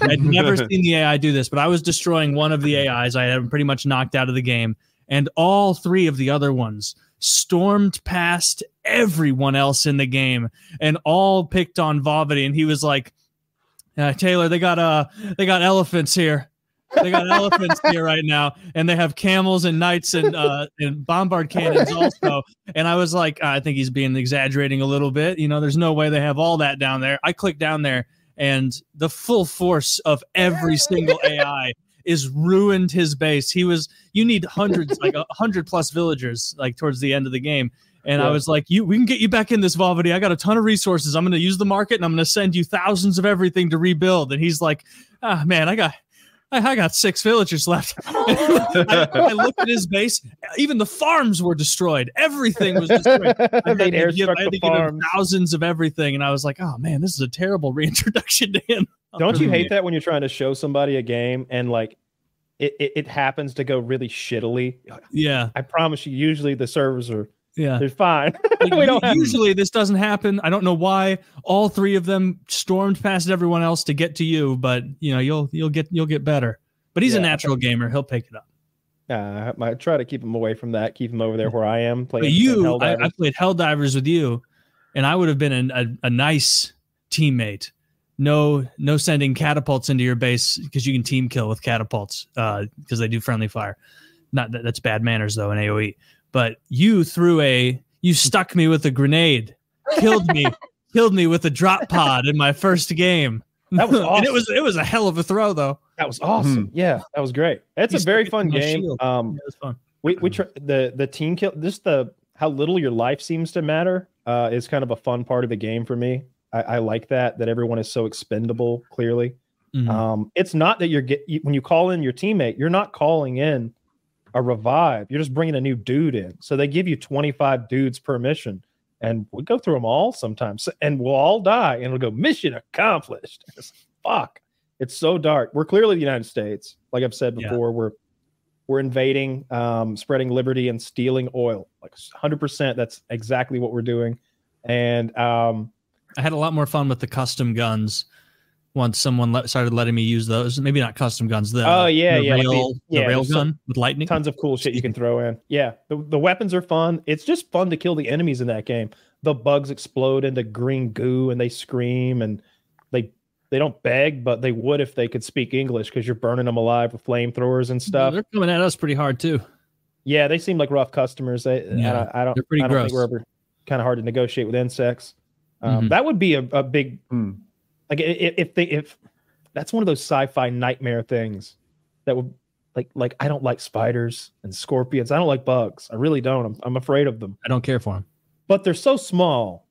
I'd never seen the AI do this, but I was destroying one of the AIs. I had him pretty much knocked out of the game, and all 3 of the other ones stormed past everyone else in the game and all picked on Vavity. And he was like, Taylor, they got elephants here. They got elephants here right now, and they have camels and knights and bombard cannons also. And I was like, I think he's being exaggerating a little bit. You know, there's no way they have all that down there. I clicked down there, and the full force of every single AI is ruined his base. You need hundreds, like 100+ villagers, like towards the end of the game. And I was like, we can get you back in this, Vavity. I got a ton of resources. I'm going to use the market, and I'm going to send you thousands of everything to rebuild. And he's like, man, I got 6 villagers left. I looked at his base. Even the farms were destroyed. Everything was destroyed. I had to give him thousands of everything. And I was like, oh, man, this is a terrible reintroduction to him. Don't you hate that when you're trying to show somebody a game and like it happens to go really shittily? Yeah. I promise you, usually the servers are they're fine. Like, usually this doesn't happen. I don't know why all 3 of them stormed past everyone else to get to you, but you know, you'll get better. But he's a natural gamer. He'll pick it up. I try to keep him away from that, keep him over there where I am playing. I played Helldivers with you, and I would have been a nice teammate. No sending catapults into your base, because you can team kill with catapults because they do friendly fire. Not that's bad manners though in AoE. But you stuck me with a grenade, killed me with a drop pod in my first game. That was awesome. And it was a hell of a throw though. That was awesome. Yeah, that was great. It's a very fun game. It was fun. We the team kill, just how little your life seems to matter is kind of a fun part of the game for me. I like that everyone is so expendable. Clearly, it's not that when you call in your teammate, you're not calling in a revive. You're just bringing a new dude in. So they give you 25 dudes per mission, and we go through them all sometimes, and we'll all die, and it'll go mission accomplished. Fuck, it's so dark. We're clearly the United States, like I've said before. We're invading, spreading liberty, and stealing oil. Like 100%. That's exactly what we're doing. And I had a lot more fun with the custom guns once someone started letting me use those. Maybe not custom guns. The rail gun with lightning. Tons of cool shit you can throw in. Yeah, the weapons are fun. It's just fun to kill the enemies in that game. The bugs explode into green goo and they scream, and they don't beg, but they would if they could speak English, because you're burning them alive with flamethrowers and stuff. They're coming at us pretty hard too. Yeah, they seem like rough customers. I don't think we're ever kind of hard to negotiate with insects. That would be a big like if that's one of those sci-fi nightmare things that would like I don't like spiders and scorpions. I don't like bugs. I really don't. I'm afraid of them. I don't care for them. But they're so small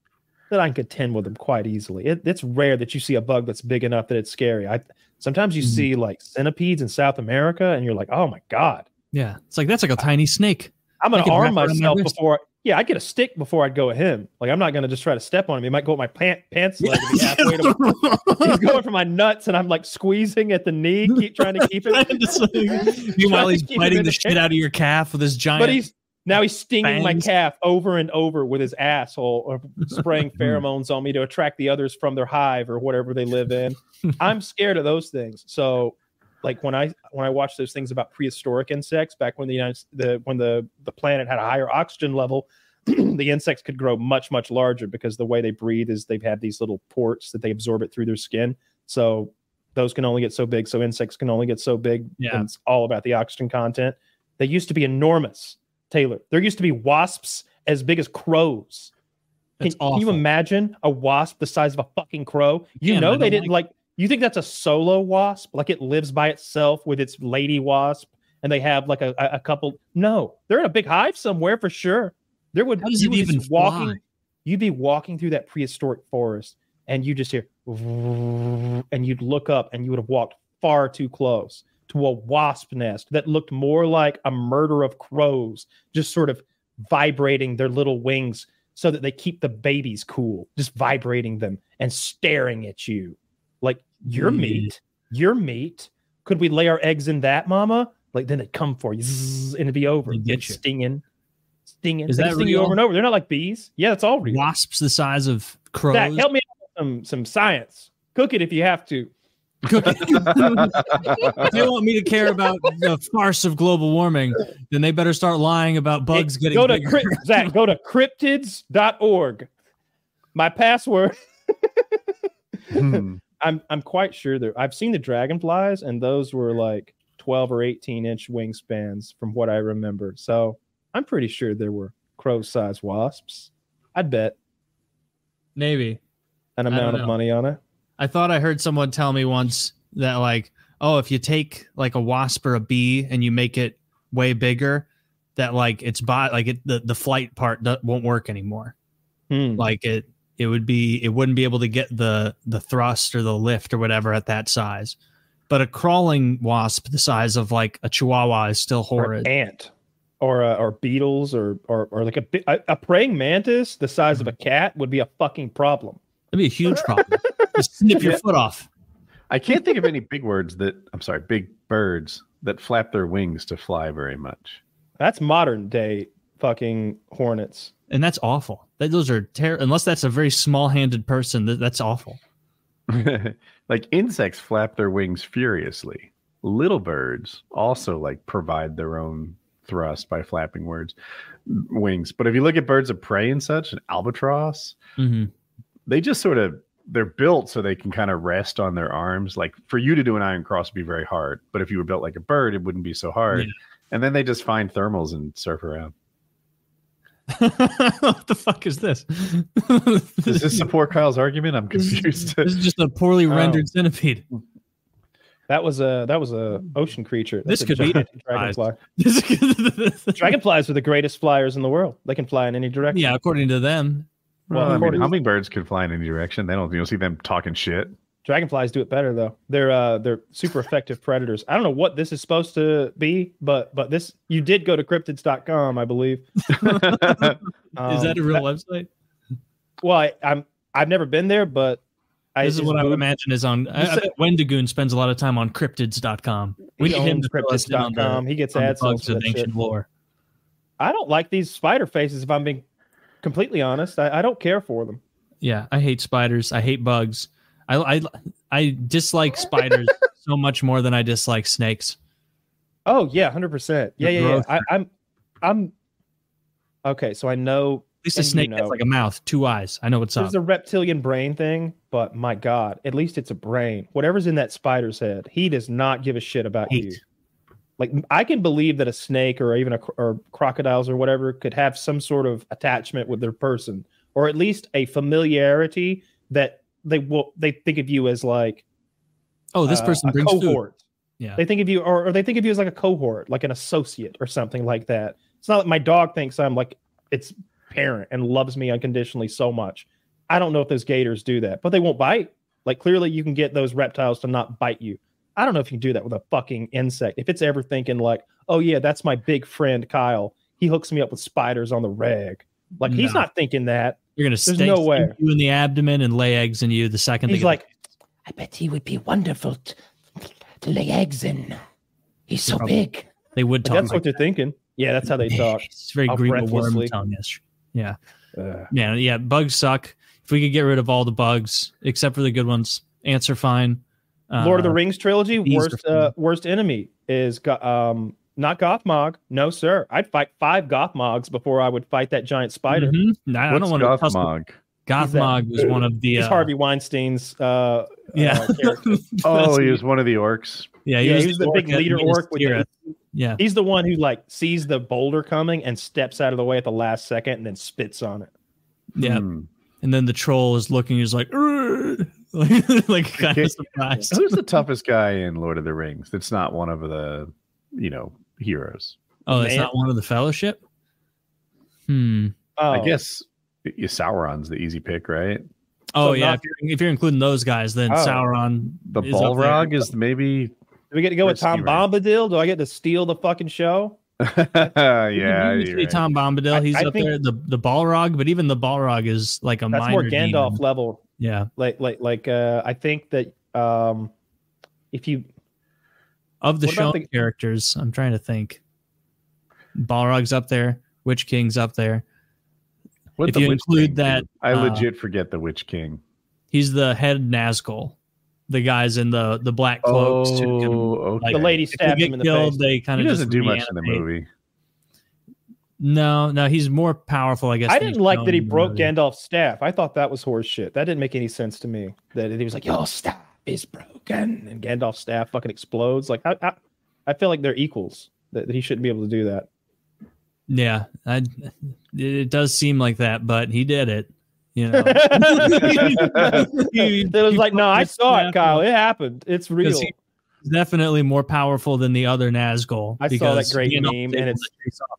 that I can contend with them quite easily. It's rare that you see a bug that's big enough that it's scary. Sometimes you see like centipedes in South America, and you're like, oh my God. Yeah, it's like that's like a tiny snake. I'm gonna arm myself before. Yeah, I get a stick before I'd go at him. Like, I'm not going to just try to step on him. He might go at my pants leg. And be halfway He's going for my nuts, and I'm like squeezing at the knee, trying to keep it. Meanwhile, he's biting the shit out of your calf with his giant. But he's stinging my calf over and over with his asshole, or spraying pheromones on me to attract the others from their hive or whatever they live in. I'm scared of those things. So, like when I watch those things about prehistoric insects back when the planet had a higher oxygen level, the insects could grow much, much larger, because the way they breathe is they've had these little ports that they absorb it through their skin. So those can only get so big. So insects can only get so big. Yeah. And it's all about the oxygen content. They used to be enormous, Taylor. There used to be wasps as big as crows. Can you imagine a wasp the size of a fucking crow? You know they didn't like. You think that's a solo wasp? Like it lives by itself with its lady wasp, and they have like a couple. No, they're in a big hive somewhere for sure. There would. How does it even fly? You'd be walking through that prehistoric forest, and you just hear, and you'd look up, and you would have walked far too close to a wasp nest that looked more like a murder of crows, just sort of vibrating their little wings so that they keep the babies cool, just vibrating them and staring at you like your meat. Could we lay our eggs in that, mama? Like then it'd come for you and it'd be over. Get stinging. Is that real? You over and over. They're not like bees. Yeah, it's all real. Wasps the size of crows. Zach, help me out with some science. Cook it if you have to. If they want me to care about the farce of global warming, then they better start lying about bugs getting bigger. Zach, go to cryptids.org. My password. I'm quite sure that I've seen the dragonflies, and those were like 12 or 18-inch wingspans from what I remember. So I'm pretty sure there were crow-sized wasps. I'd bet. Maybe. An amount of money on it. I thought I heard someone tell me once that like, oh, if you take like a wasp or a bee and you make it way bigger, that like the flight part won't work anymore. Like it wouldn't be able to get the thrust or the lift or whatever at that size. But a crawling wasp the size of like a chihuahua is still horrid. Or an ant, or beetles, or like a praying mantis the size of a cat would be a fucking problem. That'd be a huge problem. Just snip your foot off. I can't think of any big birds that flap their wings to fly very much. That's modern day fucking hornets. And that's awful. Those are unless that's a very small-handed person, that's awful. Like insects flap their wings furiously. Little birds also like provide their own thrust by flapping wings. But if you look at birds of prey and such, an albatross, they just they're built so they can kind of rest on their arms. Like for you to do an iron cross would be very hard, but if you were built like a bird, it wouldn't be so hard. Yeah. And then they just find thermals and surf around. What the fuck is this? Does this support Kyle's argument? I'm confused. This is just a poorly rendered centipede. That was a ocean creature. This could be dragonfly. Dragonflies are the greatest flyers in the world. They can fly in any direction. Yeah, according to them. Well, I mean, hummingbirds can fly in any direction. You don't see them talking shit. Dragonflies do it better though. They're super effective predators. I don't know what this is supposed to be, but this you did go to cryptids.com, I believe. Is that a real website? Well, I've never been there, but this is what I would imagine is on. I bet Wendigoon spends a lot of time on cryptids.com. We need him to cryptids.com. He gets ads on the ancient lore. I don't like these spider faces. If I'm being completely honest, I don't care for them. Yeah, I hate spiders. I hate bugs. I dislike spiders so much more than I dislike snakes. Oh yeah, 100%. Yeah. I'm okay. So I know at least a snake has like a mouth, two eyes. I know what's up. There's a reptilian brain thing, but my God, at least it's a brain. Whatever's in that spider's head, he does not give a shit about you. Like I can believe that a snake or even or crocodiles or whatever could have some sort of attachment with their person, or at least a familiarity that they think of you as like, oh, this person brings cohort. Food. Yeah, they think of you, or they think of you as like a cohort, like an associate or something like that. It's not like my dog thinks I'm like its parent and loves me unconditionally so much. I don't know if those gators do that, but they won't bite. Like clearly, you can get those reptiles to not bite you. I don't know if you can do that with a fucking insect. If it's ever thinking like, oh yeah, that's my big friend Kyle. He hooks me up with spiders on the reg. Like he's not thinking that. You're gonna sting you in the abdomen and lay eggs in you the second he's like, I bet he would be wonderful to lay eggs in. He's so big. They would talk. That's what they're thinking. Yeah, that's how they talk. It's very green worm tongue-ish. Yeah. Yeah. Bugs suck. If we could get rid of all the bugs except for the good ones, ants are fine. Lord of the Rings trilogy, worst enemy is not Gothmog. No, sir. I'd fight 5 Gothmogs before I would fight that giant spider. Mm-hmm. I don't want to Gothmog. Gothmog was one of the he's Harvey Weinstein's characters. Oh, he was one of the orcs. Yeah, he was the big leader orc with yeah. He's the one who like sees the boulder coming and steps out of the way at the last second and then spits on it. Yeah. And then the troll is looking, he's like, like kind of surprised. Who's the toughest guy in Lord of the Rings? That's not one of the, heroes. Oh, it's not one of the Fellowship? I guess Sauron's the easy pick, right? Oh, so yeah. If you're including those guys, then Sauron. The Balrog is maybe. Do we get to go with Tom Bombadil? Do I get to steal the fucking show? Yeah, right. Tom Bombadil, he's up there. The Balrog, but even the Balrog is like that's minor more Gandalf demon. Level. Yeah, like I think that if you of the show characters, I'm trying to think. Balrog's up there. Witch King's up there. If you include that, I legit forget the Witch King. He's the head Nazgul. The guys in the black cloaks. Okay. The lady stabs him in the face. They kind of doesn't do much in the movie. No, he's more powerful, I guess. I didn't like that he broke Gandalf's staff. I thought that was horse shit. That didn't make any sense to me. That he was like, "Your staff is broken," and Gandalf's staff fucking explodes. Like, I feel like they're equals. That he shouldn't be able to do that. Yeah, it does seem like that, but he did it. He was like, "No, I saw it, Kyle. It happened. It's real." He's definitely more powerful than the other Nazgul. I saw that great meme, and it's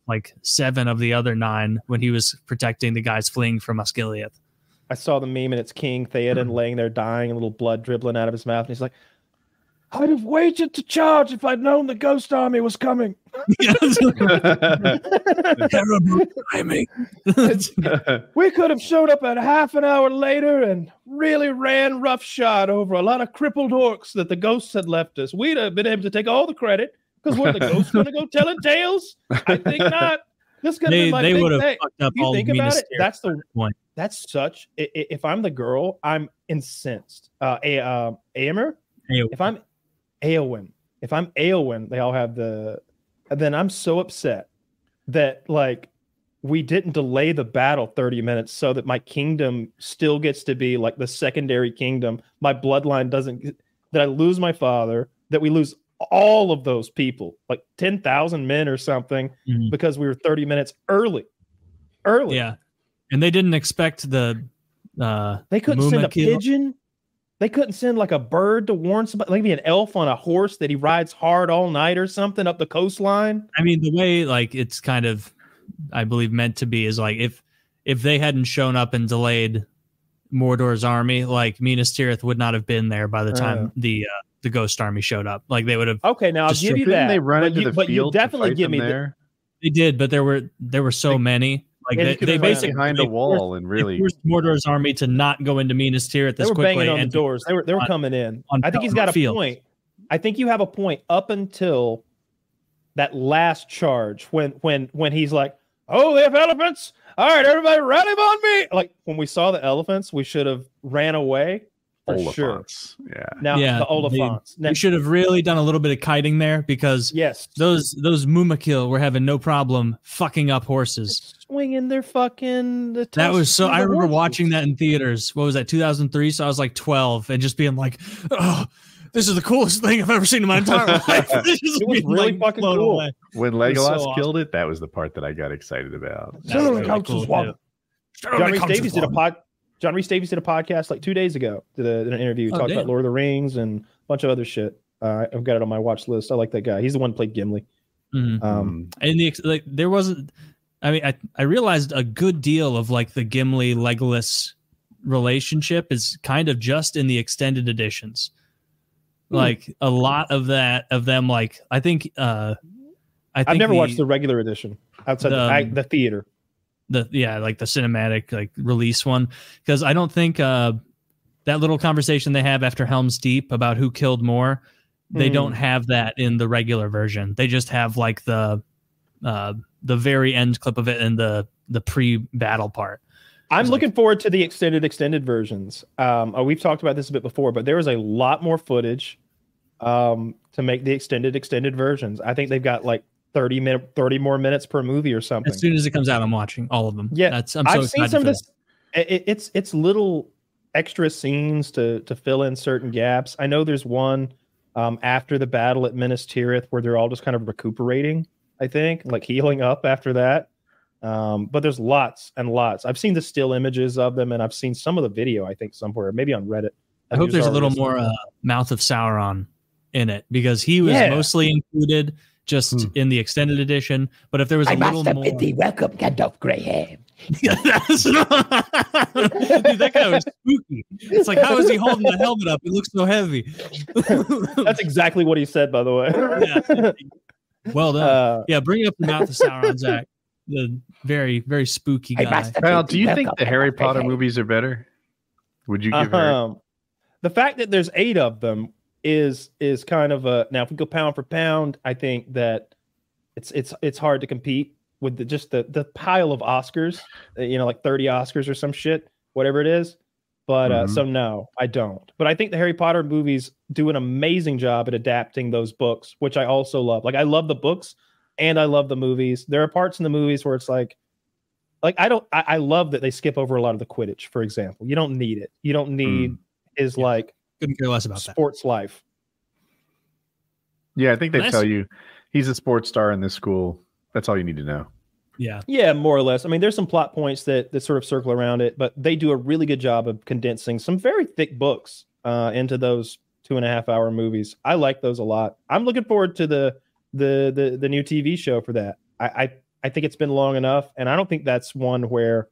like 7 of the other 9 when he was protecting the guys fleeing from Osgiliath. I saw the meme, and it's King Theoden laying there dying, a little blood dribbling out of his mouth, and he's like, "I'd have waited to charge if I'd known the Ghost Army was coming." Terrible timing. We could have showed up at half an hour later and really ran roughshod over a lot of crippled orcs that the ghosts had left us. We'd have been able to take all the credit because we're the ghosts going to go telling tales. I think not. This could have been my big thing. You think about it? That's the point. That's such. If I'm the girl, I'm incensed. Aemir. If I'm Eowyn, they all have then I'm so upset that like we didn't delay the battle 30 minutes so that my kingdom still gets to be like the secondary kingdom. My bloodline doesn't, that I lose my father, that we lose all of those people, like 10,000 men or something, because we were 30 minutes early. Yeah. And they didn't expect they couldn't send a pigeon. They couldn't send like a bird to warn somebody, maybe an elf on a horse that he rides hard all night or something up the coastline. I mean, the way like it's kind of, I believe, meant to be is like if they hadn't shown up and delayed Mordor's army, like Minas Tirith would not have been there by the time the Ghost Army showed up. Like they would have. Okay, now I'll give you that. They run into the field. But you definitely give me there. They did, but there were so many. Like they basically behind a wall and really forced Mordor's army to not go into Minas Tirith as quickly. They were banging on the doors. They were coming in. I think he's got a point. I think you have a point up until that last charge when he's like, "Oh, they have elephants! All right, everybody, rally on me!" Like when we saw the elephants, we should have ran away. For Oliphants. Sure. Yeah. Now the Oliphants. We should have really done a little bit of kiting there because those Mumakil were having no problem fucking up horses. Swinging their fucking. That was so. I remember watching that in theaters. What was that? 2003. So I was like 12, and just being like, "Oh, this is the coolest thing I've ever seen in my entire life." It was really fucking cool. Away. When Legolas killed it, that was the part that I got excited about. John Rhys Davies did a podcast like 2 days ago. Did an interview. Talked about Lord of the Rings and a bunch of other shit. I've got it on my watch list. I like that guy. He's the one who played Gimli. And there wasn't. I mean, I realized a good deal of like the Gimli Legolas relationship is kind of just in the extended editions. Like a lot of them. Like I think I've never watched the regular edition outside the theater. Like the cinematic like release one, because I don't think that little conversation they have after Helm's Deep about who killed more, they don't have that in the regular version. They just have like the very end clip of it and the pre-battle part. I'm looking forward to the extended versions. We've talked about this a bit before, but there is a lot more footage to make the extended versions. I think they've got like 30 more minutes per movie or something. As soon as it comes out, I'm watching all of them. Yeah, I've seen some of this. It's little extra scenes to fill in certain gaps. I know there's one after the battle at Minas Tirith where they're all just kind of recuperating. I think like healing up after that. But there's lots and lots. I've seen the still images of them, and I've seen some of the video, I think, somewhere, maybe on Reddit. I hope there's a little more Mouth of Sauron in it, because he was mostly included just in the extended edition. But if there was a little more, welcome, Gandalf Graham. Dude, that guy was spooky. It's like, how is he holding the helmet up? It looks so heavy. That's exactly what he said, by the way. Yeah. Well done. Bring up the Mouth of Sauron, Zach. The very, very spooky guy. Well, do you think the Harry Potter movies are better? Would you give the fact that there's 8 of them is kind of a, now if we go pound for pound, I think that it's hard to compete with the pile of Oscars, like 30 Oscars or some shit, whatever it is. But so no, I don't. But I think the Harry Potter movies do an amazing job at adapting those books, which I also love. Like, I love the books and I love the movies. There are parts in the movies where it's like I love that they skip over a lot of the Quidditch, for example. You don't need it. You don't need his couldn't care less about sports life. Yeah, I think they tell you he's a sports star in this school. That's all you need to know. Yeah, more or less. I mean, there's some plot points that sort of circle around it, but they do a really good job of condensing some very thick books into those 2.5-hour movies. I like those a lot. I'm looking forward to the new TV show for that. I think it's been long enough, and I don't think that's one where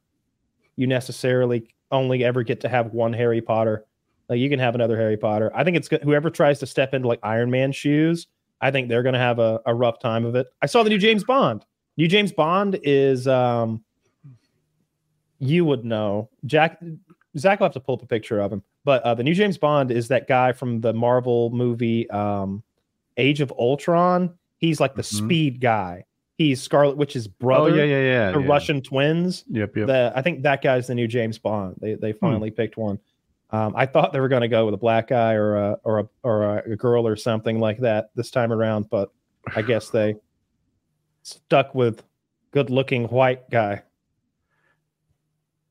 you necessarily only ever get to have one Harry Potter. Like, you can have another Harry Potter. I think it's good. Whoever tries to step into like Iron Man shoes, I think they're going to have a rough time of it. I saw the new James Bond. New James Bond is, you would know. Zach will have to pull up a picture of him. But the new James Bond is that guy from the Marvel movie Age of Ultron. He's like the speed guy. He's Scarlet Witch's brother. Oh, yeah. The Russian twins. Yep. I think that guy's the new James Bond. They finally picked one. I thought they were going to go with a black guy or a girl or something like that this time around, but I guess they stuck with good-looking white guy.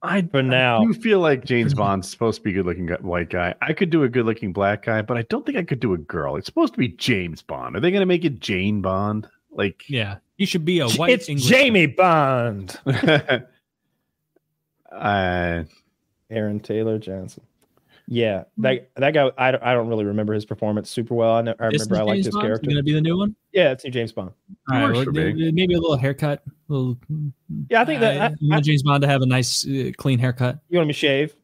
I do feel like James Bond's supposed to be a good-looking white guy. I could do a good-looking black guy, but I don't think I could do a girl. It's supposed to be James Bond. Are they going to make it Jane Bond? Like, yeah, you should be a white. It's English Jamie Bond. Aaron Taylor Johnson. Yeah, that guy. I don't really remember his performance super well. I remember I liked his character. Going to be the new one? Yeah, it's new James Bond. All right, maybe a little haircut. I think that I want James Bond to have a nice, clean haircut. You want him to shave?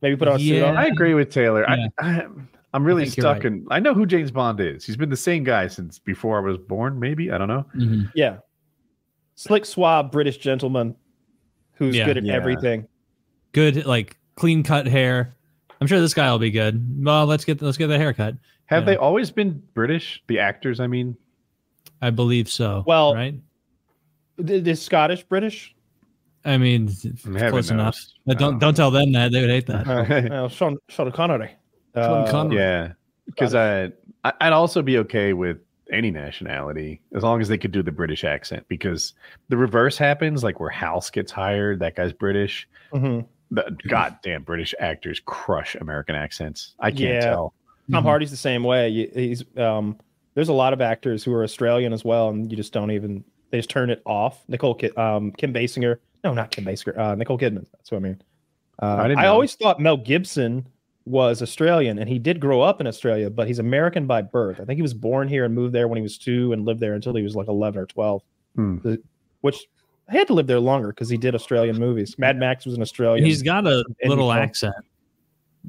Maybe put on a suit on? I agree with Taylor. Yeah. I'm really stuck in. I know who James Bond is. He's been the same guy since before I was born. Maybe, I don't know. Mm-hmm. Yeah, slick, suave British gentleman who's good at everything. Good, like clean cut hair. I'm sure this guy will be good. Well, let's get the haircut. Have they always been British? The actors, I mean. I believe so. Well, right? Is Scottish British? I mean, close enough. But don't tell them that. They would hate that. Sean Connery. Yeah, because I'd also be okay with any nationality as long as they could do the British accent, because the reverse happens, like where House gets hired, that guy's British. Mm-hmm. The goddamn British actors crush American accents. I can't tell. Tom Hardy's the same way. He's there's a lot of actors who are Australian as well, and you just don't even, they just turn it off. Kim Basinger. No, not Kim Basinger. Nicole Kidman. That's what I mean. I always thought Mel Gibson was Australian, and he did grow up in Australia, but he's American by birth. I think he was born here and moved there when he was 2 and lived there until he was like 11 or 12, which I had to live there longer because he did Australian movies. Mad Max was an Australian. He's got a little accent.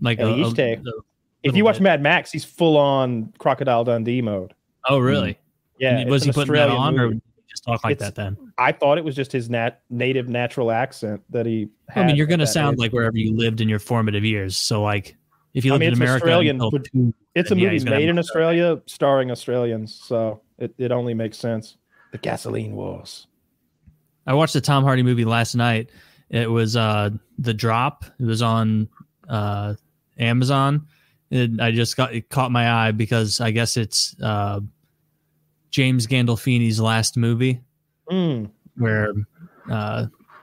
Like if you watch Mad Max, he's full on Crocodile Dundee mode. Oh, really? Yeah. Was he putting that on, or just talk like that then? I thought it was just his native natural accent that he had. I mean, you're going to sound like wherever you lived in your formative years. So, like, if you lived in America, it's a movie made in Australia, starring Australians. So it only makes sense. The Gasoline Wars. I watched the Tom Hardy movie last night. It was The Drop. It was on Amazon. It caught my eye because I guess it's James Gandalfini's last movie, where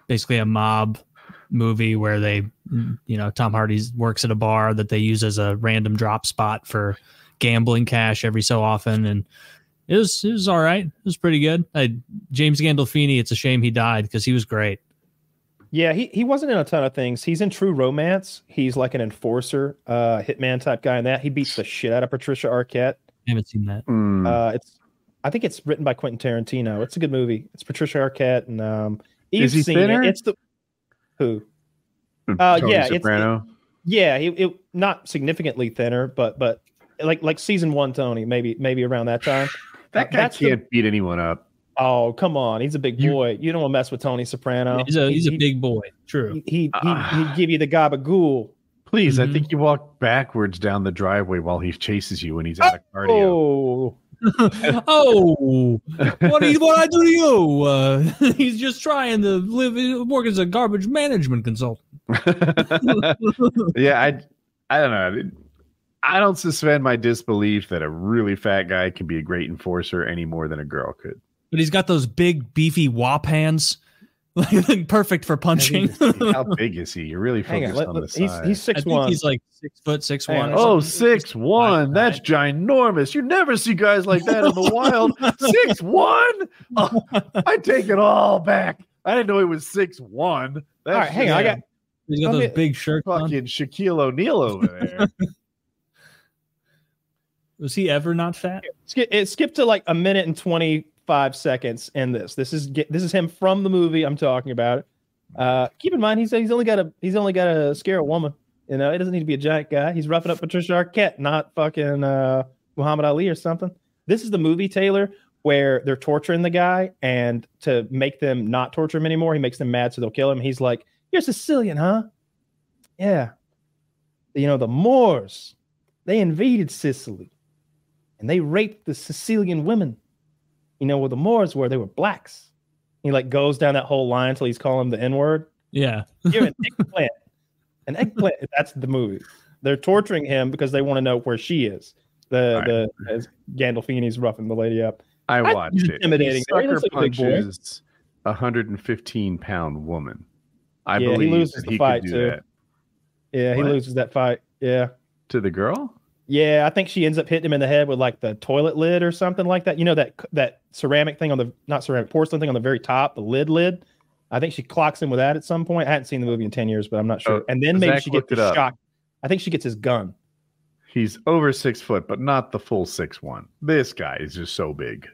basically a mob movie where they, Tom Hardy works at a bar that they use as a random drop spot for gambling cash every so often, and It was all right. It was pretty good. James Gandalfini, it's a shame he died because he was great. Yeah, he wasn't in a ton of things. He's in True Romance. He's like an enforcer, hitman type guy in that. He beats the shit out of Patricia Arquette. I haven't seen that. I think it's written by Quentin Tarantino. It's a good movie. It's Patricia Arquette and is he thinner? It's the who? Tony Soprano. It not significantly thinner, but like season 1 Tony, maybe around that time. That guy can't beat anyone up. Oh, come on. He's a big boy. You don't want to mess with Tony Soprano. He's a big boy. True. He'd give you the gabagool. Please, I think you walk backwards down the driveway while he chases you when he's out of cardio. Oh, what I do to you? He's just trying to work as a garbage management consultant. Yeah, I don't know. I don't suspend my disbelief that a really fat guy can be a great enforcer any more than a girl could. But he's got those big, beefy wop hands. Perfect for punching. How big is he? You're really focused on the size. He's 6'1". I think he's like 6'1". Oh, 6'1". That's ginormous. You never see guys like that in the wild. 6'1". Oh, I take it all back. I didn't know he was 6'1". All right, hang on. He's got those big shirts on. Fucking Shaquille O'Neal over there. Was he ever not fat? It skipped to like a minute and 25 seconds in this. This is him from the movie I'm talking about. Keep in mind he's only got to scare a woman. You know, it doesn't need to be a giant guy. He's roughing up Patricia Arquette, not fucking Muhammad Ali or something. This is the movie, Taylor, where they're torturing the guy, and to make them not torture him anymore, he makes them mad so they'll kill him. He's like, "You're Sicilian, huh? Yeah. You know, the Moors, they invaded Sicily and they raped the Sicilian women. You know, where the Moors were, they were blacks." He like goes down that whole line until he's calling them the N-word. Yeah. You're an eggplant. An eggplant. That's the movie. They're torturing him because they want to know where she is. As Gandolfini's roughing the lady up. I watched it. Intimidating. Sucker punches a 115-pound woman. I believe he loses the fight too. That. Yeah, he loses that fight. Yeah. To the girl? Yeah, I think she ends up hitting him in the head with like the toilet lid or something like that. You know, that ceramic thing on the, not ceramic, porcelain thing on the very top, the lid. I think she clocks him with that at some point. I hadn't seen the movie in 10 years, but I'm not sure. And then maybe she gets the shock. I think she gets his gun. He's over 6 foot, but not the full 6'1". This guy is just so big.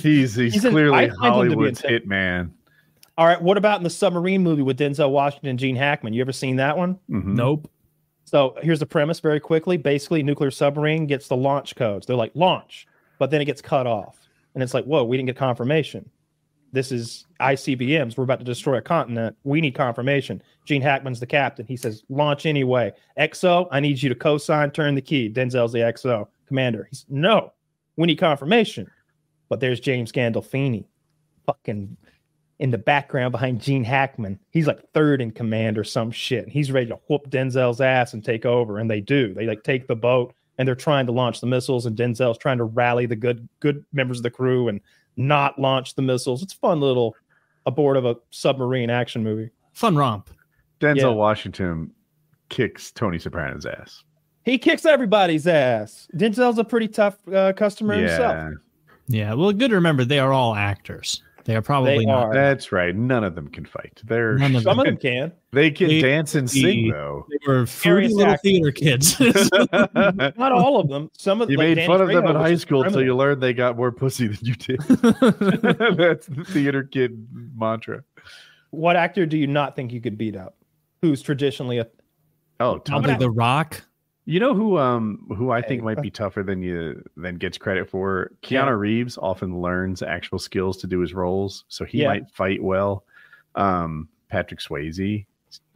He's clearly Hollywood's hitman. All right, what about in the submarine movie with Denzel Washington and Gene Hackman? You ever seen that one? Mm-hmm. Nope. So here's the premise very quickly. Basically, nuclear submarine gets the launch codes. They're like, launch, but then it gets cut off. And it's like, whoa, we didn't get confirmation. This is ICBMs. We're about to destroy a continent. We need confirmation. Gene Hackman's the captain. He says, launch anyway. XO, I need you to co-sign, turn the key. Denzel's the XO commander. He's, no, we need confirmation. But there's James Gandolfini fucking in the background behind Gene Hackman. He's like third in command or some shit. He's ready to whoop Denzel's ass and take over. And they do. They like take the boat and they're trying to launch the missiles, and Denzel's trying to rally the good members of the crew and not launch the missiles. It's a fun little aboard of a submarine action movie. Fun romp. Denzel Washington kicks Tony Soprano's ass. He kicks everybody's ass. Denzel's a pretty tough customer himself. Yeah, well, good to remember they are all actors. They are probably not. That's right. None of them can fight. Some of them can. They can dance and sing, though. They were fruity little theater kids. Not all of them. Some of you like made Danny fun of them Trejo in high school until you learned they got more pussy than you did. That's the theater kid mantra. What actor do you not think you could beat up? Who's traditionally a probably The Rock. You know who I think might be tougher than gets credit for? Keanu Reeves often learns actual skills to do his roles, so he might fight well. Patrick Swayze,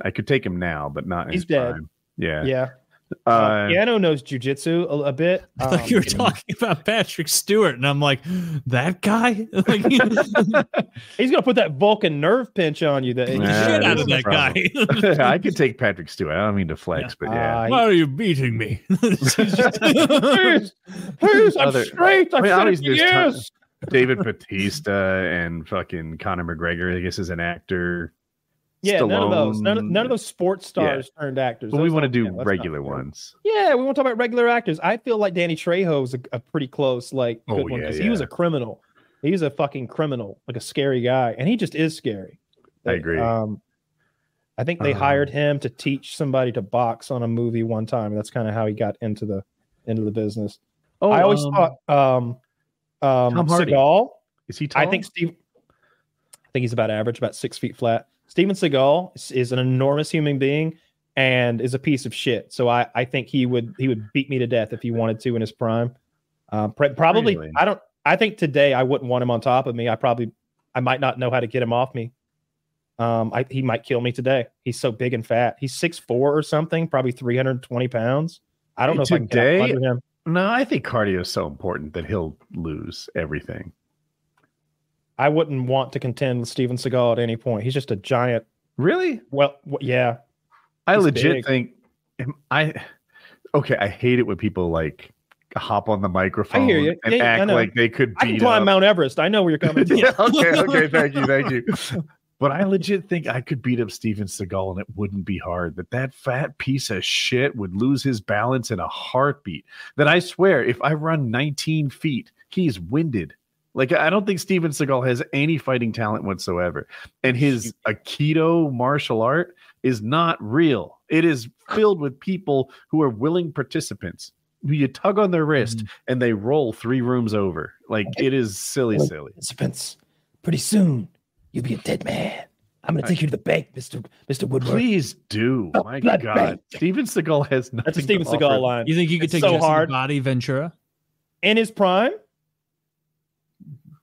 I could take him now, but not in his prime. Yeah. Keanu knows jujitsu a bit. I thought you were talking about Patrick Stewart, and I'm like, that guy? He's gonna put that Vulcan nerve pinch on you. Shit out of that guy. I could take Patrick Stewart. I don't mean to flex, but why are you beating me? Please, I'm straight. David Bautista and fucking Conor McGregor, I guess, is an actor. Yeah, Stallone. none of those. None of those sports stars turned actors. But we want to do regular ones. Yeah, we want to talk about regular actors. I feel like Danny Trejo was a pretty close, like, good one because he was a criminal. He was a fucking criminal, like a scary guy, and he just is scary. I agree. I think they hired him to teach somebody to box on a movie one time. That's kind of how he got into the business. Oh, I always thought Tom Hardy. Seagal. Is he tall? I think he's about average, about 6 feet flat. Steven Seagal is an enormous human being and is a piece of shit. So I think he would beat me to death if he wanted to in his prime. Probably really? I think today I wouldn't want him on top of me. I might not know how to get him off me. He might kill me today. He's so big and fat. He's 6'4" or something, probably 320 pounds. I don't know if I can get under him. No, I think cardio is so important that he'll lose everything. I wouldn't want to contend with Steven Seagal at any point. He's just a giant. Really? Well, yeah. I legit think I hate it when people like hop on the microphone and act like they could beat I can climb Mount Everest. I know where you're coming from. Okay. Thank you. But I legit think I could beat up Steven Seagal and it wouldn't be hard. That fat piece of shit would lose his balance in a heartbeat. That I swear, if I run 19 feet, he's winded. Like, I don't think Steven Seagal has any fighting talent whatsoever. And his Aikido martial art is not real. It is filled with people who are willing participants who you tug on their wrist and they roll 3 rooms over. Like, it is silly. Participants, pretty soon you'll be a dead man. I'm going to take you to the bank, Mr. Woodward. Please do. My God. Bank. Steven Seagal has nothing. That's a Steven Seagal line. You think you could take Jesse's body, Ventura? In his prime?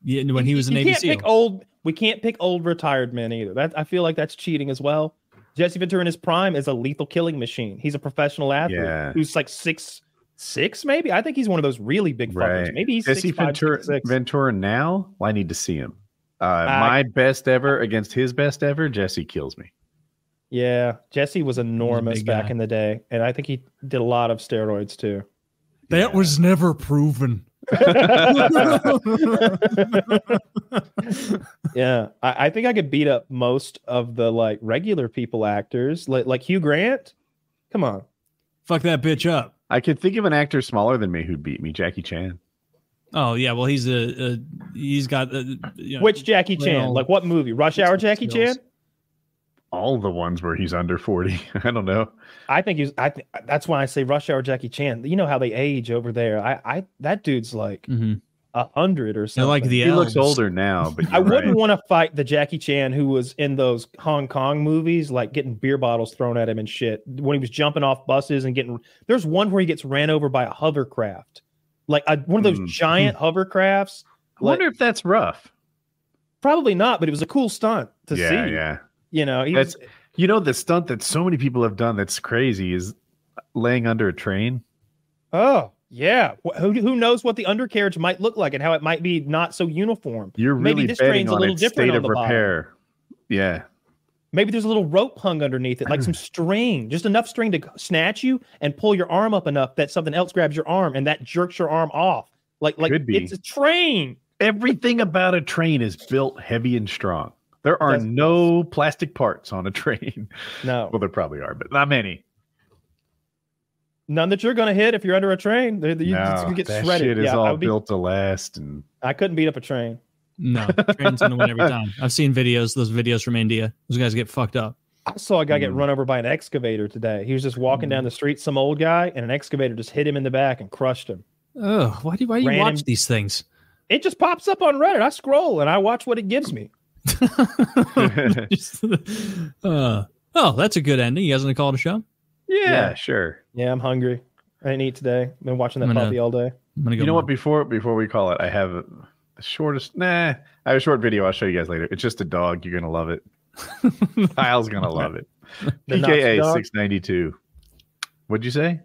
Yeah, when he was a Navy SEAL. We can't pick old retired men either. I feel like that's cheating as well. Jesse Ventura in his prime is a lethal killing machine. He's a professional athlete who's like 6'6", maybe. I think he's one of those really big fuckers. Maybe he's Jesse 6'5", Ventura now. Well, I need to see him. My best ever against his best ever. Jesse kills me. Yeah, Jesse was enormous back in the day, and I think he did a lot of steroids too. That was never proven. Yeah, I think I could beat up most of the like regular people actors, like Hugh Grant. Come on, fuck that bitch up. I could think of an actor smaller than me who'd beat me, Jackie Chan. Oh yeah, well he's got which Jackie Chan? Like what movie? Rush Hour Jackie Chan? All the ones where he's under 40. I don't know. I think that's why I say Rush Hour Jackie Chan. You know how they age over there. That dude's like 100 or something. Like he looks older now, but I wouldn't want to fight the Jackie Chan who was in those Hong Kong movies, like getting beer bottles thrown at him and shit when he was jumping off buses and getting. There's one where he gets ran over by a hovercraft, like one of those giant hovercrafts. I wonder if that's rough. Probably not, but it was a cool stunt to see. Yeah. You know, the stunt that so many people have done that's crazy is laying under a train. Oh, yeah. Who knows what the undercarriage might look like and how it might be not so uniform. You're really maybe this train's a little different on the repair. Bottom. Yeah. Maybe there's a little rope hung underneath it, like some string, just enough string to snatch you and pull your arm up enough that something else grabs your arm and that jerks your arm off. Like it's a train. Everything about a train is built heavy and strong. There are no plastic parts on a train. No. Well, there probably are, but not many. None that you're going to hit if you're under a train. You get that shredded. Shit is all built to last. And I couldn't beat up a train. No, train's going to win every time. I've seen those videos from India. Those guys get fucked up. I saw a guy get run over by an excavator today. He was just walking down the street, some old guy, and an excavator just hit him in the back and crushed him. Oh, why do you watch these things? It just pops up on Reddit. I scroll and I watch what it gives me. That's a good ending. You guys want to call it a show? Yeah, sure. Yeah, I'm hungry. I didn't eat today. I've been watching that puppy all day. You know what? Before we call it, I have the shortest. I have a short video. I'll show you guys later. It's just a dog. You're gonna love it. Kyle's gonna love it. PKA 692. What'd you say?